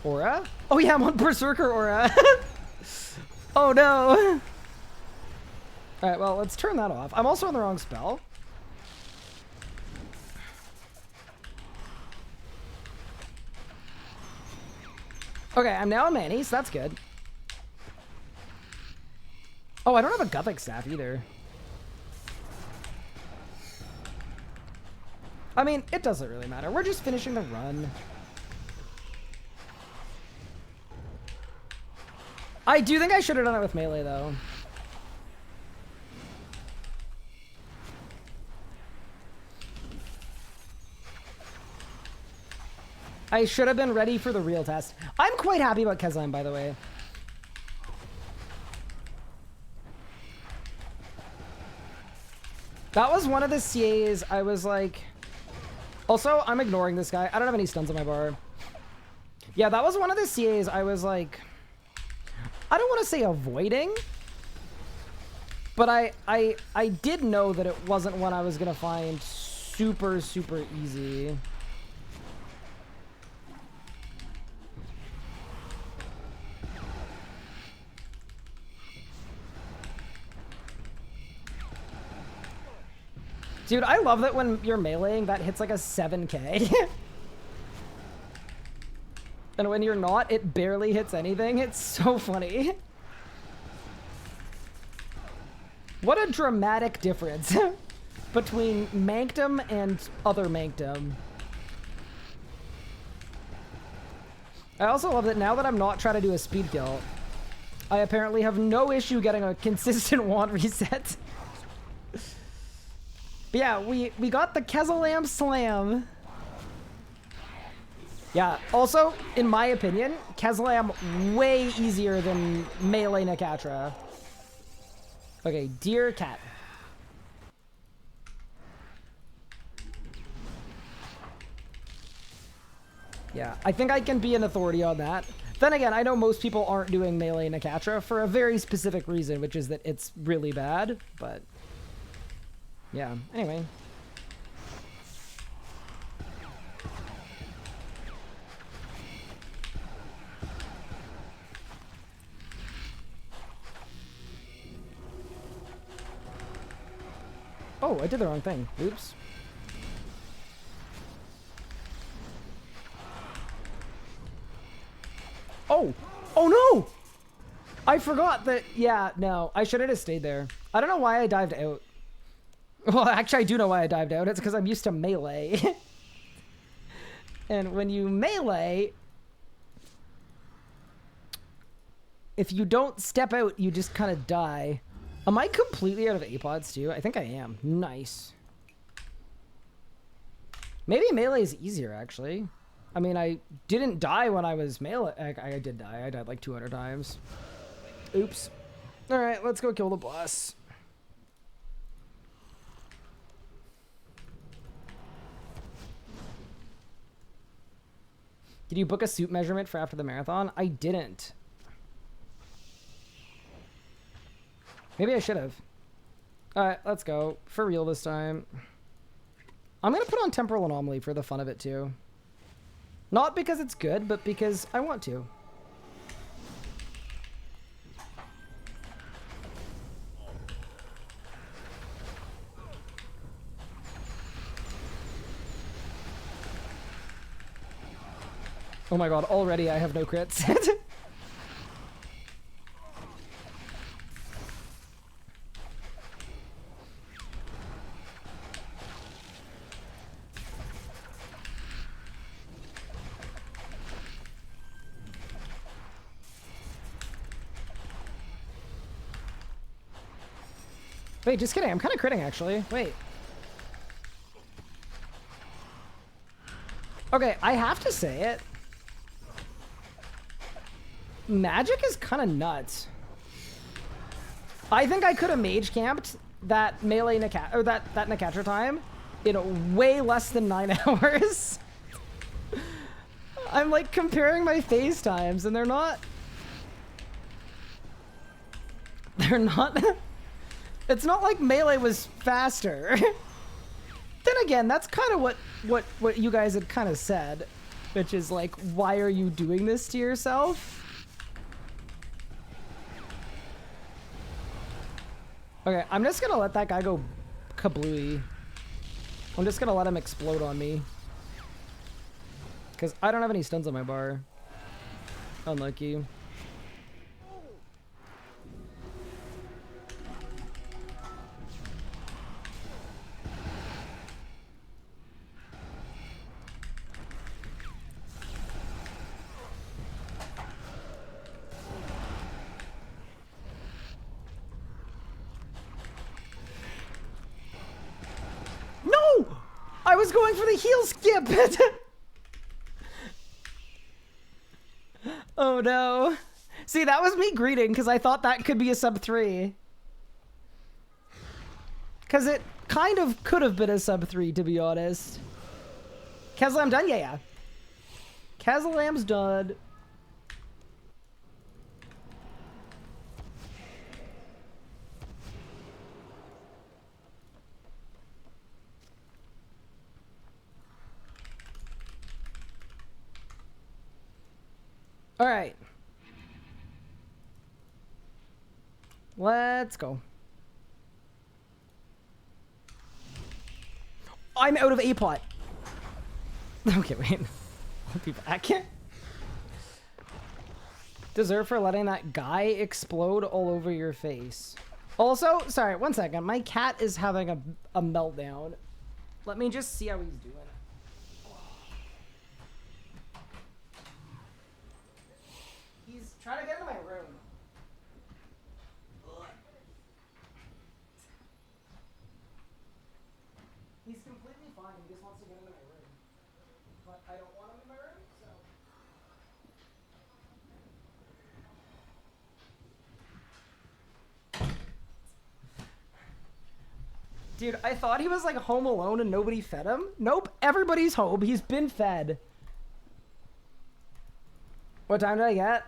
Aura? Oh yeah, I'm on Berserker Aura. Oh no. Alright, well, let's turn that off. I'm also on the wrong spell. Okay, I'm now a Manny, so that's good. Oh, I don't have a Gothic staff either. I mean, it doesn't really matter. We're just finishing the run. I do think I should have done it with melee, though. I should have been ready for the real test. I'm quite happy about Kesline, by the way. That was one of the CAs I was like... Also, I'm ignoring this guy. I don't have any stuns on my bar. Yeah, that was one of the CAs I was like... I don't want to say avoiding. But I did know that it wasn't one I was going to find super, super easy. Dude, I love that when you're meleeing, that hits like a 7k. And when you're not, it barely hits anything. It's so funny. What a dramatic difference between Mankdom and other Mankdom. I also love that now that I'm not trying to do a speed kill, I apparently have no issue getting a consistent wand reset. But yeah, we got the Kezalam Slam. Yeah, also, in my opinion, Kezalam way easier than melee Nakatra. Okay, dear cat. Yeah, I think I can be an authority on that. Then again, I know most people aren't doing melee Nakatra for a very specific reason, which is that it's really bad, but... Yeah, anyway. Oh, I did the wrong thing. Oops. Oh! Oh no! I forgot that, yeah, no. I should have just stayed there. I don't know why I dived out. Well, actually, I do know why I dived out. It's because I'm used to melee. And when you melee, if you don't step out, you just kind of die. Am I completely out of APODs too? I think I am. Nice. Maybe melee is easier, actually. I mean, I didn't die when I was melee. I did die. I died like 200 times. Oops. All right, let's go kill the boss. Did you book a suit measurement for after the marathon? I didn't. Maybe I should have. All right, let's go. For real this time. I'm going to put on Temporal Anomaly for the fun of it, too. Not because it's good, but because I want to. Oh my god, already I have no crits. Wait, just kidding. I'm kind of critting, actually. Wait. Okay, I have to say it. Magic is kind of nuts. I think I could have mage camped that melee or that Nakatra time in way less than 9 hours. I'm like comparing my phase times and they're not. It's not like melee was faster. Then again, that's kind of what you guys had kind of said, which is like, why are you doing this to yourself? Okay, I'm just gonna let that guy go kablooey. I'm just gonna let him explode on me. Because I don't have any stuns on my bar. Unlucky. No! I was going for the heel skip. Oh no. See, that was me greeting because I thought that could be a sub 3. Because it kind of could have been a sub 3, to be honest. Keslam done? Yeah. Keslam's done. All right. Let's go. I'm out of A-pot. Okay, wait. I'll be back. Deserve for letting that guy explode all over your face. Also, sorry, 1 second. My cat is having a meltdown. Let me just see how he's doing. He's trying to get into my room. He's completely fine. He just wants to get into my room. But I don't want him in my room, so... Dude, I thought he was like home alone and nobody fed him. Nope, everybody's home. He's been fed. What time did I get?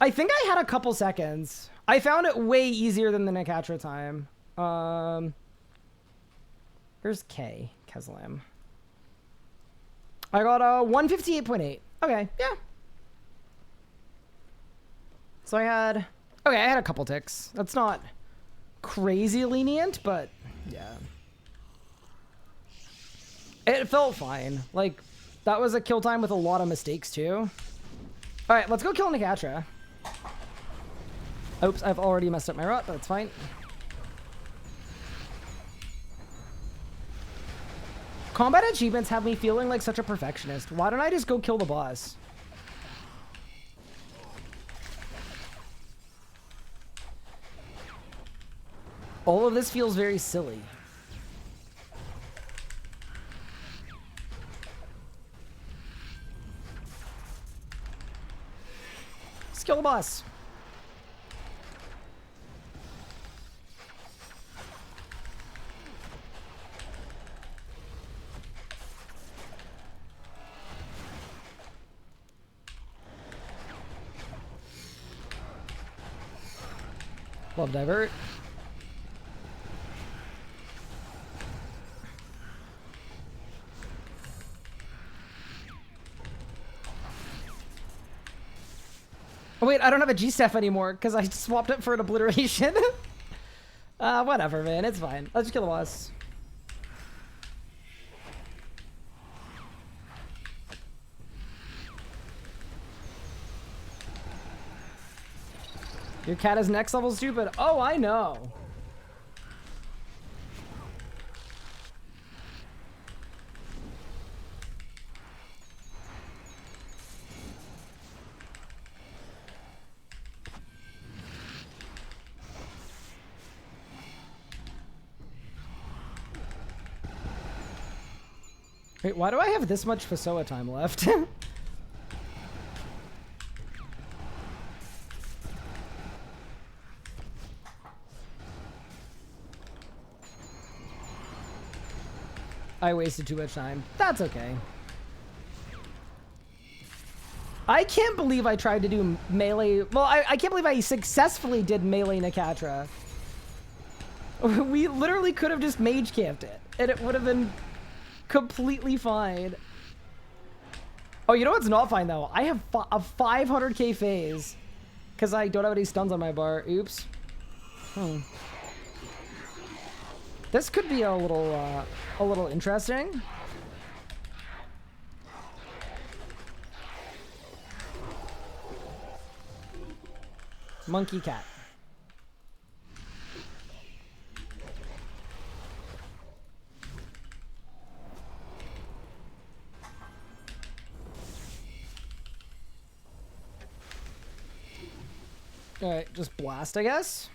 I think I had a couple seconds. I found it way easier than the Nakatra time. Here's K, Keslam. I got a 158.8. Okay, yeah. So I had a couple ticks. That's not crazy lenient, but yeah. It felt fine. Like, that was a kill time with a lot of mistakes too. All right, let's go kill Nakatra. Oops, I've already messed up my rot, but that's fine. Combat achievements have me feeling like such a perfectionist. Why don't I just go kill the boss? All of this feels very silly. Let's kill the boss. Love divert. Oh wait, I don't have a G-Steph anymore because I swapped it for an obliteration. Whatever, man. It's fine. Let's just kill the boss. Your cat is next level stupid. Oh, I know. Wait, why do I have this much Fasoa time left? I wasted too much time. That's okay. I can't believe I tried to do melee. Well, I can't believe I successfully did melee Nakatra. We literally could have just mage camped it, and it would have been completely fine. Oh, you know what's not fine though? I have a 500k phase because I don't have any stuns on my bar. Oops. This could be a little interesting. Monkey cat. Alright, just blast, I guess.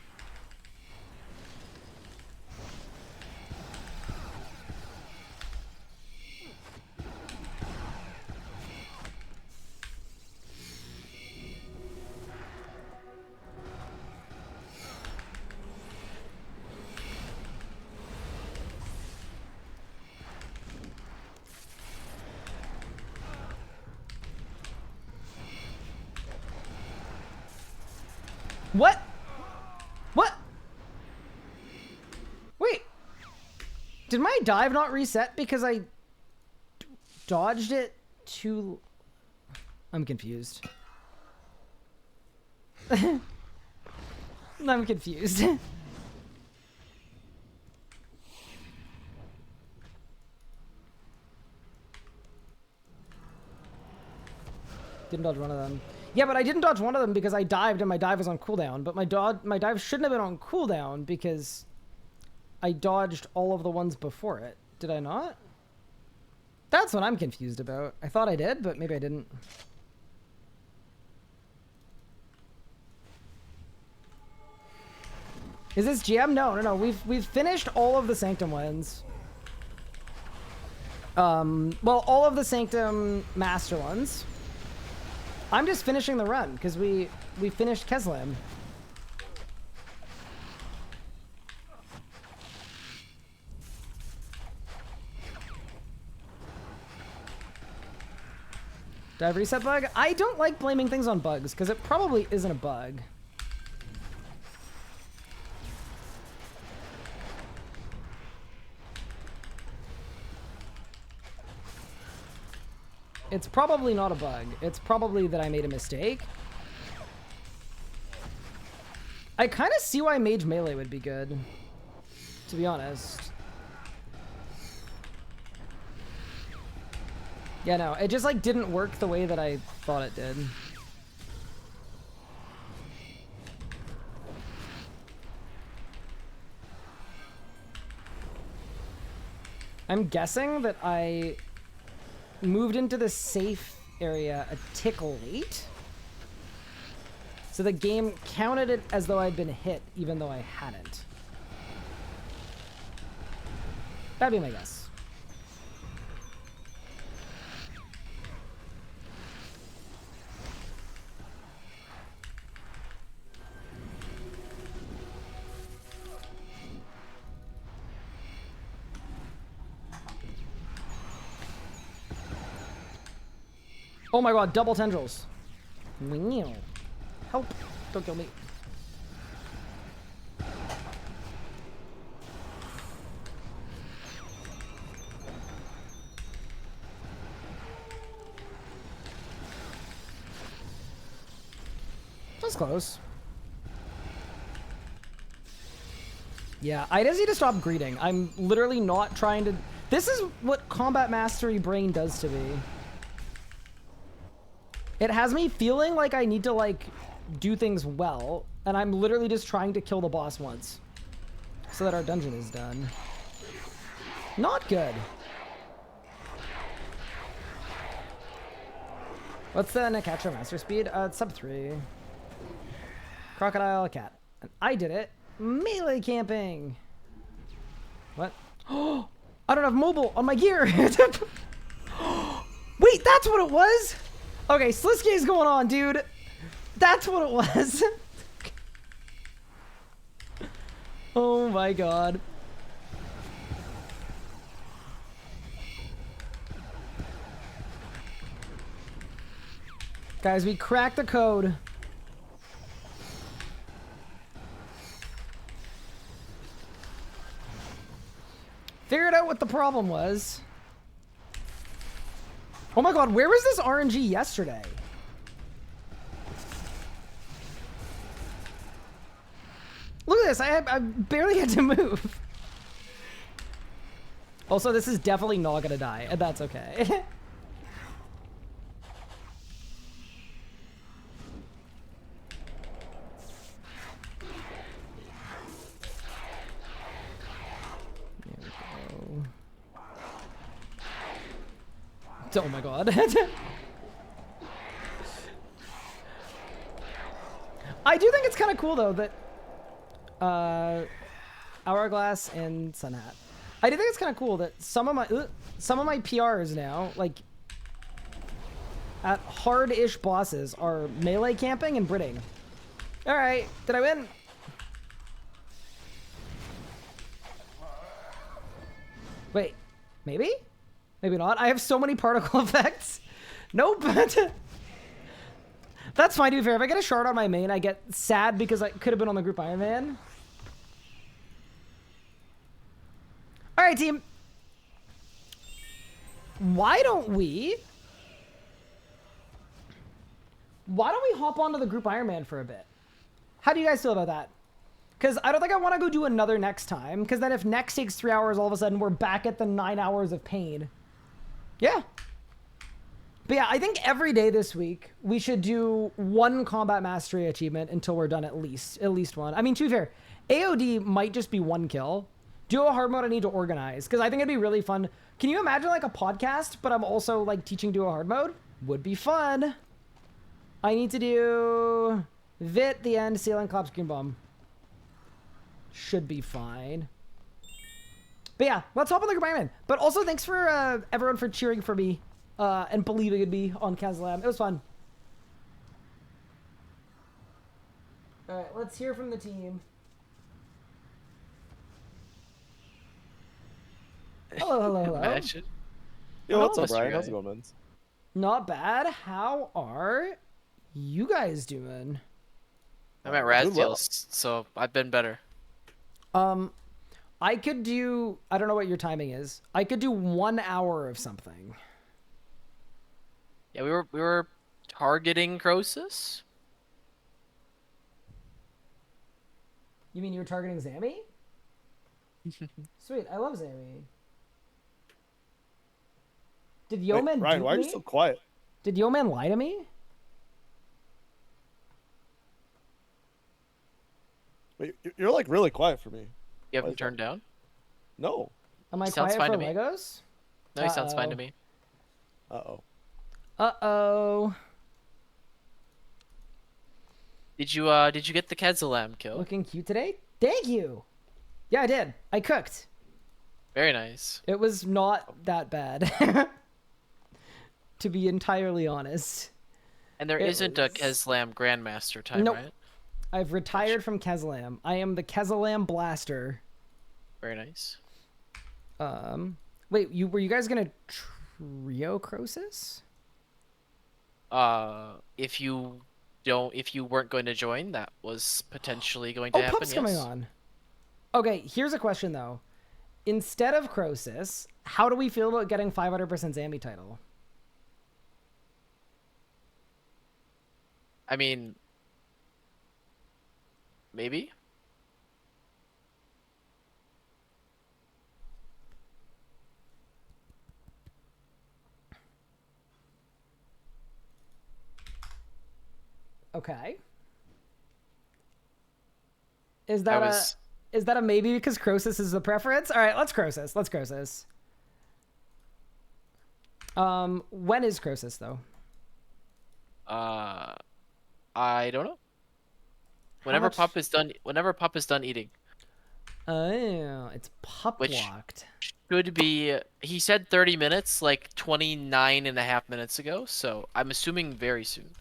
What? What? Wait. Did my dive not reset because I dodged it too... I'm confused. I'm confused. Didn't dodge one of them. Yeah, but I didn't dodge one of them because I dived and my dive was on cooldown. But my dive shouldn't have been on cooldown because I dodged all of the ones before it. Did I not? That's what I'm confused about. I thought I did, but maybe I didn't. Is this GM? No. We've finished all of the Sanctum ones. Well, all of the Sanctum Master ones. I'm just finishing the run because we finished Keslam. Dive reset bug? I don't like blaming things on bugs because it probably isn't a bug. It's probably not a bug. It's probably that I made a mistake. I kind of see why Mage Melee would be good, to be honest. Yeah, no, it just like didn't work the way that I thought it did. I'm guessing that I moved into the safe area a tick late. So the game counted it as though I'd been hit, even though I hadn't. That'd be my guess. Oh my god, double tendrils. Help. Don't kill me. That's close. Yeah, I just need to stop greeting. I'm literally not trying to... This is what combat mastery brain does to me. It has me feeling like I need to, like, do things well, and I'm literally just trying to kill the boss once so that our dungeon is done. Not good. What's the Necatcher master speed? It's sub 3. Crocodile, cat. And I did it. Melee camping. What? Oh, I don't have mobile on my gear. Wait, that's what it was? Okay, Sliskey's going on, dude. That's what it was. Oh my god. Guys, we cracked the code. Figured out what the problem was. Oh my god, where was this RNG yesterday? Look at this, I barely had to move. Also, this is definitely not gonna die, and that's okay. Oh my god. I do think it's kind of cool though that Hourglass and Sun Hat. I do think it's kind of cool that some of my PRs now, like at hard-ish bosses, are melee camping and Bridding. All right, did I win? Wait, maybe? Maybe not. I have so many particle effects. Nope. That's fine, to be fair. If I get a shard on my main, I get sad because I could have been on the group Iron Man. All right, team. Why don't we hop onto the group Iron Man for a bit? How do you guys feel about that? Because I don't think I want to go do another next time. Because then if next takes 3 hours, all of a sudden we're back at the 9 hours of pain. Yeah. But yeah, I think every day this week, we should do one combat mastery achievement until we're done at least one. I mean, to be fair, AOD might just be one kill. Duo hard mode I need to organize, because I think it'd be really fun. Can you imagine like a podcast, but I'm also like teaching duo hard mode? Would be fun. I need to do Vit, the end, ceiling, clap, screen bomb. Should be fine. But yeah, let's hop on the group Iron Man. But also thanks for everyone for cheering for me and believing in me on Kazlam. It was fun. All right, let's hear from the team. Hello, hello, hello. Imagine. Yo, what's up, Mr. Ryan? Guy. How's it going, man? Not bad. How are you guys doing? I'm at Doing well. Razdales, so I've been better. I could do, I don't know what your timing is. I could do 1 hour of something. Yeah, we were targeting Croesus. You mean you were targeting Zammy? Sweet, I love Zammy. Did Wait, Yeoman Ryan, dupe why are you me? so quiet? Did Yeoman lie to me? Wait, you're like really quiet for me. You haven't Why is that? turned down? No. Am I Sounds quiet fine for to me. Legos? No, he sounds fine to Uh-oh. me. Uh-oh. Uh-oh. Did you get the Kedzalam kill? Looking cute today? Thank you! Yeah, I did. I cooked. Very nice. It was not that bad. To be entirely honest. And there It isn't a was- Keslam Grandmaster time, Nope. right? I've retired from Kezalam. I am the Kezalam Blaster. Very nice. Wait, were you guys gonna trio Croesus? If you weren't going to join, that was potentially going to Oh, happen. Pup's Yes. coming on. Okay, here's a question though. Instead of Croesus, how do we feel about getting 500% Zammy title? I mean, maybe. Okay. Is that a maybe because Croesus is the preference? All right, let's Croesus. Let's Croesus. When is Croesus though? I don't know. Whenever much- Pup is done eating. Oh, it's pup Which- locked. Should be, he said 30 minutes, like 29 and a half minutes ago, so I'm assuming very soon.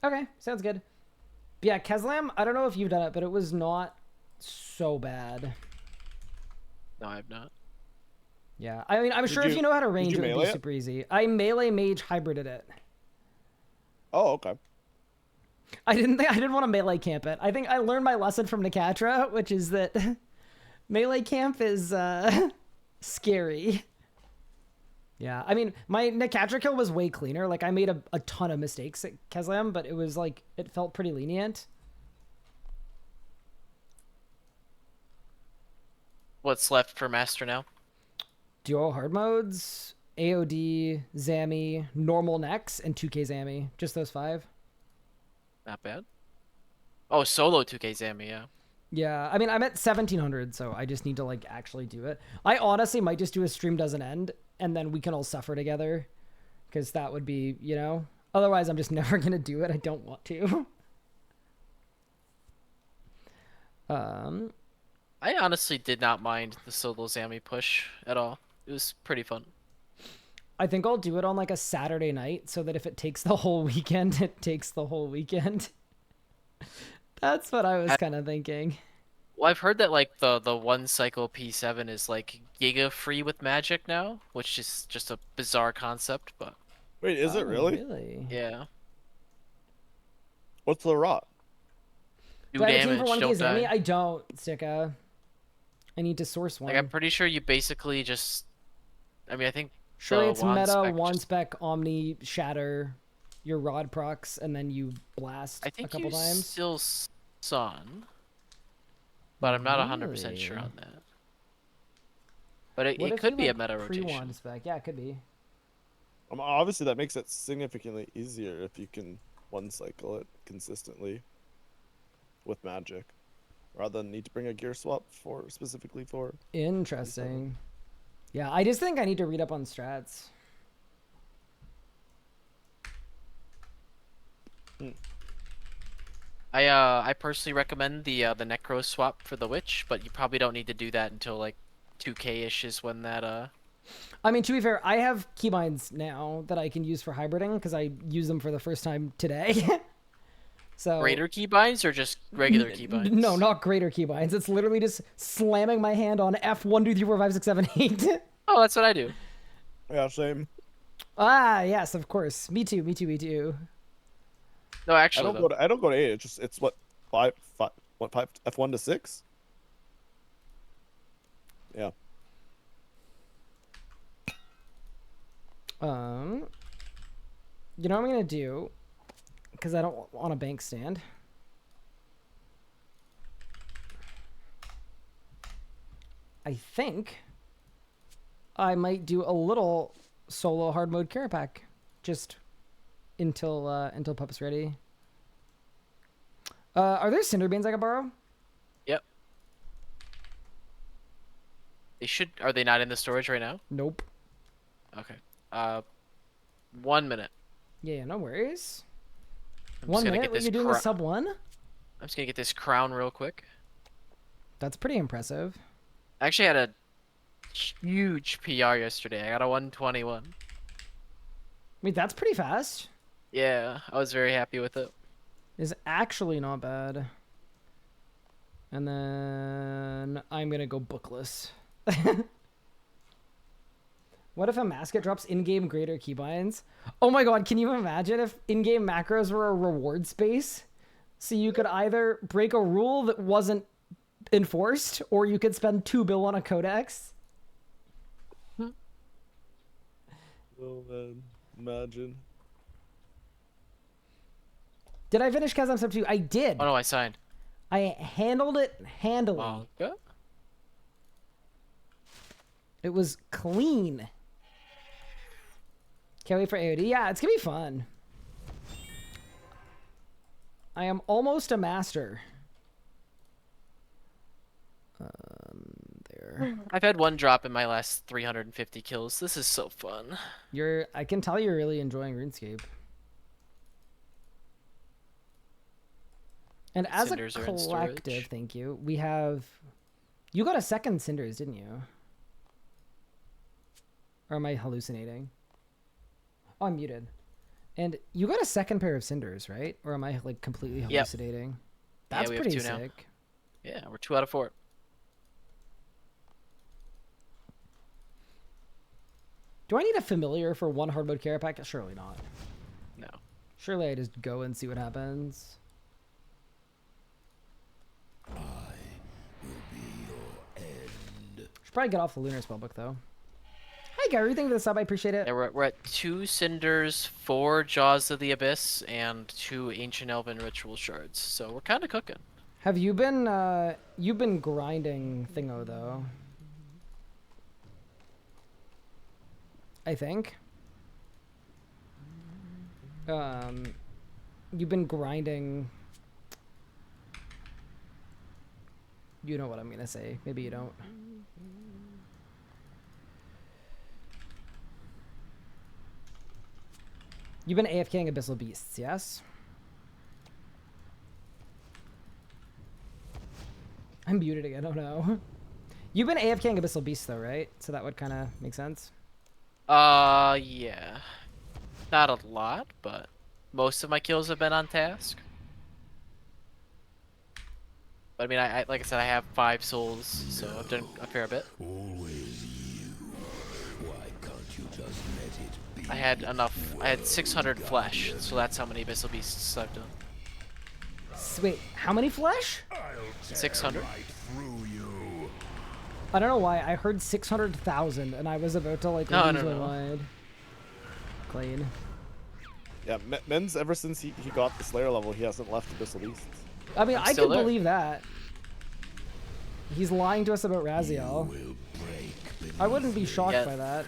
Okay, sounds good. But yeah, Keslam, I don't know if you've done it, but it was not so bad. No, I have not. Yeah, I mean, I'm sure if you- you know how to did range, you it would melee be it? super easy. I melee mage hybrided it. Oh, okay. I didn't want to melee camp it. I think I learned my lesson from Nakatra, which is that melee camp is scary. Yeah, I mean, my Nakatra kill was way cleaner. Like, I made a ton of mistakes at Keslam, but it was like, it felt pretty lenient. What's left for Master now? Duo hard modes, AOD, Zammy, normal Nex, and 2K Zammy. Just those 5. Not bad. Oh, solo 2K Zammy, yeah. Yeah, I mean, I'm at 1700, so I just need to, like, actually do it. I honestly might just do a stream doesn't end and then we can all suffer together, because that would be, you know. Otherwise, I'm just never gonna do it. I don't want to. I honestly did not mind the solo Zammy push at all. It was pretty fun. I think I'll do it on like a Saturday night, so that if it takes the whole weekend, it takes the whole weekend. That's what I was kind of thinking. Well, I've heard that like the one cycle P7 is like giga free with magic now, which is just a bizarre concept, but Wait, is it really? Really? yeah. What's the rot? Do Do I have a team for damage, 1K don't Zammy? die. I don't, Sticka. I need to source one. Like I'm pretty sure you basically just, I mean I think Surely the it's wand meta, spec one just- spec, Omni, Shatter, your Rod procs, and then you blast I a think couple you times. still Sun, but I'm not 100% sure Really? on that. But What it if could you, be a like, meta rotation. pre-wand spec? Yeah, it could be. Obviously, that makes it significantly easier if you can one cycle it consistently with magic, rather than need to bring a gear swap for specifically for. Interesting. Yeah, I just think I need to read up on strats. I personally recommend the Necro swap for the Witch, but you probably don't need to do that until like 2K-ish is when that I mean, to be fair, I have keybinds now that I can use for hybriding because I use them for the first time today. So greater keybinds or just regular keybinds? No, not greater keybinds. It's literally just slamming my hand on F1, 2, 3, 4, 5, 6, 7, 8. Oh, that's what I do. Yeah, same. Ah, yes, of course. Me too. No, actually, though. I don't go to 8. It's what 5 F1 to 6. Yeah. You know what I'm gonna do? Because I don't want a bank stand. I think I might do a little solo hard mode carry pack, just until Pup is ready. Are there cinder beans I can borrow? Yep. They should. Are they not in the storage right now? Nope. Okay. 1 minute. Yeah, no worries. I'm just 1 gonna minute. get What this you're doing with sub 1? I'm just gonna get this crown real quick. That's pretty impressive. I actually had a huge PR yesterday. I got a 121. Wait, that's pretty fast. Yeah, I was very happy with it. Is actually not bad. And then I'm gonna go bookless. What if a mascot drops in-game greater keybinds? Oh my god, can you imagine if in-game macros were a reward space? So you could either break a rule that wasn't enforced, or you could spend 2 bill on a codex. Oh man, imagine. Did I finish Kazam Step 2? I did. Oh no, I signed. I handled it handily. Manga? It was clean. Can't wait for AOD. Yeah, it's gonna be fun. I am almost a master. There. I've had one drop in my last 350 kills. This is so fun. I can tell you're really enjoying RuneScape. And as Cinders a are in collective, storage. thank you. We have. You got a second Cinders, didn't you? Or am I hallucinating? Oh, I'm muted. And you got a second pair of Cinders, right? Or am I like completely hallucinating? That's we have pretty 2 now. sick. Yeah, we're 2 out of 4. Do I need a familiar for one hard mode carry pack? Surely not. No. Surely I just go and see what happens. Should probably get off the lunar spellbook though. Hi Gary, thank you for the sub. I appreciate it. Yeah, we're at 2 Cinders, 4 Jaws of the Abyss, and 2 Ancient Elven Ritual Shards. So we're kind of cooking. Have you been you've been grinding Thingo though? I think. You've been grinding. You know what I'm gonna say. Maybe you don't. You've been AFKing Abyssal Beasts, yes? I'm muted again, oh no. You've been AFKing Abyssal Beasts though, right? So that would kind of make sense. Yeah. Not a lot, but most of my kills have been on task. But I mean, I like I said, I have 5 souls, so I've done a fair bit. Always you. Why can't you just let it be? I had enough. I had 600 flesh, so that's how many Abyssal Beasts I've done. Wait, how many flesh? 600. Right through you. I don't know why. I heard 600,000 and I was about to like No, lose no, my no. mind. Clean. Yeah, Men's ever since he got the Slayer level, he hasn't left Abyssal Beasts. I mean, I'm I still can there. believe that. He's lying to us about Raziel. Will break I wouldn't be shocked Yeah. by that.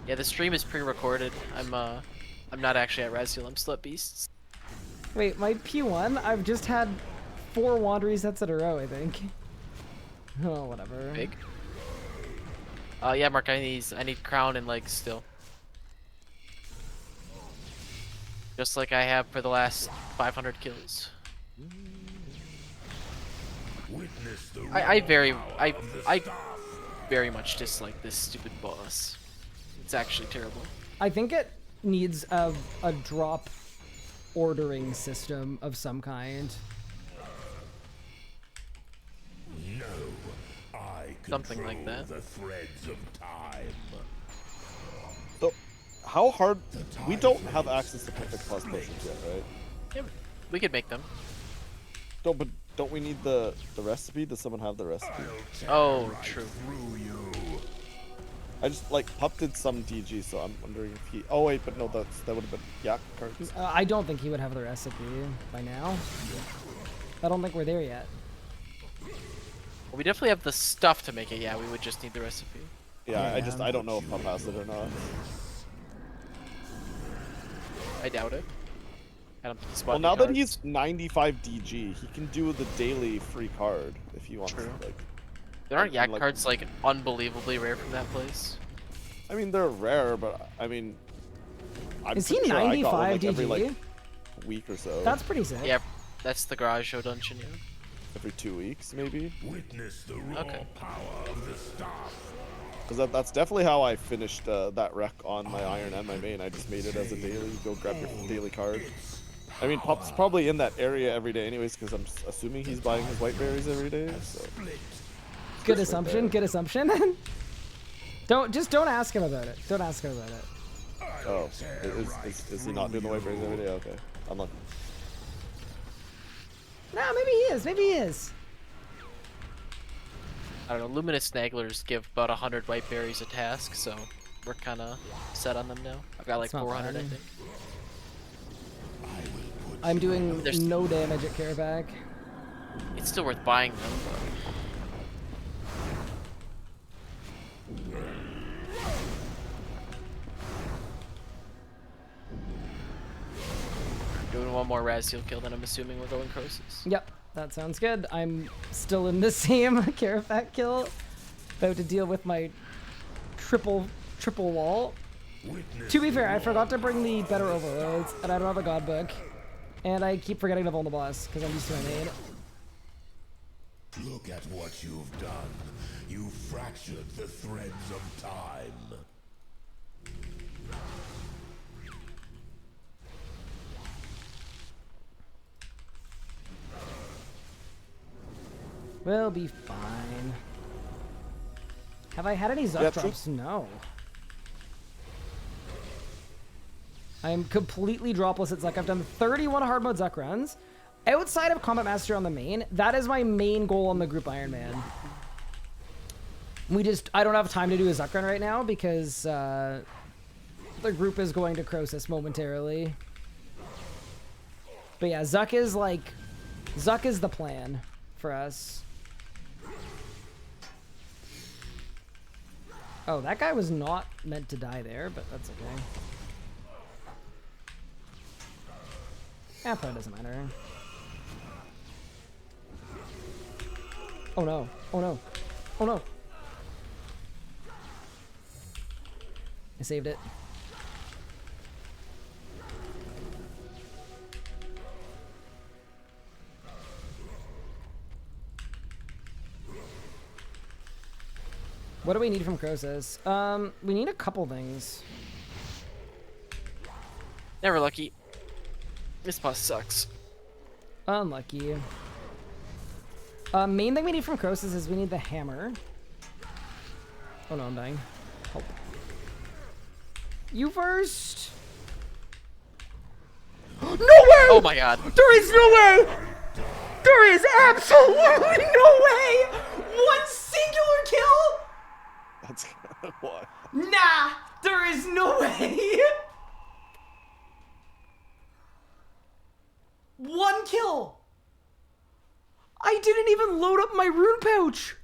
Yeah, the stream is pre-recorded. I'm not actually at Raziel. I'm still at Beasts. Wait, my P1? I've just had 4 wand resets in a row, I think. Oh, whatever. Big. Yeah, Mark. I need crown and legs still. Just like I have for the last 500 kills. Witness the I very much dislike this stupid boss. It's actually terrible. I think it needs a drop ordering system of some kind. No, I Something like control that. the threads of time. So, how hard? We don't have access to Perfect Plus potions yet, right? Yeah, we could make them. But don't we need the recipe? Does someone have the recipe? Oh, true. Through you. I just like Pup did some DG, so I'm wondering if he. Oh wait, but no, that would have been Yak cards. I don't think he would have the recipe by now. I don't think we're there yet. Well, we definitely have the stuff to make it. Yeah, we would just need the recipe. Yeah, Yeah. I don't know if Pup has it or not. I doubt it. I don't think he's Well, bought now any that cards. he's 95 DG, he can do the daily free card if he wants. True. To, like, There aren't and, yak like- cards like unbelievably rare from that place. I mean, they're rare, but I mean, I'm Is he pretty sure I got one, 95 like, every DG? like week or so. That's pretty sick. Yeah, that's the garage show dungeon. Yeah. Every 2 weeks, maybe. Witness the raw Okay. power of the staff. Because that's definitely how I finished that wreck on my iron and my main. I just made it as a daily. Go grab your daily card. I mean, Pup's probably in that area every day anyways, because I'm assuming he's buying his white berries every day. So. Good Right assumption. there. Good assumption. don't ask him about it. Don't ask him about it. Oh, is he not doing the white berries every day? Okay, unlucky. No, maybe he is. Maybe he is. I don't know. Luminous Snagglers give about 100 white berries a task, so we're kind of set on them now. I've got like That's not 400, I bad. think. I'm doing There's- no damage at Careback. It's still worth buying them, but doing one more Raziel kill, then I'm assuming we're going Croesus. Yep, that sounds good. I'm still in the same Careback kill. About to deal with my triple wall. To be fair, I forgot to bring the better overloads, and I don't have a god book. And I keep forgetting to vulnerable boss because I'm used to my main. Look at what you've done. You fractured the threads of time. We'll be fine. Have I had any Zuck Yeah, drops? No. I am completely dropless at Zuck. I've done 31 hard mode Zuck runs. Outside of Combat Master on the main, that is my main goal on the group Iron Man. I don't have time to do a Zuck run right now because the group is going to Croesus momentarily. But yeah, Zuck is the plan for us. Oh, that guy was not meant to die there, but that's okay. Probably doesn't matter. Oh no. Oh no. Oh no. I saved it. What do we need from Croesus? We need a couple things. Never lucky. This boss sucks. Unlucky. Main thing we need from Croesus is we need the hammer. Oh no, I'm dying. Help. You first. No way! Oh my god. There is no way! There is absolutely no way! One singular kill? That's kind of why. Nah! There is no way! One kill! I didn't even load up my rune pouch!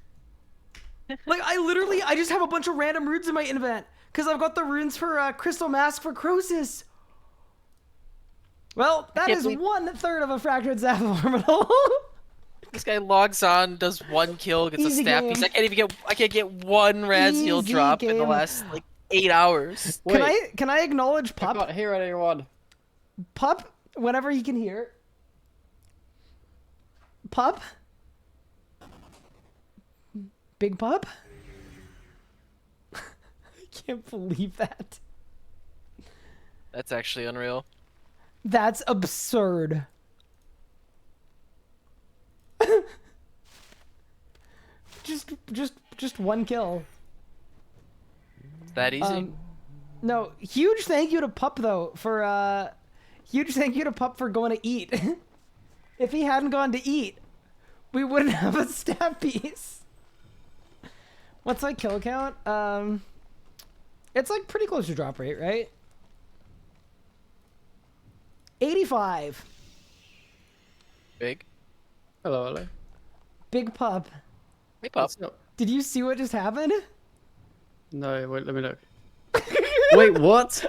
Like, I just have a bunch of random runes in my invent. Because I've got the runes for Crystal Mask for Croesus. Well, that is 1/3 of a Fractured Staff Orbital. This guy logs on, does 1 kill, gets Easy a staff game. piece. I can't get 1 Razziel Easy drop in the game. last like 8 hours. Wait, Can I acknowledge I Pup? can't hear anyone. Pup, whenever he can hear. Pup? Big Pup? I can't believe that. That's actually unreal. That's absurd. just one kill. It's that easy. No, huge thank you to Pup though for huge thank you to Pup for going to eat. If he hadn't gone to eat, we wouldn't have a stat piece. What's my kill count? It's like pretty close to drop rate, right? 85. Big. Hello, hello. Big Pup. Hey, pup. What's up? Did you see what just happened? No, wait, let me look. Wait, what?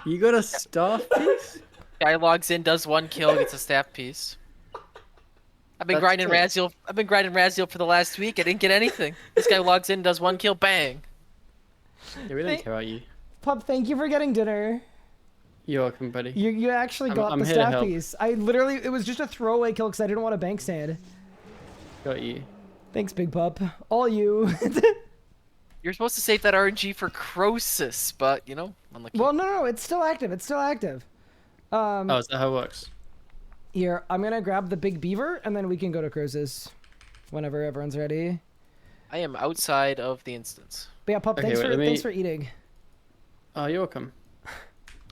You got a staff piece? Guy logs in, does 1 kill, gets a staff piece. I've been That's grinding good. Razziel. I've been grinding Razziel for the last week. I didn't get anything. This guy logs in, does 1 kill, bang. Yeah, we don't care about you. Pup, thank you for getting dinner. You're welcome, buddy. You actually got I'm the here to staff help. piece. I literally, it was just a throwaway kill because I didn't want a bank stand. Got you. Thanks, Big Pup. All you. You're supposed to save that RNG for Croesus, but you know, unlucky. Well, no, it's still active. It's still active. Oh, is that how it works? Here, I'm gonna grab the big beaver, and then we can go to Croesus whenever everyone's ready. I am outside of the instance. But yeah, Pup, Okay, thanks, wait, for, let me- thanks for eating. Oh, you're welcome.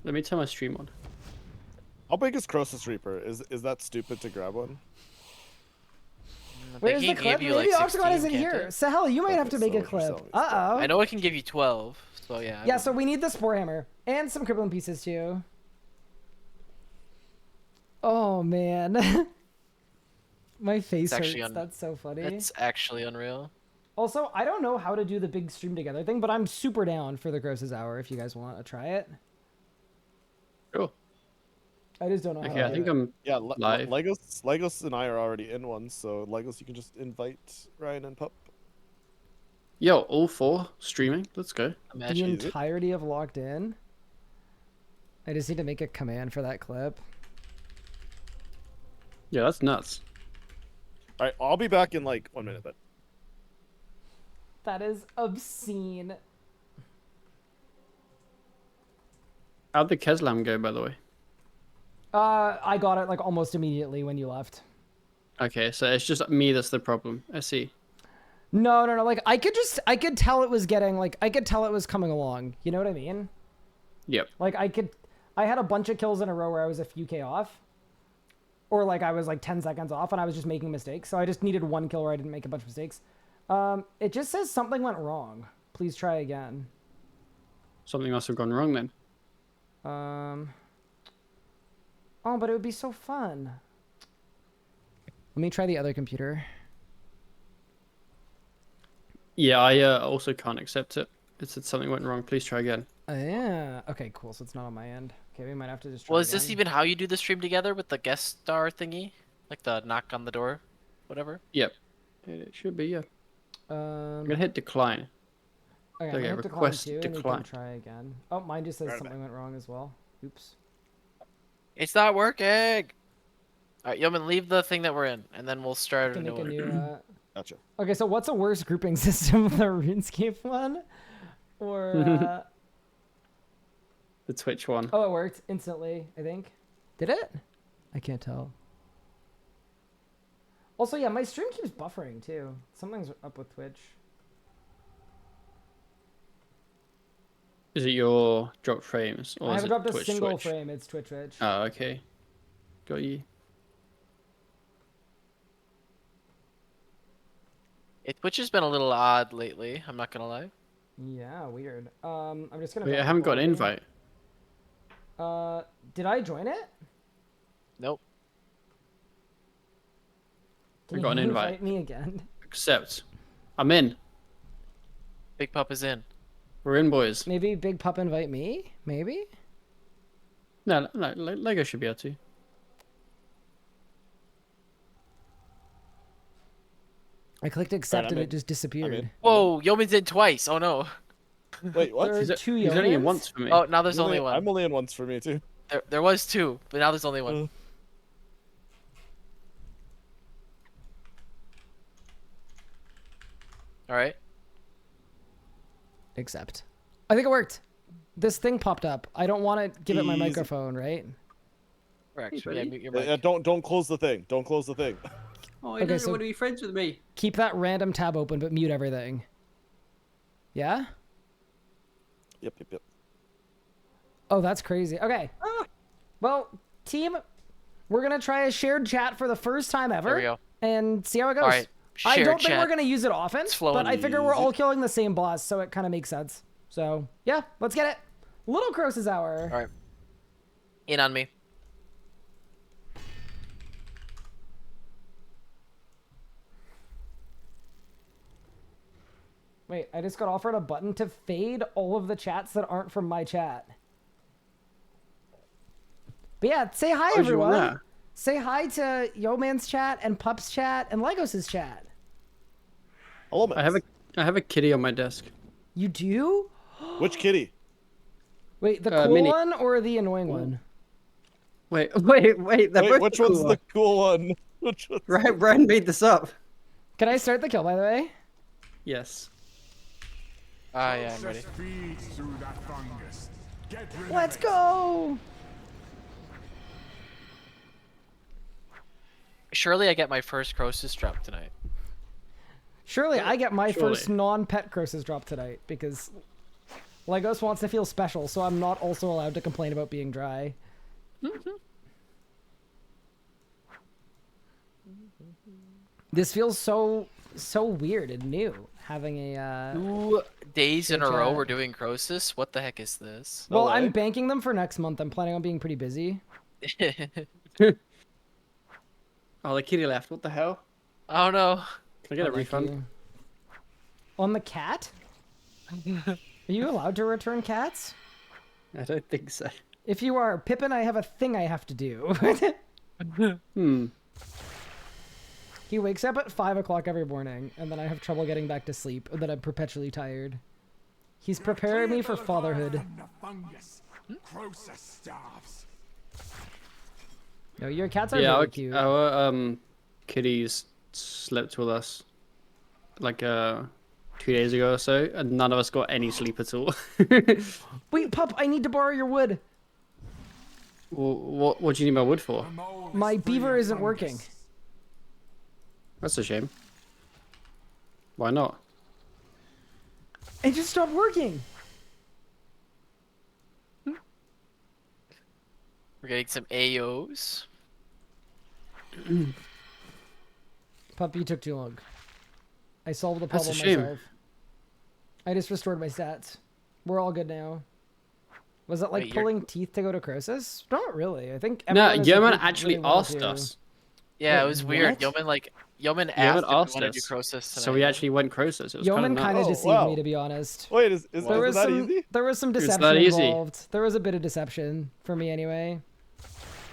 Let me turn my stream on. How big is Croesus Reaper? Is that stupid to grab one? I think Where's he the gave clip? you, Maybe like, Octagon 16, isn't can't here. it? Sahel, you might have to Okay, make a so clip. yourself, it's Uh-oh. I know I can give you 12, so yeah. Yeah, so we need the Spore Hammer. And some crippling pieces, too. Oh, man. My face hurts. actually That's so funny. It's actually unreal. Also, I don't know how to do the big stream together thing, but I'm super down for the Gross's Hour if you guys want to try it. Cool. I just don't know how Okay, to I do think it. I'm Yeah, live. Legos and I are already in one, so Legos, you can just invite Ryan and Pup. Yo, all 4 streaming. Let's go. The Imagine. entirety of Locked In. I just need to make a command for that clip. Yeah, that's nuts. All right, I'll be back in like 1 minute, but That is obscene. How'd the Keslam go, by the way? I got it like almost immediately when you left. Okay, so it's just me that's the problem. I see. No. Like I could tell it was getting like I could tell it was coming along. You know what I mean? Yep. Like I had a bunch of kills in a row where I was a few K off. Or like I was like 10 seconds off and I was just making mistakes. So I just needed 1 kill where I didn't make a bunch of mistakes. It just says something went wrong. Please try again. Something must have gone wrong then. Oh, but it would be so fun. Let me try the other computer. Yeah, I also can't accept it. It said something went wrong. Please try again. Yeah. Okay, cool. So it's not on my end. Okay, we might have to just try Well, is this again. even how you do the stream together with the guest star thingy? Like the knock on the door? Whatever? Yep. It should be, yeah. I'm gonna hit decline. Okay, Okay, I'm gonna hit decline request too, and we decline. can try again. Oh, mine just says Right something went wrong as well. Oops. It's not working! Alright, Yeoman, leave the thing that we're in, and then we'll start a Can new make a one. new. Gotcha. Okay, so what's a worse grouping system, the RuneScape one, or? The Twitch one. Oh, it worked instantly. I think. Did it? I can't tell. Also, yeah, my stream keeps buffering too. Something's up with Twitch. Is it your drop frames or I is haven't it dropped a Twitch? single Twitch? frame. It's Twitch. Oh, okay. Got you. Twitch has been a little odd lately. I'm not gonna lie. Yeah, weird. I'm just gonna. Wait, I drop haven't the got an quality. invite. Did I join it? Nope. Can I got an you invite. me again? Accept. I'm in. Big Pup is in. We're in, boys. Maybe Big Pup invite me? Maybe? No, Lego should be able to. I clicked accept I'm and in. it just disappeared. Whoa, Yeoman's in twice. Oh no. Wait, what? There are He's, two he's only in Yeomans? once for me. Oh, now there's only one. I'm only in once for me too. There was two, but now there's only one. All right. Accept. I think it worked. This thing popped up. I don't want to give it my Easy. microphone, right? Correct. buddy. Yeah, mute your mic. Don't close the thing. Don't close the thing. Oh, Okay, doesn't so- want to be friends with me. Keep that random tab open, but mute everything. Yeah? Yep. Oh, that's crazy. Okay. Well, team, we're going to try a shared chat for the first time ever. There we go. And see how it goes. All right. I Shared don't think chat. we're going to use it often, It's flowing but I figure we're easy. all killing the same boss, so it kind of makes sense. So, yeah, let's get it. Little Cross's Hour. All right. In on me. Wait, I just got offered a button to fade all of the chats that aren't from my chat. But yeah, say hi, Why'd you want everyone. that? Say hi to Yo-Man's chat and Pup's chat and Legos' chat. Elements. I have a kitty on my desk. You do? Which kitty? Wait, the cool Mini. one or the annoying one? Wait. They're Wait, both which the one's cool the cool one? Which one's Right, Brian made this up. Can I start the kill, by the way? Yes. Ah, yeah, I'm ready. Feeds through that fungus. Get rid Let's of it. go! Surely I get my first Croesus drop tonight. Surely I get my Surely. first non-pet curses drop tonight, because Legos wants to feel special, so I'm not also allowed to complain about being dry. This feels so weird and new, having a 2 days in a Shared row chat. we're doing Croesus. What the heck is this? No well, way. I'm banking them for next month. I'm planning on being pretty busy. Oh, the kitty left. What the hell? Oh no. Can I get a Thank refund? you. On the cat? Are you allowed to return cats? I don't think so. If you are, Pippin, I have a thing I have to do. He wakes up at 5 o'clock every morning, and then I have trouble getting back to sleep, and then I'm perpetually tired. He's preparing me for fatherhood. The fungus. Croesus starves. No, your cats are Yeah, very cute. our kitties slept with us like 2 days ago or so, and none of us got any sleep at all. Wait, Pup, I need to borrow your wood. What do you need my wood for? The mole is My free beaver of isn't working. fungus. That's a shame. Why not? It just stopped working. We're getting some AOs. Pup, you took too long. I solved the That's a problem shame. myself. I just restored my stats. We're all good now. Was it like Wait, you're- pulling teeth to go to Croesus? Not really. I think No, everyone is Yeoman like, actually really well asked to- us. Yeah, Wait, it was weird. what? Yeoman asked Yeoman if we asked wanted to do us. Croesus tonight. So we actually went Croesus. It was Yeoman kind kind of of Oh, deceived wow. me, to be honest. Wait, is There that was that some easy? there was some was deception that easy? involved. There was a bit of deception for me anyway.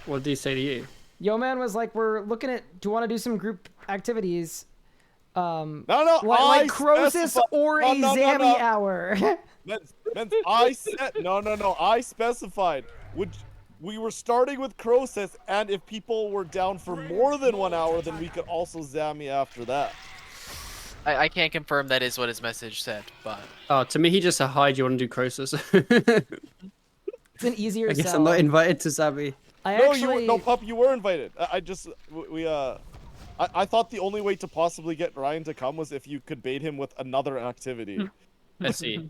What did he say to you? Yeoman was like, "We're looking at. Do you want to do some group activities? No, Like Croesus or a no, Zammy hour." Mens, I said no. I specified. We were starting with Croesus, and if people were down for more than 1 hour, then we could also Zammy after that. I can't confirm that is what his message said, but Oh, to me, he just said, hi, do you want to do Croesus? It's an easier I guess sell. I'm not invited to Zabby. I No, actually... no, Pup, you were invited. I just I thought the only way to possibly get Ryan to come was if you could bait him with another activity. I see.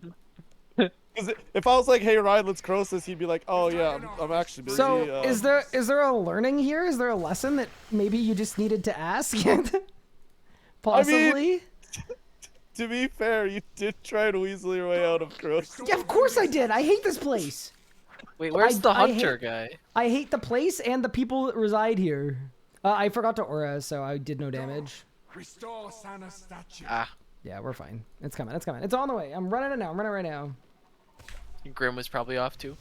Because if I was like, "Hey Ryan, let's cross this," he'd be like, "Oh yeah, I'm actually busy." So, is there a learning here? Is there a lesson that maybe you just needed to ask? Possibly? To be fair, you did try to weasel your way out of cross. Yeah, of course I did. I hate this place. wait, where's the I hunter hate- guy? I hate the place and the people that reside here. I forgot to aura, so I did no damage. Restore Sana's statue. Ah, Yeah, we're fine. It's coming. It's coming. It's on the way. I'm running it now. I'm running it right now. Grim was probably off too.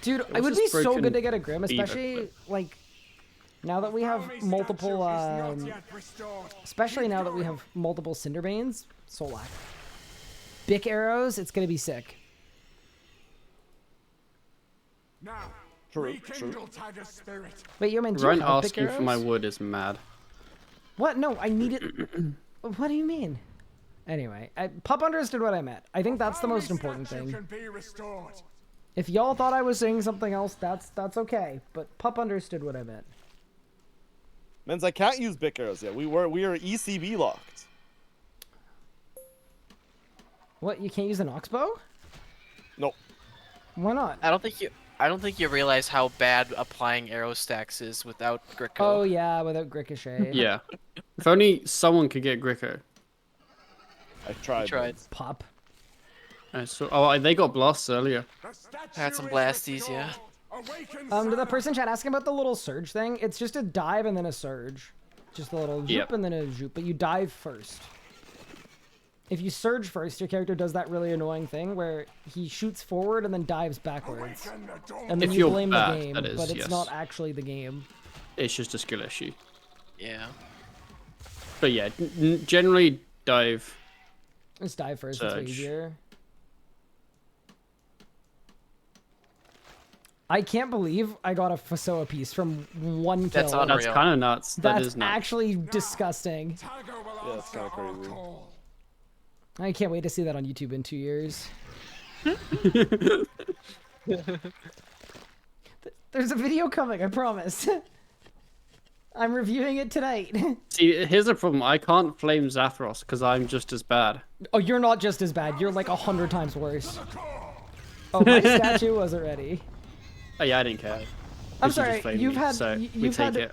Dude, it was would be this so broken good to get a Grim, beaver, especially, like, now that we have multiple, especially now that we have multiple Cinderbanes. Solak. Bic arrows, it's gonna be sick. Now, True, rekindle Tiger's spirit. Wait, you mean, do you Ryan have Bic asking for my arrows? wood is mad. What? No, I need it. What do you mean? Anyway, Pup understood what I meant. I think that's the most important Statue thing. can be restored. If y'all thought I was saying something else, that's okay. But Pup understood what I meant. Men's, I can't use Bic arrows yet. We are ECB locked. What? You can't use an oxbow? Nope. Why not? I don't think you realize how bad applying arrow stacks is without Gricko. Oh yeah, without Ricochet. Yeah. If only someone could get Gricko. I tried. tried. Pop. They got blasts earlier. The statue Had some is blasties, yeah. restored. Awaken To the Sana. person chat asking about the little surge thing, it's just a dive and then a surge. Just a little zoop Yep. and then a zoop, but you dive first. If you surge first, your character does that really annoying thing where he shoots forward and then dives backwards. Awaken the dawn. And then If you you're blame bad, the game, that is, but it's yes. not actually the game. It's just a skill issue. Yeah. But yeah, generally dive. Just dive first, it's way Surge. easier. I can't believe I got a Fasoa piece from one kill. That's unreal. That's kind of nuts. That That's is nuts. actually disgusting. Tiger will Yeah, it's answer kinda our crazy. call. I can't wait to see that on YouTube in 2 years. There's a video coming, I promise. I'm reviewing it tonight. See, here's the problem. I can't flame Zathros because I'm just as bad. Oh, you're not just as bad. You're like 100 times worse. Oh, my statue wasn't ready. Oh yeah, I didn't care. I'm Because you just sorry. flamed You've me, had. so you- we You've take had. it.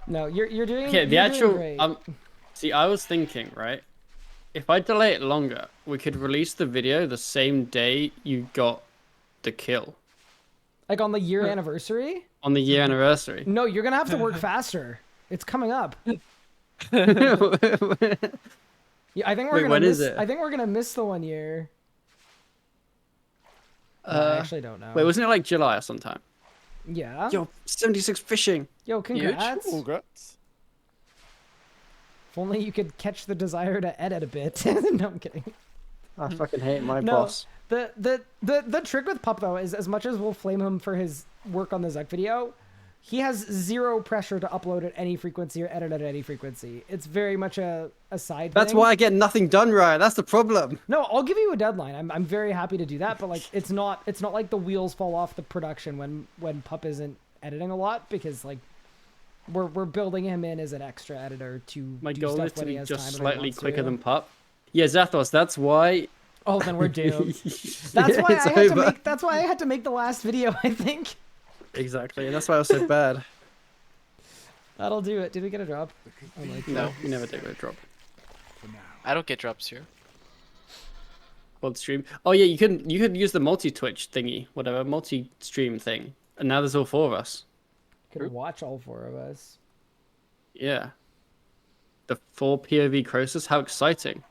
No, you're doing. Okay, the you're doing actual. great. See, I was thinking, right? If I delay it longer, we could release the video the same day you got the kill Like on the year anniversary. on the year anniversary. No, you're gonna have to work faster. It's coming up. Yeah, I think we're Wait, gonna when miss. is it? I think we're gonna miss the 1 year. I actually don't know. Wait, wasn't it like July or sometime? Yeah. Yo, 76 fishing. Yo, congrats. Congrats. If only you could catch the desire to edit a bit. No, I'm kidding. I fucking hate my No, boss. the trick with Pup though is as much as we'll flame him for his work on the Zuck video, he has zero pressure to upload at any frequency or edit at any frequency. It's very much a side That's thing. why I get nothing done, Ryan. That's the problem. No, I'll give you a deadline. I'm very happy to do that, but like it's not like the wheels fall off the production when Pup isn't editing a lot because like we're building him in as an extra editor to My do goal stuff is to when he be has just time and slightly wants quicker to. than Pup. Yeah, Zathos, that's why. Oh, then we're doomed. That's Yeah, why it's I had to over. make. That's why I had to make the last video. I think Exactly, and that's why I was so bad. that'll do it. Did we get a drop? Oh my No, God. we never take a drop. I don't get drops here. World stream. Oh yeah, you could use the multi-Twitch thingy, whatever, multi-stream thing. And now there's all 4 of us. Could watch all 4 of us. Yeah. The 4 POV Croesus, how exciting.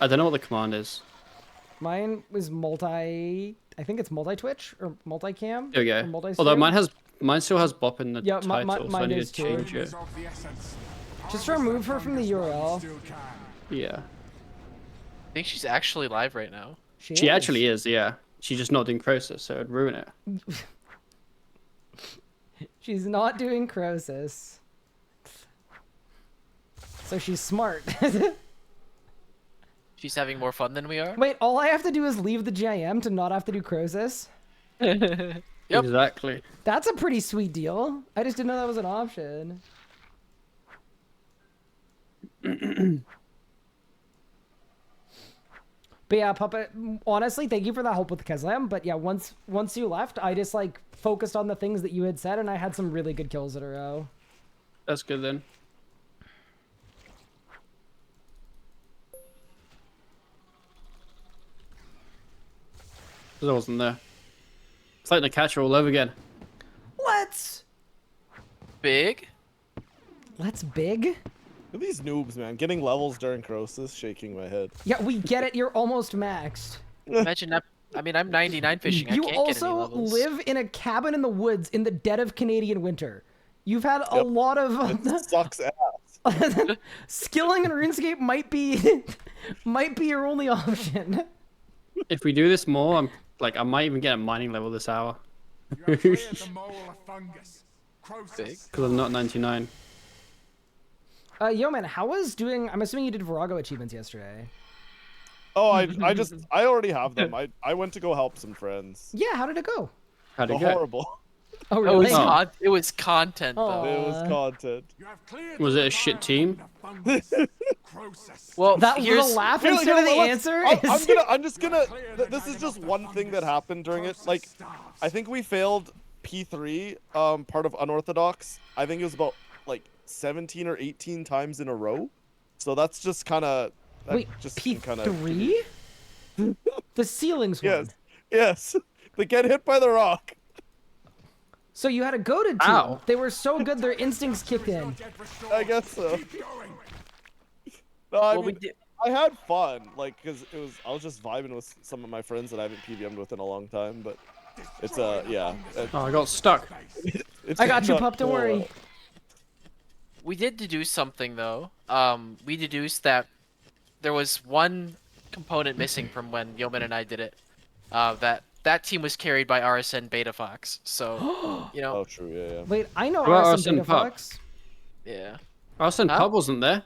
I don't know what the command is. Mine was multi. I think it's multi-Twitch or multi-cam. There we or go. multi-stream. Although mine still has Bop in the Yeah, title, so I mine need is to too. change it. Is of the essence. Just remove her from the URL. Still can. Yeah. I think she's actually live right now. She actually is, yeah. She's just not doing Croesus, so it'd ruin it. She's not doing Croesus. So she's smart. She's having more fun than we are. Wait, all I have to do is leave the GIM to not have to do Croesus? Yep. Exactly. That's a pretty sweet deal. I just didn't know that was an option. But yeah, Puppet, honestly, thank you for that help with Keslam. But yeah, once you left, I just like focused on the things that you had said, and I had some really good kills in a row. That's good then. I wasn't there. It's like the catcher all over again. Let's Big. big. Look at these noobs, man. Getting levels during Croesus, shaking my head. Yeah, we get it. You're almost maxed. Imagine that. I mean, I'm 99 fishing. I You can't get any also levels. live in a cabin in the woods in the dead of Canadian winter. You've had a lot of It sucks ass. skilling in RuneScape might be your only option. If we do this more, I might even get a mining level this hour. You have cleared the mole of fungus. Big. Because I'm not 99. Yo man, how was doing? I'm assuming you did Virago achievements yesterday. Oh, I already have them. I went to go help some friends. Yeah, how did it go? How'd it Oh, go? horrible. Oh It really? was it was content though. Oh. It was content. You have cleared Was the it a shit team? fungus. Croesus. Well, That here's little laugh Here, instead of the let's- answer is. I'm just gonna. This is just one thing that happened during it. Like, I think we failed P3, part of Unorthodox. I think it was about like 17 or 18 times in a row. So that's just kind of. Wait, P3? The ceilings one. Yes. Yes. They get hit by the rock. So you had a goated team. Ow. They were so good their instincts kicked in. I guess so. Keep going. No, I well, we mean, did. I had fun, like, cause I was just vibing with some of my friends that I haven't PVM'd with in a long time, but it's yeah. Oh, I got stuck. It's I got you, not pup. Don't cool. worry. We did deduce something though. We deduced that there was one component missing from when Yeoman and I did it. That team was carried by RSN Beta Fox. So, you know, Oh, true. Yeah. Wait, I know What about Arsene Arsene Beta Pup? Fox. yeah. Arsene Huh? Pub wasn't there.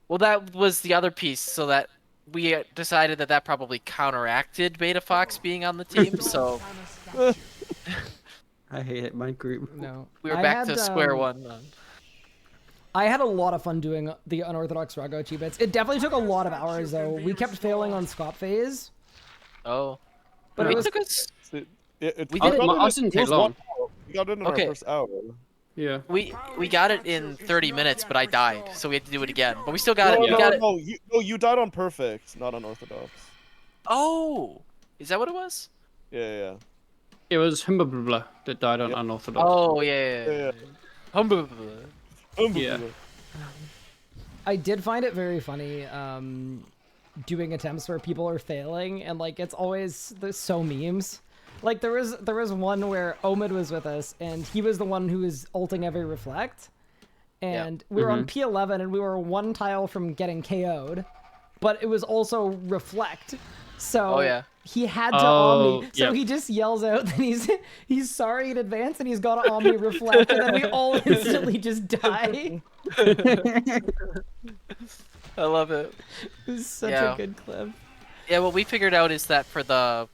Well, that was the other piece, so that we decided that probably counteracted Beta Fox being on the team. So I hate it, my group. No. we were I back had, to square one. I had a lot of fun doing the unorthodox Rago achievements. It definitely took a lot of hours though. We kept failing on Scop phase. Oh, But it it was took us. We got did it- in ours didn't it was take long. 1 hour. We got it in Okay. our first hour. Yeah. We got it in 30 minutes, but I died, so we had to do it again. But we still got it. No, We got it. no, you died on perfect, not on orthodox. Oh, is that what it was? Yeah. It was Himbabla that died on unorthodox. Oh yeah. Humble. Yeah. I did find it very funny doing attempts where people are failing and like it's always there's so memes. Like there was one where Omid was with us and he was the one who was ulting every reflect. And we were on P11 and we were one tile from getting KO'd. But it was also reflect. So Oh, yeah. he had to Oh, Omni. So yep. he just yells out that he's sorry in advance and he's got to Omni reflect and then we all instantly just die. I love it. It was such Yeah. a good clip. Yeah, what we figured out is that for the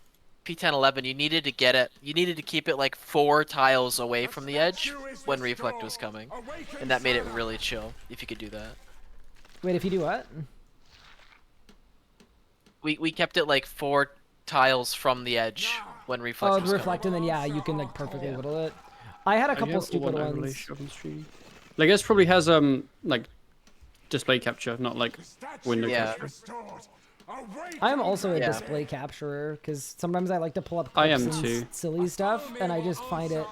P1011, you needed to get it. You needed to keep it like 4 tiles away from the edge when reflect was coming, and that made it really chill if you could do that. Wait, if you do what? We kept it like 4 tiles from the edge when reflect Oh, was the coming. reflect, and then yeah, you can like perfectly whittle it. I had a couple stupid ones. Like this probably has like display capture, not like window Yeah. capture. I am also a Yeah. display capturer because sometimes I like to pull up I clips am and too. silly stuff, and I just find it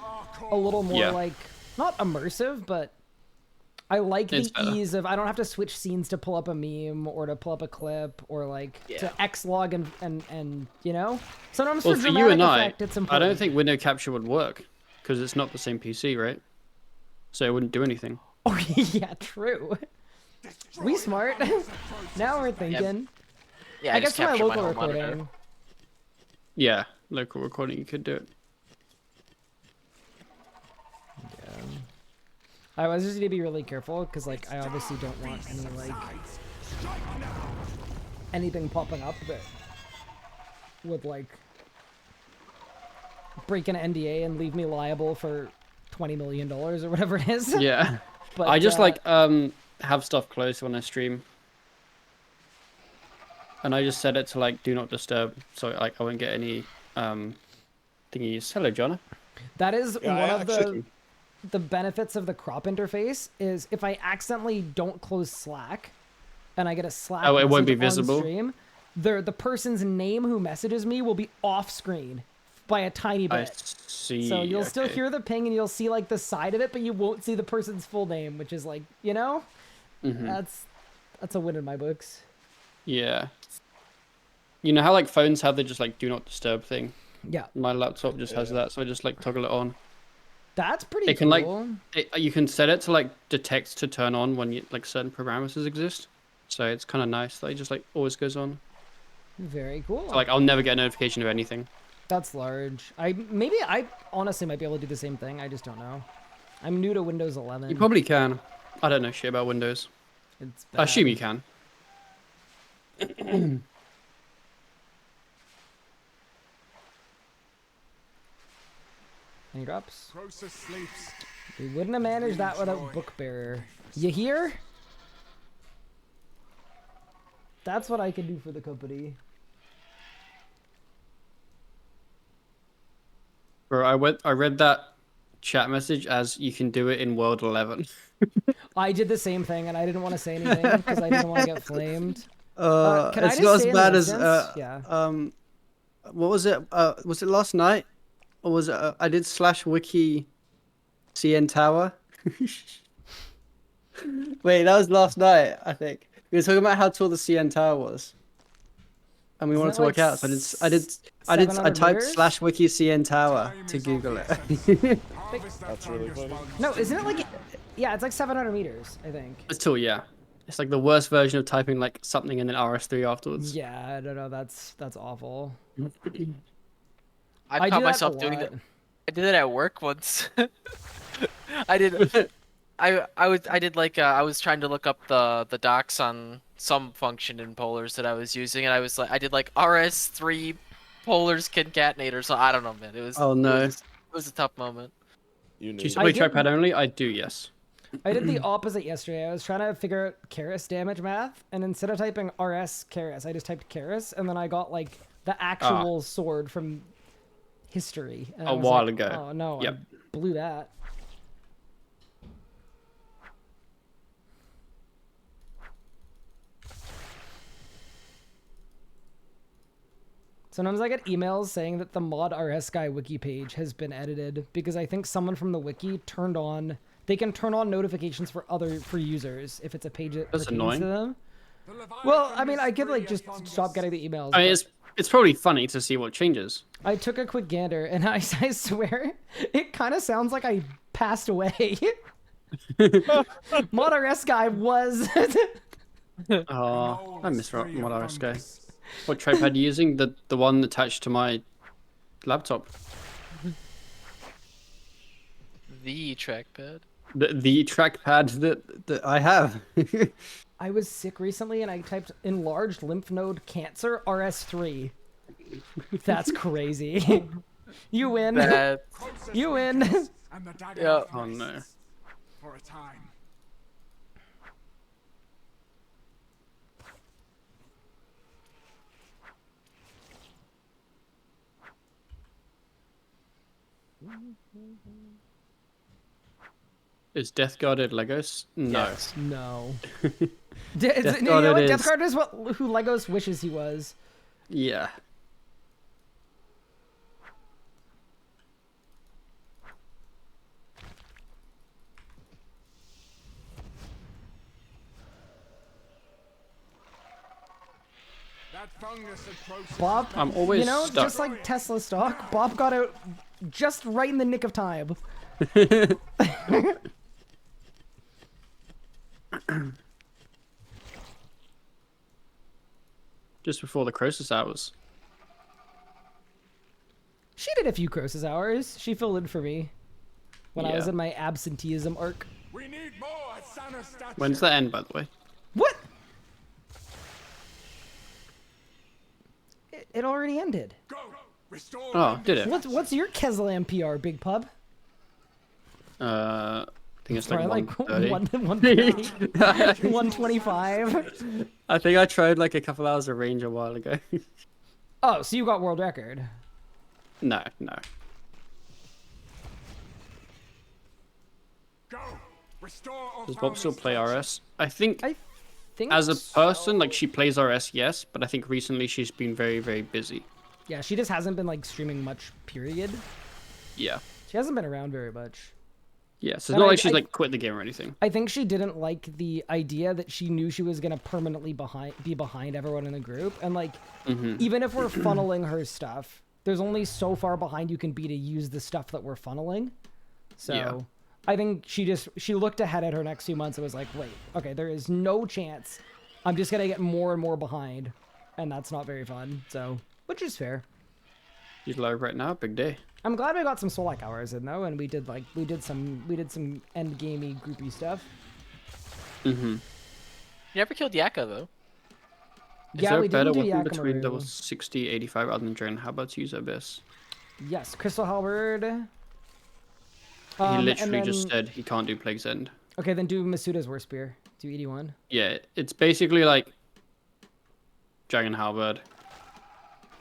a little more Yeah. like not immersive, but I like It's the better. ease of I don't have to switch scenes to pull up a meme or to pull up a clip or like to X-log and you know. Sometimes Well, for for you dramatic and effect, it's I important. don't think window capture would work because it's not the same PC, right? So it wouldn't do anything. Oh yeah, true. We smart. Now we're thinking. Yeah, I just guess for my capture local whole monitor. recording. Yeah, local recording, you could do it. I was just need to be really careful because like I obviously don't want any like anything popping up that would like break an NDA and leave me liable for $20 million or whatever it is. Yeah. But I just like have stuff closed when I stream. And I just set it to like do not disturb, so like I won't get any thingies. Hello, Jonah. that is Yeah, one I of actually- the benefits of the crop interface is if I accidentally don't close Slack and I get a Slack Oh, it won't be message on visible? stream, the person's name who messages me will be off screen by a tiny I bit. see. So you'll still okay. hear the ping and you'll see like the side of it, but you won't see the person's full name, which is like, you know, Mhm. that's a win in my books. Yeah. You know how like phones have the just like do not disturb thing? Yeah, My laptop just has Yeah. that, so I just like toggle it on. that's pretty It can like cool. you can set it to like detect to turn on when you like certain parameters exist. So it's kind of nice that it just like always goes on. Very cool. So, like I'll never get a notification of anything. That's large. I honestly might be able to do the same thing. I just don't know. I'm new to Windows 11. You probably can. I don't know shit about Windows. It's I assume bad. you can. Any drops? Process sleeps. We wouldn't have managed that without Enjoy. Book Bearer. You hear? That's what I can do for the company. Bro, I read that chat message as you can do it in World 11. I did the same thing, and I didn't want to say anything because I didn't want to get flamed. Can I it's just not as stay in bad the as instance? Yeah. what was it? Was it last night? Or was it? I did /wiki CN Tower. Wait, that was last night, I think. We were talking about how tall the CN Tower was, and we Isn't wanted it to work like out. So I 700 typed meters? /wiki CN Tower to Google it. Harvest that That's really fungus funny. bug. No, isn't it like... Yeah, it's like 700 meters, I think. It's tall, yeah. It's like the worst version of typing like something and then RS3 afterwards. Yeah, I don't know. That's awful. I I do caught that a myself doing that. lot. I did it at work once. I did. I did like I was trying to look up the docs on some function in polars that I was using, and I did like RS3 polars concatenate or so. I don't know, man. It was. Oh, no. It was a tough moment. You knew. Do you I play did- trackpad only? I do, yes. I did the opposite yesterday. I was trying to figure out Karis damage math, and instead of typing RS Karis, I just typed Karis, and then I got like the actual sword from history. And I A was while like, ago. Oh no, Yep. I blew that. Sometimes I get emails saying that the mod RS guy wiki page has been edited because I think someone from the wiki turned on. They can turn on notifications for users if it's a page that That's pertains annoying. to them. The Leviathan Well, I mean, is I could like free just as stop fungus. getting the emails. I mean, but it's probably funny to see what changes. I took a quick gander, and I swear, it kind of sounds like I passed away. Mod RS guy was. Oh, I miss Free of Mod RS guy. fungus. What trackpad are you using? The one attached to my laptop. The trackpad. The trackpad that I have. I was sick recently, and I typed enlarged lymph node cancer RS3. That's crazy. You win. That Process You win. fungus and the dagger Yeah. Oh no. exists for a time. Is Death Guarded Legos? No. Yes. No. Death You Guard know it what? is. Death Guard is who Legos wishes he was. Yeah. That fungus had processed Bob, I'm always you know, stuck. just like Tesla stock, Bob got out just right in the nick of time. Just before the Croesus hours. She did a few Croesus hours. She filled in for me when I was Yeah. in my absenteeism arc. We need more Asana statues. When's that end, by the way? What? It already ended. Go. Restore Oh, did it? What's your Keslan PR, Big Pub? I think it's like Probably 1:30. 125. I think I tried like a couple hours of range a while ago. Oh, so you got world record. No. Go. Restore Does Bob still play RS? I think I think as a person, so. like she plays RS, yes, but I think recently she's been very, very busy. Yeah, she just hasn't been like streaming much, period. Yeah. She hasn't been around very much. Yeah, so it's And not I- like she's I- like quit the game or anything. I think she didn't like the idea that she knew she was gonna permanently be behind everyone in the group, and like even if we're funneling her stuff, there's only so far behind you can be to use the stuff that we're funneling. So Yeah. I think she looked ahead at her next few months and was like, wait, okay, there is no chance I'm just gonna get more and more behind, and that's not very fun. So, which is fair. She's live right now, big day. I'm glad we got some Solak hours in though, and we did some end gamey groupy stuff. Mm-hmm. You never killed Yaka though. Is Yeah, there we a better didn't do weapon between Yakamaru. those 60, 85 other than Drain? How about to use Abyss? Yes, Crystal Halberd. He and literally just then- said he can't do Plague's End. Okay, then do Masuda's War Spear. Do 81. Yeah, it's basically like Dragon Halberd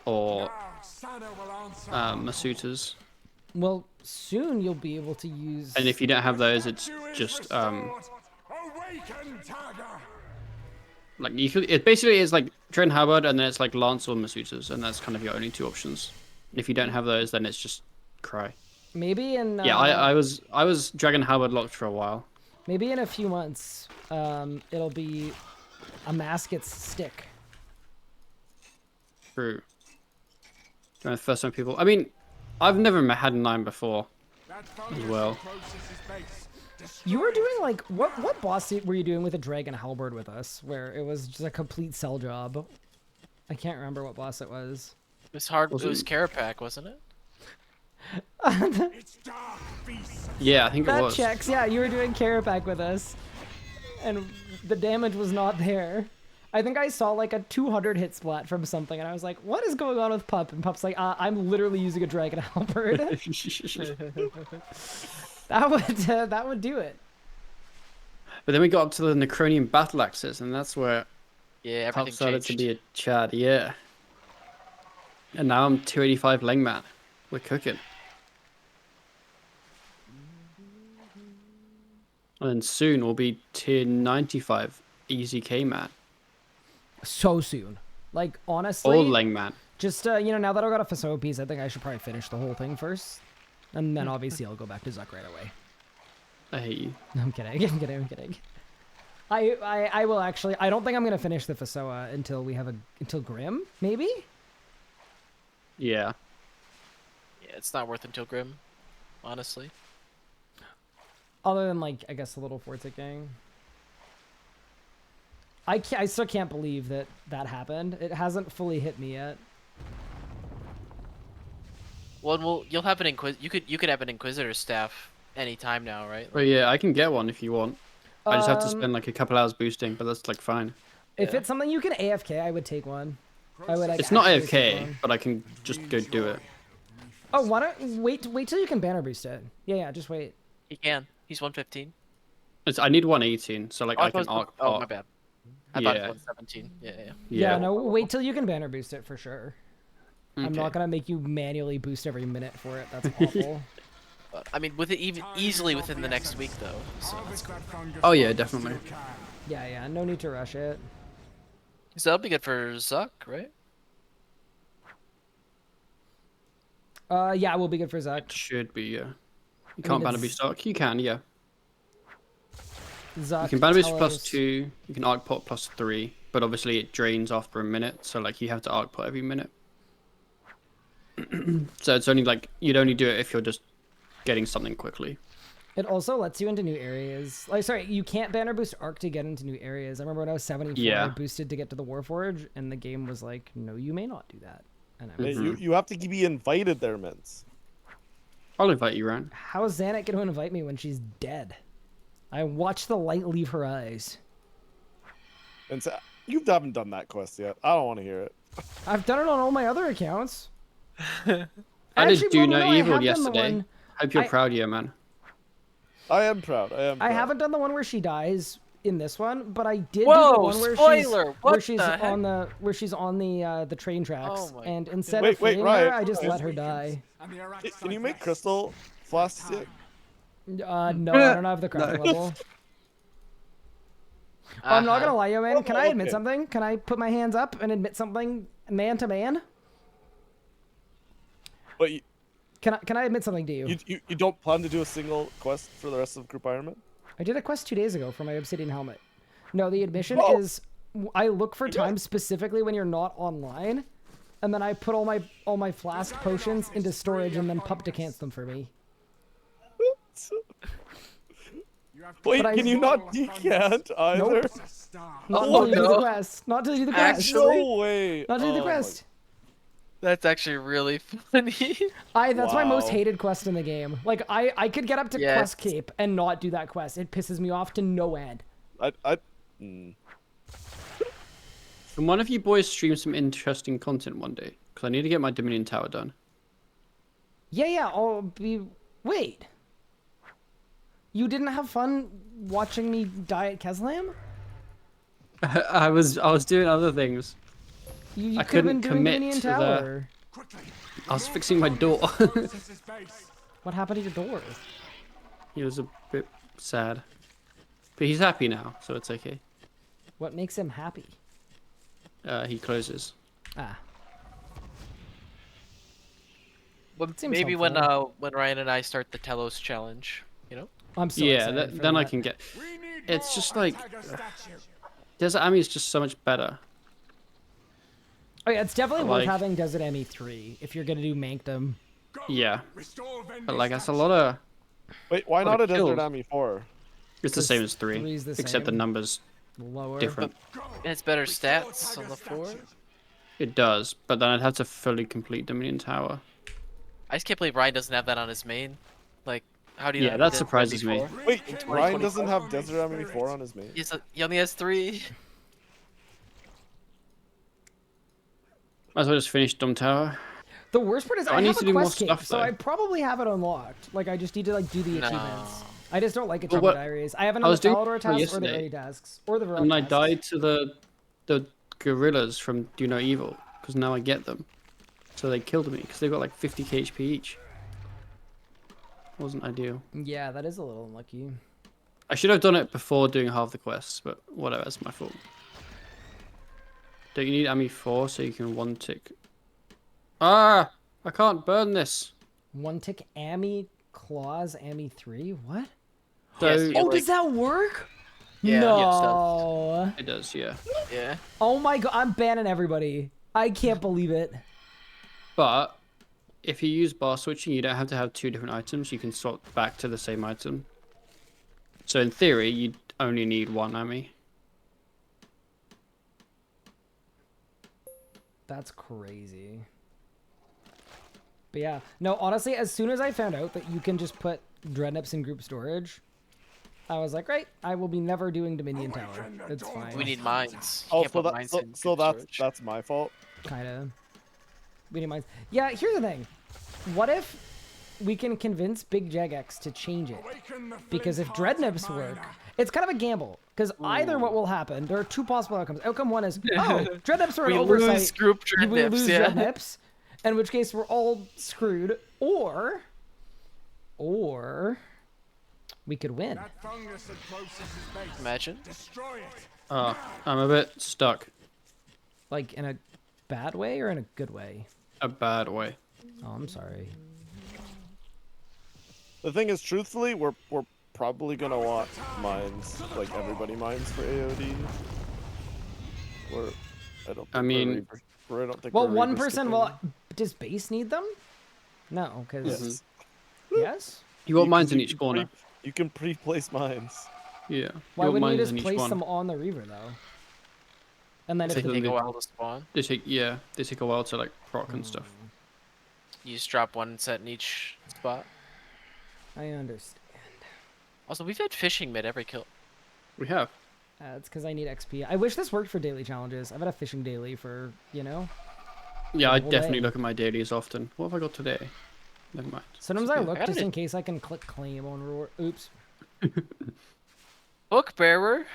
or Sana will answer. Masuta's. Well, soon you'll be able to use. And if you don't have those, it's Statue is just restored. Awaken, Tiger. like you could. It basically is like Dragon Halberd, and then it's like Lance or Masuta's, and that's kind of your only two options. If you don't have those, then it's just Cry. Maybe in. Yeah, I was Dragon Halberd locked for a while. Maybe in a few months, it'll be a Masket's stick. True. The first time people. I mean, I've never had 9 before. That As well. process is base. You were doing like what boss were you doing with a Dragon Halberd with us, where it was just a complete cell job? I can't remember what boss it was. It was hard. Was it was it- Carapac, wasn't it? It's dark beast. Yeah, I think it That was. checks. Yeah, you were doing Carapac with us, and the damage was not there. I think I saw like a 200 hit splat from something, and I was like, "What is going on with Pup?" And Pup's like, "I'm literally using a Dragon Halberd." that would do it. But then we got up to the Necronian battle axes, and that's where Yeah, Pup everything started changed. to be a Chad. Yeah. And now I'm 285 Lengman. We're cooking. And then soon we'll be tier 95 easy K-Man. So soon. Like honestly, All Lengman. just now that I got a Faso piece, I think I should probably finish the whole thing first, and then obviously I'll go back to Zuck right away. I hate you. No, I'm kidding. I'm kidding. I will actually. I don't think I'm gonna finish the Fasoa until we have until Grim, maybe. Yeah. Yeah, it's not worth until Grim, honestly. Other than like, I guess the little Forza gang. I still can't believe that happened. It hasn't fully hit me yet. Well, you'll have an you could have an Inquisitor staff anytime now, right? But yeah, I can get one if you want. I just have to Um, spend like a couple hours boosting, but that's like fine. If Yeah. it's something you can AFK, I would take one. I would. Like, It's not actually take AFK, one. but I can just go do it. Oh, why don't wait till you can banner boost it? Yeah, just wait. He can. He's 115. I need 118, so like Oh, I can thought it was- arc oh, pot. my bad. I thought it Yeah. was 117. Yeah. Yeah, no, wait till you can banner boost it for sure. I'm Okay. not gonna make you manually boost every minute for it. That's awful. But, I mean, with it even easily within the next week though. So that's cool. Oh yeah, definitely. Yeah, no need to rush it. So that'll be good for Zuck, right? Yeah, it will be good for Zuck. It should be, yeah. You can't banner it's- boost arc. You can, yeah. Zuck, You can banner boost tell plus us- 2. You can arc pot plus 3, but obviously it drains after a minute, so like you have to arc pot every minute. So it's only like you'd only do it if you're just getting something quickly. It also lets you into new areas. Like, sorry, you can't banner boost arc to get into new areas. I remember when I was 74, I Yeah. boosted to get to the Warforge, and the game was like, "No, you may not do that." And I Hey, was, you have to be invited there, Mints. I'll invite you around. "How is Xanac going to invite me when she's dead?" I watched the light leave her eyes. And so, you haven't done that quest yet. I don't want to hear it. I've done it on all my other accounts. I Actually, did Do well, No no, I Evil have done the yesterday. one- Hope you're I- proud, yeah, man. I am proud. I am. I proud. haven't done the one where she dies in this one, but I did do the Whoa, one where spoiler! she's What where she's the heck? on the train tracks, Oh my and instead Wait, of freeing Ryan. her, I just let her die. Can you make crystal flasks yet? No, I don't have the crafting level. I'm not gonna lie, yo, man. Can I admit Okay. something? Can I put my hands up and admit something, man to man? But Can I admit something to you? you don't plan to do a single quest for the rest of Group Iron Man? I did a quest 2 days ago for my obsidian helmet. No, the admission Whoa. is I look for times specifically when you're not online, and then I put all my flask potions into storage, and then pup decants them for me. Wait, But can you not decant either? Not Oh, until you do the no. quest. Not until you do the quest. Actually? No way. Not until you do the Oh my- quest. That's actually really funny. That's my most Wow. hated quest in the game. Like I could get up to Yes. quest cape and not do that quest. It pisses me off to no end. Mm. Can one of you boys stream some interesting content one day? Because I need to get my Dominion Tower done. Yeah, I'll be. Wait. You didn't have fun watching me die at Keslam? I was doing other things. You I could have been couldn't doing commit Dominion to the- Tower. I was fixing my door. What happened to your door? He was a bit sad. But he's happy now, so it's okay. What makes him happy? He closes. Ah. Seems Maybe helpful. when Ryan and I start the Telos challenge, you know? I'm so Yeah, excited for then I that. can get... It's just like... Desert Army is just so much better. Oh yeah, it's definitely worth Like- having Desert Emmy 3 if you're gonna do Mankdom. Yeah. But like, that's a lot of... Wait, why What not a a Desert kill. Army 4? It's the Because same as 3. three's the Except the same. numbers Lower. different. And it's better stats on the 4. It does, but then I'd have to fully complete Dominion Tower. I just can't believe Ryan doesn't have that on his main. Like, how do you? Yeah, not that have surprises me. before? Wait, In Ryan 2024? doesn't have Desert Army 4 on his main? He only has 3. Might as well just finish Dom Tower. The worst part is I I need have to a do more quest cape, stuff, so though. I probably have it unlocked. Like I just need to like do the No. achievements. I just don't like Well, Achievement what- Diaries. I haven't I done was the doing Falador it tasks or the yesterday, early tasks or the Varrock And I tasks. died to the gorillas from Do No Evil, because now I get them. So they killed me, because they've got like 50 HP each. Wasn't ideal. Yeah, that is a little unlucky. I should have done it before doing half the quests, but whatever, it's my fault. Don't you need Ami 4 so you can one tick? Ah! I can't burn this. One tick Ami Claws Ami 3? What? So Yes, you- Oh, like- does that work? Yeah. No. it does, yeah. Yeah. Oh my god, I'm banning everybody. I can't believe it. But if you use bar switching, you don't have to have 2 different items. You can swap back to the same item. So in theory, you only need 1 Ami. That's crazy. But yeah, no, honestly, as soon as I found out that you can just put Dreadnips in group storage, I was like, right, I will be never doing Dominion Tower. It's fine. We need mines. You Oh, can't so, put mines in so group storage. that's my fault. Kind of. We need mines. Yeah, here's the thing. What if we can convince Big Jagex to change it? Because if Dreadnips work, it's kind of a gamble. Because either what will happen, there are 2 possible outcomes. Outcome 1 is, oh, Dreadnips are an We oversight. lose group We Dreadnips, lose yeah. Dreadnips, in which case we're all screwed. Or we could win. Imagine. I'm a bit stuck. Like in a bad way or in a good way? A bad way. Oh, I'm sorry. The thing is, truthfully, we're probably gonna want mines, like everybody mines for AOD. I don't. Think I mean- I don't think. Well, we're one Reaper person. skipping. Well, does base need them? No, because Yes. yes. You got mines in You each can corner. You can pre-place mines. Yeah. Why got wouldn't you mines just in each place one. them on the Reaver though? And then if Take the, them Take a the- while to spawn. They take a while to like proc and stuff. You just drop one set in each spot. I understand. Also, we've had fishing mid every kill. We have. It's because I need XP. I wish this worked for daily challenges. I've had a fishing daily for, you know. Yeah, the I whole definitely day. look at my dailies often. What have I got today? Never mind. Sometimes I look got just it. in case I can click claim on reward. Oops. Book bearer.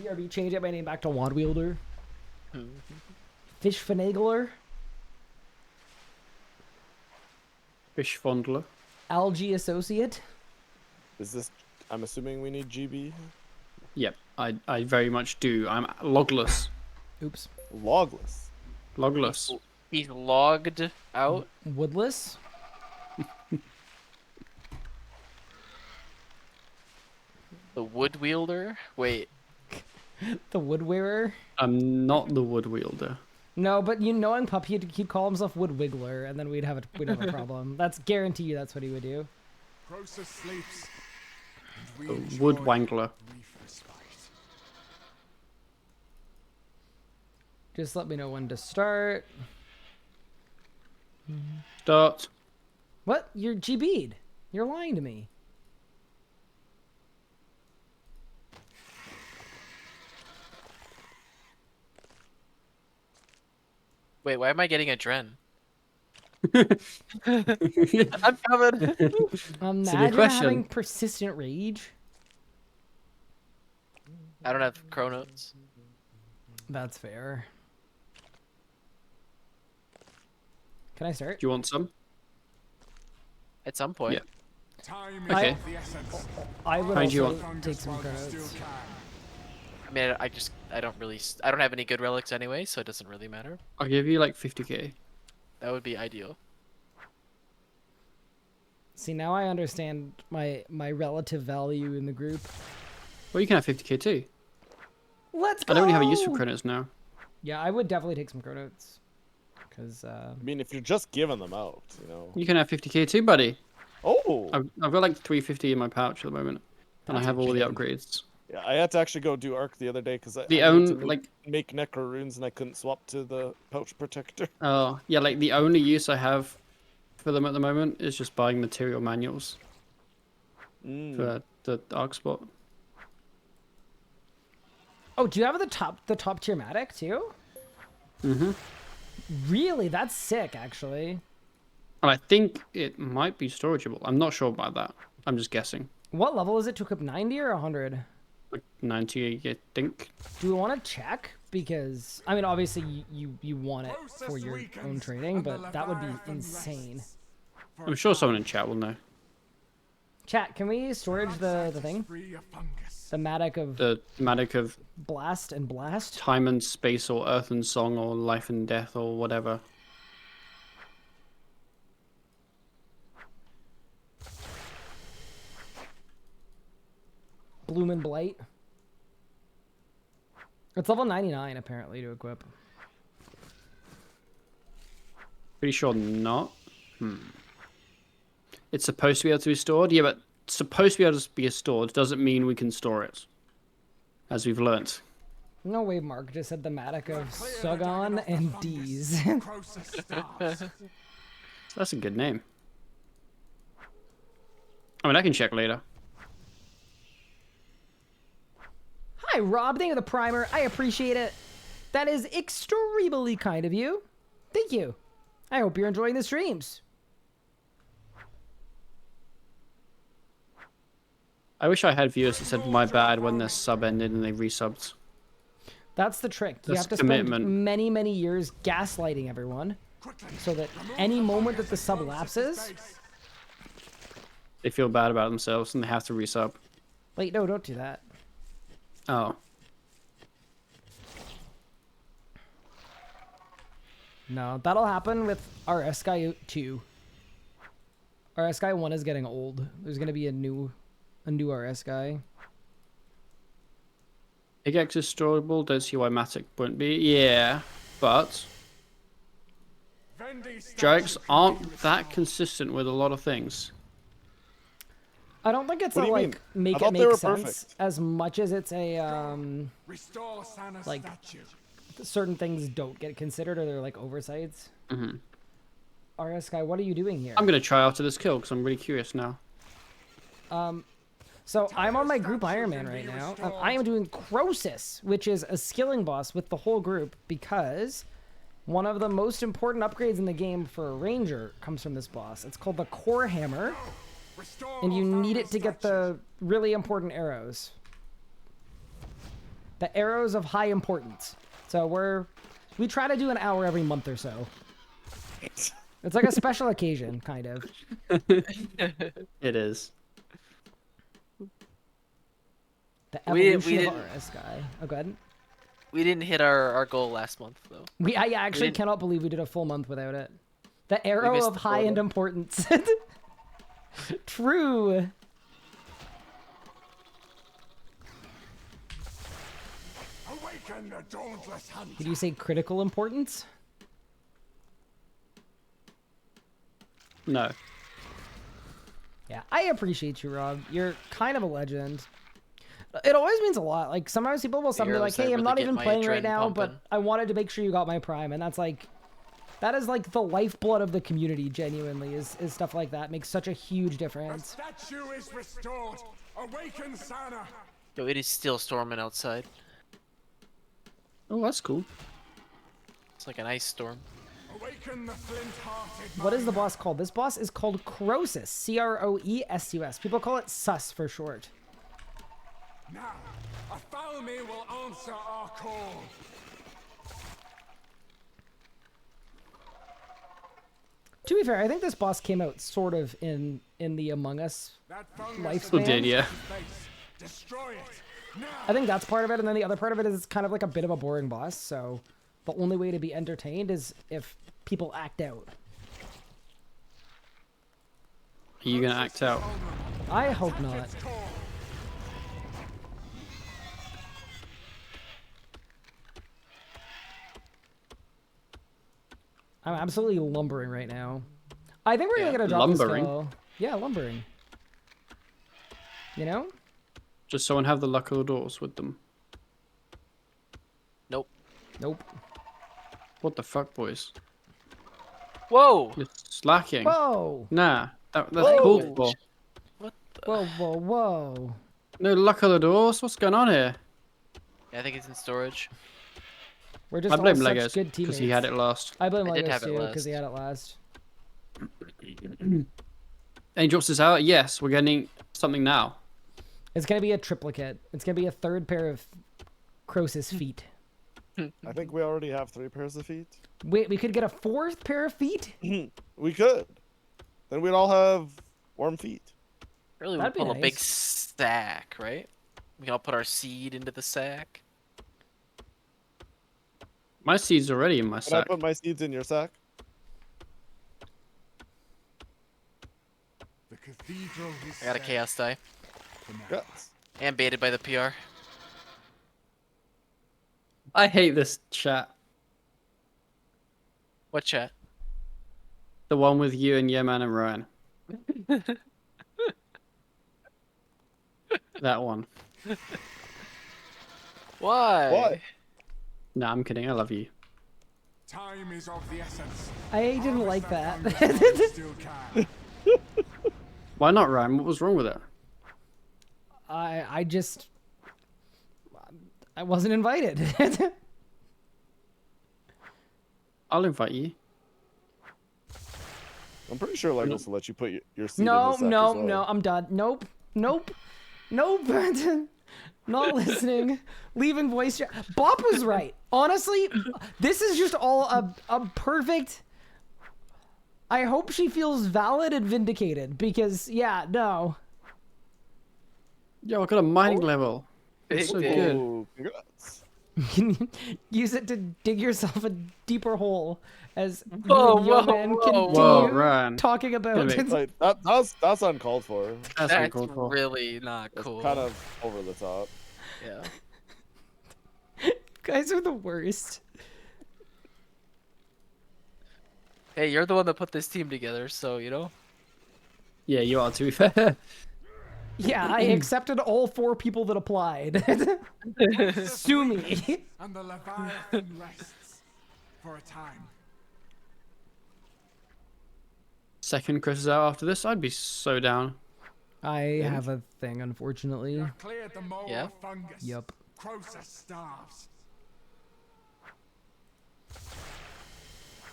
BRB, change up my name back to Wand Wielder. Fish Finagler. Fish fondler. Algae Associate. Is this? I'm assuming we need GB. Yep, I very much do. I'm logless. Oops. Logless. Logless. He's logged out. Woodless. The wood wielder. Wait. The Wood Wearer. I'm not the wood wielder. No, but you knowing Pup, he'd call himself Wood Wiggler, and then we'd have a problem. That's guarantee you that's what he would do. Process sleeps. and The we wood enjoy wangler. brief respite. Just let me know when to start. Start. What? You're GB'd. You're lying to me. Wait, why am I getting a Dren? I'm coming. Imagine question. having persistent rage. I don't have chronos. That's fair. Can I start? Do you want some? At some point. Yeah. Time Okay. is of the essence. I would How do you also Fungus take some while you chronos. still can. I mean, I don't have any good relics anyway, so it doesn't really matter. I'll give you like 50k. That would be ideal. See, now I understand my relative value in the group. Well, you can have 50k too. Let's go! I don't really have a use for credits now. Yeah, I would definitely take some chronos. Because, I mean, if you're just giving them out, you know. You can have 50k too, buddy. Oh. I've got like 350 in my pouch at the moment, and I have all the upgrades. Yeah, I had to actually go do Arc the other day because I The needed to only like make Necro runes and I couldn't swap to the pouch protector. oh yeah, like the only use I have for them at the moment is just buying material manuals for the arc spot. oh, do you have the top tier Matic too? Mhm. Really? That's sick, actually. And I think it might be storageable. I'm not sure about that. I'm just guessing. What level is it to equip 90 or 100? Like 90, I think. Do we want to check? Because, I mean, obviously you want it for your own trading, but that would be insane. I'm sure someone in chat will know. Chat, can we storage the thing? Free of fungus. The Matic of The Matic of Blast and Blast? time and space, or earth and song, or life and death, or whatever. Bloom and Blight. It's level 99 apparently to equip. Pretty sure not. It's supposed to be able to be stored. Yeah, but it's supposed to be able to be stored doesn't mean we can store it. As we've learnt. No way, Mark just said the Matic of Sugon and D's. Process starts. That's a good name. I mean, I can check later. Hi, Rob. Thank you for the primer. I appreciate it. That is extremely kind of you. Thank you. I hope you're enjoying the streams. I wish I had viewers that said my bad when their sub ended and they resubbed. That's the trick. You That's have to commitment. spend many, many years gaslighting everyone so that any moment that the sub lapses... They feel bad about themselves and they have to resub. Wait, no, don't do that. Oh. No, that'll happen with our Sky 2. Our Sky 1 is getting old. There's going to be a new RS guy. Pickaxe is storeable, don't see why Matic won't be. Yeah, but Jokes aren't that consistent with a lot of things. I don't think it's What a do you like mean? I make it thought they make were sense perfect. as much as it's a Restore Sana's like statue. certain things don't get considered or they're like oversights. RS guy, what are you doing here? I'm gonna try after this kill because I'm really curious now. So I'm on my group Ironman right now. I am doing Croesus, which is a skilling boss with the whole group, because one of the most important upgrades in the game for a ranger comes from this boss. It's called the Core Hammer, and you need it to get the really important arrows. The arrows of high importance. So we try to do an hour every month or so. It's like a special occasion, kind of. It is. The We evolution of didn't- RS guy. Oh, go ahead. We didn't hit our goal last month though. I actually didn't- cannot believe we did a full month without it. The arrow missed of the high-end quota. importance. True. Awaken the dauntless hunter. Did you say critical importance? No. Yeah, I appreciate you, Rob. You're kind of a legend. It always means a lot. Like, sometimes people will suddenly be like, heroes that hey, I'm really not get even my playing right adrenaline now, but pumping. I wanted to make sure you got my prime. And that's like, that is like the lifeblood of the community, genuinely, is stuff like that. Makes such a huge The difference. statue is restored. Awaken Sana. Yo, it is still storming outside. Oh, that's cool. It's like an ice storm. Awaken the flint-hearted. What is the boss called? This boss is called Croesus. Croesus. People call it Sus for short. Now, a Falme will answer our call. To be fair, I think this boss came out sort of in the Among Us That fungus lifespan. It did, yeah. face. Destroy it. Now. I think that's part of it, and then the other part of it is it's kind of like a bit of a boring boss, so the only way to be entertained is if people act out. Are you gonna act out? I hope not. I'm absolutely lumbering right now. I think we're Yeah, gonna drop lumbering? this kill. Yeah, lumbering. You know? Just someone have the luck of the doors with them. Nope. Nope. What the fuck, boys? Whoa! You're slacking. Whoa! Nah, that's Whoa. called for. What the? Whoa, whoa, whoa. No luck of the doors. What's going on here? Yeah, I think it's in storage. We're just I blame all such Legos good teammates. because he had it last. I blame I did Legos have it too, because he last. had it last. And he drops this out. Yes, we're getting something now. It's gonna be a triplicate. It's gonna be a third pair of Croesus feet. I think we already have 3 pairs of feet. Wait, we could get a fourth pair of feet? We could. Then we'd all have warm feet. Really, we That'd be pull a big nice. sack, right? We can all put our seed into the sack. My seed's already in my Can I sack. put my seeds in your sack? The cathedral is I got a set chaos die. for now. Yes. And baited by the PR. I hate this chat. What chat? The one with you and Yeman and Ryan. That one. Why? Why? Nah, I'm kidding. I love you. Time is of the essence. I didn't like Harvest that. fungus while you still can. Why not, Ryan? What was wrong with it? I just... I wasn't invited. I'll invite you. I'm pretty sure Legos will let you put your seed in No, his sack no, as well. no, I'm done. Nope. Nope. Nope. Not listening. Leaving voice chat. Bop was right. Honestly, this is just all a perfect... I hope she feels valid and vindicated, because, yeah, no. Yo, I got a mining level. It's so Big good. Oh, congrats. Use it to dig yourself a deeper hole, as you Whoa, and Young whoa, Man whoa, continue Whoa, Ryan. talking about Gonna make- Like, that's uncalled for. That's That's uncalled for. really not It's cool. kind of over the top. Yeah. You guys are the worst. Hey, you're the one that put this team together, so you know. Yeah, you are, to be fair. Yeah, I accepted all 4 people that applied. Sue me. And the Leviathan rests for a time. Second Chris is out after this. I'd be so down. I have a thing, unfortunately. Cleared the mole Yeah? of fungus. Yup. Croesus starves.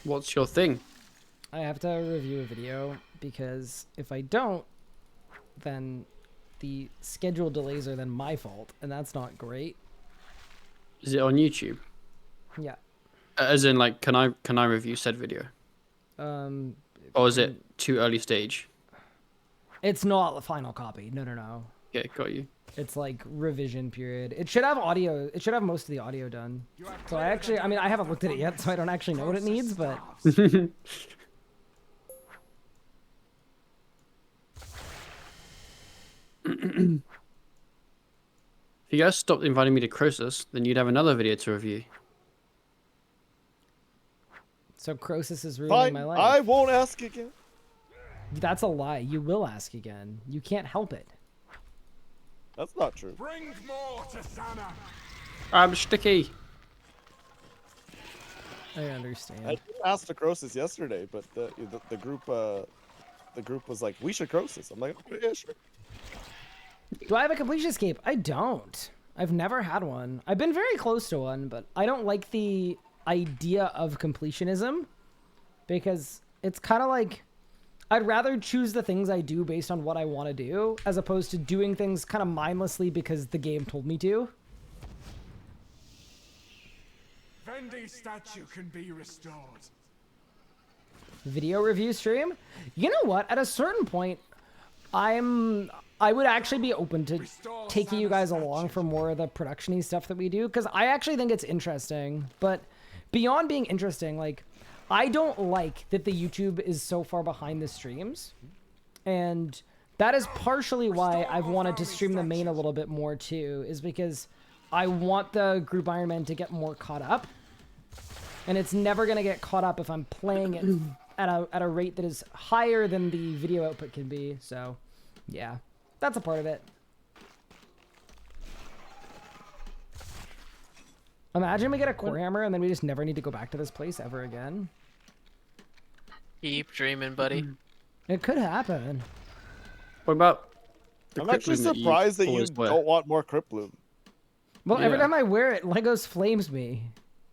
What's your thing? I have to review a video because if I don't, then the schedule delays are then my fault, and that's not great. Is it on YouTube? Yeah. As in, like, can I review said video? Or is it too early stage? It's not the final copy. No, no, no. Okay, got you. It's like revision period. It should have audio. It should have most of the audio done. So I actually, I mean, I haven't looked at it yet, so I don't actually know what it needs, but If you guys stopped inviting me to Croesus, then you'd have another video to review. so Croesus is ruining Fine, my life. I won't ask again. That's a lie. You will ask again. You can't help it. That's not true. Bring more to Sana. I'm sticky. I I understand. did ask to Croesus yesterday, but the group was like, we should Croesus. I'm like, okay, yeah, sure. Do I have a completion escape? I don't. I've never had one. I've been very close to one, but I don't like the idea of completionism because it's kind of like I'd rather choose the things I do based on what I want to do as opposed to doing things kind of mindlessly because the game told me to. Vendi's statue can be restored. Video review stream? You know what? At a certain point, I would actually be open to taking you guys along for more of the production-y stuff that we do because I actually think it's interesting. But beyond being interesting, like, I don't like that the YouTube is so far behind the streams. And that is partially why I've wanted to stream the main a little bit more too, is because I want the group Iron Man to get more caught up. And it's never going to get caught up if I'm playing it at a rate that is higher than the video output can be. So, yeah, that's a part of it. Imagine we get a core hammer and then we just never need to go back to this place ever again. Keep dreaming, buddy. It could happen. What about the I'm Crypt actually Bloom that surprised that you always wear? don't want more Crypt Bloom. Well, every Yeah. time I wear it, Legos flames me.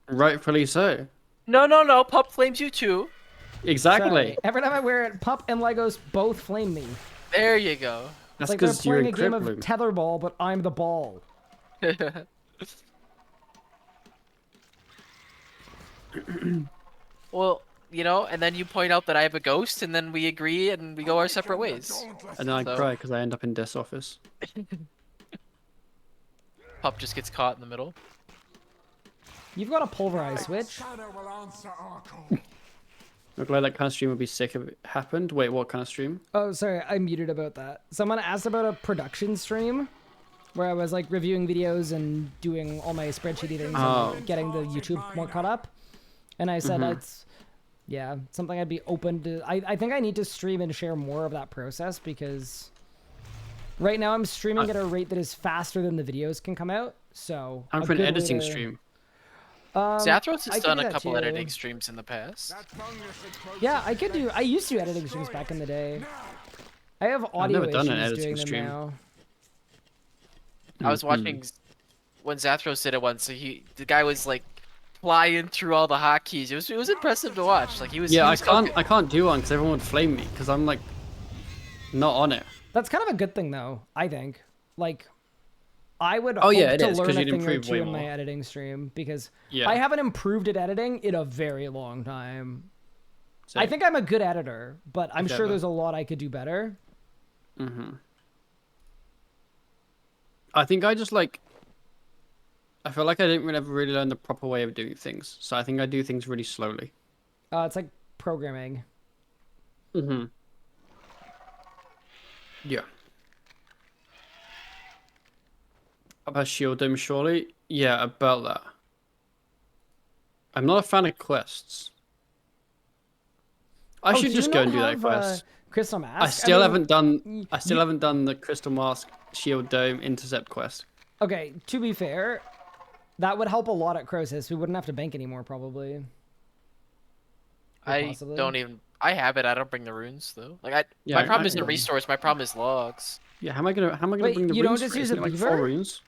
Rightfully so. No. Pup flames you too. Exactly. Sorry. Every time I wear it, Pup and Legos both flame me. There you go. It's That's like they're because you're playing in a game Crypt of Bloom. tetherball, but I'm the ball. Well, you know, and then you point out that I have a ghost, and then we agree, and we go our separate ways. And then I So- cry because I end up in Death's office. Pup just gets caught in the middle. You've got a pulverized switch. Sana will answer our call. I'm glad that kind of stream would be sick if it happened. Wait, what kind of stream? Oh, sorry, I muted about that. Someone asked about a production stream where I was like reviewing videos and doing all my spreadsheety things Oh. and getting the YouTube more caught up. And I said it's, yeah, something I'd be open to. I think I need to stream and share more of that process because right now I'm streaming at a rate that is faster than the videos can come out. So I'm a for an good way editing to- stream. Zathros I has can done do a that couple too. editing streams in the past. That fungus encroaches Yeah, I could do. the I used to do editing streams back in the day. I have I've audio never done an issues editing doing them stream. now. I was watching when Zathros did it once. So the guy was like flying through all the hotkeys. It was impressive to watch. Like he was. Yeah, he I was cooking. can't do one because everyone would flame me because I'm like not on it. That's kind of a good thing, though. I think. Like, I would Oh, hope yeah, it to is, learn 'cause a you'd thing or improve two way in my more. editing stream because Yeah. I haven't improved at editing in a very long time. I Same. think I'm a good editor, but I'm sure ever. there's a lot I could do better. I think I just like. I feel like I didn't really ever really learn the proper way of doing things, so I think I do things really slowly. It's like programming. Yeah. About Shield Dome, surely? Yeah, about that. I'm not a fan of quests. I Oh, should do just you go not and do that have, quest. Crystal Mask. I still mean, haven't done. I still haven't done the Crystal Mask Shield Dome Intercept quest. Okay, to be fair, that would help a lot at Croesus. We wouldn't have to bank anymore, probably. Or I don't even. I have it. I don't bring the runes though. Like Yeah, my I problem can isn't go. resource. My problem is logs. Yeah, how am I gonna Wait, bring the you don't runes just for it? use Isn't a it like beaver? 4 runes?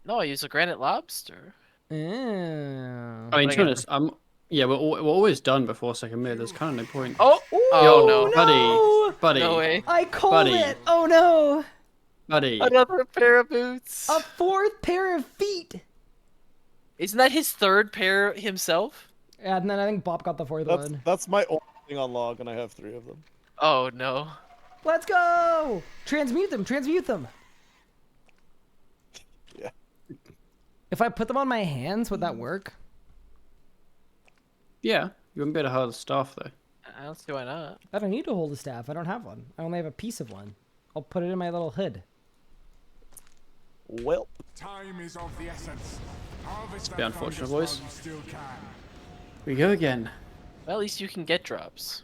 No, I use a granite lobster. I mean, But to be again- honest, yeah, we're always done before second mid. There's kind of no point. Oh! Oh, no. buddy, No way. I called Buddy. it. Oh no. buddy. Another pair of boots. A fourth pair of feet. Isn't that his third pair himself? And then I think Bob got the fourth one. That's my only thing on log, and I have 3 of them. Oh no. Let's go. Transmute them. Transmute them. Yeah. If I put them on my hands, would that work? Yeah, you wouldn't be able to hold the staff though. I don't see why not. I don't need to hold a staff. I don't have one. I only have a piece of one. I'll put it in my little hood. Well, Time is of the essence. Harvest be that unfortunate, fungus boys. while you still can. We go again. Well, at least you can get drops.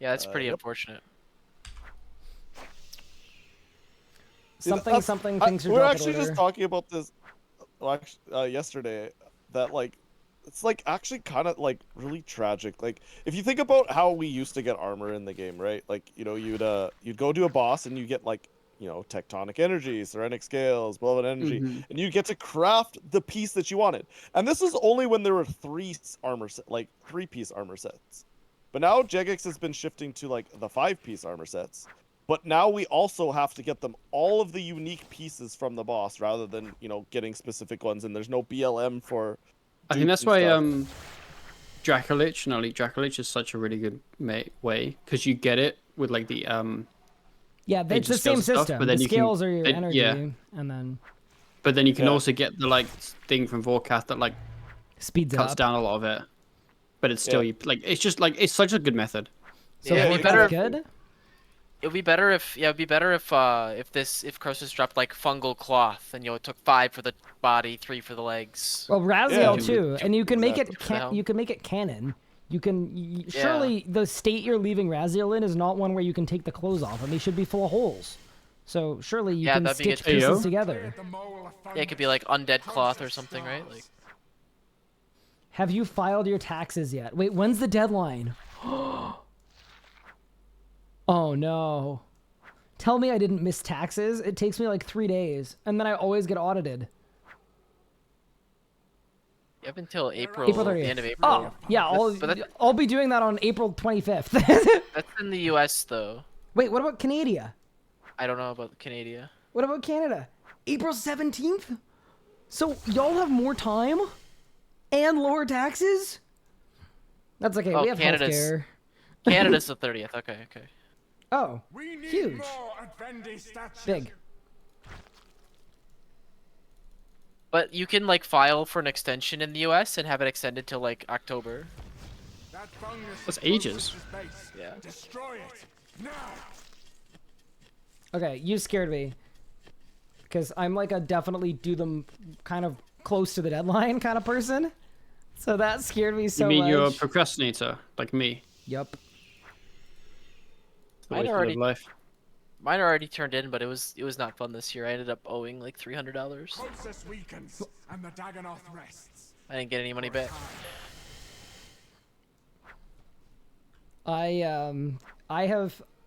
Yeah, that's pretty Yep. unfortunate. Something, things are We're dropping actually order. just talking about this yesterday. That like, it's like actually kind of like really tragic. Like if you think about how we used to get armor in the game, right? Like you'd go to a boss and you get like tectonic energies, serenic scales, blah blah energy, and you get to craft the piece that you wanted. And this is only when there were 3-piece armor sets. But now Jagex has been shifting to like the 5-piece armor sets. But now we also have to get them all of the unique pieces from the boss rather than, getting specific ones. And there's no BLM for. I think that's dupes and why stuff. Dracolich and Elite Dracolich is such a really good way because you get it with like the Yeah, it's Major the same scales and stuff, system. but then The you can- scales are your it- energy, yeah. and then But then you can Yeah. also get the like thing from Vorkath that like speeds cuts up. down a lot of it. But it's still Yeah. it's just like it's such a good method. So Yeah, yeah, it'd be better good. It'd be better if if Croesus dropped like fungal cloth and it took 5 for the body, 3 for the legs. Well, Raziel Yeah. too, and you can make it Exactly. What the hell? you can make it canon. You can surely the state you're leaving Raziel in is not one where you can take the clothes off, and they should be full of holes. So surely you Yeah, can that'd be stitch good. Hey, yo. pieces together. The mole of Yeah, it could be like undead cloth or something, right? Like Have you filed your taxes yet? Wait, when's the deadline? Oh no. Tell me I didn't miss taxes. It takes me like 3 days, and then I always get audited. you have until April, April the 30th. end of April. Oh, yeah, I'll be doing that on April 25th. That's in the US though. Wait, what about Canada? I don't know about Canada. What about Canada? April 17th? So y'all have more time and lower taxes? That's okay. Oh, We have Canada's- healthcare. Canada's the 30th. Okay. Oh, We need huge. more Advendi statues. Big. But you can like file for an extension in the US and have it extended till like October. That fungus That's is ages. Croesus's base. Yeah. Destroy it now. Okay, you scared me. Because I'm like a definitely do them kind of close to the deadline kind of person. So that scared me so you mean much. you're a procrastinator like me? Yup. The Mine way to live already- life. Mine already turned in, but it was not fun this year. I ended up owing like $300. Croesus weakens and the Dagonoth rests. I didn't get any money back. I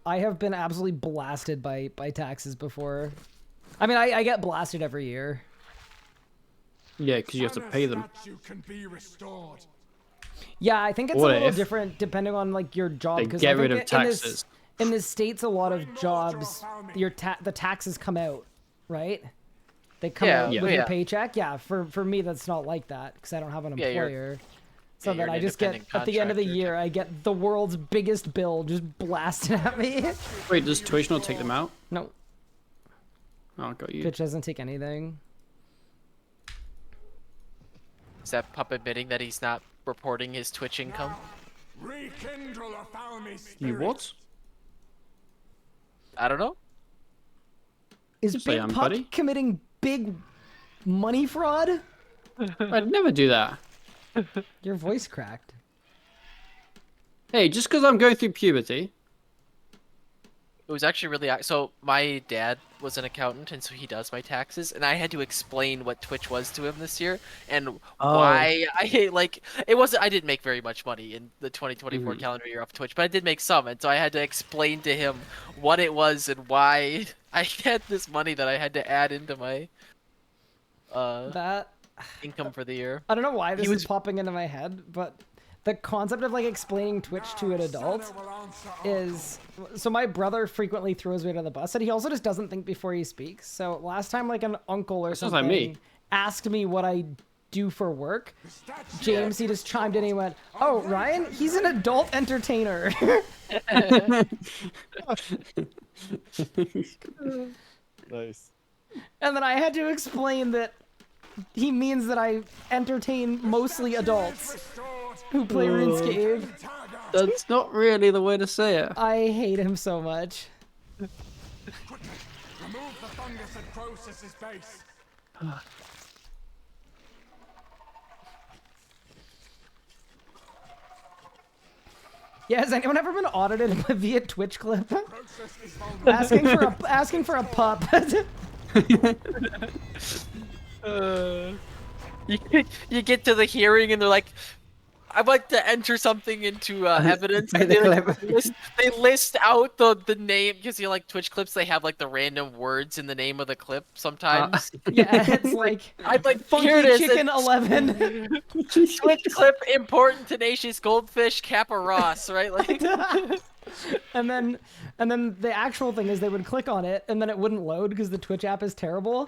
have been absolutely blasted by taxes before. I mean, I get blasted every year. Yeah, because you have to pay them. Statue can be restored. Yeah, I think it's What a little if different depending on like your job. they 'cause get I think rid of in this- taxes? In the states, a lot of jobs, the taxes come out, right? They come Yeah, out yeah. with your Yeah. paycheck. Yeah, for me, that's not like that because I don't have an Yeah, you're- employer. So yeah, that you're I an just get independent at the end of the contractor. year, I get the world's biggest bill just blasted at me. Wait, does tuition not take them out? No, Oh, got you. Twitch doesn't take anything. Is that Pup admitting that he's not reporting his Twitch income? Rekindle a Falmy spirit. You what? I don't know. Is Just say Big I'm Pup buddy. committing big money fraud? I'd never do that. Your voice cracked. Hey, just because I'm going through puberty. It was actually really so. My dad was an accountant, and so he does my taxes, and I had to explain what Twitch was to him this year and why I like it wasn't. I didn't make very much money in the 2024 calendar year off Twitch, but I did make some, and so I had to explain to him what it was and why I had this money that I had to add into my That income for the year. I don't know why this He is was- popping into my head, but the concept of like explaining Twitch to an adult is so my brother frequently throws me under the bus, and he also just doesn't think before he speaks. So last time like an uncle or sounds like something me. asked me what I do for work, James, he just chimed in and he went, "Oh, Ryan, he's an adult entertainer." Nice. And then I had to explain that he means that I entertain mostly adults who play RuneScape. That's not really the way to say it. I hate him so much. Remove the fungus at Croesus's base. Yeah, has anyone ever been audited via Twitch clip? Croesus is vulnerable. asking for a pup. You get to the hearing and they're like, I'd like to enter something into evidence. Play And the they, like, clip. they list out the name, because you know, like Twitch clips, they have like the random words in the name of the clip sometimes. Yeah, it's like I'd like, Funky here it is. Chicken it's 11. Twitch clip, important tenacious goldfish, Kappa Ross, right? Like, and then the actual thing is they would click on it and then it wouldn't load because the Twitch app is terrible.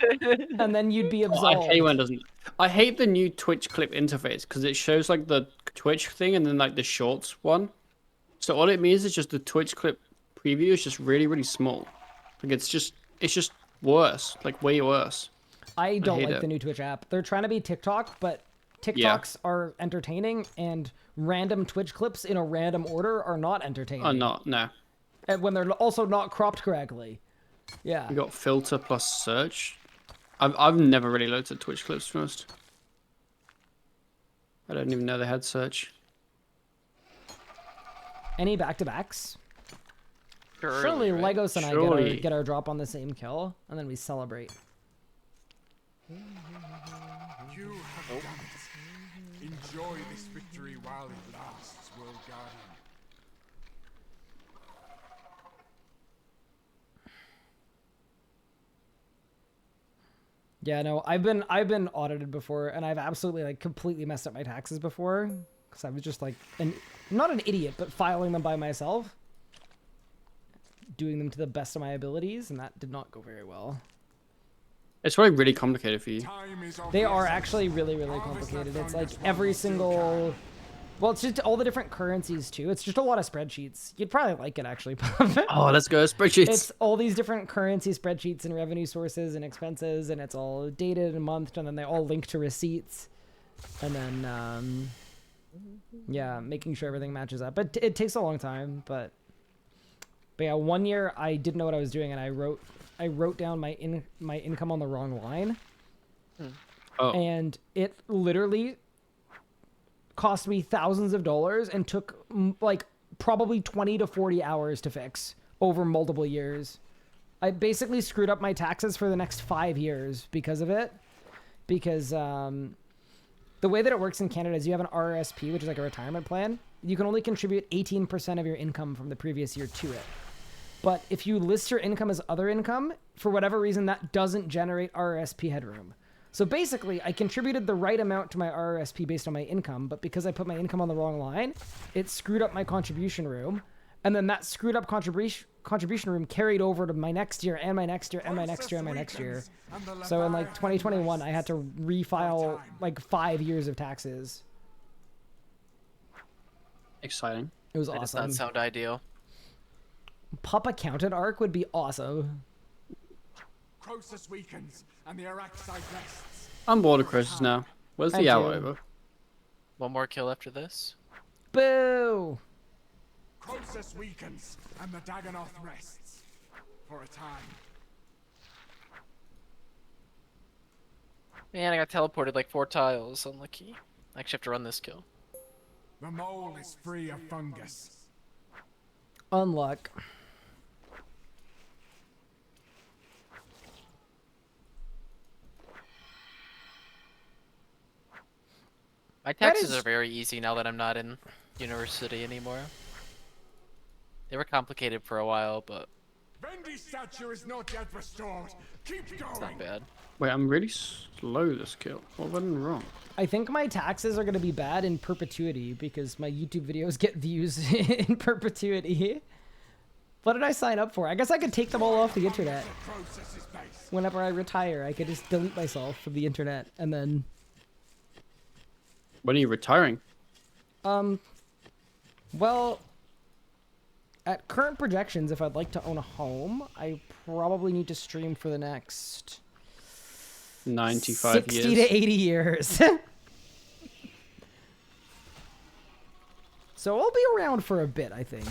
And then you'd be I absolved. hate when it doesn't. I hate the new Twitch clip interface because it shows like the Twitch thing and then like the shorts one. So all it means is just the Twitch clip preview is just really, really small. Like it's just worse, like way worse. I don't hate like it. the new Twitch app. They're trying to be TikTok, but TikToks are entertaining and random Twitch clips in a random order are not entertaining. Oh, not no. And when they're also not cropped correctly. Yeah. You got filter plus search. I've never really looked at Twitch clips first. I don't even know they had search. Any back-to-backs? surely, Surely right? Legos and I Surely. get our drop on the same kill, and then we celebrate. You have done it. Enjoy this victory while it lasts, World Guardian. Yeah, no, I've been audited before, and I've absolutely like completely messed up my taxes before because I was just like not an idiot, but filing them by myself, doing them to the best of my abilities, and that did not go very well. It's probably really complicated for you. Time is of They the are essence. actually really, really complicated. It's like every single, well, it's just all the different currencies too. It's just a lot of spreadsheets. You'd probably like it actually. Oh, let's go spreadsheets. It's all these different currency spreadsheets and revenue sources and expenses, and it's all dated and monthed, and then they all link to receipts, and then yeah, making sure everything matches up. But it takes a long time. But yeah, one year I didn't know what I was doing, and I wrote down my income on the wrong line, Oh. and it literally cost me thousands of dollars and took like probably 20 to 40 hours to fix over multiple years. I basically screwed up my taxes for the next 5 years because of it. Because the way that it works in Canada is you have an RRSP, which is like a retirement plan. You can only contribute 18% of your income from the previous year to it. But if you list your income as other income, for whatever reason, that doesn't generate RRSP headroom. So basically, I contributed the right amount to my RRSP based on my income, but because I put my income on the wrong line, it screwed up my contribution room. And then that screwed up contribution room carried over to my next year and my next year and my next year and my next year. So in like 2021, I had to refile like 5 years of taxes. Exciting. It was That does awesome. not sound ideal. Pup accountant arc would be awesome. Croesus weakens, and the Araxite rests. I'm bored of Croesus now. Where's Thank the hour you. over? One more kill after this. Boo! Croesus weakens, and the Dagonoth rests. For a time. Man, I got teleported like 4 tiles. Unlucky. I actually have to run this kill. The mole is free of fungus. Unluck. My That taxes is- are very easy now that I'm not in university anymore. They were complicated for a while, but Bendy's statue is not yet restored. Keep it's going. not bad. Wait, I'm really slow this kill. What have I done wrong? I think my taxes are going to be bad in perpetuity because my YouTube videos get views in perpetuity. What did I sign up for? I guess I could take them all off the internet. Process is base. Whenever I retire, I could just delete myself from the internet and then... When are you retiring? Well, at current projections, if I'd like to own a home, I probably need to stream for the next 95 60 years. to 80 years. So I'll be around for a bit, I think.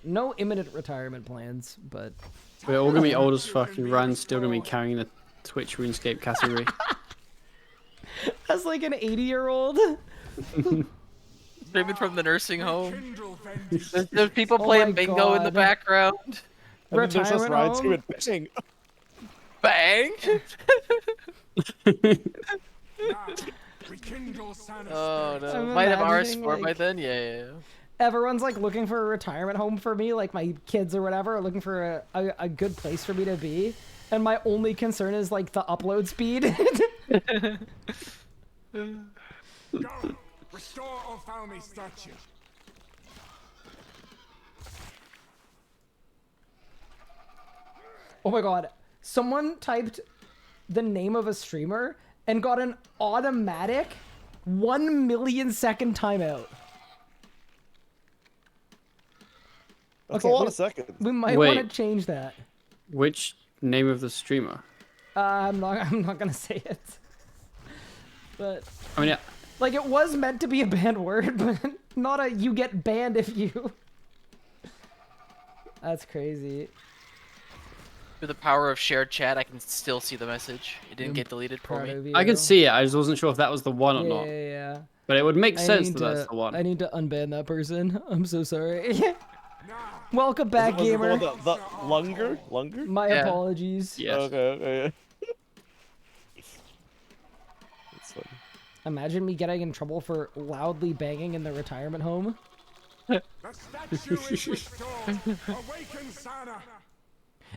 No imminent retirement plans, but We're all gonna be old as fuck, and Ryan's still gonna be carrying the Twitch RuneScape category. as like an 80-year-old. Streaming from the nursing home. Kindle Bendy's There's people Oh playing my bingo in the God. background. And then there's just Retirement Ryan home? screaming, bang! Bang! rekindle Santa's Oh spirit. no. I'm Might have imagining, RS4 by like- then? Yeah. Everyone's like looking for a retirement home for me, like my kids or whatever, are looking for a good place for me to be. And my only concern is like the upload speed. Go. Restore Ophalmi's statue. Oh my god. Someone typed the name of a streamer and got an automatic 1 million second timeout. That's Okay, a lot we- of seconds. We might Wait. want to change that. Which name of the streamer? I'm not gonna say it. But I mean, yeah, like it was meant to be a banned word, but not a you get banned if you. That's crazy. Through the power of shared chat, I can still see the message. It didn't I'm get deleted for Proud me. of you. I could see it. I just wasn't sure if that was the one or Yeah, not. yeah. But it would make I sense need that that's the one. I need to unban that person. I'm so sorry. Now, Welcome back, Was it the gamer. one that- the Lunger? Lunger? My Yeah. apologies. Yes. Okay. That's funny. Imagine me getting in trouble for loudly banging in the retirement home. the statue is restored. Awaken Santa.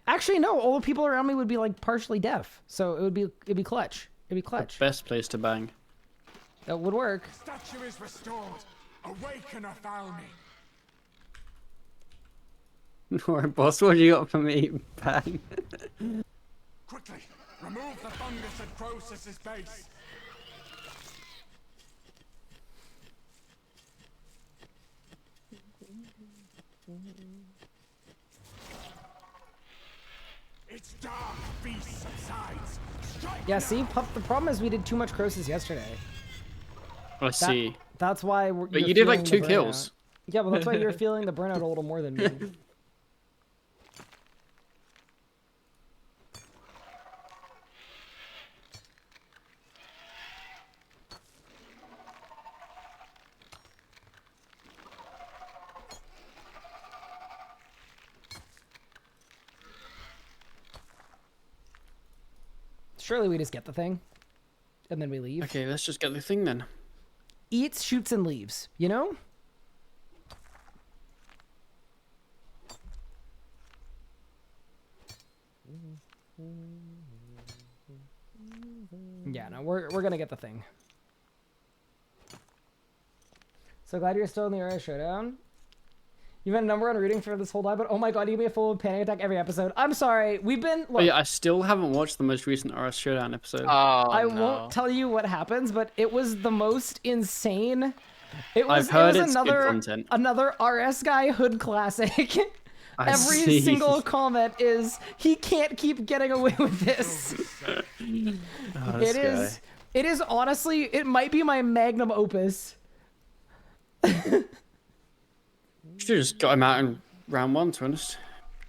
Actually, no. All the people around me would be like partially deaf, so it'd be clutch. It'd be clutch. Best place to bang. That would work. Statue is restored. Awaken Ophalmi. Alright, boss, what do you got for me? Bang. Quickly, remove the fungus at Croesus's base. Its dark beast subsides. Strike Yeah. now. See, Pup. The problem is we did too much Croesus yesterday. I see. That's why. But But you did like 2 kills. Yeah, but that's why you're feeling the burnout a little more than me. Surely we just get the thing, and then we leave. Okay, let's just get the thing then. Eats, shoots, and leaves. You know? Yeah, no, we're gonna get the thing. So glad you're still in the RS Showdown. You've been number one reading for this whole time, but oh my god, you give me a full panic attack every episode. I'm sorry. We've been. Oh Look, yeah, I still haven't watched the most recent RS Showdown episode. Oh, I no. won't tell you what happens, but it was the most insane. It was, I've heard it was it's good another content. another RS guy hood classic. I Every see. single comment is he can't keep getting away with this. Oh, this It is. guy. It is honestly. It might be my magnum opus. Should have just got him out in round 1, to be honest.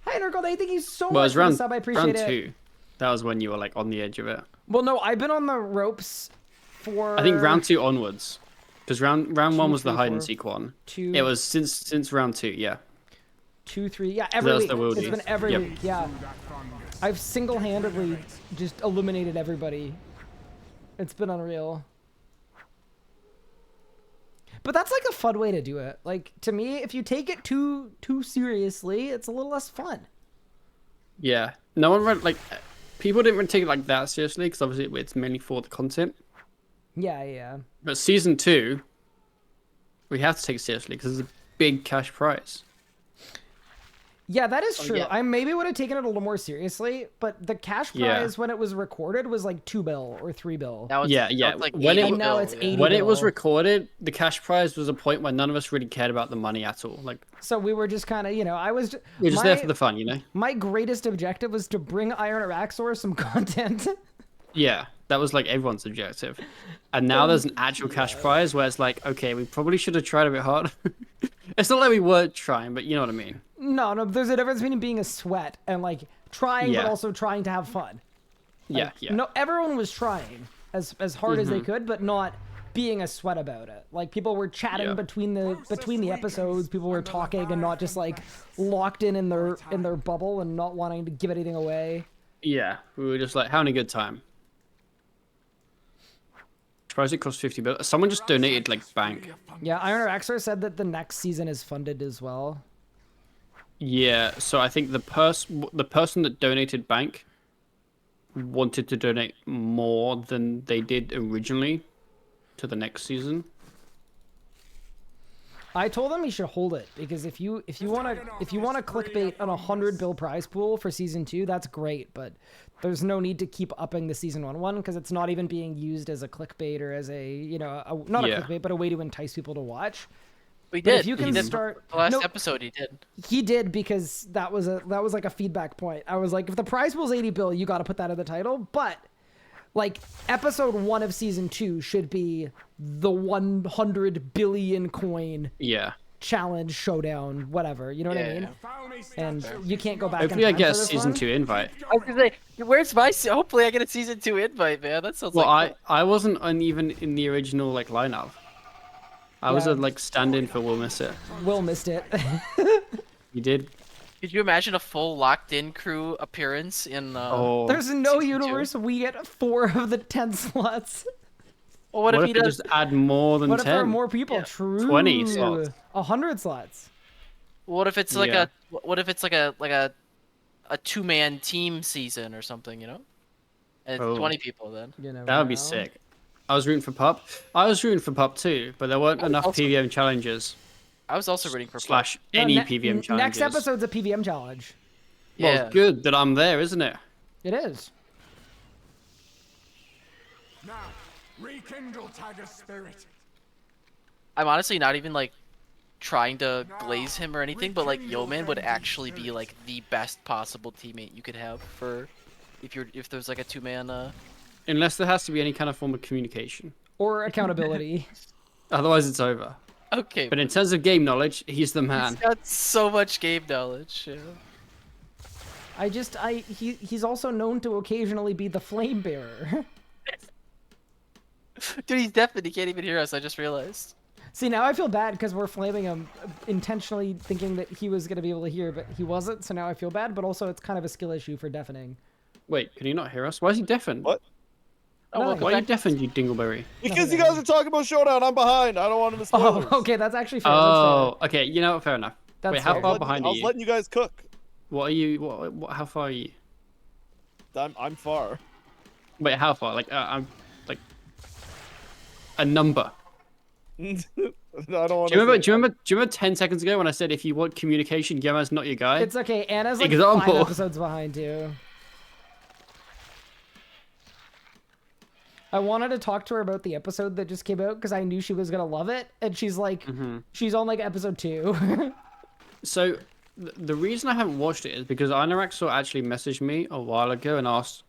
Hi, Nurgle. Thank you so Well, it much was for the round, sub. I appreciate round it. 2. That was when you were like on the edge of it. Well, no, I've been on the ropes for. I think round 2 onwards, because round 1 was the 3, hide and 4, seek one. 2, It was since round 2, yeah. 2, 3. Yeah, every was week. the It's Wildy. been every Yep. week. Yeah, I've single-handedly just eliminated everybody. It's been unreal. But that's like a fun way to do it. Like, to me, if you take it too seriously, it's a little less fun. Yeah. No one read, like, people didn't really take it like that seriously because obviously it's mainly for the content. Yeah. But season 2, we have to take it seriously because it's a big cash prize. Yeah, that is true. yeah. I maybe would have taken it a little more seriously, but the cash prize when it was recorded was like 2 bill or 3 bill. Now it's, Yeah. now it's like When 80 it- now bill, it's yeah. 80 When it was bill. recorded, the cash prize was a point where none of us really cared about the money at all. Like, So we were just kind of, I was we were just there for the fun, you know? my greatest objective was to bring Iron Araxor some content. Yeah, that was like everyone's objective. And now there's an actual cash prize where it's like, okay, we probably should have tried a bit harder. It's not like we weren't trying, but you know what I mean. No, there's a difference between being a sweat and like trying, but Yeah. also trying to have fun. Yeah, yeah. No, everyone was trying as hard as they could, but not being a sweat about it. Like people were chatting Yeah. between the episodes. People were talking and not just like locked in their bubble and not wanting to give anything away. Yeah, we were just like having a good time. Surprised it cost 50 billion. Someone just donated like bank. Yeah, Iron Araxor said that the next season is funded as well. Yeah, so I think the person that donated bank wanted to donate more than they did originally to the next season. I told him he should hold it because if you want to clickbait on 100 bill prize pool for season 2, that's great, but there's no need to keep upping the season 1 because it's not even being used as a clickbait or as a not a clickbait but a way to entice people to watch. We But did. if you can He did start the last no, episode, he did. he did because that was like a feedback point. I was like, if the prize pool's 80 bill, you got to put that in the title, but like episode 1 of season 2 should be the 100 billion coin Yeah. challenge showdown, whatever. You know what I mean? And you can't go back. Hopefully in I time get a for this season one. 2 invite. I was gonna say, where's my? Hopefully, I get a season 2 invite, man. That sounds Well, like. I wasn't even in the original like lineup. I was Yeah. a like stand-in for Will Miss It. Will missed it. You did? Could you imagine a full locked-in crew appearance in? Oh. There's no Season 2. universe we get 4 of the 10 slots. Well, What if if he they does? just add more than What if 10? there are more people? Yeah. True. 20 slots. 100 slots. What if it's like Yeah. What if it's like a 2-man team season or something? You know, and it's Oh. 20 people then. You never That would be know. sick. I was rooting for Pup. I was rooting for Pup too, but there weren't enough also- PVM challenges. I was also rooting for Slash No, any ne- PVM challenges. Next episode's a PVM challenge. Well, Yeah. it's good that I'm there, isn't it? It is. Now, rekindle Tiger's spirit. I'm honestly not even like trying to glaze him or anything, but like Yeoman would actually be like the best possible teammate you could have for if there's like a 2-man. Unless there has to be any kind of form of communication. Or accountability. Otherwise, it's over. Okay. But in terms of game knowledge, he's the man. He's got so much game knowledge. Yeah. He's also known to occasionally be the flame bearer. Dude, he's deaf and he can't even hear us. I just realized. See, now I feel bad because we're flaming him intentionally thinking that he was going to be able to hear, but he wasn't, so now I feel bad, but also it's kind of a skill issue for deafening. Wait, can he not hear us? Why is he deafened? What? Oh, No, well, like- Why are you back- deafened, you dingleberry? Because you guys are talking about Showdown, I'm behind. I don't want to miss spoilers. Oh, okay, that's actually fair. Oh, okay. You know what? Fair enough. That's Wait, how fair. far I behind are was you? letting you guys cook. What are you? What? How far are you? I'm far. Wait, how far? Like, I'm like a number. I don't want Do you remember 10 seconds ago when I said if you want communication, Gemma's not your guy? It's okay. Anna's like Example. 5 episodes behind you. I wanted to talk to her about the episode that just came out because I knew she was gonna love it, and she's like, she's on like episode 2. So the reason I haven't watched it is because Inoraxor actually messaged me a while ago and asked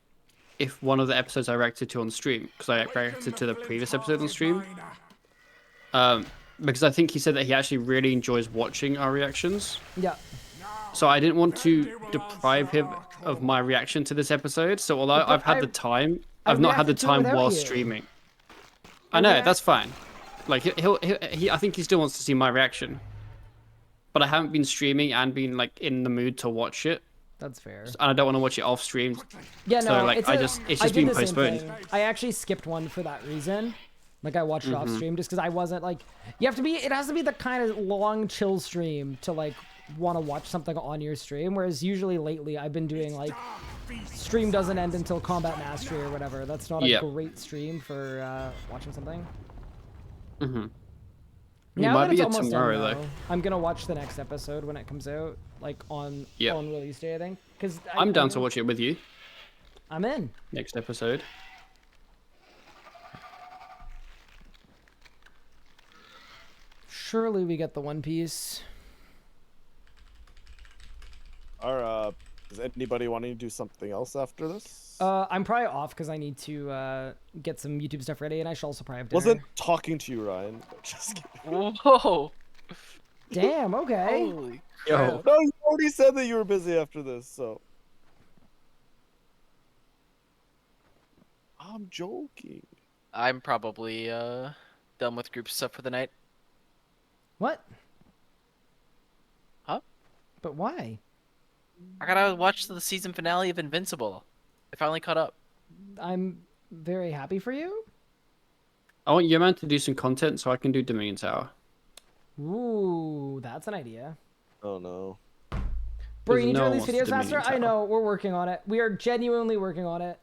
if one of the episodes I reacted to on stream, because I reacted to the previous episode on stream. Because I think he said that he actually really enjoys watching our reactions. Yeah. So I didn't want to deprive him of my reaction to this episode. So although I've had the time, I've not had the reacted to it time without while you. streaming. I know, that's fine. Like I think he still wants to see my reaction. But I haven't been streaming and been like in the mood to watch it. That's fair. and I don't want to watch it off stream. Yeah, So, no, like, it's I a- just- it's I just did been the same postponed. thing. I actually skipped one for that reason. Like I watched it off stream just because I wasn't like. You have to be. It has to be the kind of long chill stream to like want to watch something on your stream. Whereas usually lately I've been doing like stream doesn't end until combat mastery or whatever. That's not a Yep. great stream for watching something. Mm-hmm. Now might that it's be a almost tomorrow, done, though. though, I'm gonna watch the next episode when it comes out, like on Yep. on release day, I think. Because I'm down to watch it with you I'm in. next episode. Surely we get the One Piece. Is anybody wanting to do something else after this? I'm probably off because I need to get some YouTube stuff ready, and I should also probably have dinner. Wasn't talking to you, Ryan. Just kidding. Whoa! Damn. Okay. Holy Yo. crap. No, you already said that you were busy after this, so. I'm joking. I'm probably done with group stuff for the night. What? Huh? But why? I gotta watch the season finale of Invincible. I finally caught up. I'm very happy for you. I want Yeoman to do some content so I can do Dominion Tower. Ooh, that's an idea. Oh no. Bro, you need no to one release wants to videos faster? Dominion I Tower. know, we're working on it. We are genuinely working on it.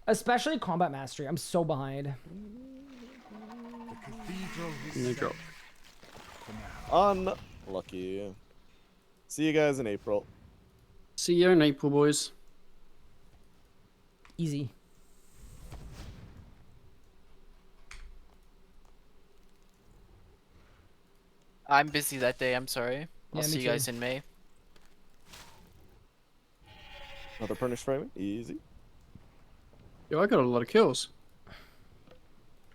Especially combat mastery. I'm so behind. The cathedral is No safe drop. for now. Unlucky. See you guys in April. See you in April, boys. Easy. I'm busy that day. I'm sorry. I'll Yeah, me see you too. guys in May. Another punish framing. Easy. Yo, I got a lot of kills.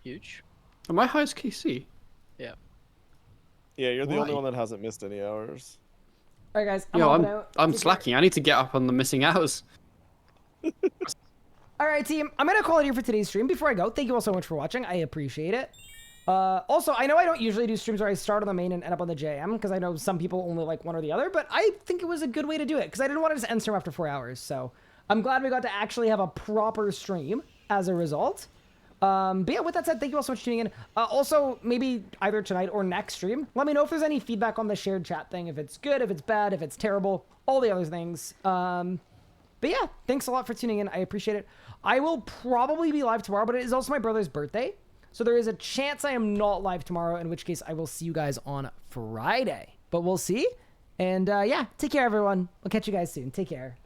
Huge. Am I highest KC? Yeah. Yeah, you're the only Why? one that hasn't missed any hours. All right, guys. I'm Yo, hopping I'm out. I'm Take care. slacking. I need to get up on the missing hours. All right, team. I'm gonna call it here for today's stream. Before I go, thank you all so much for watching. I appreciate it. Also, I know I don't usually do streams where I start on the main and end up on the JM because I know some people only like one or the other, but I think it was a good way to do it because I didn't want to just end stream after 4 hours. So I'm glad we got to actually have a proper stream as a result. But yeah, with that said, thank you all so much for tuning in. Also, maybe either tonight or next stream, let me know if there's any feedback on the shared chat thing, if it's good, if it's bad, if it's terrible, all the other things. But yeah, thanks a lot for tuning in. I appreciate it. I will probably be live tomorrow, but it is also my brother's birthday. So there is a chance I am not live tomorrow, in which case I will see you guys on Friday. But we'll see. And yeah, take care, everyone. I'll catch you guys soon. Take care.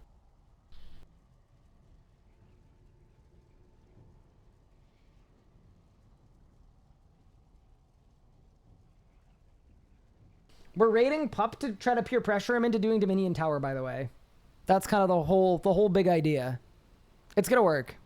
We're raiding Pup to try to peer pressure him into doing Dominion Tower, by the way. That's kind of the whole big idea. It's gonna work.